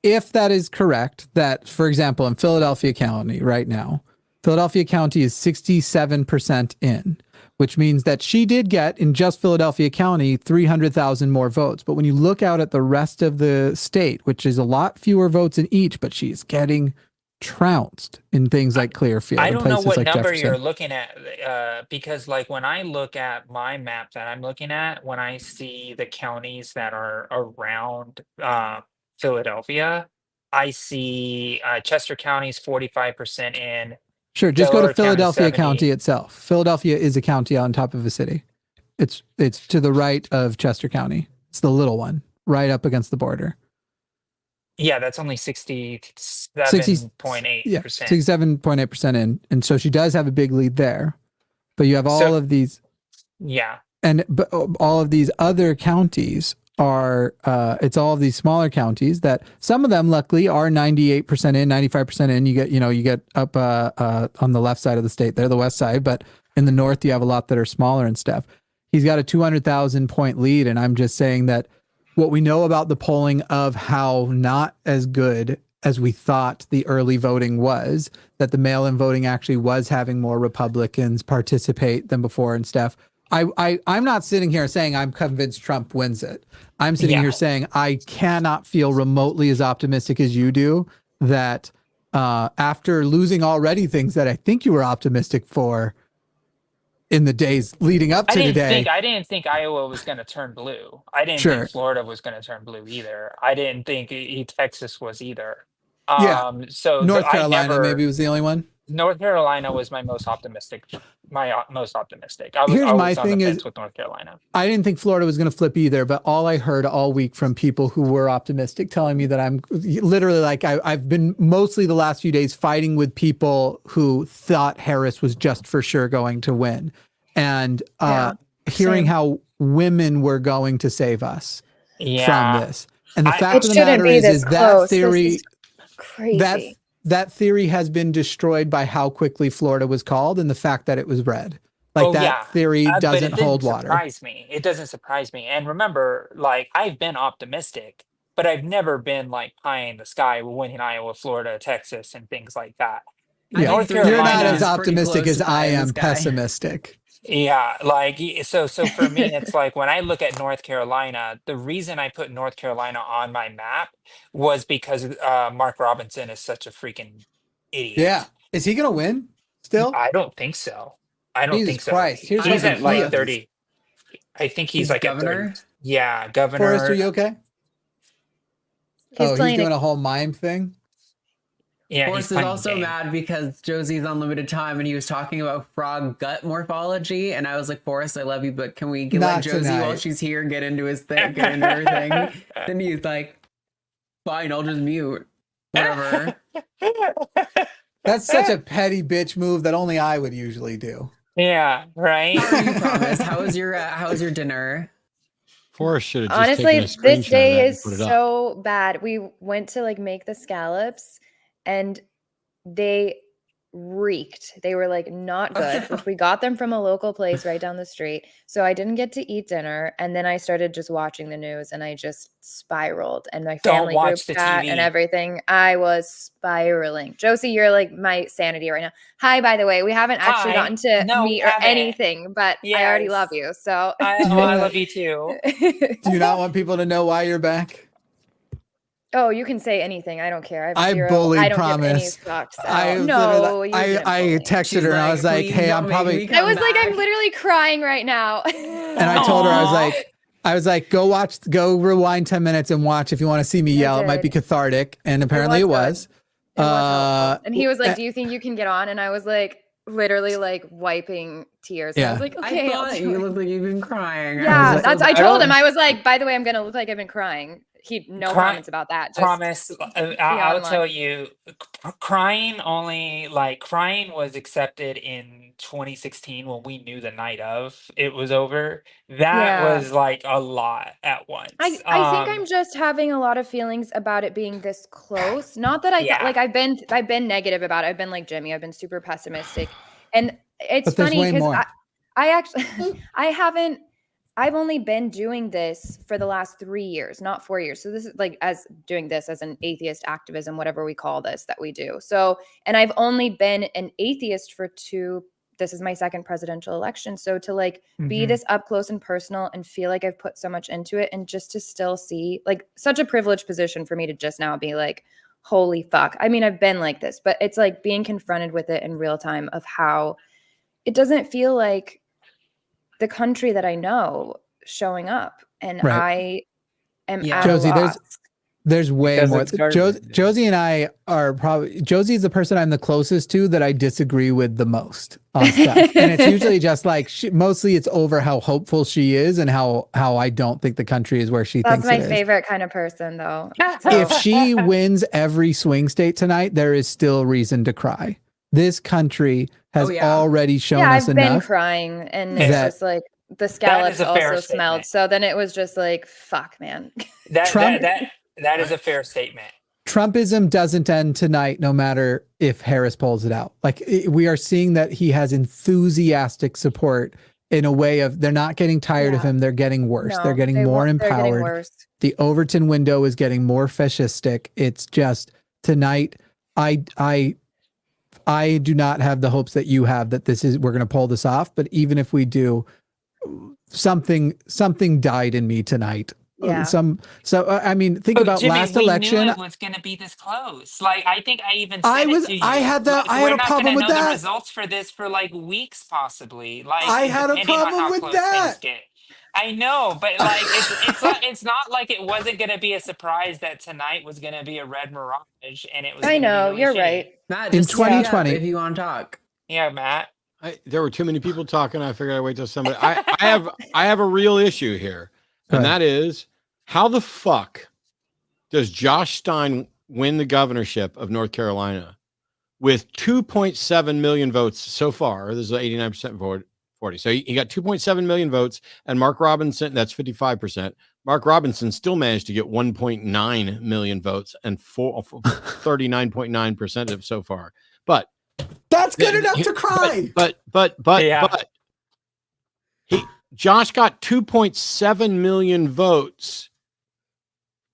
if that is correct, that, for example, in Philadelphia County right now, Philadelphia County is 67% in, which means that she did get in just Philadelphia County 300,000 more votes. But when you look out at the rest of the state, which is a lot fewer votes in each, but she's getting trounced in things like Clearfield. I don't know what like number Jefferson. you're looking at, because like when I look at my map that I'm looking at, when I see the counties that are around Philadelphia, I see Chester County's 45% in. Sure, just go Delaware to Philadelphia County County itself. Philadelphia is a county on top of a city. It's to the right of Chester County. It's the little one, right up against the border. Yeah, that's only 67.8%. Yeah, 67.8% in. And so she does have a big lead there. But you have all of these. Yeah. But all of these other counties are, it's all of these smaller counties that some of them luckily are 98% in, 95% in. You get up on the left side of the state, they're the west side, but in the north you have a lot that are smaller and stuff. He's got a 200,000 point lead, and I'm just saying that what we know about the polling of how not as good as we thought the early voting was, that the mail-in voting actually was having more Republicans participate than before and stuff. I'm not sitting here saying I'm convinced Trump wins it. I'm sitting here saying I cannot feel remotely as optimistic as you do that after losing already things that I think you were optimistic for in the days leading up to today. I didn't think Iowa was going to turn blue. I didn't think Florida was going to turn blue either. I didn't think Texas was either. So North Carolina maybe was the only one. North Carolina was my most optimistic. Here's my thing is with North Carolina. I didn't think Florida was going to flip either, but all I heard all week from people who were optimistic telling me that I'm literally like, I've been mostly the last few days fighting with people who thought Harris was just for sure going to win. And hearing how women were going to save us from this. And the fact of the matter is that theory, crazy. That theory has been destroyed by how quickly Florida was called and the fact that it was red. Like theory doesn't hold water. It doesn't surprise me. And remember, like, I've been optimistic, but I've never been like pie in the sky winning Iowa, Florida, Texas, and things like that. Yeah. You're not as optimistic as I am pessimistic. Yeah, like so for me, it's like when I look at North Carolina, the reason I put North Carolina on my map was because Mark Robinson is such a freaking idiot. Yeah. Is he gonna win still? I don't think so. I don't think so. Christ. He's at like 30. I think he's like governor. At 30. Yeah, governor. Forrest, are you okay? He's doing a whole mime thing. Yeah, Forrest is also mad because Josie's on limited time and he was talking about frog gut morphology. And I was like, Forrest, I love you, but can we let Josie while she's here get into his thing, get into her thing? Then he's like, fine, I'll just mute. Whatever. That's such a petty bitch move that only I would usually do. Yeah, right. You promised. How was your dinner? Forrest should have just honestly, taken a screenshot this day of is that and put it up. so bad. We went to like make the scallops and they reeked. They were like not good, which we got them from a local place right down the street. So I didn't get to eat dinner. And then I started just watching the news and I just spiraled, and my family group chat and everything. I was spiraling. Josie, you're like my sanity right now. Hi, by the way, we haven't actually gotten to meet or anything, but I already love you. So I love you too. Do you not want people to know why you're back? Oh, you can say anything. I don't care. I bullied Promise. I texted her and I was like, hey, I'm probably. I was like, I'm literally crying right now. And I told her, I was like, go rewind 10 minutes and watch if you want to see me yell. It might be cathartic. And apparently it was. And he was like, do you think you can get on? And I was like, literally like wiping tears. Yeah. I was like, okay. I thought you looked like you've been crying. Yeah, I told him, I was like, by the way, I'm going to look like I've been crying. No comments about that. Just promise. I'll tell you, crying was accepted in 2016 when we knew the night of it was over. That was like a lot at once. I think I'm just having a lot of feelings about it being this close. Not that I've been negative about it. I've been like Jimmy. I've been super pessimistic, and it's funny because I actually I've only been doing this for the last 3 years, not 4 years. So this is like doing this as an atheist activism, whatever we call this that we do. So, and I've only been an atheist for this is my second presidential election. So to like be this up close and personal and feel like I've put so much into it, and just to still see like such a privileged position for me to just now be like, holy fuck. I mean, I've been like this, but it's like being confronted with it in real time of how it doesn't feel like the country that I know showing up, and I am at Josie, a loss. There's way Because more. it's garbage. Josie and I are probably, Josie is the person I'm the closest to that I disagree with the most on stuff. And it's usually just like, mostly it's over how hopeful she is and how I don't think the country is where she That's thinks my it is. favorite kind of person, though. If she wins every swing state tonight, there is still reason to cry. This country has already shown us I've been enough. crying, and it's just like the scallops a fair also smelled. statement. So then it was just like, fuck, man. That is a fair statement. Trumpism doesn't end tonight, no matter if Harris pulls it out. Like we are seeing that he has enthusiastic support in a way of they're not getting tired of him. They're getting worse. No, they're getting more they're getting empowered. worse. The Overton window is getting more fascistic. It's just tonight. I do not have the hopes that you have that we're going to pull this off. But even if we do, something died in me tonight. Yeah. I mean, think about Jimmy, last we election. knew it was going to be this close. Like, I think I even said I to you. had a problem with We're not going to know that. the results for this for like weeks, possibly. Like, I had a depending on problem how with close that. things get. I know, but like, it's not like it wasn't going to be a surprise that tonight was going to be a red mirage, and it was. I know, really you're shitty. right. Matt, In just speak up 2020 if you want to talk. Yeah, Matt. There were too many people talking. I figured I'd wait till somebody. I have a real issue here, and that is how the fuck does Josh Stein win the governorship of North Carolina with 2.7 million votes so far? This is 89% vote. 40. So he got 2.7 million votes, and Mark Robinson, that's 55%. Mark Robinson still managed to get 1.9 million votes and 39.9% of so far. But that's good enough to cry. But Josh got 2.7 million votes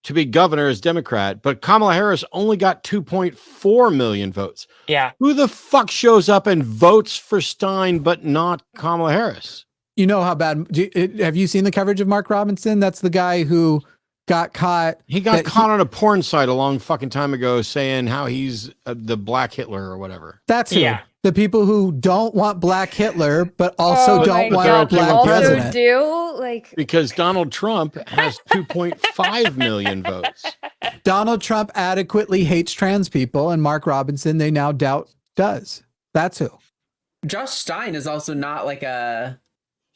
to be governor as Democrat, but Kamala Harris only got 2.4 million votes. Yeah. Who the fuck shows up and votes for Stein but not Kamala Harris? You know how bad. Have you seen the coverage of Mark Robinson? That's the guy who got caught. He got caught on a porn site a long fucking time ago saying how he's the Black Hitler or whatever. That's who. Yeah. The people who don't want Black Hitler, but also don't want a black also president. Because Donald Trump has 2.5 million votes. Donald Trump adequately hates trans people, and Mark Robinson, they now doubt does. That's who. Josh Stein is also not like a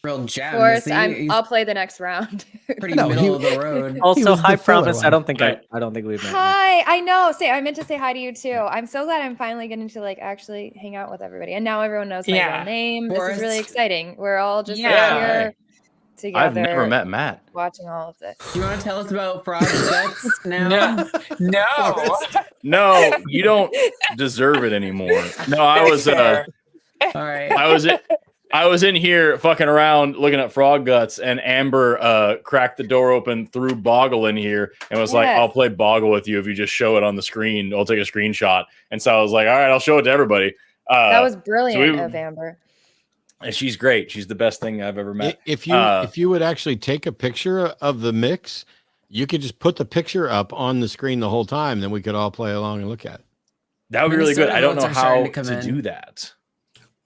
real gem. Forrest, He's I'll play the next round. pretty middle of the road. Also, hi, promise. I don't think we've met. Hi, I know. I meant to say hi to you too. I'm so glad I'm finally getting to like actually hang out with everybody, and now everyone knows my real name. Forrest. This is really exciting. We're all just Yeah. here together. I've never met Matt. Watching all of this. Do you want to tell us about Frog Guts now? No, you don't deserve it anymore. No, I was all right. I was in here fucking around looking at frog guts, and Amber cracked the door open, threw Boggle in here, and was like, I'll play Boggle with you if you just show it on the screen. I'll take a screenshot. And so I was like, all right, I'll show it to everybody. That was brilliant of Amber. And she's great. She's the best thing I've ever met. If you would actually take a picture of the mix, you could just put the picture up on the screen the whole time. Then we could all play along and look at it. That would be really good. I don't know how to do that.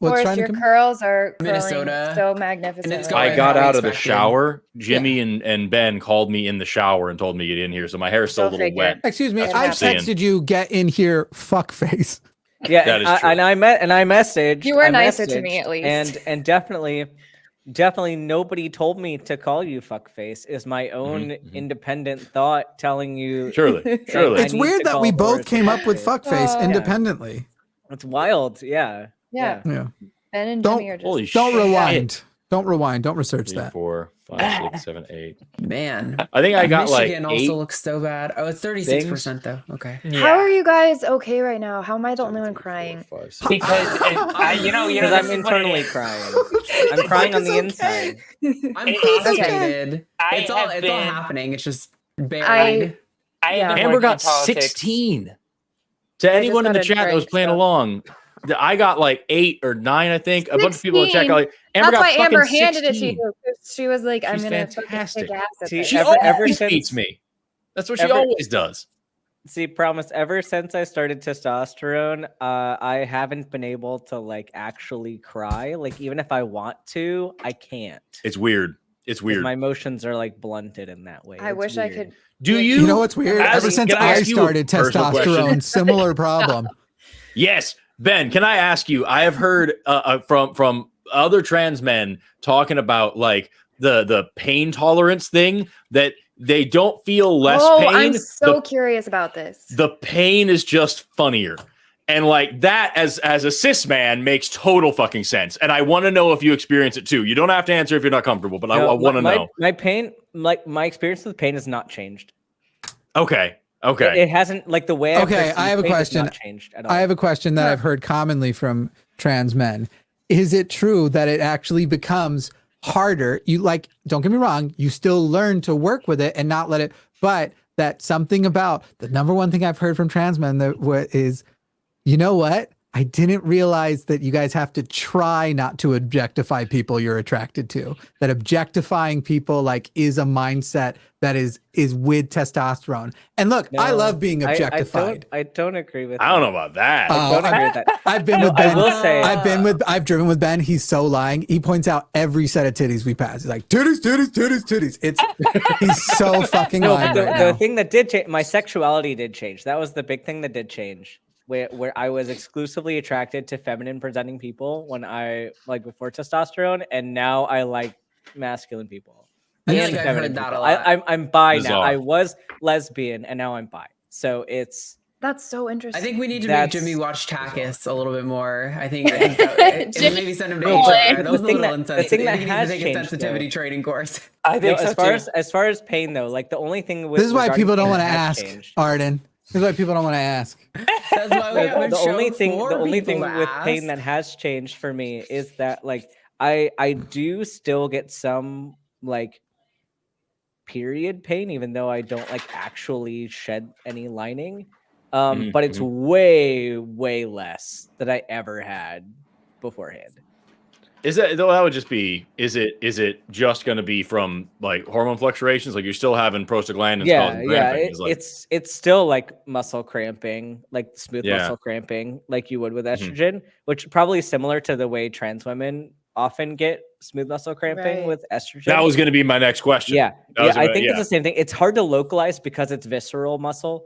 Forrest, your curls are Minnesota. so magnificent. I got out of the shower. Jimmy and Ben called me in the shower and told me to get in here. So my hair is still a little wet. Excuse me. I texted you, get in here, fuckface. Yeah, that is true. and I messaged. You were nicer to me at least. And definitely nobody told me to call you fuckface. Is my own independent thought telling you? Surely. It's weird that we both came up with fuckface independently. It's wild. Yeah. Ben and Jimmy are just don't rewind. Don't rewind. Don't research 3, that. 4, 5, 6, 7, 8. Man, I think I got Michigan like also 8 looks so bad. Oh, it's 36% though. Okay. How are you guys okay right now? How am I the only one crying? Because because I'm internally crying. I'm crying on the inside. I'm frustrated. It's all happening. It's just buried. Amber got 16. To anyone in the chat that was playing along, I got like 8 or 9, I think. A bunch of people in the chat got like, Amber That's got why Amber fucking handed 16. it to you. She was like, I'm going to fantastic. take ass at this. She always beats me. That's what she always does. See, promise, ever since I started testosterone, I haven't been able to like actually cry. Like even if I want to, I can't. It's weird. It's weird. My emotions are like blunted in that way. I It's wish I weird. could. Do like, you? You know what's weird? Ever since can I I ask you a started personal testosterone, question? similar problem. Yes, Ben. Can I ask you? I have heard from other trans men talking about like the pain tolerance thing, that they don't feel less pain. I'm so curious about this. The pain is just funnier. And like that, as a cis man, makes total fucking sense. And I want to know if you experience it too. You don't have to answer if you're not comfortable, but I want to know. My pain, like my experience with pain, has not changed. Okay. It hasn't, like, the way. Okay, I have a question. Changed at all. I have a question that I've heard commonly from trans men. Is it true that it actually becomes harder? You, like, don't get me wrong, you still learn to work with it and not let it, but that something about the number one thing I've heard from trans men is, you know what? I didn't realize that you guys have to try not to objectify people you're attracted to. That objectifying people like is a mindset that is with testosterone. And look, I love being objectified. I don't agree with. I don't know about that. I don't agree with that. I've been with Ben. I will say I've driven with Ben. He's so lying. He points out every set of titties we pass. He's like titties. He's so fucking lying right now. The thing that did change, my sexuality did change. That was the big thing that did change. Where I was exclusively attracted to feminine presenting people when I before testosterone, and now I like masculine people. I feel like I've heard that a lot. I'm bi Bizarre. now. I was lesbian and now I'm bi. So That's so interesting. I think we need to make Jimmy watch TACIS a little bit more. I think maybe send him to No, HR. That was a the thing little that- intense. the thing that He needs to has take a changed, sensitivity though. training course. I think so as far as pain though, like the only thing with This is why regarding people don't pain want to that has ask, changed. Arden. This is why people don't want to ask. That's why we have the a show only thing for the only people thing to with ask. pain that has changed for me is that like I do still get some like period pain, even though I don't like actually shed any lining. But it's way less than I ever had beforehand. Is that though? That would just be. Is it just going to be from like hormone fluctuations? Like you're still having prostaglandins causing cramping? It's still like muscle cramping, like smooth muscle cramping, like you would with estrogen, which probably is similar to the way trans women often get smooth muscle cramping with estrogen. That was going to be my next question. I think it's the same thing. It's hard to localize because it's visceral muscle.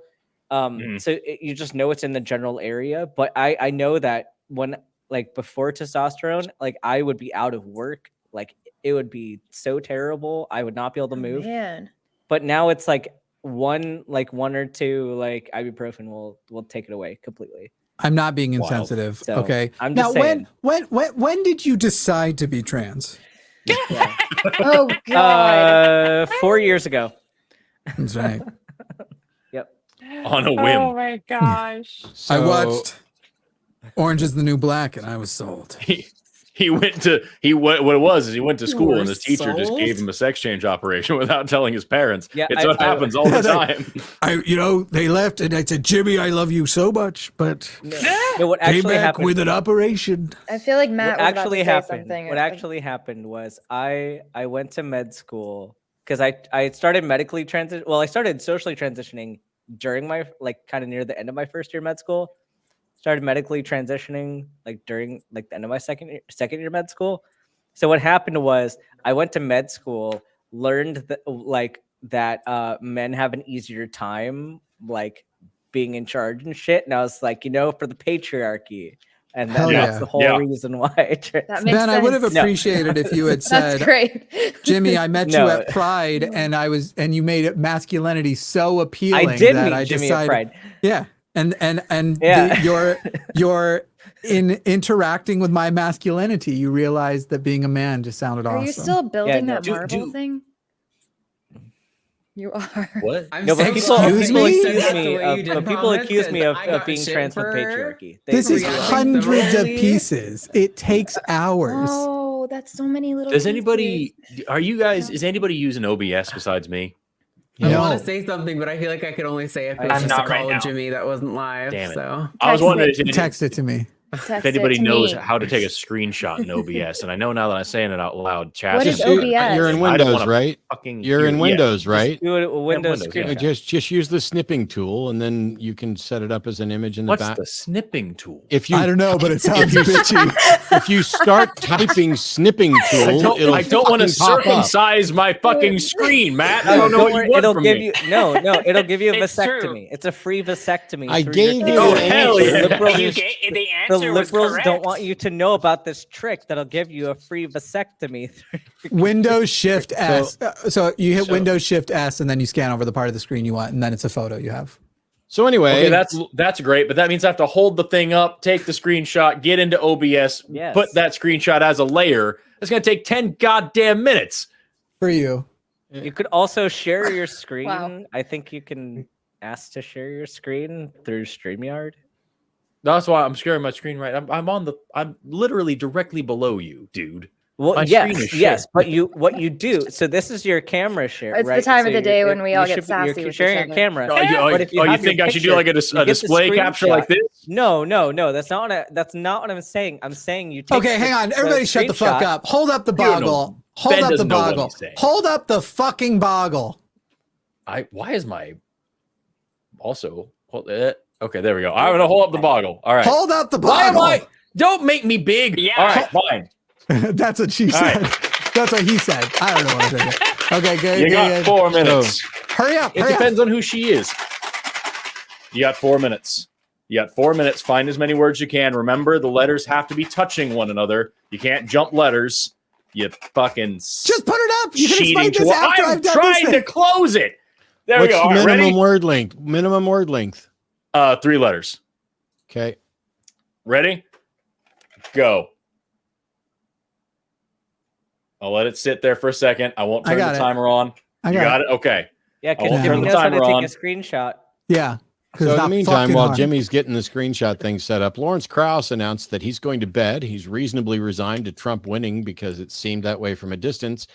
So you just know it's in the general area. But I know that when like before testosterone, like I would be out of work, like it would be so terrible. I would not be able to move. Man. But now it's like one or two like ibuprofen will take it away completely. I'm not being insensitive. So, okay. I'm Now, just saying. when did you decide to be trans? Oh God. 4 years ago. That's right. Yep. On a whim. Oh my gosh. I watched Orange is the New Black and I was sold. He went to what it was is he went to school were and his teacher just sold? gave him a sex change operation without telling his parents. Yeah, It's what happens all the time. They left and I said, Jimmy, I love you so much, but No, what actually happened with an operation. I feel like Matt what was actually about to say happened something. what actually happened was I went to med school because I started medically I started socially transitioning during my like kind of near the end of my first year med school. Started medically transitioning like during like the end of my second year med school. So what happened was I went to med school, learned that men have an easier time like being in charge and shit, and I was like, for the patriarchy. And that's the whole reason why I That makes Ben, sense. I would have appreciated if you had said, That's great. Jimmy, I met you at Pride and you made masculinity so appealing I did that meet I Jimmy decided, at Pride. Yeah. And Yeah. you're in interacting with my masculinity, you realized that being a man just sounded Are awesome. you still building no, that marble thing? You are. What? No, but people Excuse me? accuse me of being trans with patriarchy. This is They- hundreds of pieces. It takes hours. Oh, that's so many little. Does anybody? Are you guys? Is anybody using OBS besides me? I No. want to say something, but I feel like I could only say if it was I'm just a not right call now. of Jimmy that wasn't live. Damn it. So I was wondering. Text it to me. if anybody knows how to take a screenshot in OBS, and I know now that I'm saying it out loud, chat. What is OBS? You're in Windows, right? You're in Windows, right? Just do it with Windows screenshot. Just use the snipping tool, and then you can set it up as an image in the back. What's the snipping tool? If you, I don't know, but it sounds bitchy. If you start typing snipping tool, I don't want to circumcise my fucking screen, Matt. I don't know what you want it'll from give me. you it'll give you a It's vasectomy. true. It's a free vasectomy. I through gave your you Oh, an hell answer. yeah. The answer The was liberals correct. don't want you to know about this trick that'll give you a free vasectomy. Windows Shift S. So you hit Windows Shift S and then you scan over the part of the screen you want, and then it's a photo you have. So anyway, Okay, that's great, but that means I have to hold the thing up, take the screenshot, get into OBS, Yes. put that screenshot as a layer. It's going to take 10 goddamn minutes. For you. You could also share your screen. Wow. I think you can ask to share your screen through StreamYard. That's why I'm sharing my screen right. I'm literally directly below you, dude. Well, My screen is yes, shared. but what you do. So this is your camera share. It's the right? time So of the you're- day when we all you get should- you're sassy with sharing each your other. camera. Oh, But if you you have your think I should do like a picture, you get the display capture like screenshot. this? No, that's not what I'm saying. I'm saying you take Okay, hang on. Everybody shut the fuck screenshot. up. Hold up the You don't know. boggle. Hold Ben up the doesn't know what boggle. he's saying. Hold up the fucking boggle. Why is my also okay, there we go. I'm gonna hold up the boggle. All right. Hold up the Why am boggle. don't make me big. Yeah. All right, fine. That's what she All said. right. That's what he said. I don't know what I said. Okay, good. You got good. 4 minutes. Hurry up. It Hurry up. depends on who she is. You got 4 minutes. You got 4 minutes. Find as many words you can. Remember, the letters have to be touching one another. You can't jump letters. You fucking Just put it up. You can cheating. explain this after I'm I've done trying this to close it. There what's we go. the All right, minimum ready? word length? Minimum word length. 3 letters. Okay. Ready? Go. I'll let it sit there for a second. I won't I turn got the it. timer on. I You got got it? Okay. Yeah, I because won't Jimmy turn the knows how to timer take on. a screenshot. Yeah. 'cause So it's in the not meantime, fucking while hard. Jimmy's getting the screenshot thing set up, Lawrence Krauss announced that he's going to bed. He's reasonably resigned to Trump winning because it seemed that way from a distance.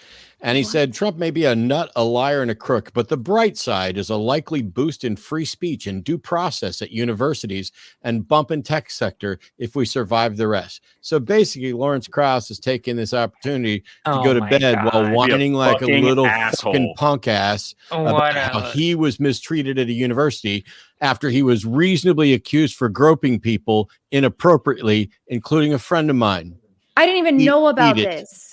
And he said Trump may be a nut, a liar, and a crook, but the bright side is a likely boost in free speech and due process at universities and bump in tech sector if we survive the rest. So basically, Lawrence Krauss is taking this opportunity to Oh go to my bed while God. whining like a fucking little asshole. fucking punk ass about What how a- he was mistreated at a university after he was reasonably accused for groping people inappropriately, including a friend of mine. I didn't even Eat- know about eat it. this.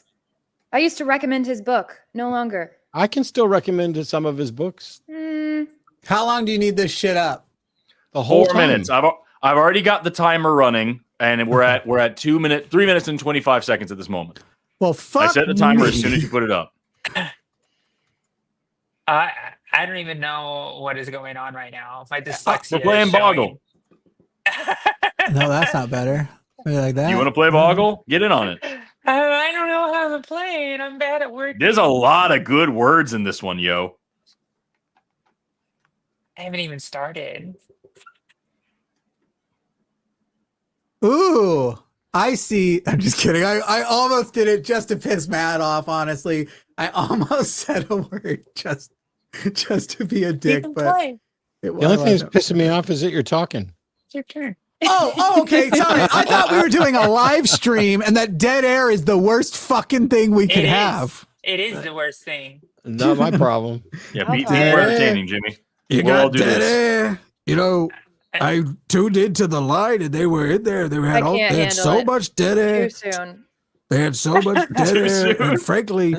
I used to recommend his book. No longer. I can still recommend some of his books. How long do you need this shit up? The whole 4 time. minutes. I've already got the timer running, and we're at 3 minutes and 25 seconds at this moment. Well, fuck I set the timer me. as soon as you put it up. I don't even know what is going on right now. My dyslexia. We're playing is showing. Boggle. No, that's not better. Maybe like that. You want to play Boggle? Get in on it. I don't know how to play it. I'm bad at work. There's a lot of good words in this one, yo. I haven't even started. Ooh, I see. I'm just kidding. I almost did it just to piss Matt off, honestly. I almost said a word just to be a dick, can but play. it The only thing that's wasn't. pissing me off is that you're talking. It's your turn. Oh, okay. Sorry. I thought we were doing a live stream and that dead air is the worst fucking thing we could It is. have. It is the worst thing. Not my problem. Yeah, Okay. be more entertaining, Jimmy. You We'll all got do dead this. air. You know, I tuned into the line and they were in there. They had I can't they had handle so it. much dead air. Too soon. They had so much dead Too air, soon. and frankly,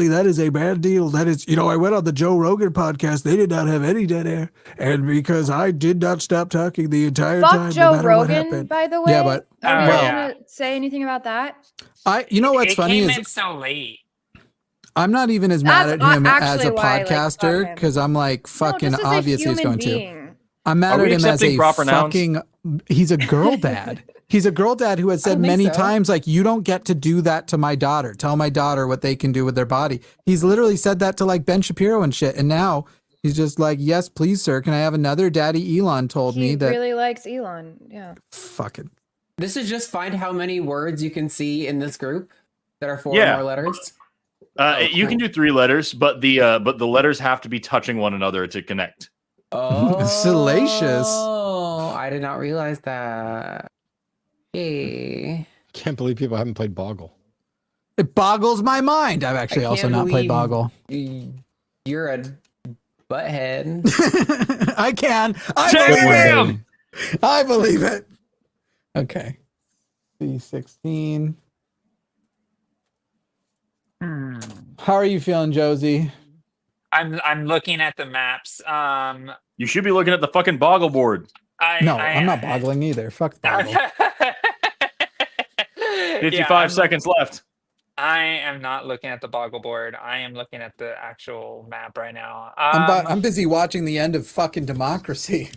that is a bad deal. That is, I went on the Joe Rogan podcast. They did not have any dead air, and because I did not stop talking the entire Fuck time, no Joe matter what Rogan, happened. by the way. Yeah, but Are we well- gonna say anything about that? what's It funny came is in so late. I'm not even as mad That's at him as actually a why I, like, fuck podcaster him. because I'm like fucking no, just as obvious a he's human going to. being. I'm mad Are at we him as accepting a proper nouns? fucking. He's a girl dad. He's a girl dad who has said don't think many so. times, like, you don't get to do that to my daughter. Tell my daughter what they can do with their body. He's literally said that to like Ben Shapiro and shit. And now he's just like, yes, please, sir. Can I have another daddy? Elon told me He that. really likes Elon. Yeah. Fucking. This is just find how many words you can see in this group that are 4 Yeah. or more letters. You can do 3 letters, but the letters have to be touching one another to connect. Oh, Salacious. Oh, I did not realize that. Hey. Can't believe people haven't played Boggle. It boggles my mind. I've actually also not played Boggle. You're a butthead. I can. Damn! I believe it. Okay. C16. How are you feeling, Josie? I'm looking at the maps. You should be looking at the fucking Boggle board. I'm not boggling either. Fuck Boggle. 55 seconds left. I am not looking at the Boggle board. I am looking at the actual map right now. I'm busy watching the end of fucking democracy.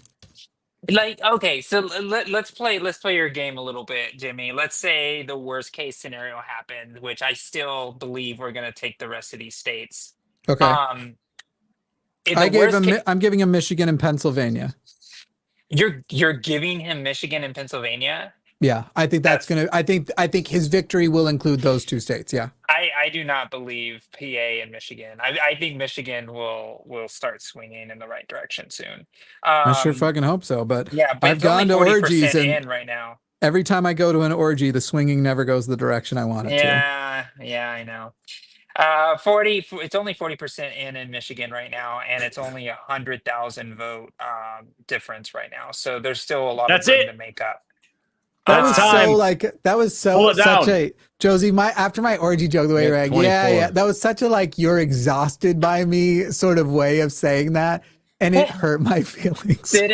Like, okay, so let's play your game a little bit, Jimmy. Let's say the worst case scenario happened, which I still believe we're gonna take the rest of these states. Okay. I'm giving him Michigan and Pennsylvania. You're giving him Michigan and Pennsylvania? Yeah, I think that's gonna. I think his victory will include those two states. Yeah. I do not believe PA and Michigan. I think Michigan will start swinging in the right direction soon. I sure fucking hope so. But yeah, but I've gone to orgies and in right now. Every time I go to an orgy, the swinging never goes the direction I want it to. Yeah, I know. 40. It's only 40% in Michigan right now, and it's only 100,000 vote difference right now. So there's still a lot of room to make up. That was such a Josie. After my orgy joke, the way you rang, yeah, that was such a you're exhausted by me sort of way of saying that, and it hurt my feelings. Did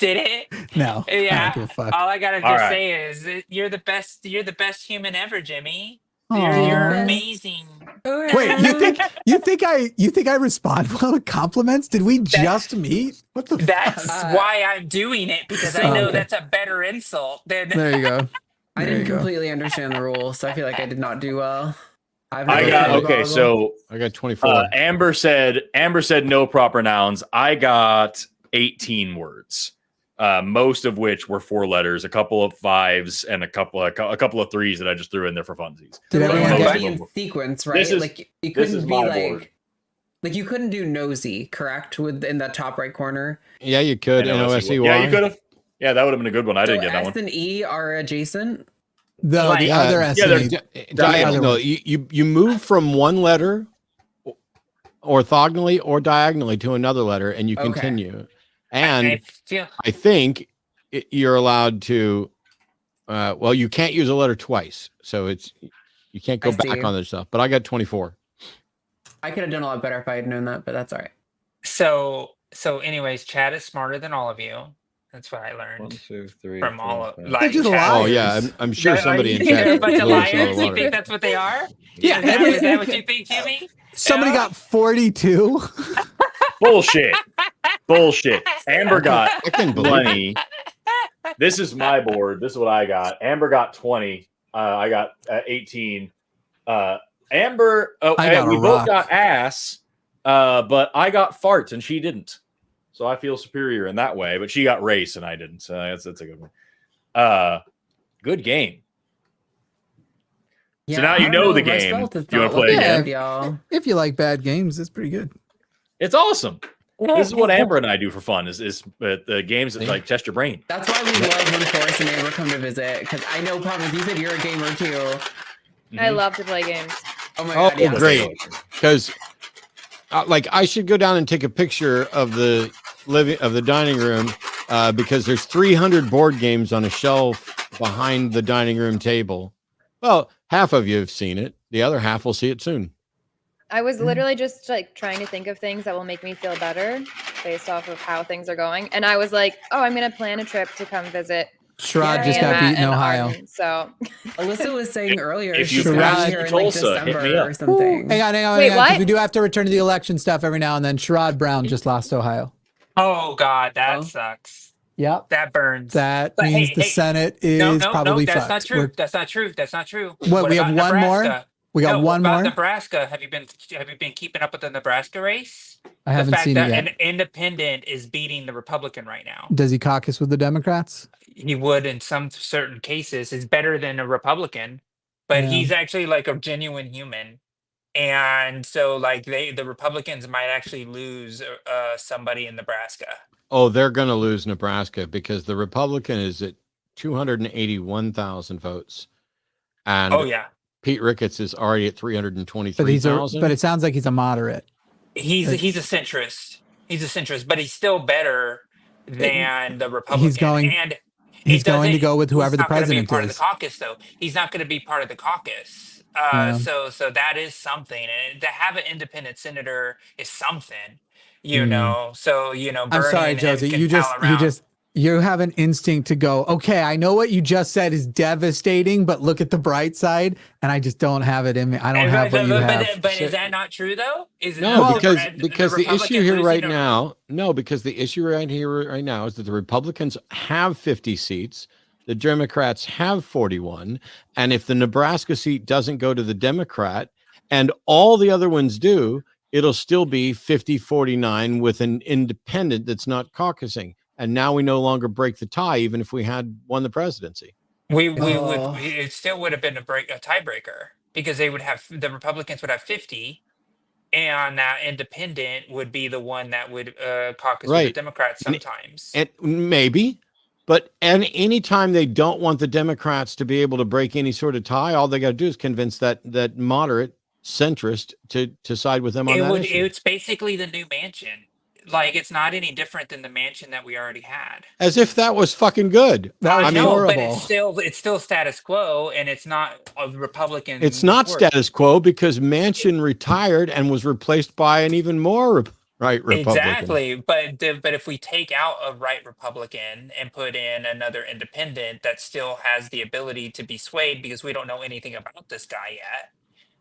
it? No. Yeah. I don't give a fuck. All I gotta say is that you're the best. You're the best human ever, Jimmy. You're amazing. Wait, you think I respond well to compliments? Did we just meet? What the? That's why I'm doing it, because I know that's a better insult than. There you go. I didn't completely understand the rules, so I feel like I did not do well. I got 24. Amber said no proper nouns. I got 18 words. Most of which were 4 letters, a couple of 5s, and a couple of 3s that I just threw in there for funsies. Did everyone get in sequence, right? You couldn't be board. you couldn't do nosy, correct? In the top right corner. Yeah, you could. NOSEY. Yeah, you could have. Yeah, that would have been a good one. I didn't get that one. S and E are adjacent. The other S and E. Diagonal. You move from one letter orthogonally or diagonally to another letter, and you continue. And I think you're allowed to. You can't use a letter twice, so you can't go back on this stuff. But I got 24. I could have done a lot better if I had known that, but that's all right. So anyways, Chad is smarter than all of you. That's what I learned. 1, 2, 3, from all of Oh yeah, I'm sure somebody in chat. A bunch of liars. You think that's what they are? Yeah, is that what you think, Jimmy? Somebody got 42. Bullshit. Amber got 20. This is my board. This is what I got. Amber got 20. I got 18. Amber, we both got ass, but I got farts and she didn't. So I feel superior in that way. But she got race and I didn't. So that's a good one. Good game. Yeah, so now you know the game. Do you want to play again? Y'all. If you like bad games, it's pretty good. It's awesome. This is what Amber and I do for fun. Is the games that like test your brain. That's why we love when Forrest and Amber come to visit. Because I know, probably you said you're a gamer too. Mm-hmm. I love to play games. Oh my god! Yeah. Great. Because I should go down and take a picture of the dining room because there's 300 board games on a shelf behind the dining room table. Well, half of you have seen it. The other half will see it soon. I was literally just trying to think of things that will make me feel better based off of how things are going. And I was like, I'm going to plan a trip to come visit. Sherrod just got beat in Ohio. Arden, so Alyssa was saying earlier if she's you coming here in December or something. Hang on. Wait, what? We do have to return to the election stuff every now and then. Sherrod Brown just lost Ohio. Oh God, that sucks. Yep. That burns. That means the Senate is probably that's fucked. not true. That's not true. That's not true. What, we have one more? We got one more? Nebraska. Have you been keeping up with the Nebraska race? I haven't seen it yet. An independent is beating the Republican right now. Does he caucus with the Democrats? He would in some certain cases. Is better than a Republican, but he's actually a genuine human. And so the Republicans might actually lose somebody in Nebraska. Oh, they're going to lose Nebraska because the Republican is at 281,000 votes. And Oh yeah, Pete Ricketts is already at 323,000. But it sounds like he's a moderate. he's a centrist. He's a centrist, but he's still better than the Republican. He's going to go with whoever the president be part is. of the caucus, though. He's not going to be part of the caucus. So that is something, and to have an independent senator is something, you know. So I'm Bernie sorry, and him Josie. can You have an instinct to go, okay, I know what you just said is devastating, but look at the bright side, and I just don't have it in me. I don't have what you have. But is that not true though? Because the issue here right now, because the issue right now is that the Republicans have 50 seats, the Democrats have 41, and if the Nebraska seat doesn't go to the Democrat, and all the other ones do, it'll still be 50-49 with an independent that's not caucusing. And now we no longer break the tie, even if we had won the presidency. It still would have been a tiebreaker because the Republicans would have 50, and that independent would be the one that would caucus with the Democrats sometimes. And maybe, but any time they don't want the Democrats to be able to break any sort of tie, all they got to do is convince that moderate centrist to side with them on that issue. It's basically the new mansion. Like, it's not any different than the mansion that we already had. As if that was fucking good. That was horrible. But it's still status quo, and it's not a Republican. It's not status quo because Manchin retired and was replaced by an even more right Republican. Exactly. But if we take out a right Republican and put in another independent that still has the ability to be swayed, because we don't know anything about this guy yet.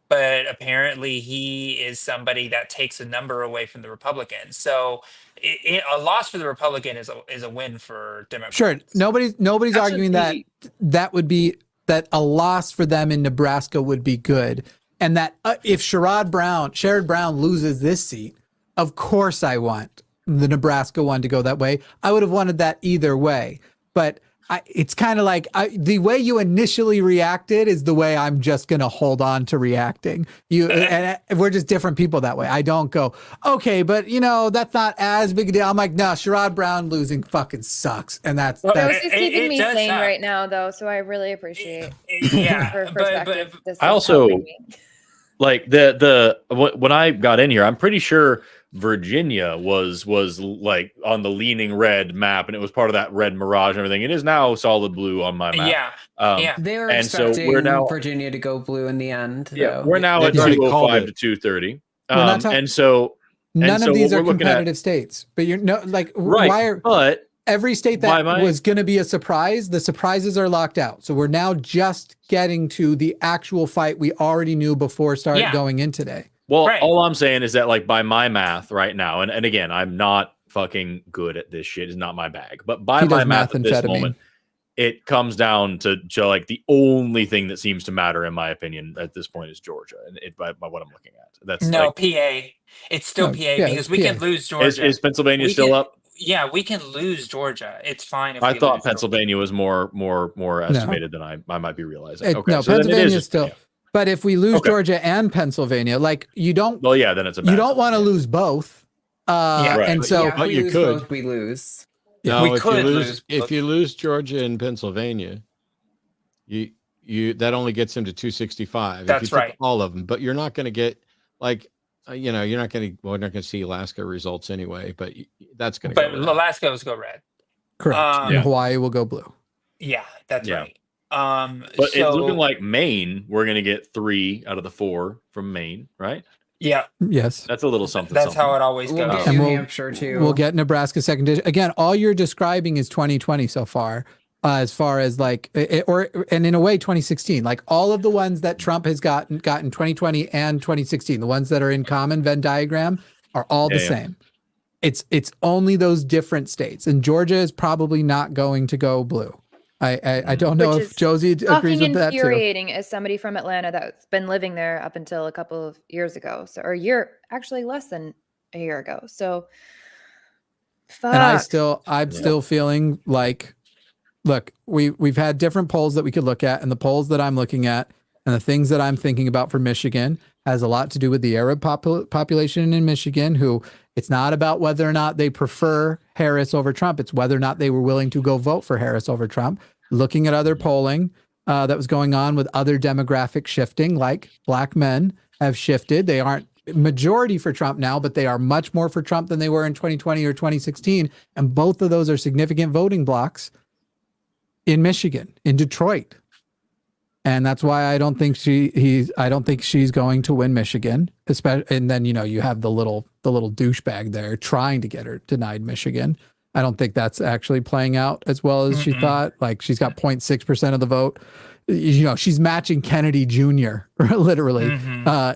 But apparently he is somebody that takes a number away from the Republicans. So a loss for the Republican is a win for Democrats. Sure. Nobody's arguing that a loss for them in Nebraska would be good. And that if Sherrod Brown loses this seat, of course I want the Nebraska one to go that way. I would have wanted that either way. But it's kind of like the way you initially reacted is the way I'm just going to hold on to reacting. And we're just different people that way. I don't go, okay, but that's not as big a deal. I'm like, no, Sherrod Brown losing fucking sucks. And that's Joe's just keeping me sane right now, though. So I really appreciate her perspective. I also like when I got in here, I'm pretty sure Virginia was like on the leaning red map, and it was part of that red mirage and everything. It is now solid blue on my map. They were and expecting so we're now Virginia to go blue in the end. Yeah, we're now at 205 to 230. And so none of these are competitive states. But but every state that was going to be a surprise, the surprises are locked out. So we're now just getting to the actual fight we already knew before going in today. Well, all I'm saying is that, like, by my math right now, and again, I'm not fucking good at this shit. It's not my bag. But by my math at this moment, it comes down to like the only thing that seems to matter, in my opinion, at this point is Georgia. And by what I'm looking at. That's PA. It's still PA because we can lose Georgia. Is Pennsylvania still up? Yeah, we can lose Georgia. It's fine. I thought Pennsylvania was more estimated than I might be realizing. No, Pennsylvania is still. But if we lose Georgia and Pennsylvania, like you don't. Well, yeah, then it's you don't want to lose both. And so but you could. Both, we lose. No, we could lose. If you lose Georgia and Pennsylvania, you that only gets him to 265. That's if you right. Took all of them, but you're not going to get you're not going to see Alaska results anyway. But that's going to. But Alaska will go red. Correct. And Hawaii will go blue. Yeah, that's right. But it's looking like Maine, we're going to get 3 out of the 4 from Maine, right? Yeah. Yes. That's a little something. That's how it always goes. We'll get New Hampshire too. We'll get Nebraska second. Again, all you're describing is 2020 so far, as far as and in a way 2016. Like all of the ones that Trump has gotten 2020 and 2016, the ones that are in common Venn diagram are all the same. It's only those different states, and Georgia is probably not going to go blue. I don't know if Josie agrees with that too. Infuriating as somebody from Atlanta that's been living there up until a couple of years ago, or a year, actually less than a year ago. So, fuck. And I'm still feeling like, look, we've had different polls that we could look at, and the polls that I'm looking at and the things that I'm thinking about for Michigan has a lot to do with the Arab population in Michigan, who it's not about whether or not they prefer Harris over Trump. It's whether or not they were willing to go vote for Harris over Trump. looking at other polling that was going on with other demographic shifting, like black men have shifted. They aren't majority for Trump now, but they are much more for Trump than they were in 2020 or 2016. And both of those are significant voting blocks in Michigan, in Detroit. And that's why I don't think she's going to win Michigan. Especially, and then, you know, you have the little douchebag there trying to get her denied Michigan. I don't think that's actually playing out as well as she thought. Like, she's got 0.6% of the vote. You know, she's matching Kennedy Jr. literally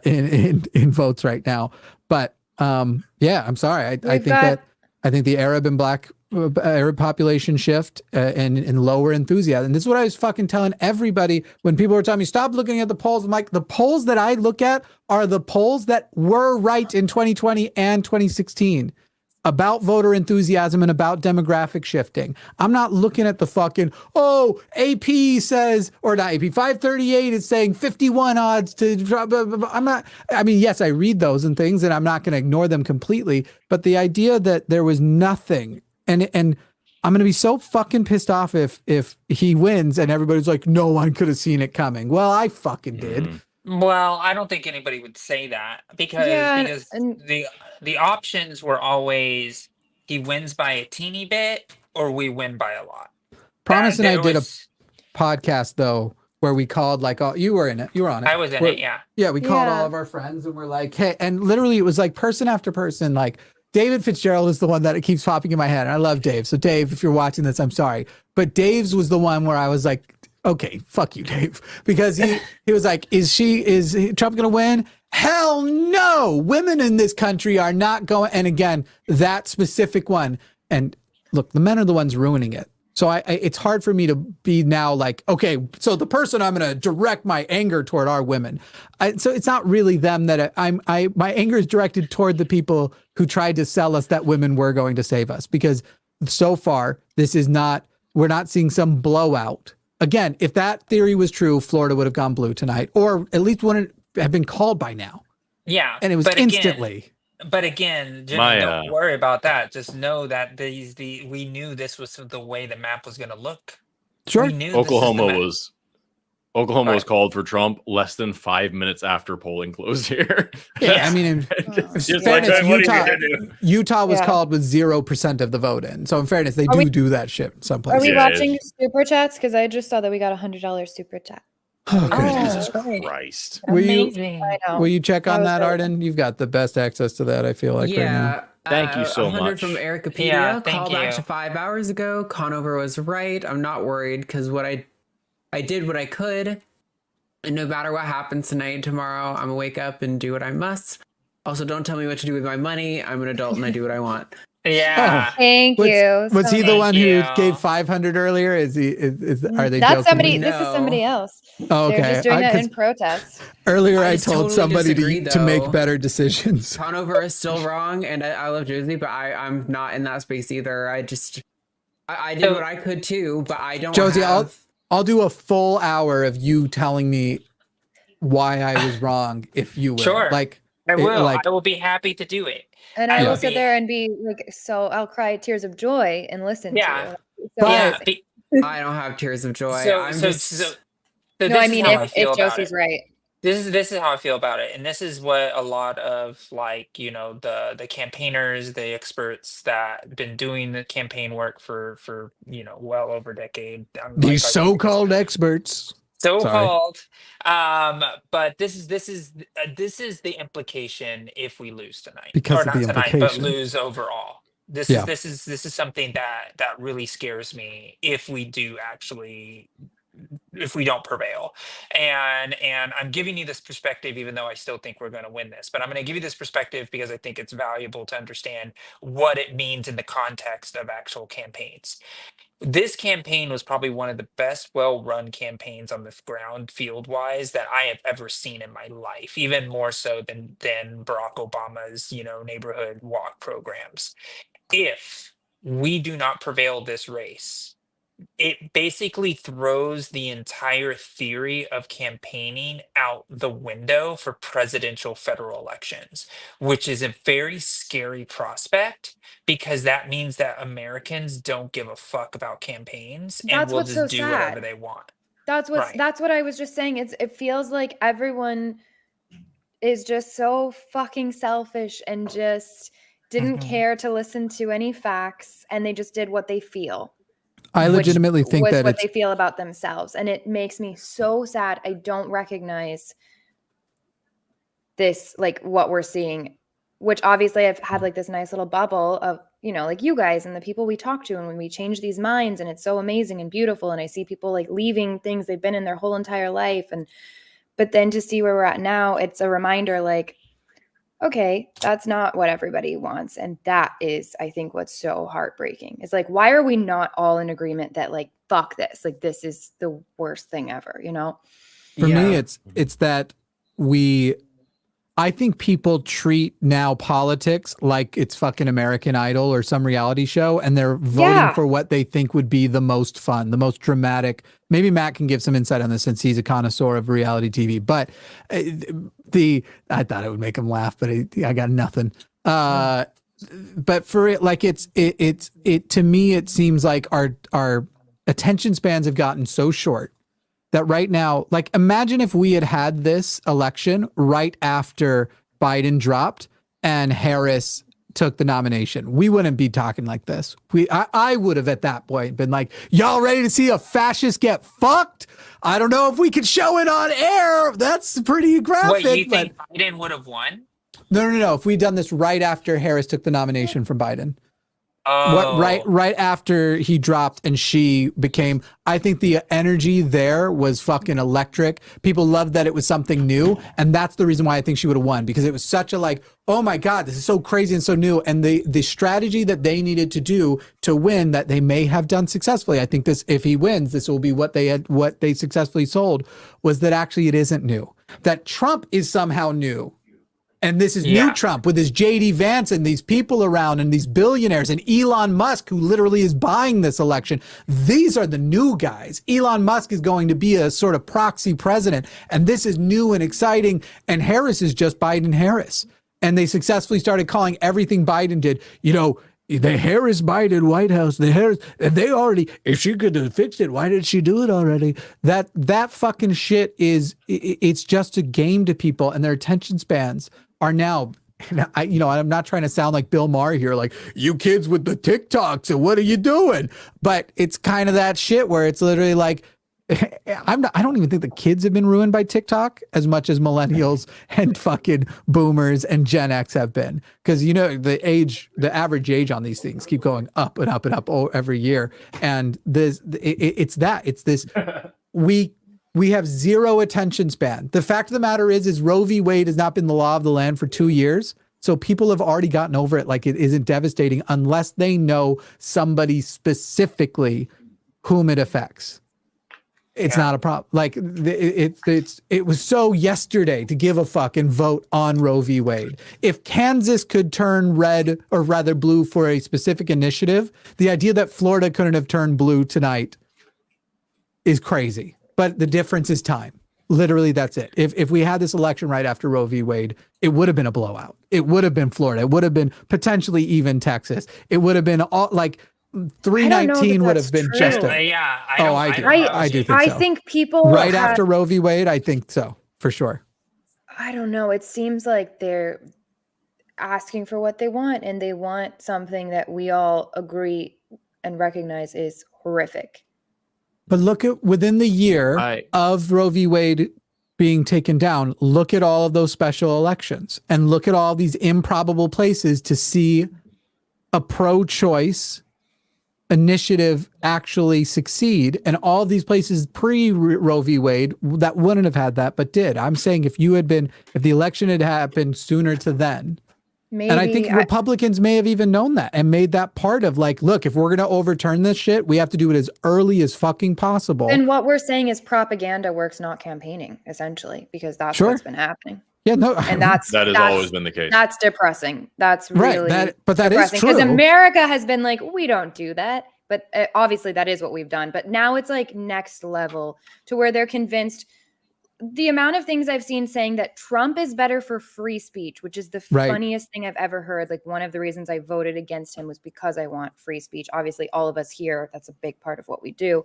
in votes right now. But yeah, I'm sorry. I think the Arab and black Arab population shift and lower enthusiasm. And this is what I was fucking telling everybody when people were telling me, stop looking at the polls. I'm like, the polls that I look at are the polls that were right in 2020 and 2016 about voter enthusiasm and about demographic shifting. I'm not looking at the fucking, AP says, or not AP, 538 is saying 51 odds to, I'm not, I mean, yes, I read those and things and I'm not going to ignore them completely, but the idea that there was nothing, and I'm going to be so fucking pissed off if he wins and everybody's like, no one could have seen it coming. Well, I fucking did. Well, I don't think anybody would say that because the options were always he wins by a teeny bit or we win by a lot. Promise and I did a podcast though where we called you were in it. You were on it. I was in it, yeah. Yeah, we called all of our friends and we're like, hey, and literally it was like person after person, like David Fitzgerald is the one that it keeps popping in my head. And I love Dave. So Dave, if you're watching this, I'm sorry. But Dave's was the one where I was like, okay, fuck you, Dave. Because he was like, is Trump going to win? Hell no. Women in this country are not going. And again, that specific one. And look, the men are the ones ruining it. So it's hard for me to be now like, okay, so the person I'm going to direct my anger toward are women. So it's not really them that my anger is directed toward the people who tried to sell us that women were going to save us. Because so far, we're not seeing some blowout. Again, if that theory was true, Florida would have gone blue tonight, or at least wouldn't have been called by now. Yeah. And it was instantly. But again, Jimmy, don't worry about that. Just know that we knew this was the way the map was going to look. Sure. We knew Oklahoma was called for Trump less than 5 minutes after polling closed here. Yeah, I mean, in fairness, Utah was called with 0% of the vote in. So in fairness, they do that shit in some places. Are we watching super chats? Because I just saw that we got $100 super chat. Jesus Christ. Will you check on that, Arden? You've got the best access to that, I feel like, right now. Thank you so 100 much. from Erika. Yeah, call back to 5 hours ago. Conover was right. I'm not worried because I did what I could. And no matter what happens tonight and tomorrow, I'm gonna wake up and do what I must. Also, don't tell me what to do with my money. I'm an adult and I do what I want. Yeah. Thank you. Was he the one who gave 500 earlier? Are they That's joking? somebody. This is somebody else. Oh, okay. They're just doing that in protest. Earlier, I told totally somebody disagree, to make better decisions. Conover is still wrong, and I love Josie, but I'm not in that space either. I did what I could too, but I don't. Josie, I'll do a full hour of you telling me why I was wrong. If you will, sure, I will. I will be happy to do it. And I will sit there and be like, so I'll cry tears of joy and listen to you. So I don't have tears of joy. No, I mean, if Josie's right. This is how I feel about it. And this is what a lot of the campaigners, the experts that have been doing the campaign work for well over a decade. These so-called experts. So-called. But this is the implication if we lose tonight. Because or not of the tonight, implication. but lose overall. This is something that really scares me if we don't prevail. And I'm giving you this perspective, even though I still think we're going to win this, but I'm going to give you this perspective because I think it's valuable to understand what it means in the context of actual campaigns. This campaign was probably one of the best well-run campaigns on the ground field-wise that I have ever seen in my life, even more so than Barack Obama's, neighborhood walk programs. If we do not prevail this race, it basically throws the entire theory of campaigning out the window for presidential federal elections, which is a very scary prospect because that means that Americans don't give a fuck about campaigns and That's will what's just so do whatever sad. they want. That's what I was just saying. It feels like everyone is just so fucking selfish and just didn't care to listen to any facts, and they just did what they feel. I legitimately think that what they feel about themselves, and it makes me so sad. I don't recognize this, like what we're seeing, which obviously I've had like this nice little bubble of, you know, like you guys and the people we talk to, and when we change these minds, and it's so amazing and beautiful, and I see people like leaving things they've been in their whole entire life, but then to see where we're at now, it's a reminder like, okay, that's not what everybody wants. And that is, I think, what's so heartbreaking. It's like, why are we not all in agreement that like, fuck this, like this is the worst thing ever, you know? For me, it's that I think people treat now politics like it's fucking American Idol or some reality show, and they're voting for what they think would be the most fun, the most dramatic. Maybe Matt can give some insight on this since he's a connoisseur of reality TV. But I thought it would make him laugh, but I got nothing. But for it, like it to me, it seems like our attention spans have gotten so short that right now, like imagine if we had this election right after Biden dropped and Harris took the nomination. We wouldn't be talking like this. I would have at that point been like, y'all ready to see a fascist get fucked? I don't know if we could show it on air. That's pretty graphic. Wait, you think Biden would have won? No. If we'd done this right after Harris took the nomination from Biden. Right after he dropped and she became, I think the energy there was fucking electric. People loved that it was something new, and that's the reason why I think she would have won, because it was such a like, oh my God, this is so crazy and so new. And the strategy that they needed to do to win, that they may have done successfully, I think this, if he wins, this will be what they successfully sold, was that actually it isn't new. That Trump is somehow new. And this is new Trump with his JD Vance and these people around and these billionaires and Elon Musk, who literally is buying this election. These are the new guys. Elon Musk is going to be a sort of proxy president, and this is new and exciting. And Harris is just Biden Harris. And they successfully started calling everything Biden did, you know, the Harris Biden White House, the Harris, and they already, if she could have fixed it, why did she do it already? That fucking shit it's just a game to people, and their attention spans are now, I'm not trying to sound like Bill Maher here, like, you kids with the TikToks, and what are you doing? But it's kind of that shit where it's literally like, I don't even think the kids have been ruined by TikTok as much as millennials and fucking boomers and Gen X have been. Because, you know, the average age on these things keep going up and up and up every year. And it's this, we have zero attention span. The fact of the matter is Roe v. Wade has not been the law of the land for 2 years. So people have already gotten over it. Like, it isn't devastating unless they know somebody specifically whom it affects. It's not a problem. Like, it was so yesterday to give a fuck and vote on Roe v. Wade. If Kansas could turn red, or rather blue, for a specific initiative, the idea that Florida couldn't have turned blue tonight is crazy. But the difference is time. Literally, that's it. If we had this election right after Roe v. Wade, it would have been a blowout. It would have been Florida. It would have been potentially even Texas. It would have been all like 319 would have been true. just I do think so. I think people right after Roe v. Wade, I think so, for sure. I don't know. It seems like they're asking for what they want, and they want something that we all agree and recognize is horrific. But look at within the year of Roe v. Wade being taken down, look at all of those special elections and look at all these improbable places to see a pro-choice initiative actually succeed. And all these places pre-Roe v. Wade that wouldn't have had that, but did. I'm saying if the election had happened sooner to then, maybe, and I think Republicans may have even known that and made that part of like, look, if we're going to overturn this shit, we have to do it as early as fucking possible. And what we're saying is propaganda works, not campaigning, essentially, because that's what's been happening. Yeah, no, and that has always been the case. That's depressing. That's really but that depressing, is true. because America has been like, we don't do that. but obviously that is what we've done. But now it's like next level to where they're convinced. The amount of things I've seen saying that Trump is better for free speech, which is the funniest thing I've ever heard. Like, one of the reasons I voted against him was because I want free speech. Obviously, all of us here, that's a big part of what we do.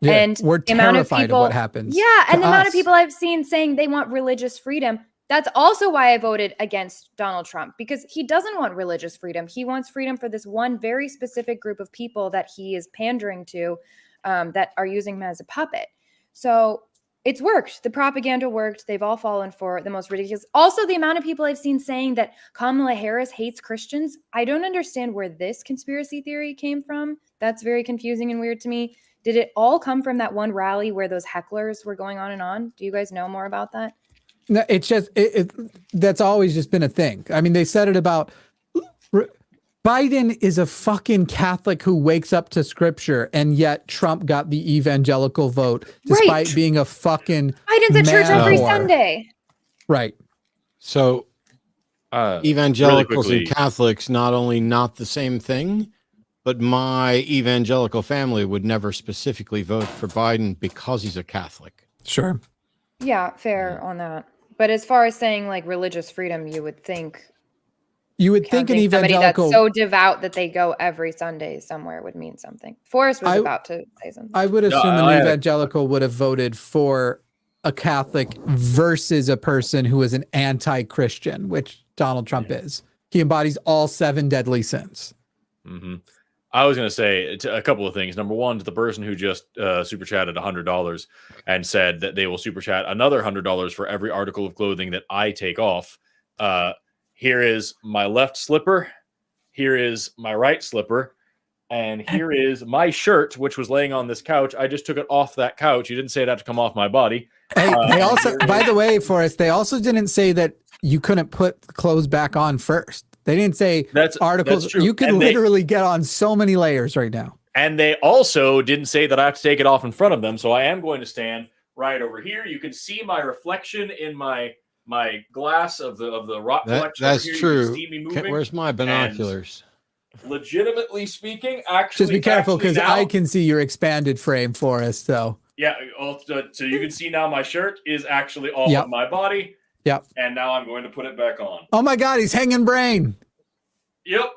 Yeah, and we're terrified of what happens. Yeah, and the amount of us. people I've seen saying they want religious freedom. That's also why I voted against Donald Trump, because he doesn't want religious freedom. He wants freedom for this one very specific group of people that he is pandering to, that are using him as a puppet. So it's worked. The propaganda worked. They've all fallen for the most ridiculous. Also, the amount of people I've seen saying that Kamala Harris hates Christians. I don't understand where this conspiracy theory came from. That's very confusing and weird to me. Did it all come from that one rally where those hecklers were going on and on? Do you guys know more about that? No, it's just that's always just been a thing. I mean, they said it about Biden is a fucking Catholic who wakes up to scripture, and yet Trump got the evangelical vote despite being a fucking Biden's at church every Sunday. Right. So evangelicals and Catholics, not only not the same thing, but my evangelical family would never specifically vote for Biden because he's a Catholic. Sure. Yeah, fair on that. But as far as saying like religious freedom, you would think an evangelical, somebody that's so devout that they go every Sunday somewhere would mean something. Forrest was about to say something. I would assume an evangelical would have voted for a Catholic versus a person who is an anti-Christian, which Donald Trump is. He embodies all 7 deadly sins. Mm-hmm. I was going to say a couple of things. Number one, to the person who just super chatted $100 and said that they will super chat another $100 for every article of clothing that I take off. Here is my left slipper. Here is my right slipper. And here is my shirt, which was laying on this couch. I just took it off that couch. You didn't say it had to come off my body. Hey, they also, by the way, Forrest, they also didn't say that you couldn't put clothes back on first. They didn't say articles. That's true. You can literally get on so many layers right now. And they also didn't say that I have to take it off in front of them. So I am going to stand right over here. You can see my reflection in my glass of the rock collection. That's over here. true. You can see me moving. Where's my binoculars? And legitimately speaking, actually, just be careful because I can see your expanded frame, Forrest. So yeah, so you can see now my shirt is actually off of my body. Yep. And now I'm going to put it back on. Oh my God, he's hanging brain. Yep.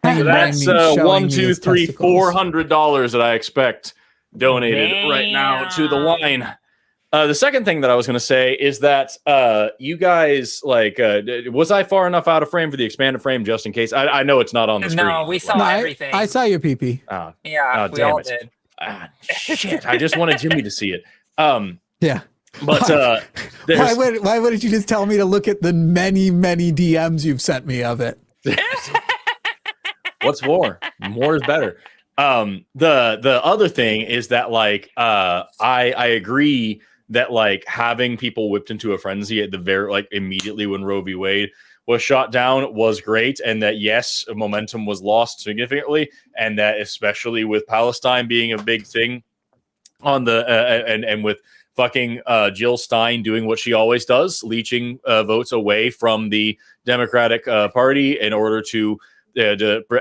So that's $1, $2, $3, $400 that I expect donated right now to the line. The second thing that I was going to say is that you guys was I far enough out of frame for the expanded frame just in case? I know it's not on the screen. No, we saw everything. I saw your pee-pee. Yeah, we all did. Shit, I just wanted Jimmy to see it. Yeah. But why wouldn't you just tell me to look at the many DMs you've sent me of it? What's more? More is better. The other thing is that I agree that having people whipped into a frenzy at the very immediately when Roe v. Wade was shot down was great, and that yes, momentum was lost significantly, and that especially with Palestine being a big thing on the and with fucking Jill Stein doing what she always does, leeching votes away from the Democratic Party in order to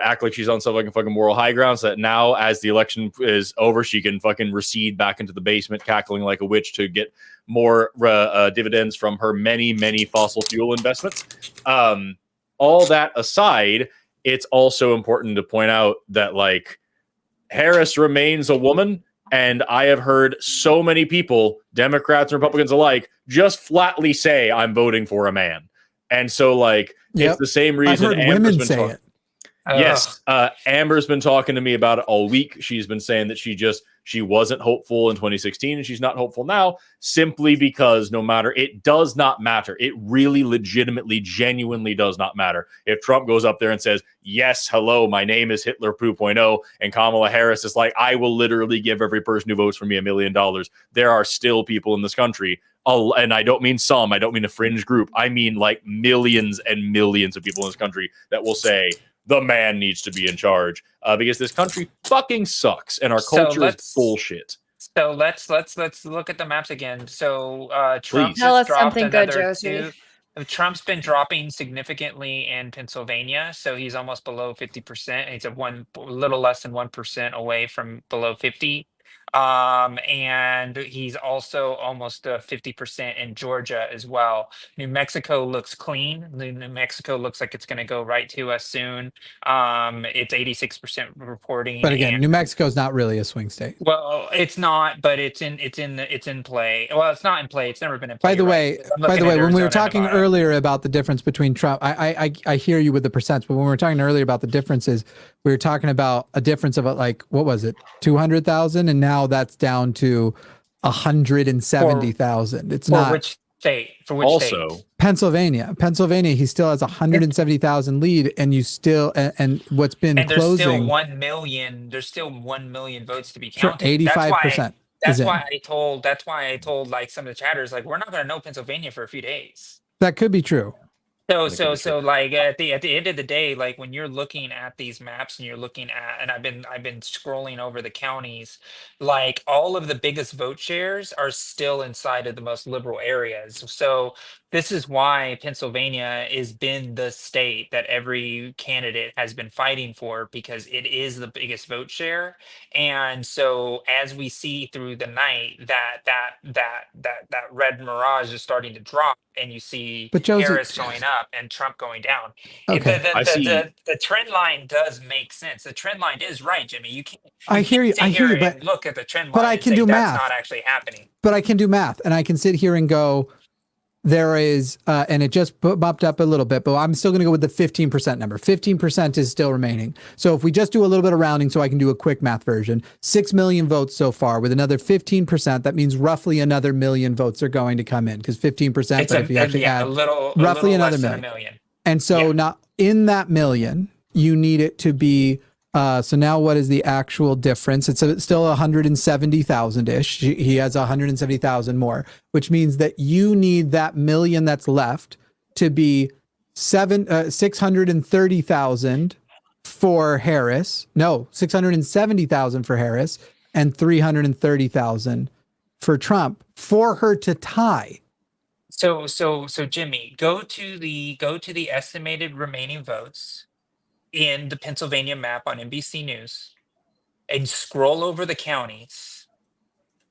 act like she's on some fucking moral high ground, so that now as the election is over, she can fucking recede back into the basement, cackling like a witch to get more dividends from her many fossil fuel investments. All that aside, it's also important to point out that Harris remains a woman. And I have heard so many people, Democrats and Republicans alike, just flatly say, I'm voting for a man. And so, it's the same reason I've heard women say it. Yes. Amber's been talking to me about it all week. She's been saying that she wasn't hopeful in 2016 and she's not hopeful now, simply because it does not matter. It really legitimately, genuinely does not matter. If Trump goes up there and says, yes, hello, my name is Hitler 2.0, and Kamala Harris is like, I will literally give every person who votes for me $1 million. There are still people in this country, and I don't mean some, I don't mean a fringe group. I mean millions and millions of people in this country that will say, the man needs to be in charge because this country fucking sucks and our culture is bullshit. So let's look at the maps again. So Trump tell us dropped something good, another Josie. Trump's been dropping significantly in Pennsylvania, so he's almost below 50%. He's a little less than 1% away from below 50. And he's also almost 50% in Georgia as well. New Mexico looks clean. New Mexico looks like it's going to go right to us soon. It's 86% reporting. But again, New Mexico is not really a swing state. Well, it's not, but it's in play. Well, it's not in play. It's never been in play. By the way, when we were talking earlier about the difference between Trump, I hear you with the percents, but when we were talking earlier about the differences, we were talking about a difference of like, what was it, 200,000, and now that's down to 170,000. It's not. Which state? For which state? Pennsylvania, he still has 170,000 lead, and you still and what's been and there's closing. Still 1 million. There's still 1 million votes to be counted. 85%. That's why I told like some of the chatters, like, we're not going to know Pennsylvania for a few days. That could be true. So like at the end of the day, like when you're looking at these maps and you're looking at, and I've been scrolling over the counties, like all of the biggest vote shares are still inside of the most liberal areas. So this is why Pennsylvania has been the state that every candidate has been fighting for, because it is the biggest vote share. And so as we see through the night that red mirage is starting to drop, and you see Harris going up and Trump going down. Okay. The trend line does make sense. The trend line is right, Jimmy. You can't. I hear you, but look at the trend line. But I can do math. That's not actually happening. But I can do math, and I can sit here and go, there is, and it just bumped up a little bit, but I'm still going to go with the 15% number. 15% is still remaining. So if we just do a little bit of rounding, so I can do a quick math version, 6 million votes so far. With another 15%, that means roughly another million votes are going to come in, because 15%. But if you actually add roughly another million. And so now in that million, you need it to be. So now what is the actual difference? It's still 170,000-ish. He has 170,000 more, which means that you need that million that's left to be 630,000 for Harris. No, 670,000 for Harris and 330,000 for Trump for her to tie. So Jimmy, go to the estimated remaining votes in the Pennsylvania map on NBC News and scroll over the counties,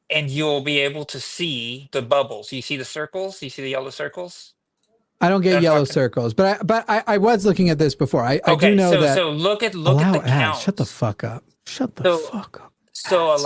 and you'll be able to see the bubbles. You see the circles? You see the yellow circles? I don't get yellow circles, but I was looking at this before. I do know that. So look at the count. Shut the fuck up. Shut the fuck up. So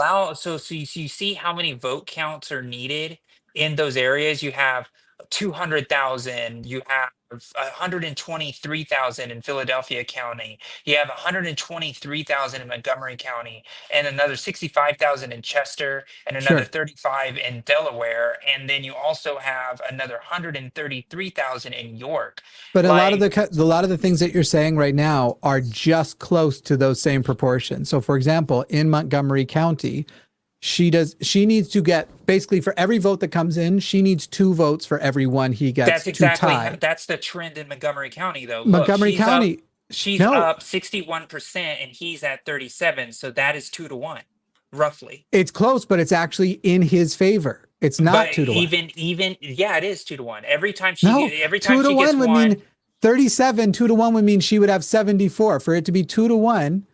you see how many vote counts are needed in those areas. You have 200,000. You have 123,000 in Philadelphia County. You have 123,000 in Montgomery County, and another 65,000 in Chester, and another 35 in Delaware, and then you also have another 133,000 in York. But a lot of the things that you're saying right now are just close to those same proportions. So, for example, in Montgomery County, she needs to get, basically for every vote that comes in, she needs 2 votes for every one he gets to tie. That's the trend in Montgomery County, though. Montgomery County, she's up 61% and he's at 37. So that is 2-1, roughly. It's close, but it's actually in his favor. It's not 2-1. Even it is 2-1. Every time 2-1 she gets would mean 37. 2-1 would mean she would have 74. For it to be 2-1.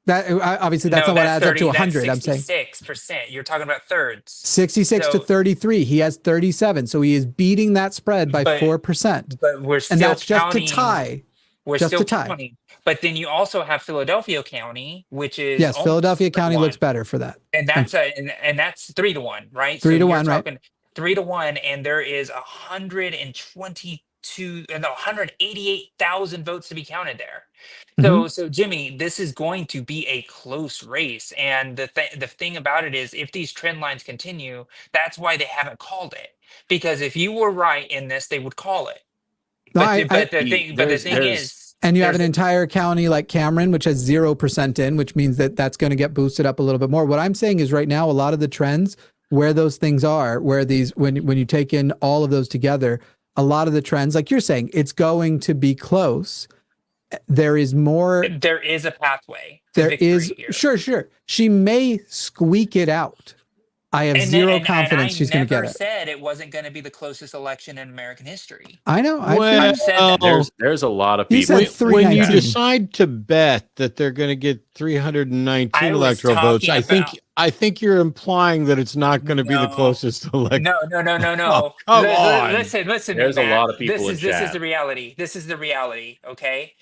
That obviously that's not what adds up to 100. I'm saying 66%. You're talking about thirds. 66 to 33. He has 37, so he is beating that spread by 4%. But we're still and that's counting, just to tie. We're still counting. But then you also have Philadelphia County, which is Philadelphia County looks better for that. And that's and that's 3-1, right? 3-1, right? 3-1, and there is 188,000 votes to be counted there. So Jimmy, this is going to be a close race, and the thing about it is, if these trend lines continue, that's why they haven't called it. Because if you were right in this, they would call it. But the thing is, and you have an entire county like Cameron, which has 0% in, which means that that's going to get boosted up a little bit more. What I'm saying is, right now, a lot of the trends where those things are, where these when you take in all of those together, a lot of the trends, like you're saying, it's going to be close. There is more. There is a pathway. There is. Sure. She may squeak it out. I have zero confidence she's going to get I it. never said it wasn't going to be the closest election in American history. I know. I've said that. There's a lot of You people. said when you 319. decide to bet that they're going to get 319 electoral votes, I think you're implying that it's not going to be the closest election. No. Oh, come on. Listen. There's a Matt. lot of people in This is chat. the reality. This is the reality. Okay.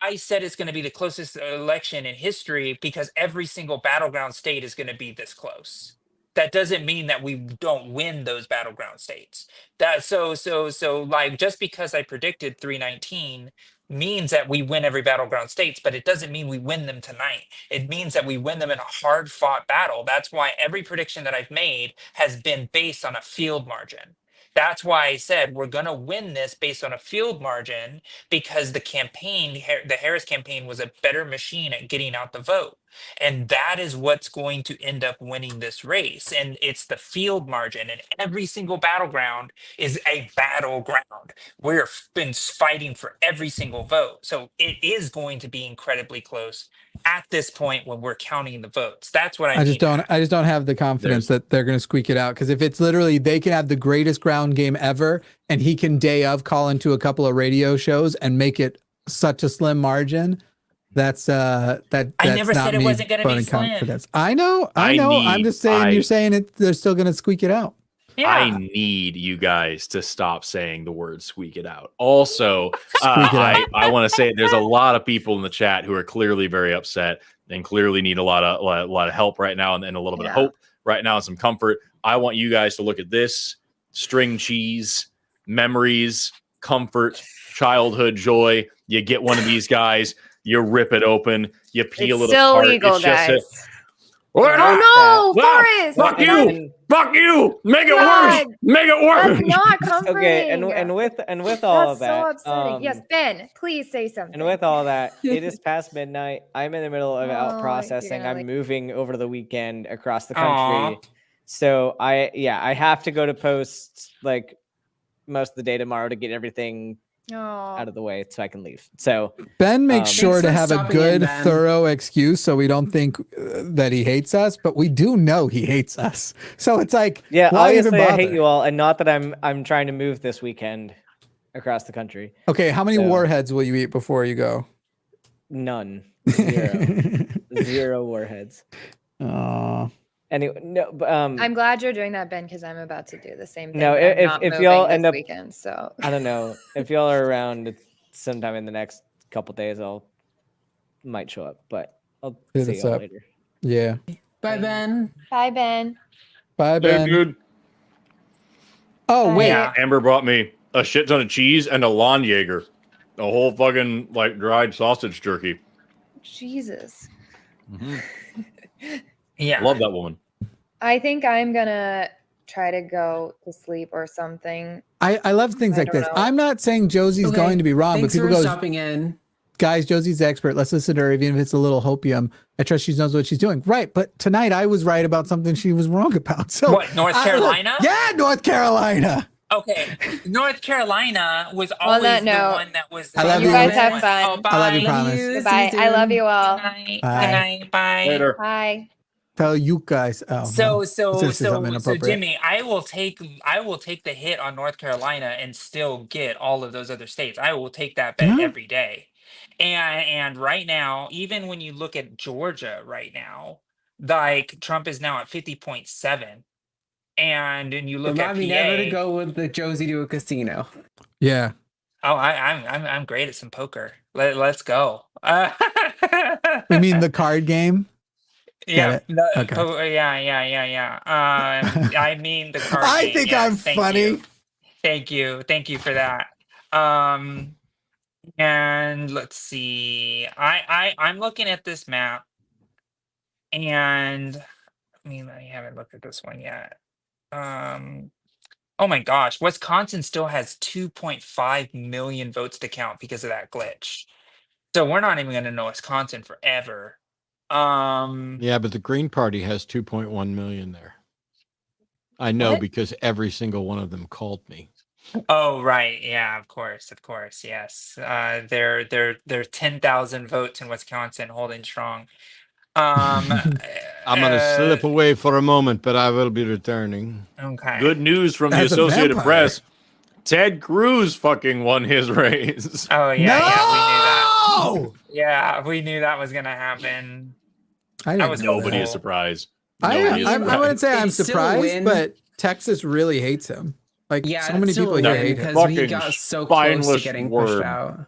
I said it's going to be the closest election in history because every single battleground state is going to be this close. That doesn't mean that we don't win those battleground states. That so like just because I predicted 319 means that we win every battleground states, but it doesn't mean we win them tonight. It means that we win them in a hard fought battle. That's why every prediction that I've made has been based on a field margin. That's why I said we're going to win this based on a field margin because the Harris campaign was a better machine at getting out the vote. And that is what's going to end up winning this race. And it's the field margin. And every single battleground is a battleground. We've been fighting for every single vote. So it is going to be incredibly close at this point when we're counting the votes. That's what I just don't have the confidence that they're going to squeak it out. Because if it's literally they can have the greatest ground game ever, and he can day of call into a couple of radio shows and make it such a slim margin. That's I never said it wasn't going to be slim. Confidence. I know. I'm just saying you're saying it. They're still going to squeak it out. Yeah. I need you guys to stop saying the word "squeak it out." Also, I want to say there's a lot of people in the chat who are clearly very upset and clearly need a lot of help right now and a little bit of hope right now and some comfort. I want you guys to look at this: string cheese, memories, comfort, childhood joy. You get one of these guys, you rip it open, you peel it still apart. Legal, it's just guys. Oh no, Forrest! Fuck you! Fuck you! Make it worse! Make it worse! That's not comforting. Okay, and with all of that, so upsetting. Yes, Ben, please say something. And with all that, it is past midnight. I'm in the middle of out Oh, processing. you're I'm like- moving over the weekend across the country. Aw. So I have to go to post like most of the day tomorrow to get everything out of the way so I can leave. So Ben makes sure Thanks to for have a stopping in, good, Ben. thorough excuse so we don't think that he hates us, but we do know he hates us. So it's like, yeah, why even obviously I bother? hate you all, and not that I'm trying to move this weekend across the country. Okay, how many So- warheads will you eat before you go? None. Zero warheads. Aw. Anyway, no, but I'm glad you're doing that, Ben, because I'm about to do the same thing. No, but I'm if- not if moving y'all this end up- weekend, so I don't know if y'all are around sometime in the next couple days. Might show up, but I'll Hit see us y'all up. later. Yeah. Bye, Ben. bye, Ben. Bye, Hey, Ben. dude. Oh, wait. Yeah. Amber brought me a shit ton of cheese and a lawn Jaeger, a whole fucking like dried sausage jerky. Jesus. Yeah. Love that woman. I think I'm gonna try to go to sleep or something. I love things I like don't this. know. I'm not saying Josie's Okay, going to be wrong, Thanks but for people go, stopping in. guys, Josie's the expert. Let's listen to her, even if it's a little hopium. I trust she knows what she's doing. Right. But tonight I was right about something she was wrong about. So What, North Carolina? Yeah, North Carolina. Okay, North Carolina was On always that the note, one that was. I love you you. guys have fun. Oh, bye. I love you, promise. Goodbye. I love you all. Good night. Bye. Good night. Bye. Later. Bye. Tell you guys. Oh, no. So I was gonna say something inappropriate. Jimmy, I will take the hit on North Carolina and still get all of those other states. I will take that bet Yeah. every day. And right now, even when you look at Georgia right now, like Trump is now at 50.7. And you look at Remind me PA, never to go with the Josie to a casino. Yeah. oh, I'm great at some poker. Let's go. We mean the card game? Yeah. it? No, Okay. yeah. I mean the card I game, think yes, I'm thank funny. you. Thank you for that. And let's see. I'm looking at this map, and I mean I haven't looked at this one yet. Oh my gosh, Wisconsin still has 2.5 million votes to count because of that glitch. So we're not even going to know Wisconsin forever. Yeah, but the Green Party has 2.1 million there. I know What? because every single one of them called me. Oh right, yeah, of course, yes. They're 10,000 votes in Wisconsin, holding strong. I'm gonna slip away for a moment, but I will be returning. Okay. Good news from the As a Associated vampire. Press. Ted Cruz fucking won his race. Oh yeah, No! yeah, we knew that. Yeah, we knew that was gonna happen. I That didn't was know Nobody that. is surprised. I Nobody is I surprised. wouldn't say I'm It's still a surprised, win. but Texas really hates him. Like Yeah, so many it's still people a here win hate him. because we Fucking got so close to spineless getting worm. pushed out.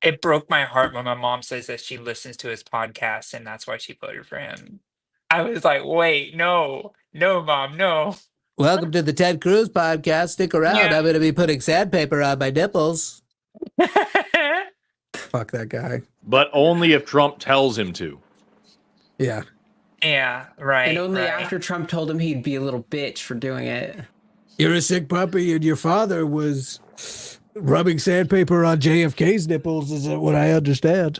It broke my heart when my mom says that she listens to his podcast and that's why she voted for him. I was like, wait, no, mom, no. Welcome to the Ted Cruz podcast. Stick around. Yeah. I'm going to be putting sandpaper on my nipples. Fuck that guy. But only if Trump tells him to. Yeah. Yeah, right. And only right. after Trump told him he'd be a little bitch for doing it. You're a sick puppy, and your father was rubbing sandpaper on JFK's nipples, is what I understand.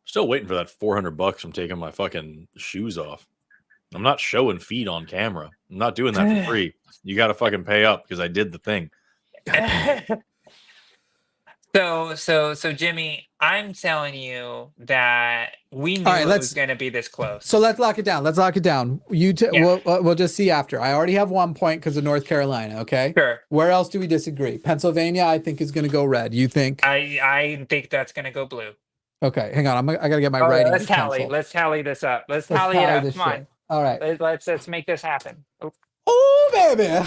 Still waiting for that $400 from taking my fucking shoes off. I'm not showing feet on camera. I'm not doing that for free. You got to fucking pay up because I did the thing. So Jimmy, I'm telling you that we knew right, it let's- was going to be this close. So let's lock it down. Yeah. We'll just see after. I already have 1 point because of North Carolina. Okay. Sure. Where else do we disagree? Pennsylvania, I think, is going to go red. You think? I think that's going to go blue. Okay, hang on. I got to get my Oh, writing. let's tally. utensil. Let's tally this up. Let's Let's tally it up. this Come on. shit. All right. Let's make this happen. Oh, Oh, baby.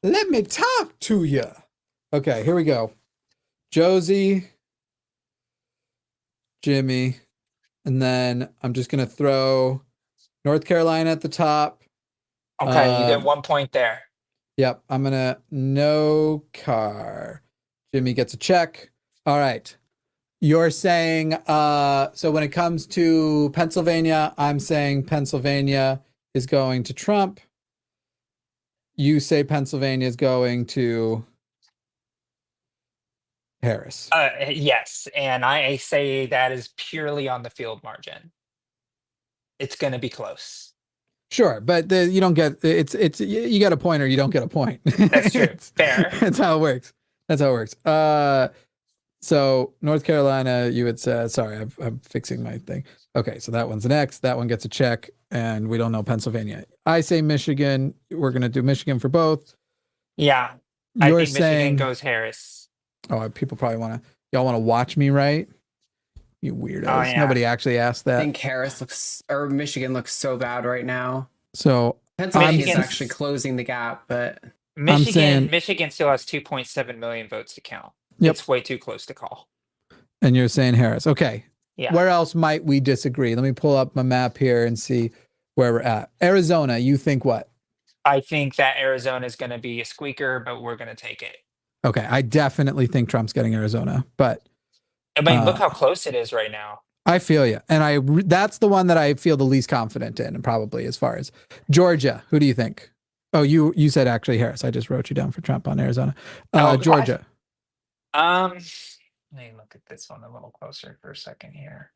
Let me talk to you. Okay, here we go. Josie, Jimmy, and then I'm just going to throw North Carolina at the top. okay, you get 1 point there. Yep, I'm going to no car. Jimmy gets a check. All right. You're saying, so when it comes to Pennsylvania, I'm saying Pennsylvania is going to Trump. You say Pennsylvania is going to Harris. Yes, and I say that is purely on the field margin. It's going to be close. Sure, but you don't get it's you get a point or you don't get a point. That's true. Fair. That's how it works. That's how it works. So North Carolina, you would say. Sorry, I'm fixing my thing. Okay, so that one's next. That one gets a check, and we don't know Pennsylvania. I say Michigan. We're gonna do Michigan for both. Yeah, I You're think Michigan saying goes Harris. Oh, people probably y'all want to watch me, right? You weirdos. Oh, yeah. Nobody actually asked I that. think Michigan looks so bad right now. So Pennsylvania is Michigan's- actually closing the gap, but Michigan still has 2.7 million votes to count. Yep. It's way too close to call. And you're saying Harris. Okay. Yeah. Where else might we disagree? Let me pull up my map here and see where we're at. Arizona, you think what? I think that Arizona is going to be a squeaker, but we're going to take it. Okay. I definitely think Trump's getting Arizona, but I mean, look how close it is right now. I feel you. And that's the one that I feel the least confident in, probably, as far as Georgia. Who do you think? Oh, you said actually Harris. I just wrote you down for Trump on Arizona. Georgia. Let me look at this one a little closer for a second here.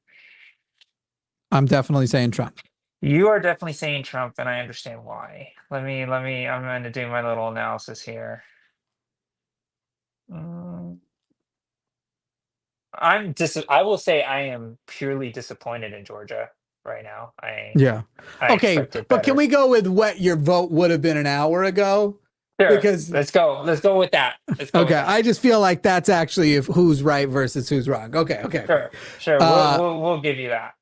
I'm definitely saying Trump. You are definitely saying Trump, and I understand why. I'm going to do my little analysis here. I will say I am purely disappointed in Georgia right now. I Okay, expected but can better. we go with what your vote would have been an hour ago? Sure. Because let's go with that. Let's go with okay, that. I just feel like that's actually who's right versus who's wrong. Okay. Sure. We'll give you that.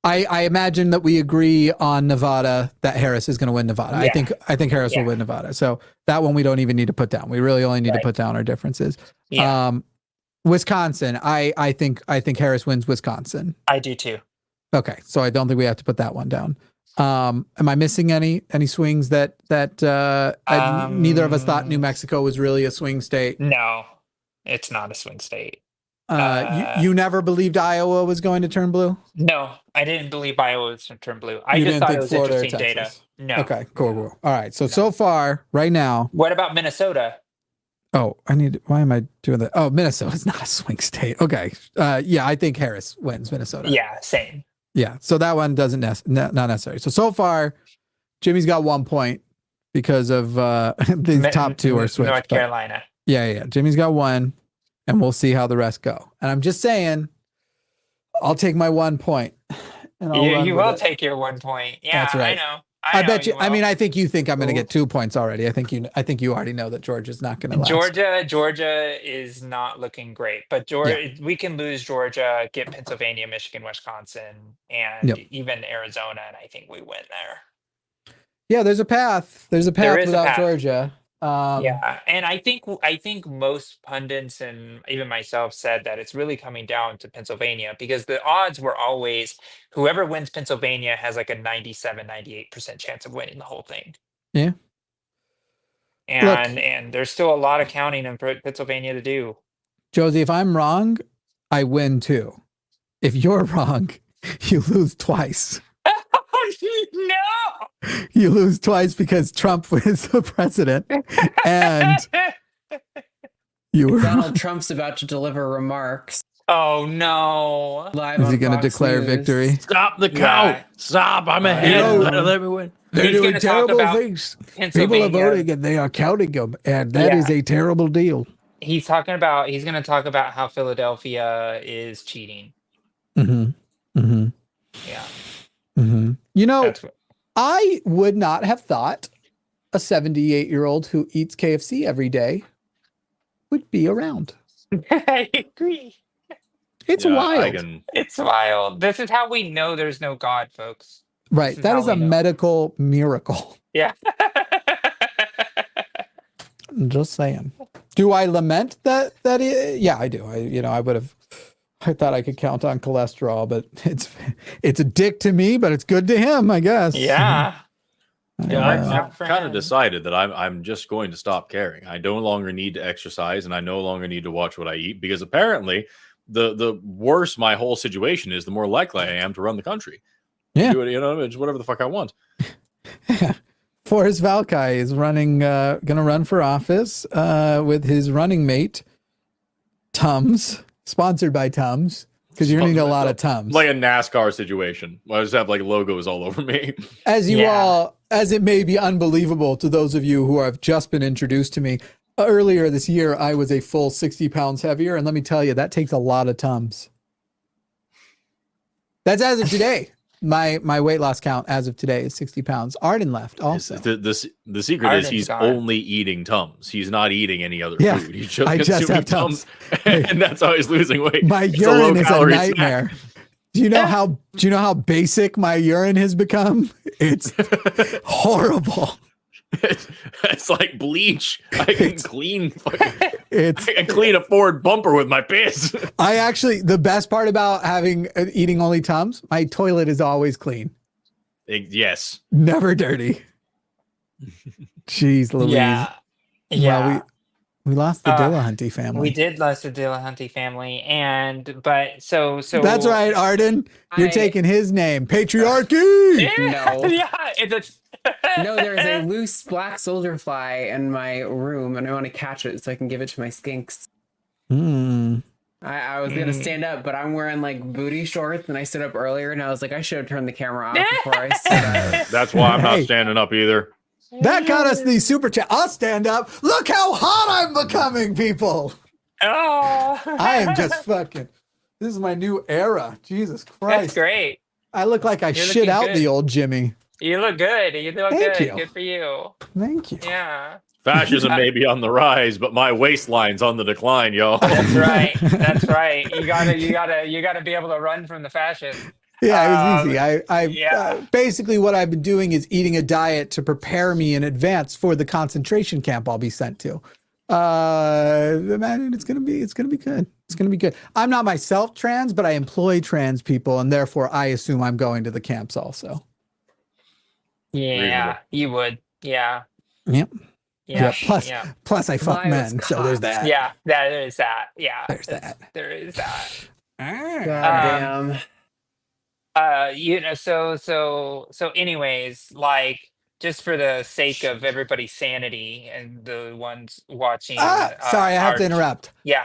I imagine that we agree on Nevada that Harris is going to win Nevada. Yeah. I think Harris will win Nevada. So that one we don't even need to put down. We really only need to put down our differences. Yeah. Wisconsin, I think Harris wins Wisconsin. I do too. Okay, so I don't think we have to put that one down. Am I missing any swings that neither of us thought New Mexico was really a swing state? No, it's not a swing state. You never believed Iowa was going to turn blue? No, I didn't believe Iowa was going to turn blue. I You just didn't thought think it was Florida or interesting data. Texas? No. Okay, cool. All right, so far, right now. What about Minnesota? Oh, why am I doing that? Oh, Minnesota's not a swing state. Okay. Yeah, I think Harris wins Minnesota. Yeah, same. Yeah, so that one doesn't not necessary. So far, Jimmy's got 1 point because of these top two are switched. North Carolina. Yeah. Jimmy's got one, and we'll see how the rest go. And I'm just saying, I'll take my 1 point. And I'll run You with will it. take your 1 point. Yeah, That's right. I know. I bet you. will. I mean, I think you think I'm going to get 2 points already. I think you already know that Georgia's not going to last. Georgia is not looking great, but Georgia, we can lose Georgia, get Pennsylvania, Michigan, Wisconsin, and even Arizona, and I think we win there. Yeah, there's a path. There's a path without Georgia. Yeah, and I think most pundits and even myself said that it's really coming down to Pennsylvania because the odds were always whoever wins Pennsylvania has like a 97-98% chance of winning the whole thing. Yeah. And there's still a lot of counting in Pennsylvania to do. Josie, if I'm wrong, I win too. If you're wrong, you lose twice. No. You lose twice because Trump is the president, and you were Donald Trump's about to deliver remarks. Oh no! Live is he going to declare victory? Stop the count! Stop! I'm ahead. Let me win. They're doing terrible things. People are voting and they are counting them, and that is a terrible deal. He's going to talk about how Philadelphia is cheating. Mm-hmm. Mm-hmm. Yeah. Mm-hmm. You know, I would not have thought a 78-year-old who eats KFC every day would be around. I agree. It's wild. It's wild. This is how we know there's no God, folks. Right. That is a medical miracle. Yeah. I'm just saying. Do I lament that? Yeah, I do. I thought I could count on cholesterol, but it's a dick to me, but it's good to him, I guess. Yeah. I've kind of decided that I'm just going to stop caring. I no longer need to exercise, and I no longer need to watch what I eat because apparently, the worse my whole situation is, the more likely I am to run the country. Yeah, do it, it's whatever the fuck I want. Forrest Valkai is gonna run for office with his running mate, Tums. Sponsored by Tums, because you're going to need a lot of Tums. Like a NASCAR situation. I just have like logos all over me. As it may be unbelievable to those of you who have just been introduced to me, earlier this year, I was a full 60 pounds heavier. And let me tell you, that takes a lot of Tums. That's as of today. My weight loss count as of today is 60 pounds. Arden left also. The secret is he's only eating Tums. He's not eating any other food. He's just consuming Tums. And that's how he's losing weight. My urine is a nightmare. Do you know how basic my urine has become? It's horrible. It's like bleach. I can clean I can clean a Ford bumper with my piss. The best part about eating only Tums, my toilet is always clean. Yes. Never dirty. Jeez Louise. Yeah. Well, we lost the Dillahunty family. We did lose the Dillahunty family, so that's right, Arden. You're taking his name. Patriarchy. No. Yeah, no, there's a loose black soldier fly in my room, and I want to catch it so I can give it to my skinks. I was gonna stand up, but I'm wearing like booty shorts, and I stood up earlier, and I was like, I should have turned the camera off before I stood up. That's why I'm not standing up either. That got us the super chat. I'll stand up. Look how hot I'm becoming, people. Oh, I am just fucking. This is my new era. Jesus Christ. That's great. I look like I shit out the old Jimmy. You look good. You look Thank good. you. Good for you. Thank you. Yeah. Fascism may be on the rise, but my waistline's on the decline, y'all. That's right. That's right. You gotta be able to run from the fascists. Yeah, it was easy. Basically what I've been doing is eating a diet to prepare me in advance for the concentration camp I'll be sent to. Man, it's gonna be good. It's gonna be good. I'm not myself trans, but I employ trans people, and therefore I assume I'm going to the camps also. Yeah, you would. Yeah. Yep. Yeah. Plus I fuck men, so there's that. Yeah, there is that. Yeah. There's that. There is that. God damn. So anyways, like just for the sake of everybody's sanity and the ones watching. Sorry, I have to interrupt. Yeah.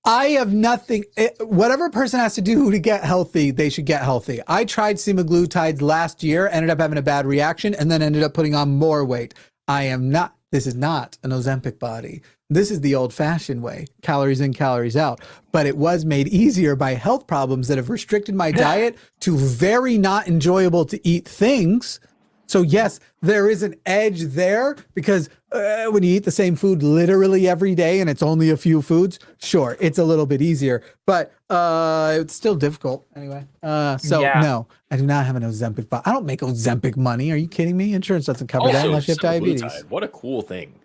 I have nothing. Whatever a person has to do to get healthy, they should get healthy. I tried semaglutides last year, ended up having a bad reaction, and then ended up putting on more weight. I am not. This is not an Ozempic body. This is the old-fashioned way, calories in, calories out. But it was made easier by health problems that have restricted my diet to very not enjoyable to eat things. So yes, there is an edge there because when you eat the same food literally every day and it's only a few foods, sure, it's a little bit easier, but it's still difficult anyway. No, I do not have an Ozempic body. I don't make Ozempic money. Are you kidding me? Insurance doesn't cover that unless you have diabetes. What a cool thing.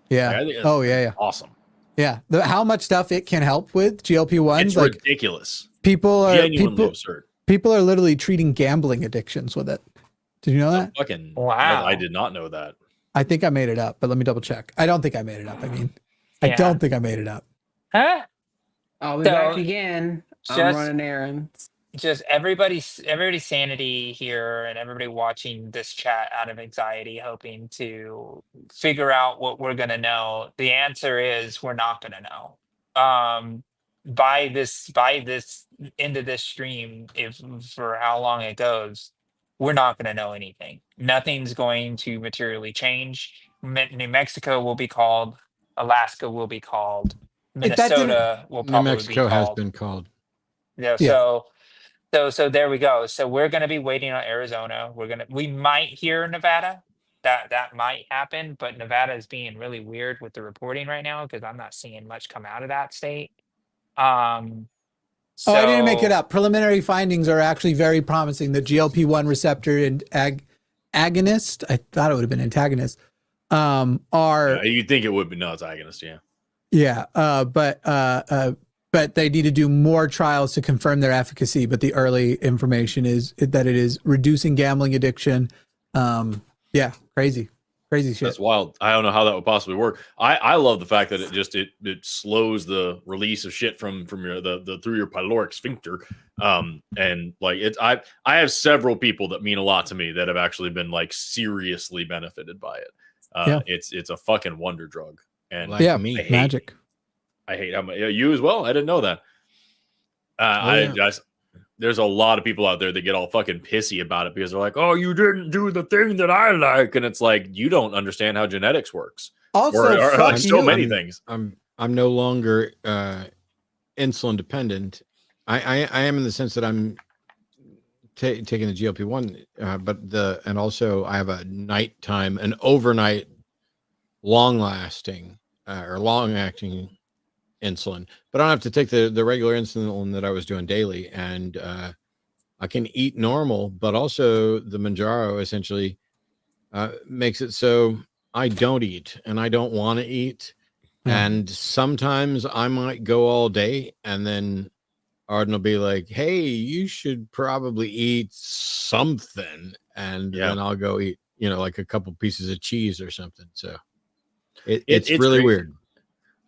Yeah. I think that's yeah. awesome. Yeah. How much stuff it can help with GLP-1s. It's like ridiculous. Genuinely absurd. People are literally treating gambling addictions with it. Did you know that? Wow. I did not know that. I think I made it up, but let me double check. I don't think I made it up. I don't think I made it up. Huh? I'll be So, back again. I'm running errands. Just everybody's sanity here and everybody watching this chat out of anxiety, hoping to figure out what we're gonna know. The answer is we're not gonna know. By this end of this stream, if for how long it goes, we're not going to know anything. Nothing's going to materially change. New Mexico will be called. Alaska will be called. Minnesota will probably New Mexico be called. has been called. Yeah. So there we go. So we're going to be waiting on Arizona. We might hear Nevada. That might happen, but Nevada is being really weird with the reporting right now because I'm not seeing much come out of that state. I didn't make it up. Preliminary findings are actually very promising. The GLP-1 receptor and agonist, I thought it would have been antagonist, are... you'd think it would be. No, it's agonist, yeah. Yeah, but they need to do more trials to confirm their efficacy. But the early information is that it is reducing gambling addiction. Yeah, crazy shit. That's wild. I don't know how that would possibly work. I love the fact that it slows the release of shit from your through your pyloric sphincter. And like I have several people that mean a lot to me that have actually been like seriously benefited by it. It's a fucking wonder drug. And magic. I hate how much you as well. I didn't know that. There's a lot of people out there that get all fucking pissy about it because they're like, "Oh, you didn't do the thing that I like," and it's like you don't understand how genetics works. Also, or like so many things. I'm no longer insulin dependent. I am in the sense that I'm taking the GLP-1, and also I have an overnight, long-lasting or long-acting insulin, but I don't have to take the regular insulin that I was doing daily, and I can eat normal, but also the Manjaro essentially makes it so I don't eat and I don't want to eat. And sometimes I might go all day and then Arden will be like, "Hey, you should probably eat something," and then I'll go eat, like a couple pieces of cheese or something. So it's really weird.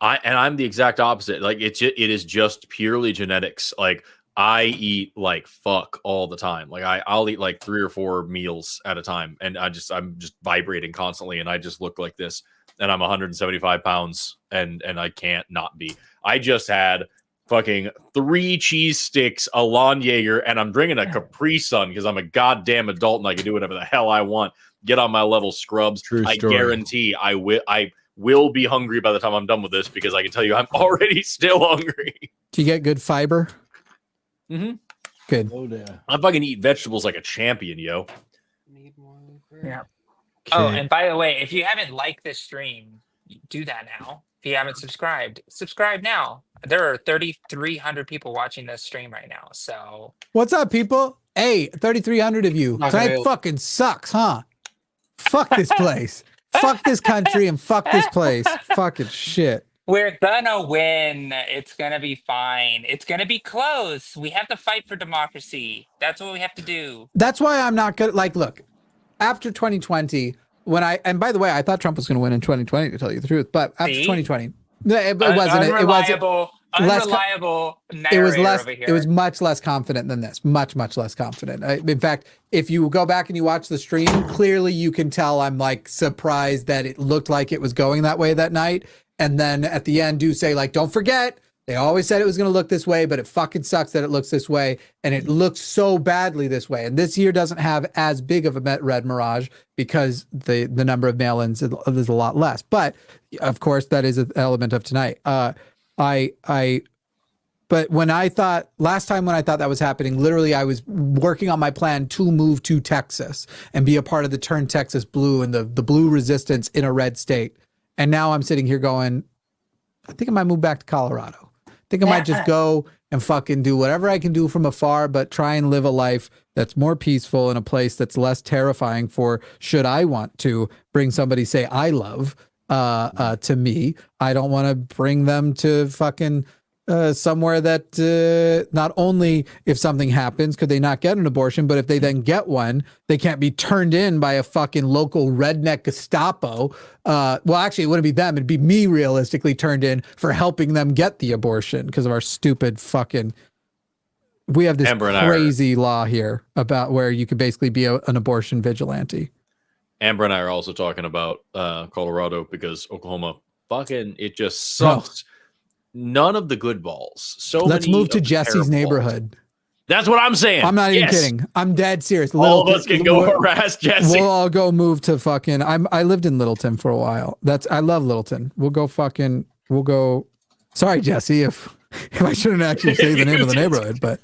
I'm the exact opposite. Like it is just purely genetics. Like I eat like fuck all the time. Like I'll eat like 3 or 4 meals at a time, and I'm just vibrating constantly, and I just look like this. And I'm 175 pounds, and I can't not be. I just had fucking 3 cheese sticks, a Lon Jaeger, and I'm drinking a Capri Sun because I'm a goddamn adult and I can do whatever the hell I want. Get on my level, scrubs. True I story. guarantee I will be hungry by the time I'm done with this because I can tell you I'm already still hungry. Do you get good fiber? Mm-hmm. Good. I fucking eat vegetables like a champion, yo. Yeah. Oh, and by the way, if you haven't liked this stream, do that now. If you haven't subscribe now. There are 3,300 people watching this stream right now. So what's up, people? Hey, 3,300 of you. Tonight fucking sucks, huh? Fuck this place. Fuck this country and fuck this place. Fucking shit. We're gonna win. It's gonna be fine. It's gonna be close. We have to fight for democracy. That's what we have to do. That's why I'm not good. Like, look, after 2020, and by the way, I thought Trump was going to win in 2020, to tell you the truth. But after 2020, it wasn't. Unreliable it was less. Over here. It was much less confident than this. Much less confident. In fact, if you go back and you watch the stream, clearly you can tell I'm like surprised that it looked like it was going that way that night. And then at the end, do say like, don't forget, They always said it was going to look this way, but it fucking sucks that it looks this way. And it looks so badly this way. And this year doesn't have as big of a red mirage because the number of mail-ins is a lot less. But of course, that is an element of tonight. But last time when I thought that was happening, literally I was working on my plan to move to Texas and be a part of the Turn Texas Blue and the blue resistance in a red state. And now I'm sitting here going, I think I might move back to Colorado. I think I might just go and fucking do whatever I can do from afar, but try and live a life that's more peaceful in a place that's less terrifying for should I want to bring somebody say I love to me. I don't want to bring them to fucking somewhere that not only if something happens could they not get an abortion, but if they then get one, they can't be turned in by a fucking local redneck Gestapo. Well, actually, it wouldn't be them. It'd be me realistically turned in for helping them get the abortion because of our stupid fucking... We have this crazy law here about where you could basically be an abortion vigilante. Amber and I are also talking about Colorado because Oklahoma fucking, it just sucks. None of the good balls. Let's move to Jesse's neighborhood. That's what I'm saying. I'm not even kidding. I'm dead serious. All of us can go harass Jesse. We'll all go move to fucking. I lived in Littleton for a while. I love Littleton. We'll go. Sorry, Jesse, if I shouldn't actually say the name of the neighborhood, but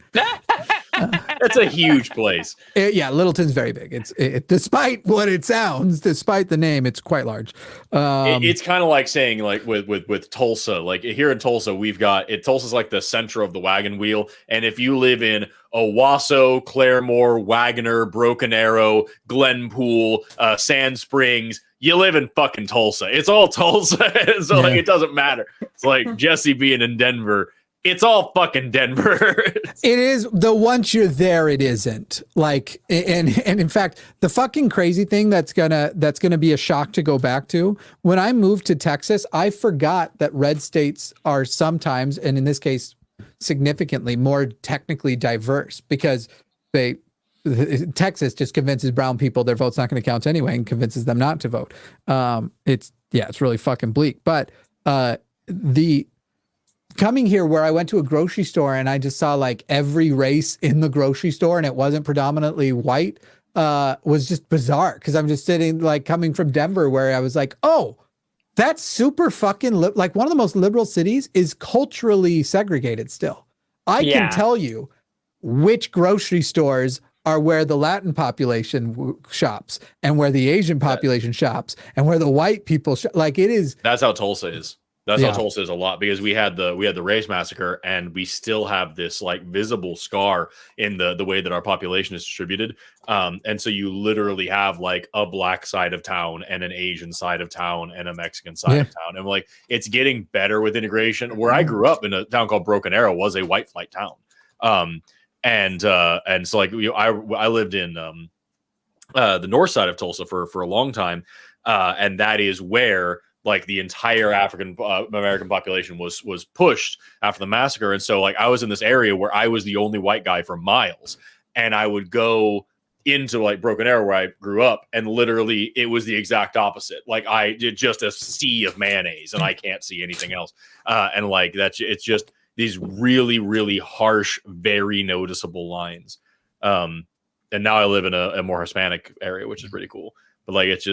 that's a huge place. Littleton's very big. It despite what it sounds, despite the name, it's quite large. It's kind of like saying like with Tulsa, like here in Tulsa, we've got Tulsa's like the center of the wagon wheel. And if you live in Owasso, Claremore, Wagoner, Broken Arrow, Glenpool, Sand Springs, you live in fucking Tulsa. It's all Tulsa. So like, it doesn't matter. It's like Jesse being in Denver. It's all fucking Denver. It is the once you're there, it isn't like, and in fact, the fucking crazy thing that's gonna be a shock to go back to. When I moved to Texas, I forgot that red states are sometimes, and in this case, significantly more technically diverse because Texas just convinces brown people their vote's not going to count anyway and convinces them not to vote. It's really fucking bleak. But the coming here where I went to a grocery store and I just saw like every race in the grocery store and it wasn't predominantly white was just bizarre because I'm just sitting like coming from Denver where I was like, oh, that's super fucking like one of the most liberal cities is culturally segregated still. I can tell you which grocery stores are where the Latin population shops and where the Asian population shops and where the white people shop. Like it is. That's how Tulsa is. That's how Tulsa is a lot because we had the race massacre and we still have this like visible scar in the way that our population is distributed. And so you literally have like a black side of town and an Asian side of town and a Mexican side of town. And like, it's getting better with integration. Where I grew up in a town called Broken Arrow was a white flight town. And so like I lived in the north side of Tulsa for a long time. And that is where like the entire African American population was pushed after the massacre. And so like I was in this area where I was the only white guy for miles. And I would go into like Broken Arrow where I grew up and literally it was the exact opposite. Like I did just a sea of mayonnaise and I can't see anything else. And like it's just these really, really harsh, very noticeable lines. And now I live in a more Hispanic area, which is pretty cool. But like, it's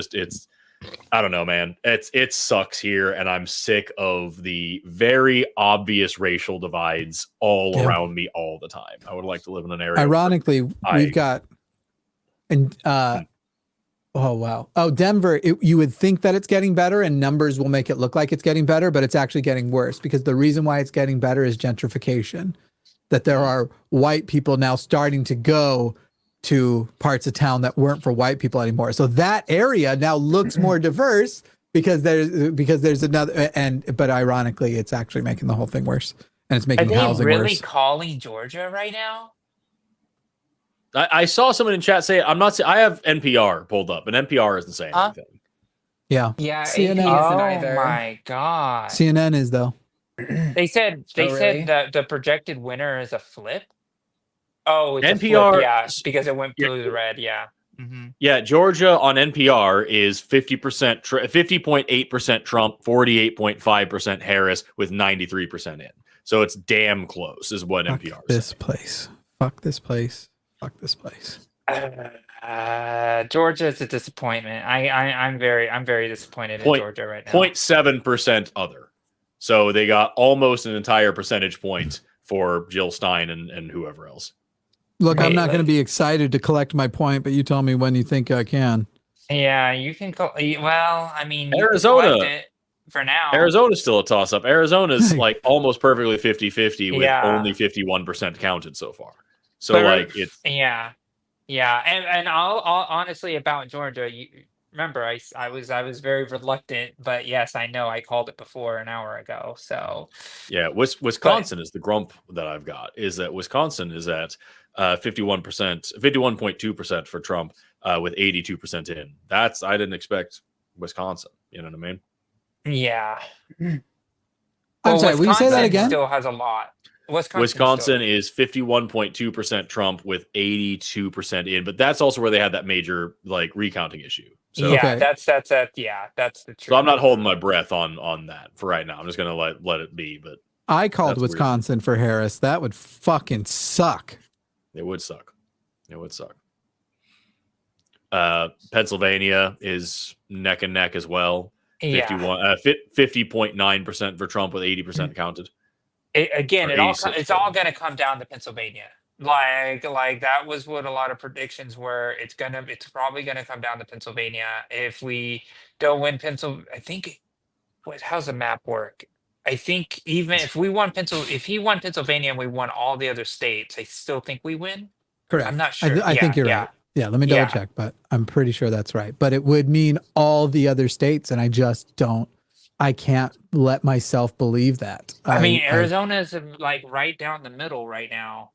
I don't know, man. It sucks here, and I'm sick of the very obvious racial divides all around me all the time. I would like to live in an area. Ironically, we've got, and Denver. You would think that it's getting better, and numbers will make it look like it's getting better, but it's actually getting worse because the reason why it's getting better is gentrification. That there are white people now starting to go to parts of town that weren't for white people anymore. So that area now looks more diverse because there's another, but ironically, it's actually making the whole thing worse and it's making housing worse. Are they really calling Georgia right now? I saw someone in chat say, I have NPR pulled up and NPR isn't saying anything. Yeah. CNN isn't either. Oh my God. CNN is though. They said that the projected winner is a flip. Oh, it's NPR, a flip, because it went blue to red, Mm-hmm. Yeah, Georgia on NPR is 50.8% Trump, 48.5% Harris, with 93% in. So it's damn close, is what Fuck NPR this said. place. Fuck this place. Fuck this place. Georgia is a disappointment. I'm very disappointed in Georgia right now. 0.7% other. So they got almost an entire percentage point for Jill Stein and whoever else. Look, I'm not going to be excited to collect my point, but you tell me when you think I can. Yeah, you can call. Well, I mean, Arizona. it for now. Arizona's still a toss-up. Arizona's like almost perfectly 50-50 with only 51% counted so far. So it's yeah. And I'll honestly about Georgia. Remember, I was very reluctant, but yes, I know I called it before an hour ago. So yeah, Wisconsin is the grump that I've got. Is that Wisconsin is at 51.2% for Trump with 82% in. I didn't expect Wisconsin. You know what I mean? Yeah. I'm sorry. Will you say that again? Still has a lot. Wisconsin is 51.2% Trump with 82% in, but that's also where they had that major recounting issue. So yeah, that's the truth. So I'm not holding my breath on that for right now. I'm just gonna let it be. But I called Wisconsin for Harris. That would fucking suck. It would suck. It would suck. Pennsylvania is neck and neck as well. 50.9% for Trump with 80% counted. It's all going to come down to Pennsylvania. Like that was what a lot of predictions were. It's probably going to come down to Pennsylvania. If we don't win Pennsylvania, I think. How's the map work? I think even if we won if he won Pennsylvania and we won all the other states, I still think we win. Correct. I'm not sure. I think you're right. Yeah, let me double check, but I'm pretty sure that's right. But it would mean all the other states, and I can't let myself believe that. I mean, Arizona is right down the middle right now.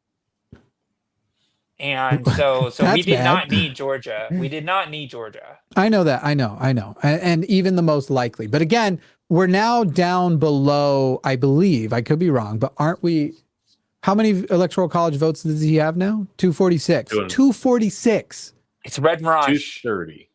And so we did not need Georgia. We did not need Georgia. I know that. I know. And even the most likely. But again, we're now down below, I believe, I could be wrong, but aren't we? How many electoral college votes does he have now? 246. 246. It's Red Mirage. 230.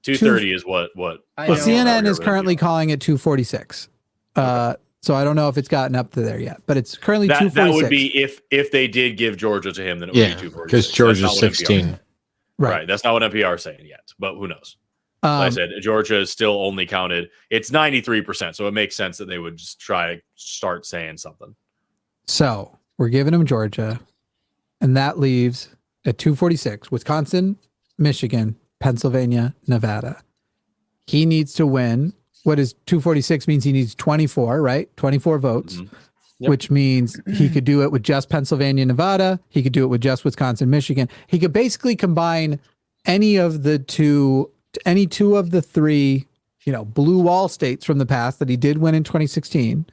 230 is what. Well, CNN is currently calling it 246. So I don't know if it's gotten up to there yet, but it's currently 246. That would be if they did give Georgia to him, then it would be 246. Because Georgia's 16. Right. That's not what NPR is saying yet, but who knows? Like I said, Georgia is still only counted. It's 93%, so it makes sense that they would just try to start saying something. So we're giving him Georgia, and that leaves at 246, Wisconsin, Michigan, Pennsylvania, Nevada. He needs to win. What is 246 means he needs 24, right? 24 votes, which means he could do it with just Pennsylvania, Nevada. He could do it with just Wisconsin, Michigan. He could basically combine any two of the three, blue wall states from the past that he did win in 2016,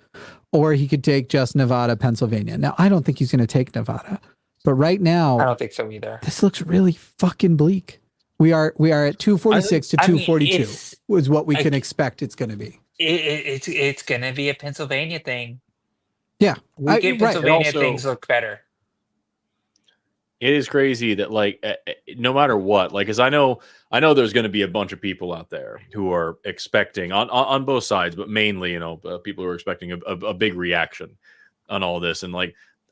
or he could take just Nevada, Pennsylvania. Now, I don't think he's going to take Nevada, but right now, I don't think so either. This looks really fucking bleak. We are at 246 to 242 is what we can expect it's going to be. It's going to be a Pennsylvania thing. Yeah. We get Pennsylvania things look better. It is crazy that no matter what, because I know there's going to be a bunch of people out there who are expecting on both sides, but mainly, people who are expecting a big reaction on all this. And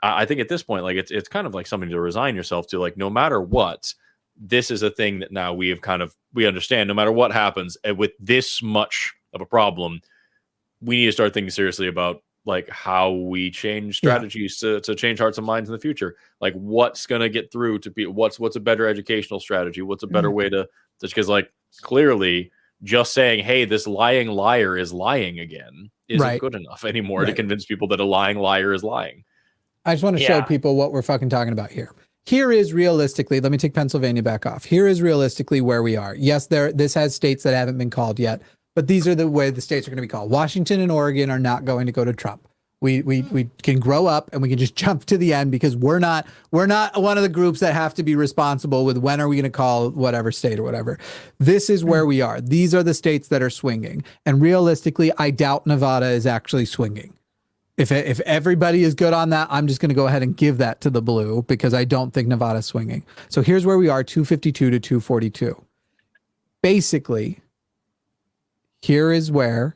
I think at this point, it's kind of like something to resign yourself to, no matter what, this is a thing that now we understand no matter what happens with this much of a problem, we need to start thinking seriously about how we change strategies to change hearts and minds in the future. What's going to get through to people? What's a better educational strategy? What's a better way to, because clearly just saying, hey, this lying liar is lying again isn't good enough anymore to convince people that a lying liar is lying. I just want to show people what we're fucking talking about here. Here is realistically, let me take Pennsylvania back off. Here is realistically where we are. Yes, this has states that haven't been called yet, but these are the way the states are going to be called. Washington and Oregon are not going to go to Trump. We can grow up and we can just jump to the end because we're not one of the groups that have to be responsible with when are we going to call whatever state or whatever. This is where we are. These are the states that are swinging. And realistically, I doubt Nevada is actually swinging. If everybody is good on that, I'm just going to go ahead and give that to the blue because I don't think Nevada's swinging. So here's where we are, 252 to 242. Basically, here is where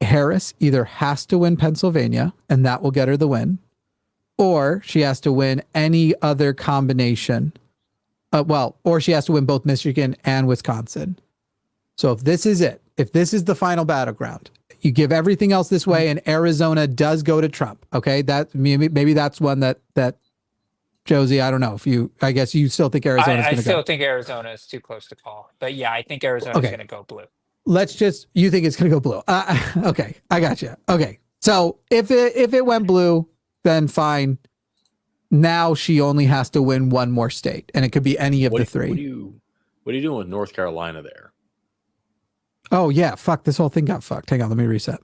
Harris either has to win Pennsylvania, and that will get her the win, or she has to win any other combination. Or she has to win both Michigan and Wisconsin. So if this is it, if this is the final battleground, you give everything else this way, and Arizona does go to Trump. Okay, that maybe that's one that Josie, I don't know if I guess you still think Arizona's going to go. I still think Arizona is too close to call, but yeah, I think Arizona's going to go blue. You think it's going to go blue? Okay, I got you. Okay, so if it went blue, then fine. Now she only has to win one more state, and it could be any of the three. What are you doing with North Carolina there? Oh yeah, fuck! This whole thing got fucked. Hang on, let me reset.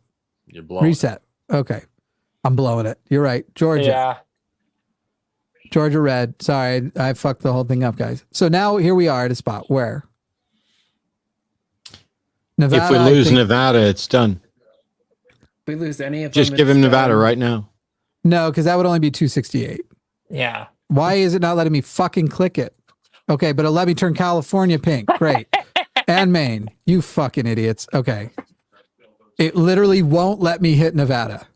You're blowing. Reset. Okay, I'm blowing it. You're right, Georgia. Yeah. Georgia red. Sorry, I fucked the whole thing up, guys. So now here we are at a spot where Nevada. If we lose Nevada, it's done. If we lose any of them, Just give him Nevada right now. No, because that would only be 268. Yeah. Why is it not letting me fucking click it? Okay, but it'll let me turn California pink. Great. And Maine. You fucking idiots. Okay. It literally won't let me hit Nevada.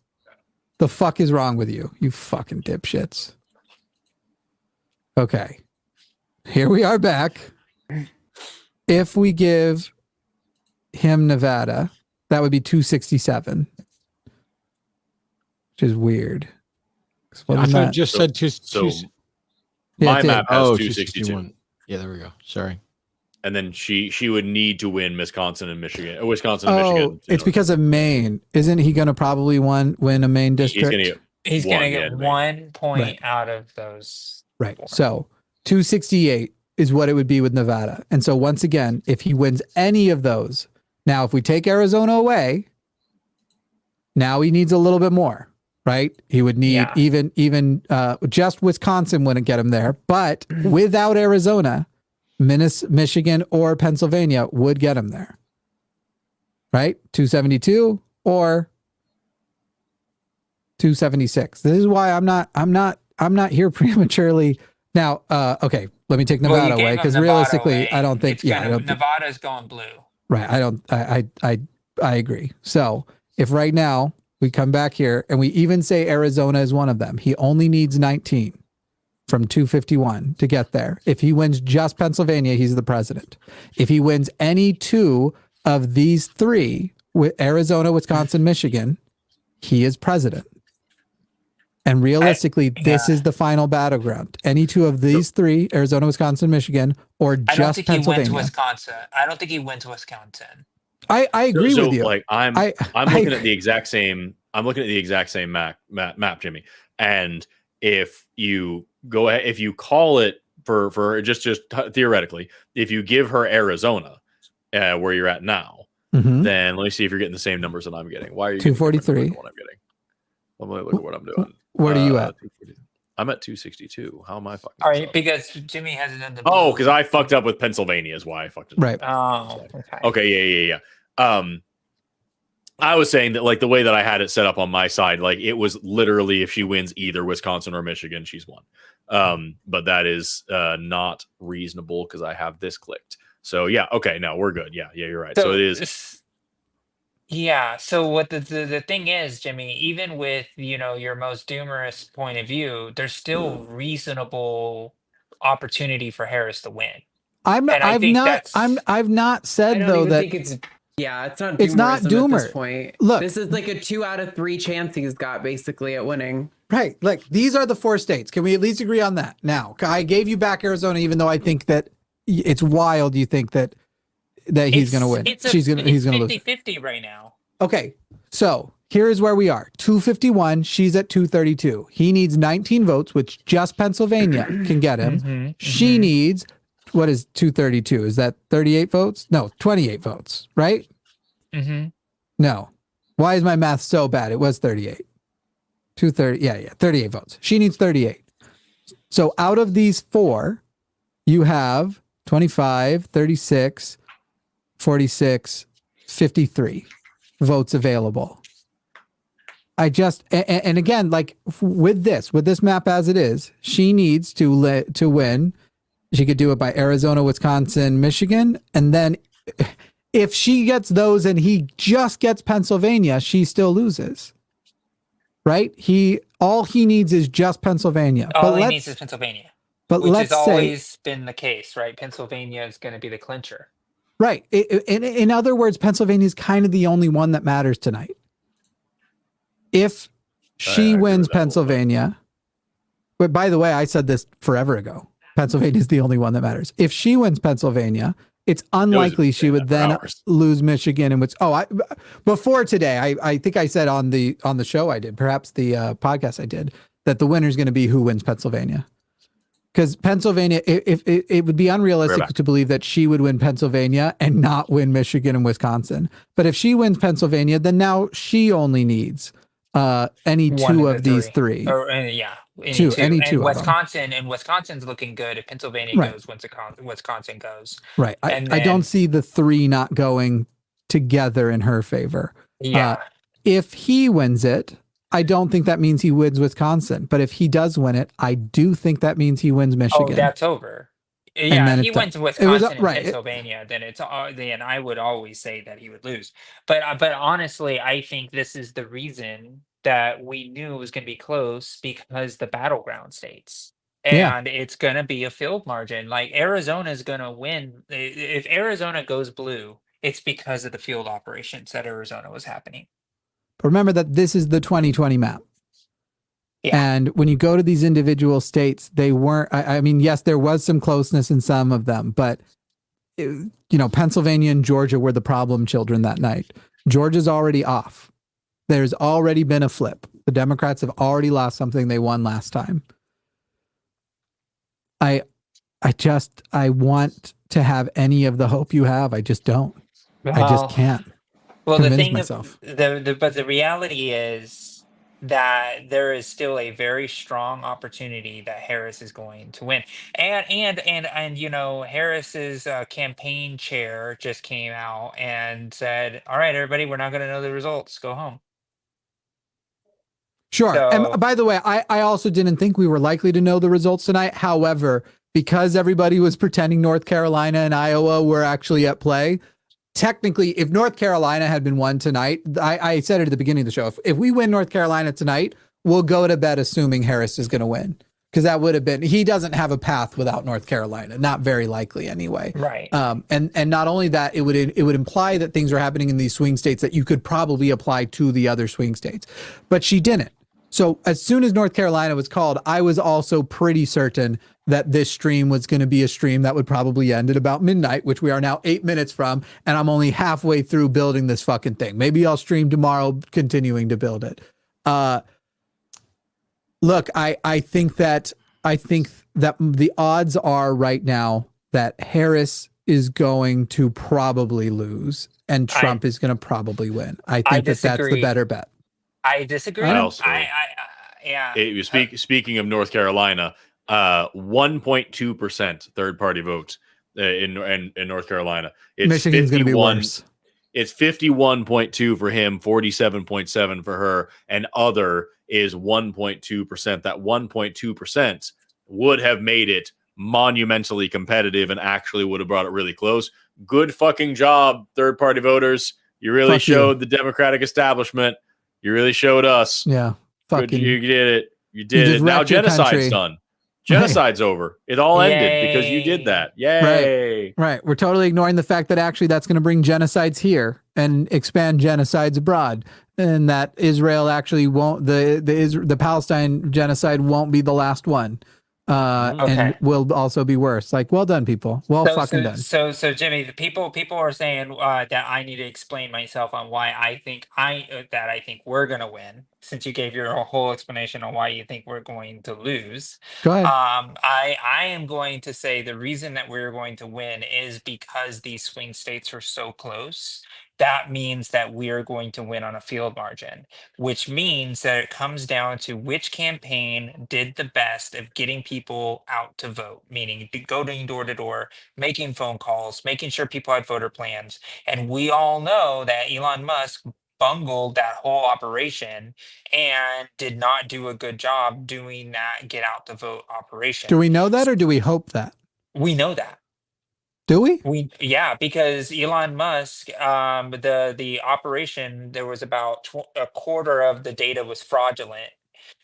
The fuck is wrong with you? You fucking dipshits. Okay. Here we are back. If we give him Nevada, that would be 267. Which is weird. I thought it just said two. My map has 262. Yeah, there we go. Sorry. And then she would need to win Wisconsin and Michigan. It's because of Maine. Isn't he going to probably win a Maine district? He's going to get 1 point out of those. Right. So 268 is what it would be with Nevada. And so once again, if he wins any of those, now if we take Arizona away, now he needs a little bit more, right? He would need even just Wisconsin wouldn't get him there, but without Arizona, Michigan or Pennsylvania would get him there, right? 272 or 276. This is why I'm not here prematurely. Now, okay, let me take Nevada away because realistically, I don't think. Nevada's going blue. Right. I agree. So if right now we come back here and we even say Arizona is one of them, he only needs 19 from 251 to get there. If he wins just Pennsylvania, he's the president. If he wins any two of these three, with Arizona, Wisconsin, Michigan, he is president. And realistically, this is the final battleground. Any two of these three, Arizona, Wisconsin, Michigan, or just Pennsylvania. I don't think he wins Wisconsin. I don't think he wins Wisconsin. I agree with you. Like I'm looking at the exact same. I'm looking at the exact same map, Jimmy. And if you go ahead, if you call it for just theoretically, if you give her Arizona, where you're at now, then let me see if you're getting the same numbers that I'm getting. Why are you 243? What I'm getting? Let me look at what I'm doing. Where are you at? I'm at 262. How am I fucking? All right, because Jimmy hasn't done the. Oh, because I fucked up with Pennsylvania is why I fucked it up. Right. Oh, okay. Okay, yeah. I was saying that like the way that I had it set up on my side, like it was literally if she wins either Wisconsin or Michigan, she's won. But that is not reasonable because I have this clicked. So yeah, okay, no, we're good. Yeah, you're right. So it is. Yeah. So what the thing is, Jimmy, even with your most doomorous point of view, there's still reasonable opportunity for Harris to win. I've not said though that it's not. It's not doomer. At this point. Look, this is like a 2 out of 3 chance he's got basically at winning. Right. Like these are the 4 states. Can we at least agree on that? Now, I gave you back Arizona, even though I think that it's wild. You think that he's going to win. He's going to lose. 50-50 right now. Okay. So here is where we are. 251. She's at 232. He needs 19 votes, which just Pennsylvania can get him. She needs, what is 232? Is that 38 votes? No, 28 votes, right? No. Why is my math so bad? It was 38. 230. Yeah. 38 votes. She needs 38. So out of these 4, you have 25, 36, 46, 53 votes available. I just, and again, like with this map as it is, she needs to win. She could do it by Arizona, Wisconsin, Michigan. And then if she gets those and he just gets Pennsylvania, she still loses. Right? All he needs is just Pennsylvania. All he needs is Pennsylvania. But which let's has say, always been the case, right? Pennsylvania is going to be the clincher. right. In other words, Pennsylvania is kind of the only one that matters tonight. If she wins Pennsylvania, but by the way, I said this forever ago. Pennsylvania is the only one that matters. If she wins Pennsylvania, it's unlikely she would then lose Michigan and before today. I think I said on the show I did, perhaps the podcast I did, that the winner is going to be who wins Pennsylvania. Because Pennsylvania, if it would be unrealistic to believe that she would win Pennsylvania and not win Michigan and Wisconsin. But if she wins Pennsylvania, then now she only needs any two of these three. Any two. And Wisconsin's looking good. If Pennsylvania goes, Wisconsin goes. Right. I don't see the three not going together in her favor. Yeah. If he wins it, I don't think that means he wins Wisconsin. But if he does win it, I do think that means he wins Michigan. Oh, that's over. Yeah, he went to Wisconsin and Pennsylvania, then I would always say that he would lose. But honestly, I think this is the reason that we knew it was going to be close, because the battleground states. And it's going to be a field margin. Like Arizona is going to win. If Arizona goes blue, it's because of the field operations that Arizona was happening. But remember that this is the 2020 map. Yeah. And when you go to these individual states, they weren't, I mean, yes, there was some closeness in some of them, but Pennsylvania and Georgia were the problem children that night. Georgia's already off. There's already been a flip. The Democrats have already lost something they won last time. I want to have any of the hope you have. I just don't. I just can't. Well, the thing myself. But the reality is that there is still a very strong opportunity that Harris is going to win. And Harris's campaign chair just came out and said, "All right, everybody, we're not going to know the results. Go home." Sure. And by the way, I also didn't think we were likely to know the results tonight. However, because everybody was pretending North Carolina and Iowa were actually at play, technically, if North Carolina had been won tonight, I said it at the beginning of the show, if we win North Carolina tonight, we'll go to bed assuming Harris is going to win. Because that would have been, he doesn't have a path without North Carolina, not very likely anyway. Right. And not only that, it would imply that things are happening in these swing states that you could probably apply to the other swing states. But she didn't. So as soon as North Carolina was called, I was also pretty certain that this stream was going to be a stream that would probably end at about midnight, which we are now 8 minutes from, and I'm only halfway through building this fucking thing. Maybe I'll stream tomorrow continuing to build it. Look, I think that the odds are right now that Harris is going to probably lose and Trump is going to probably win. I think that's the better bet. I disagree. Speaking of North Carolina, 1.2% third-party votes in North Carolina. It's Michigan's going to be worse. It's 51.2 for him, 47.7 for her, and other is 1.2%. That 1.2% would have made it monumentally competitive and actually would have brought it really close. Good fucking job, third-party voters. You really showed the Democratic establishment. You really showed us. Yeah. Good, you did it. You did it. Now genocide's done. Genocide's over. It all ended because you did that. Yay. Right. We're totally ignoring the fact that actually that's going to bring genocides here and expand genocides abroad. And that Israel actually won't, the Palestine genocide won't be the last one. And will also be worse. Like, well done, people. Done. So Jimmy, the people are saying that I need to explain myself on why I think we're gonna win. Since you gave your whole explanation on why you think we're going to lose, go ahead. I am going to say the reason that we're going to win is because these swing states are so close. That means that we are going to win on a field margin, which means that it comes down to which campaign did the best of getting people out to vote, meaning going door to door, making phone calls, making sure people had voter plans. And we all know that Elon Musk bungled that whole operation and did not do a good job doing that get out the vote operation. Do we know that or do we hope that? We know that. Do we? Yeah, because Elon Musk, the operation, there was about a quarter of the data was fraudulent.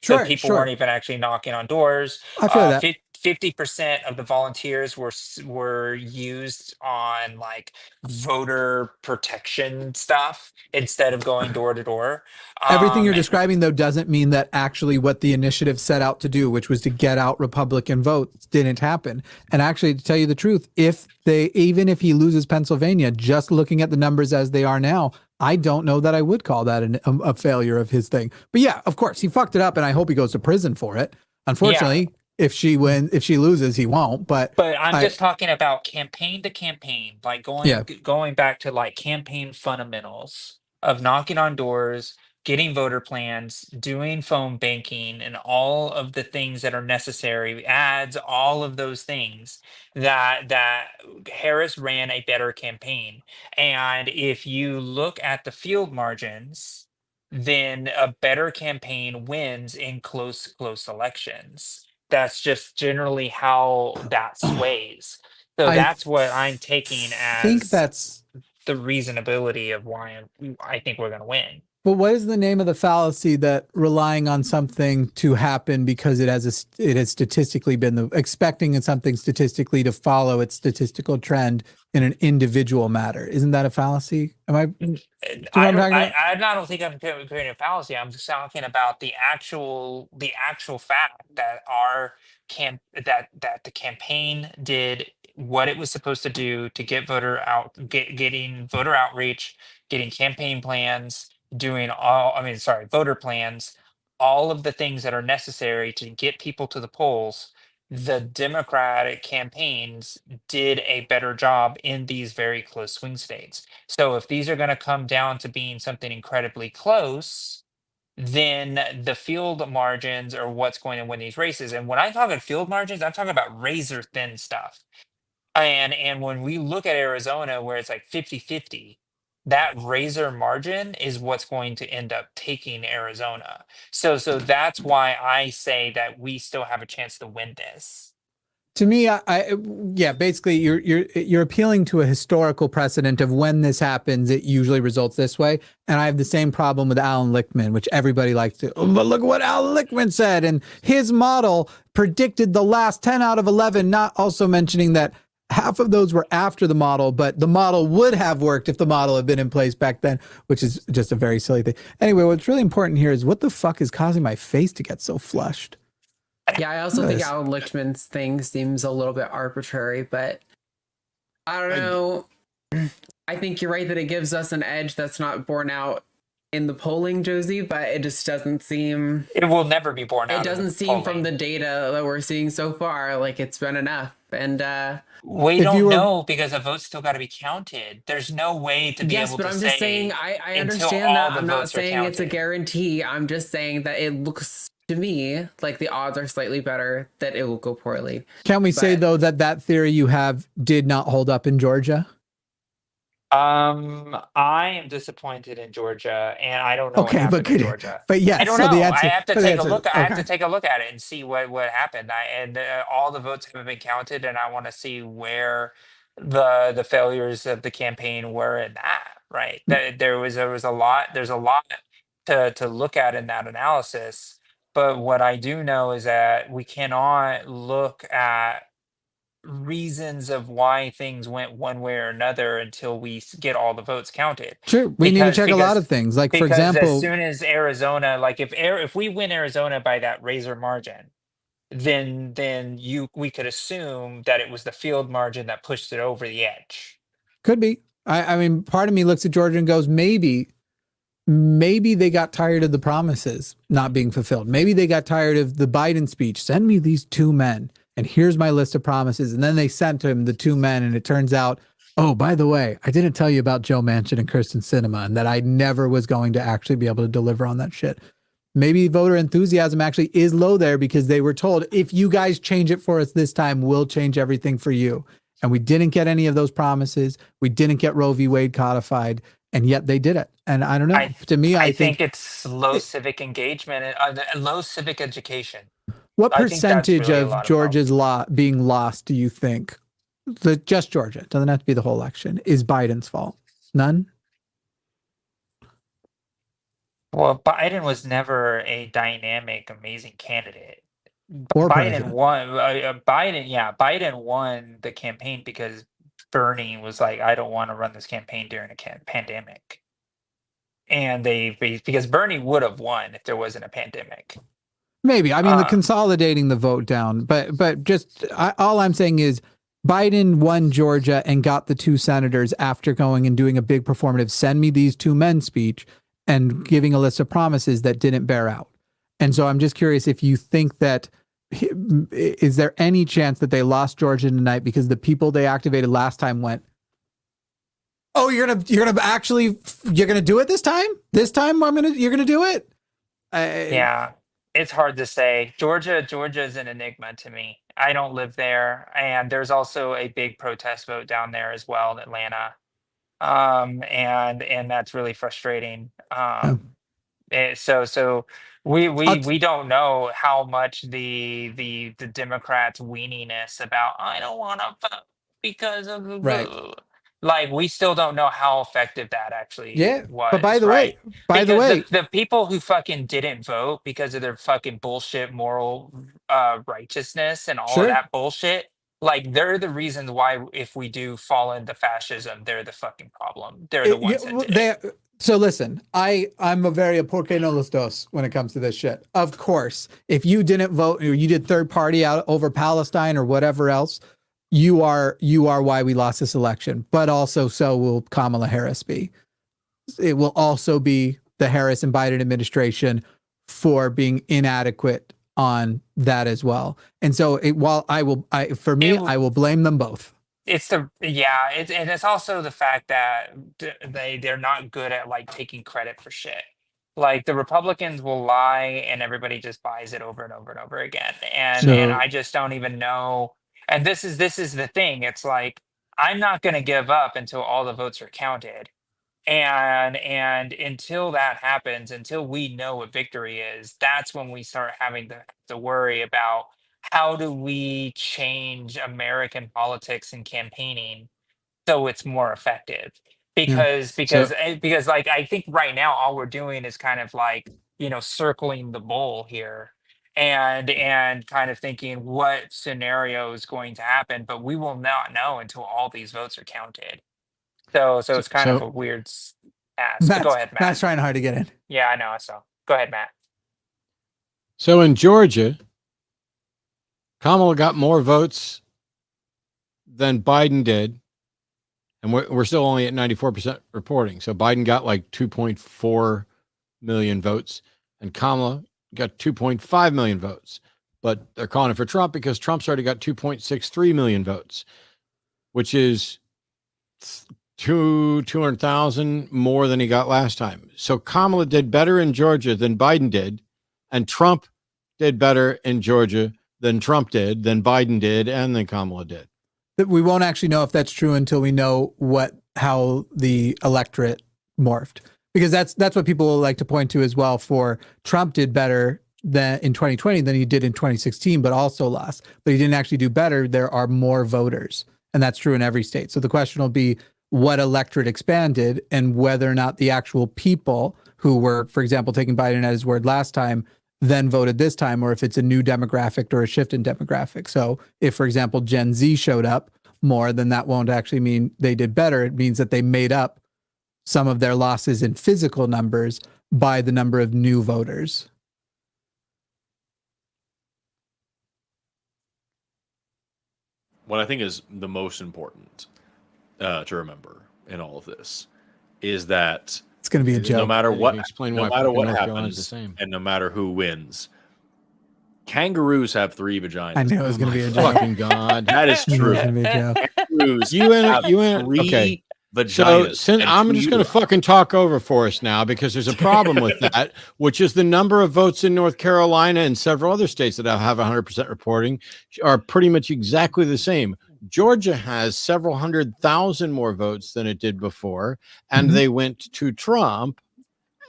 So Sure, people weren't sure. even actually knocking on doors. I feel that. 50% of the volunteers were used on like voter protection stuff instead of going door to door. Everything you're describing, though, doesn't mean that actually what the initiative set out to do, which was to get out Republican votes, didn't happen. And actually, to tell you the truth, even if he loses Pennsylvania, just looking at the numbers as they are now, I don't know that I would call that a failure of his thing. But yeah, of course, he fucked it up, and I hope he goes to prison for it. Unfortunately, if she loses, he won't. But I'm just talking about campaign to campaign, like going back to like campaign fundamentals of knocking on doors, getting voter plans, doing phone banking, and all of the things that are necessary, ads, all of those things that Harris ran a better campaign. And if you look at the field margins, then a better campaign wins in close elections. That's just generally how that sways. So that's what I'm taking as the reasonability of why I think we're going to win. But what is the name of the fallacy that relying on something to happen because it has statistically been expecting something statistically to follow its statistical trend in an individual matter? Isn't that a fallacy? I don't think I'm creating a fallacy. I'm just talking about the actual fact that that the campaign did what it was supposed to do to get getting voter outreach, getting campaign plans, voter plans, all of the things that are necessary to get people to the polls. The Democratic campaigns did a better job in these very close swing states. So if these are going to come down to being something incredibly close, then the field margins are what's going to win these races. And when I'm talking field margins, I'm talking about razor thin stuff. And when we look at Arizona, where it's like 50-50, that razor margin is what's going to end up taking Arizona. So that's why I say that we still have a chance to win this. To me, basically you're appealing to a historical precedent of when this happens, it usually results this way. And I have the same problem with Alan Lichtman, which everybody likes to, but look what Alan Lichtman said. And his model predicted the last 10 out of 11, not also mentioning that half of those were after the model, but the model would have worked if the model had been in place back then, which is just a very silly thing. Anyway, what's really important here is what the fuck is causing my face to get so flushed? Yeah, I also think Alan Lichtman's thing seems a little bit arbitrary, but I don't know. I think you're right that it gives us an edge that's not borne out in the polling, Josie, but it just doesn't seem... It will never be borne out. It doesn't seem from the data that we're seeing so far like it's been enough. And we don't know because the votes still got to be counted. There's no way to be able to say... Yes, but I'm just saying, I understand that. I'm not saying it's a guarantee. I'm just saying that it looks... to me, like the odds are slightly better that it will go poorly. Can we say, though, that theory you have did not hold up in Georgia? I am disappointed in Georgia, and I don't know what happened in Georgia. But yes, I don't know. I have to take a look. I have to take a look at it and see what happened. All the votes haven't been counted, and I want to see where the failures of the campaign were in that. Right, there was a lot. There's a lot to look at in that analysis. But what I do know is that we cannot look at reasons of why things went one way or another until we get all the votes counted. Sure, we need to check a lot of things. Like, for example, as soon as Arizona, like if we win Arizona by that razor margin, then we could assume that it was the field margin that pushed it over the edge. Could be. I mean, part of me looks at Georgia and goes, maybe they got tired of the promises not being fulfilled. Maybe they got tired of the Biden speech. Send me these two men, and here's my list of promises. And then they sent to him the two men, and it turns out, oh, by the way, I didn't tell you about Joe Manchin and Kirsten Sinema, and that I never was going to actually be able to deliver on that shit. Maybe voter enthusiasm actually is low there because they were told, if you guys change it for us this time, we'll change everything for you. And we didn't get any of those promises. We didn't get Roe v. Wade codified. And yet they did it. And I don't know. To me, I think it's low civic engagement and low civic education. What percentage of Georgia's law being lost do you think just Georgia, it doesn't have to be the whole election, is Biden's fault? None? Well, Biden was never a dynamic, amazing candidate. Or Biden president. won. Biden won the campaign because Bernie was like, I don't want to run this campaign during a pandemic. And because Bernie would have won if there wasn't a pandemic. Maybe. I mean, the consolidating the vote down, but just all I'm saying is Biden won Georgia and got the 2 senators after going and doing a big performative "send me these 2 men" speech and giving Alyssa promises that didn't bear out. And so I'm just curious if you think that, is there any chance that they lost Georgia tonight because the people they activated last time went, oh, you're gonna do it this time? This time you're gonna do it? Yeah, it's hard to say. Georgia is an enigma to me. I don't live there, and there's also a big protest vote down there as well in Atlanta, and that's really frustrating. So we don't know how much the Democrats' weaniness about I don't want to vote because of right. Like we still don't know how effective that actually was. But by the way, the people who fucking didn't vote because of their fucking bullshit moral righteousness and all of that bullshit, like they're the reasons why if we do fall into fascism, they're the fucking problem. They're the ones that did it. So listen, I'm a very por qué no los dos when it comes to this shit. Of course, if you didn't vote or you did third party out over Palestine or whatever else, you are why we lost this election. But also, so will Kamala Harris be. It will also be the Harris and Biden administration for being inadequate on that as well. And so, I will blame them both. It's and it's also the fact that they're not good at like taking credit for shit. Like the Republicans will lie and everybody just buys it over and over and over again. And I just don't even know. And this is the thing. It's like I'm not going to give up until all the votes are counted. And until that happens, until we know what victory is, that's when we start having to worry about how do we change American politics and campaigning so it's more effective. Because like I think right now all we're doing is kind of like, circling the bowl here and kind of thinking what scenario is going to happen, but we will not know until all these votes are counted. So it's kind of a weird ask. But go ahead, Matt. Matt's trying hard to get in. Yeah, I know. So go ahead, Matt. So in Georgia, Kamala got more votes than Biden did, and we're still only at 94% reporting. So Biden got like 2.4 million votes, and Kamala got 2.5 million votes. But they're calling it for Trump because Trump's already got 2.63 million votes, which is 200,000 more than he got last time. So Kamala did better in Georgia than Biden did, and Trump did better in Georgia than Trump did, than Biden did, and then Kamala did. We won't actually know if that's true until we know how the electorate morphed, because that's what people will like to point to as well. For Trump did better than in 2020 than he did in 2016, but also lost. But he didn't actually do better. There are more voters, and that's true in every state. So the question will be what electorate expanded and whether or not the actual people who were, for example, taking Biden at his word last time, then voted this time, or if it's a new demographic or a shift in demographic. So if, for example, Gen Z showed up more, then that won't actually mean they did better. It means that they made up some of their losses in physical numbers by the number of new voters. What I think is the most important to remember in all of this is that it's going to be a joke. No matter what, explain no why matter what North Carolina's happens, the same. and no matter who wins, kangaroos have 3 vaginas. I knew it was going to be a joke. Fucking God. That is true. Kangaroos have 3 vaginas. So I'm just going to fucking talk over Forrest now because there's a problem with that, which is the number of votes in North Carolina and several other states that have 100% reporting are pretty much exactly the same. Georgia has several 100,000 more votes than it did before, and they went to Trump.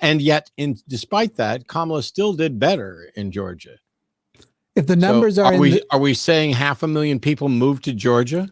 And yet, despite that, Kamala still did better in Georgia. If the numbers are we saying 500,000 people moved to Georgia?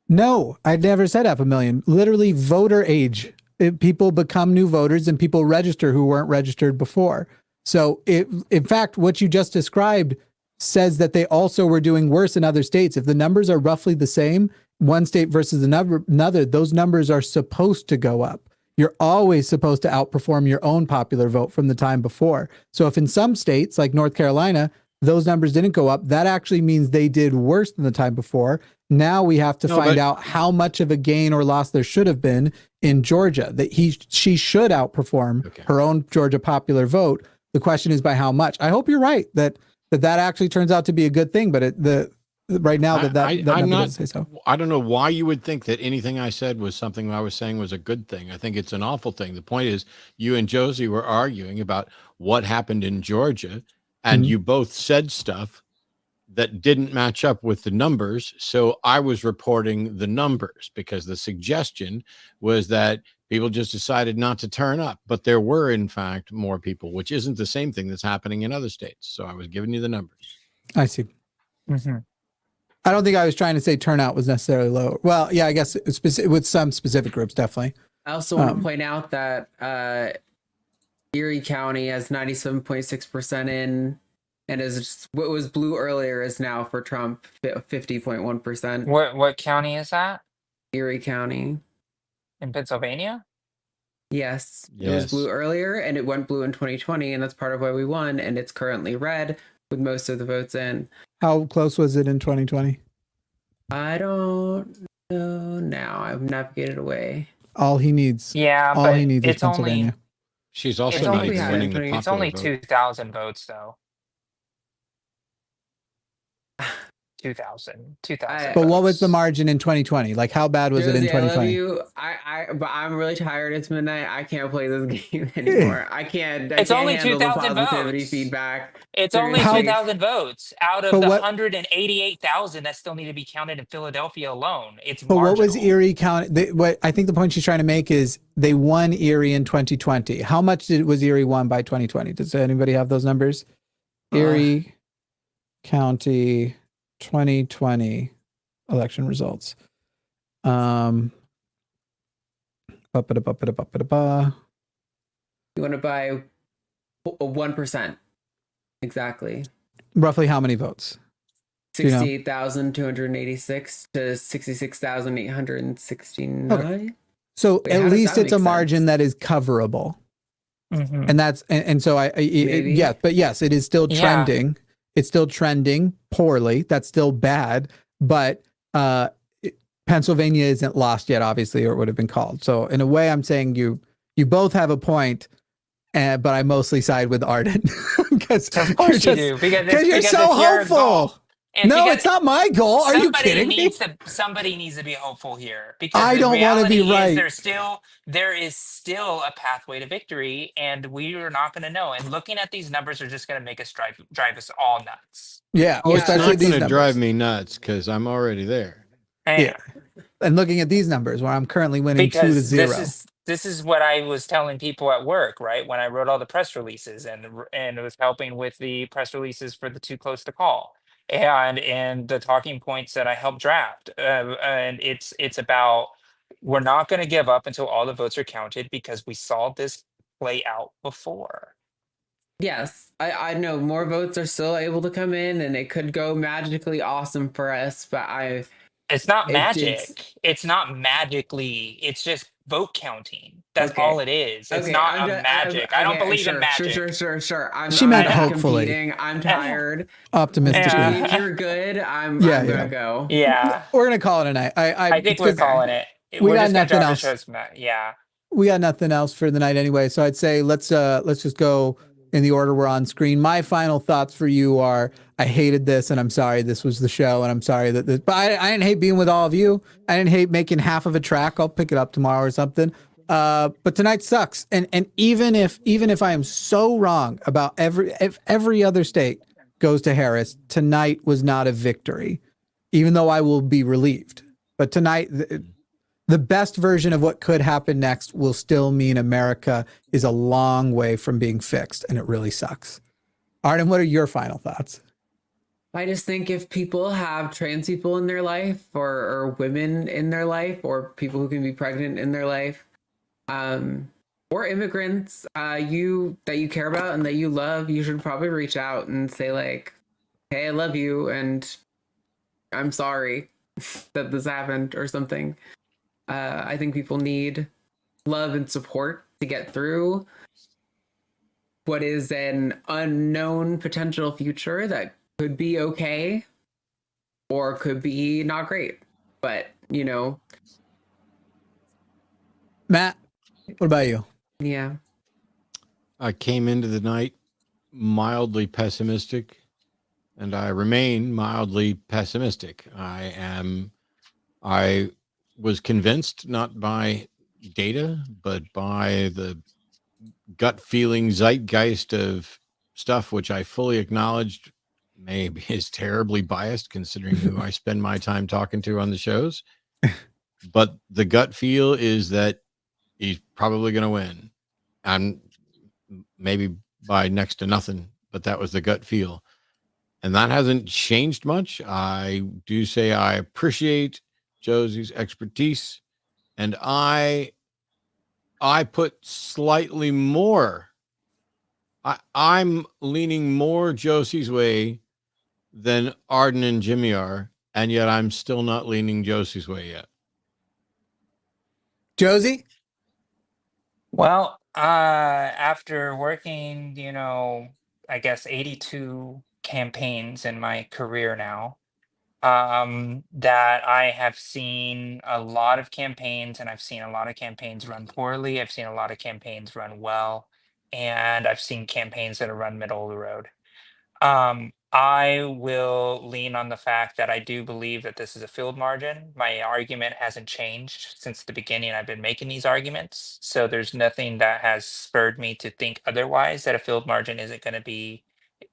No, I never said 500,000. Literally voter age. People become new voters and people register who weren't registered before. So in fact, what you just described says that they also were doing worse in other states. If the numbers are roughly the same, one state versus another, those numbers are supposed to go up. You're always supposed to outperform your own popular vote from the time before. So if in some states like North Carolina, those numbers didn't go up, that actually means they did worse than the time before. Now we have to find out how much of a gain or loss there should have been in Georgia, that she should outperform her own Georgia popular vote. The question is by how much. I hope you're right that actually turns out to be a good thing, but right now that number doesn't say so. I don't know why you would think that anything I said was something I was saying was a good thing. I think it's an awful thing. The point is, you and Josie were arguing about what happened in Georgia, and you both said stuff that didn't match up with the numbers. So I was reporting the numbers because the suggestion was that people just decided not to turn up, but there were in fact more people, which isn't the same thing that's happening in other states. So I was giving you the numbers. I see. I don't think I was trying to say turnout was necessarily low. Well, yeah, I guess with some specific groups, definitely. I also want to point out that Erie County has 97.6% in, and is what was blue earlier is now for Trump 50.1%. What county is that? Erie County in Pennsylvania. Yes, it was blue earlier, and it went blue in 2020, and that's part of why we won. And it's currently red with most of the votes in. How close was it in 2020? I don't know now. I've navigated away. All he needs. Yeah, all but he needs is Pennsylvania. She's also not even winning the popular It's only vote. 2,000 votes, though. 2,000. But what was the margin in 2020? Like, how bad was it in 2020? I love you. But I'm really tired. It's midnight. I can't play this game anymore. I can't. It's only handle the 2,000 positivity votes. feedback. It's only 2,000 votes out of the 188,000 that still need to be counted in Philadelphia alone. It's But marginal. what was Erie County? What I think the point she's trying to make is they won Erie in 2020. How much was Erie won by 2020? Does anybody have those numbers? Erie County 2020 election results. You want to buy 1%. Exactly. Roughly how many votes? 68,286 to 66,869. Okay. So at least it's a margin that is coverable. And that's and so yes, it is still trending. Yeah. It's still trending poorly. That's still bad, but Pennsylvania isn't lost yet, obviously, or it would have been called. So in a way, I'm saying you both have a point, but I mostly side with Arden because of course you do, because you're so hopeful. No, it's not my goal. Are you kidding me? Somebody needs to be hopeful here, because I don't want to be right. There is still a pathway to victory, and we are not going to know. And looking at these numbers are just going to make us drive us all nuts. Yeah, especially it's not going to drive me nuts because I'm already there. Yeah, and looking at these numbers where I'm currently winning 2-0. This is what I was telling people at work, right? When I wrote all the press releases and it was helping with the press releases for the Too Close to Call. And the talking points that I helped draft, and it's about, we're not going to give up until all the votes are counted, because we saw this play out before. Yes, I know more votes are still able to come in, and it could go magically awesome for us. But it's not magic. It's not magically. It's just vote counting. That's all it is. It's not magic. I don't believe in magic. Sure. She meant hopefully. Competing. I'm tired. Optimistically. If you're good, I'm gonna go. Yeah, we're gonna call it a night. I think we're calling it. We got nothing else. Yeah, we got nothing else for the night anyway. So I'd say let's just go in the order we're on screen. My final thoughts for you are: I hated this, and I'm sorry this was the show, and I'm sorry that this. But I didn't hate being with all of you. I didn't hate making half of a track. I'll pick it up tomorrow or something. But tonight sucks. And even if I am so wrong about if every other state goes to Harris, tonight was not a victory, even though I will be relieved. But tonight, the best version of what could happen next will still mean America is a long way from being fixed, and it really sucks. Arden, what are your final thoughts? I just think if people have trans people in their life, or women in their life, or people who can be pregnant in their life, or immigrants that you care about and that you love, you should probably reach out and say like, hey, I love you and I'm sorry that this happened or something. I think people need love and support to get through what is an unknown potential future that could be okay or could be not great. But, you know. Matt, what about you? Yeah. I came into the night mildly pessimistic, and I remain mildly pessimistic. I was convinced not by data, but by the gut feeling zeitgeist of stuff, which I fully acknowledged maybe is terribly biased considering who I spend my time talking to on the shows. But the gut feel is that he's probably going to win, and maybe by next to nothing, but that was the gut feel. And that hasn't changed much. I do say I appreciate Josie's expertise, and I put slightly more. I'm leaning more Josie's way than Arden and Jimmy are, and yet I'm still not leaning Josie's way yet. Josie? Well, after working, I guess 82 campaigns in my career now, that I have seen a lot of campaigns, and I've seen a lot of campaigns run poorly. I've seen a lot of campaigns run well, and I've seen campaigns that are run middle of the road. I will lean on the fact that I do believe that this is a field margin. My argument hasn't changed since the beginning. I've been making these arguments. So there's nothing that has spurred me to think otherwise, that a field margin isn't going to be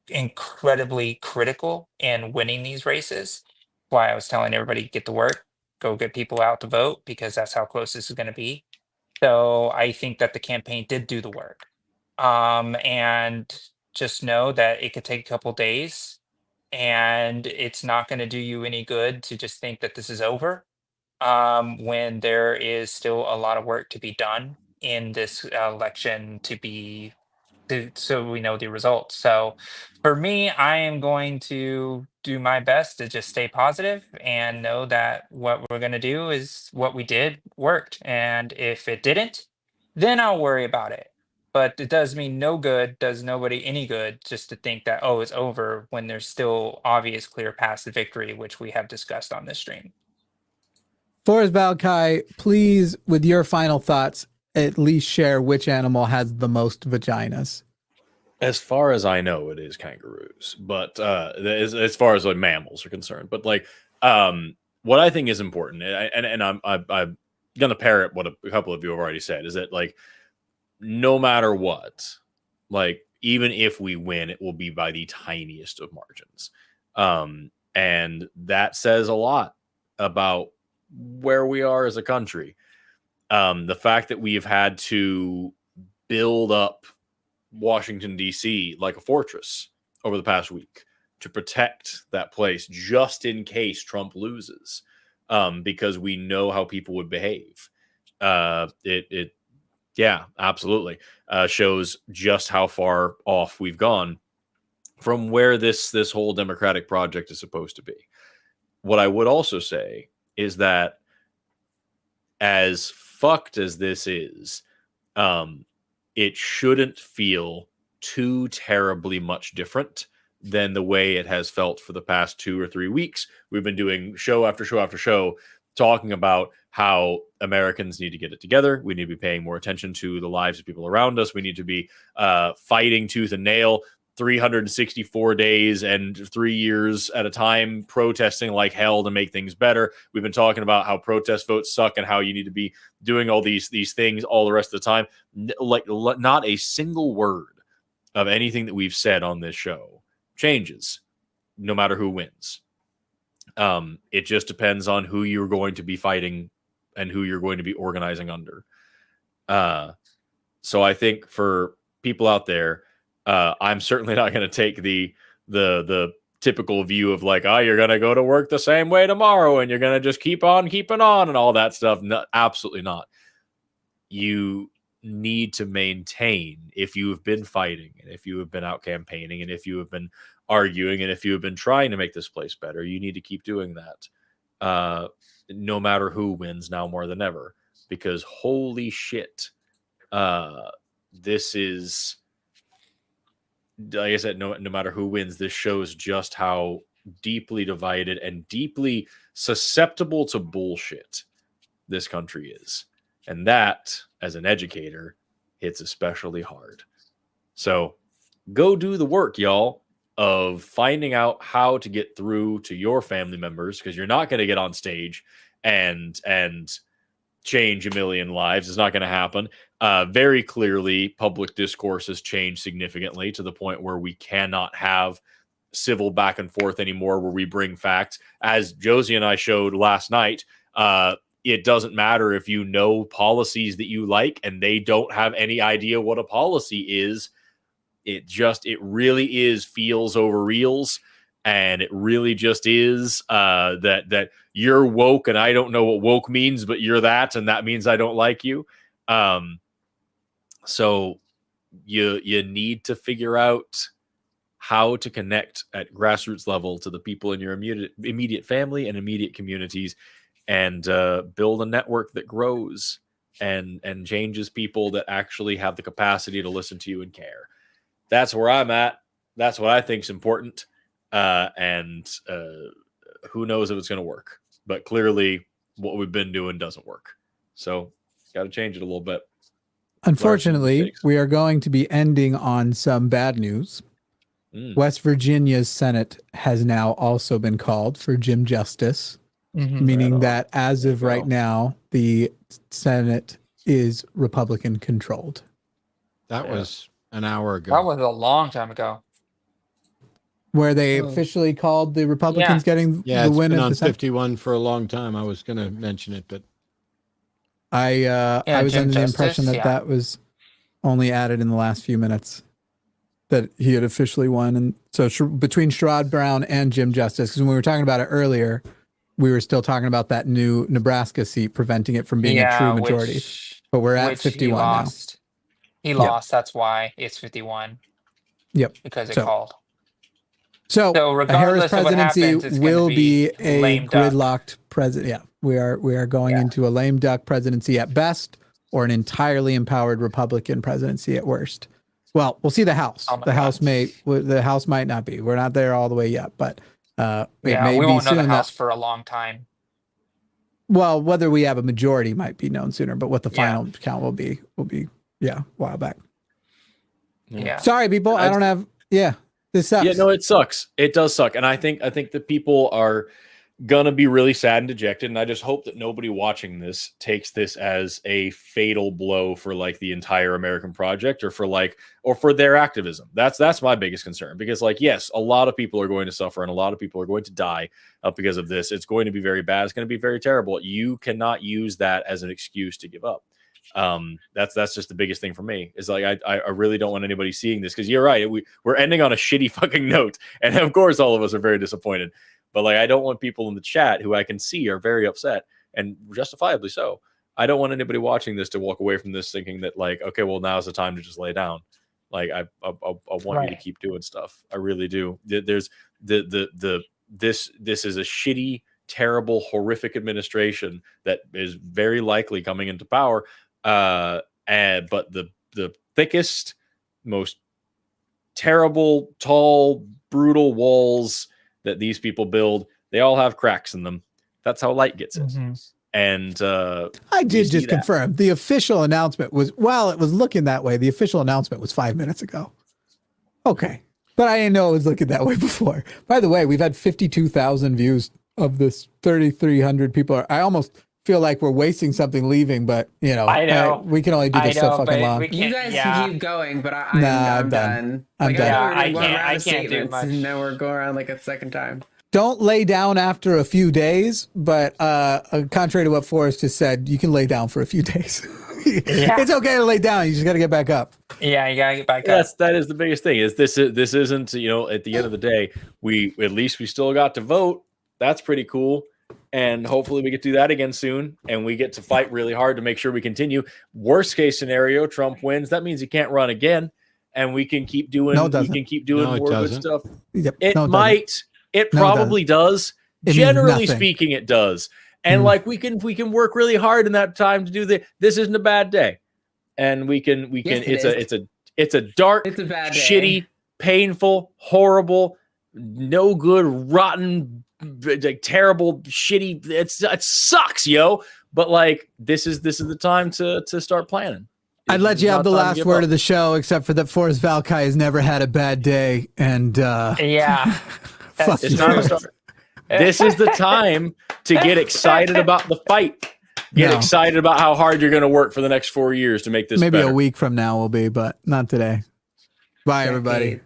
incredibly critical in winning these races. Why I was telling everybody, get to work, go get people out to vote, because that's how close this is going to be. So I think that the campaign did do the work. And just know that it could take a couple days, and it's not going to do you any good to just think that this is over, when there is still a lot of work to be done in this election so we know the results. So for me, I am going to do my best to just stay positive and know that what we're going to do is what we did worked. And if it didn't, then I'll worry about it. But it does me no good, does nobody any good, just to think that, oh, it's over, when there's still obvious clear paths to victory, which we have discussed on this stream. Forrest Valkai, please, with your final thoughts, at least share which animal has the most vaginas. As far as I know, it is kangaroos, but as far as like mammals are concerned, but like what I think is important, and I'm gonna parrot what a couple of you have already said, is that like no matter what, like even if we win, it will be by the tiniest of margins, and that says a lot about where we are as a country. The fact that we have had to build up Washington, D.C. like a fortress over the past week to protect that place just in case Trump loses, because we know how people would behave. Yeah, absolutely. Shows just how far off we've gone from where this whole democratic project is supposed to be. What I would also say is that as fucked as this is, it shouldn't feel too terribly much different than the way it has felt for the past 2 or 3 weeks. We've been doing show after show after show talking about how Americans need to get it together. We need to be paying more attention to the lives of people around us. We need to be fighting tooth and nail 364 days and 3 years at a time, protesting like hell to make things better. We've been talking about how protest votes suck and how you need to be doing all these things all the rest of the time. Like not a single word of anything that we've said on this show changes, no matter who wins. It just depends on who you're going to be fighting and who you're going to be organizing under. So I think for people out there, I'm certainly not going to take the typical view of like, oh, you're going to go to work the same way tomorrow and you're going to just keep on keeping on and all that stuff. No, absolutely not. You need to maintain, if you have been fighting and if you have been out campaigning and if you have been arguing and if you have been trying to make this place better, you need to keep doing that. No matter who wins now more than ever, because holy shit, this is, like I said, no matter who wins, this shows just how deeply divided and deeply susceptible to bullshit this country is. And that, as an educator, hits especially hard. So go do the work, y'all, of finding out how to get through to your family members, because you're not going to get on stage and change a million lives. It's not going to happen. Very clearly, public discourse has changed significantly to the point where we cannot have civil back and forth anymore, where we bring facts. As Josie and I showed last night, it doesn't matter if you know policies that you like and they don't have any idea what a policy is. It really is feels over reels. And it really just is that you're woke and I don't know what woke means, but you're that, and that means I don't like you. So you need to figure out how to connect at grassroots level to the people in your immediate family and immediate communities, and build a network that grows and changes people that actually have the capacity to listen to you and care. That's where I'm at. That's what I think is important. And who knows if it's going to work, but clearly what we've been doing doesn't work. So got to change it a little bit. Unfortunately, we are going to be ending on some bad news. West Virginia's Senate has now also been called for Jim Justice, meaning that as of right now, the Senate is Republican controlled. That was an hour ago. That was a long time ago. Where they officially called the Republicans getting the win been at on the Senate. 51 for a long time. I was going to mention it, but I was Jim under the Justice, impression that that was only added in the last few minutes, that he had officially won. And so between Sherrod Brown and Jim Justice, because when we were talking about it earlier, we were still talking about that new Nebraska seat preventing it from being a true majority. But we're at 51 now. He lost. That's why it's 51. Yep. Because it called. So a Harris regardless of what presidency happens, it's will gonna be a lame duck. gridlocked president. Yeah, we are going into a lame duck presidency at best, or an entirely empowered Republican presidency at worst. Well, we'll see the House. The House might not be. We're not there all the way yet, but it may we be won't know soon. the House for a long time. Well, whether we have a majority might be known sooner, but what the final count will be a while back. Yeah. Sorry, people. I don't have. Yeah. This sucks. Yeah, no, it sucks. It does suck. And I think that people are gonna be really sad and dejected. And I just hope that nobody watching this takes this as a fatal blow for like the entire American project, or for their activism. That's my biggest concern, because like, yes, a lot of people are going to suffer and a lot of people are going to die because of this. It's going to be very bad. It's going to be very terrible. You cannot use that as an excuse to give up. That's just the biggest thing for me, is like I really don't want anybody seeing this, because you're right, we're ending on a shitty fucking note, and of course all of us are very disappointed, but like I don't want people in the chat who I can see are very upset, and justifiably so. I don't want anybody watching this to walk away from this thinking that like, okay, well, now's the time to just lay down. Like I want you to keep doing stuff. I really do. There's this is a shitty, terrible, horrific administration that is very likely coming into power. But the thickest, most terrible, tall, brutal walls that these people build, they all have cracks in them. That's how light gets in. And I did just confirm the official announcement was, while it was looking that way, the official announcement was 5 minutes ago. Okay. But I didn't know it was looking that way before. By the way, we've had 52,000 views of this 3,300 people. I almost feel like we're wasting something leaving, but you know, I know. we can only do this so fucking long. You guys can keep going, but I'm done. I'm done. I can't do much. And now we're going around like a second time. Don't lay down after a few days, but contrary to what Forrest just said, you can lay down for a few days. It's okay to lay down. You just got to get back up. Yeah, you gotta get back up. That is the biggest thing. Is this isn't, you know, at the end of the day, we still got to vote. That's pretty cool. And hopefully we get to do that again soon. And we get to fight really hard to make sure we continue. Worst case scenario, Trump wins. That means he can't run again. And we can keep doing more good stuff. Yep. It probably does. Generally speaking, it does. And like we can work really hard in that time to do this isn't a bad day. And we can it's a dark, It's a bad day. shitty, painful, horrible, no good, rotten, like terrible, shitty. It sucks, yo. But like this is the time to start planning. I'd let you have the last word of the show, except for that Forrest Valkai has never had a bad day. And yeah. fuck It's you. time to start. This is the time to get excited about the fight. Get excited about how hard you're going to work for the next 4 years to make this Maybe better. a week from now will be, but not today. Bye, everybody.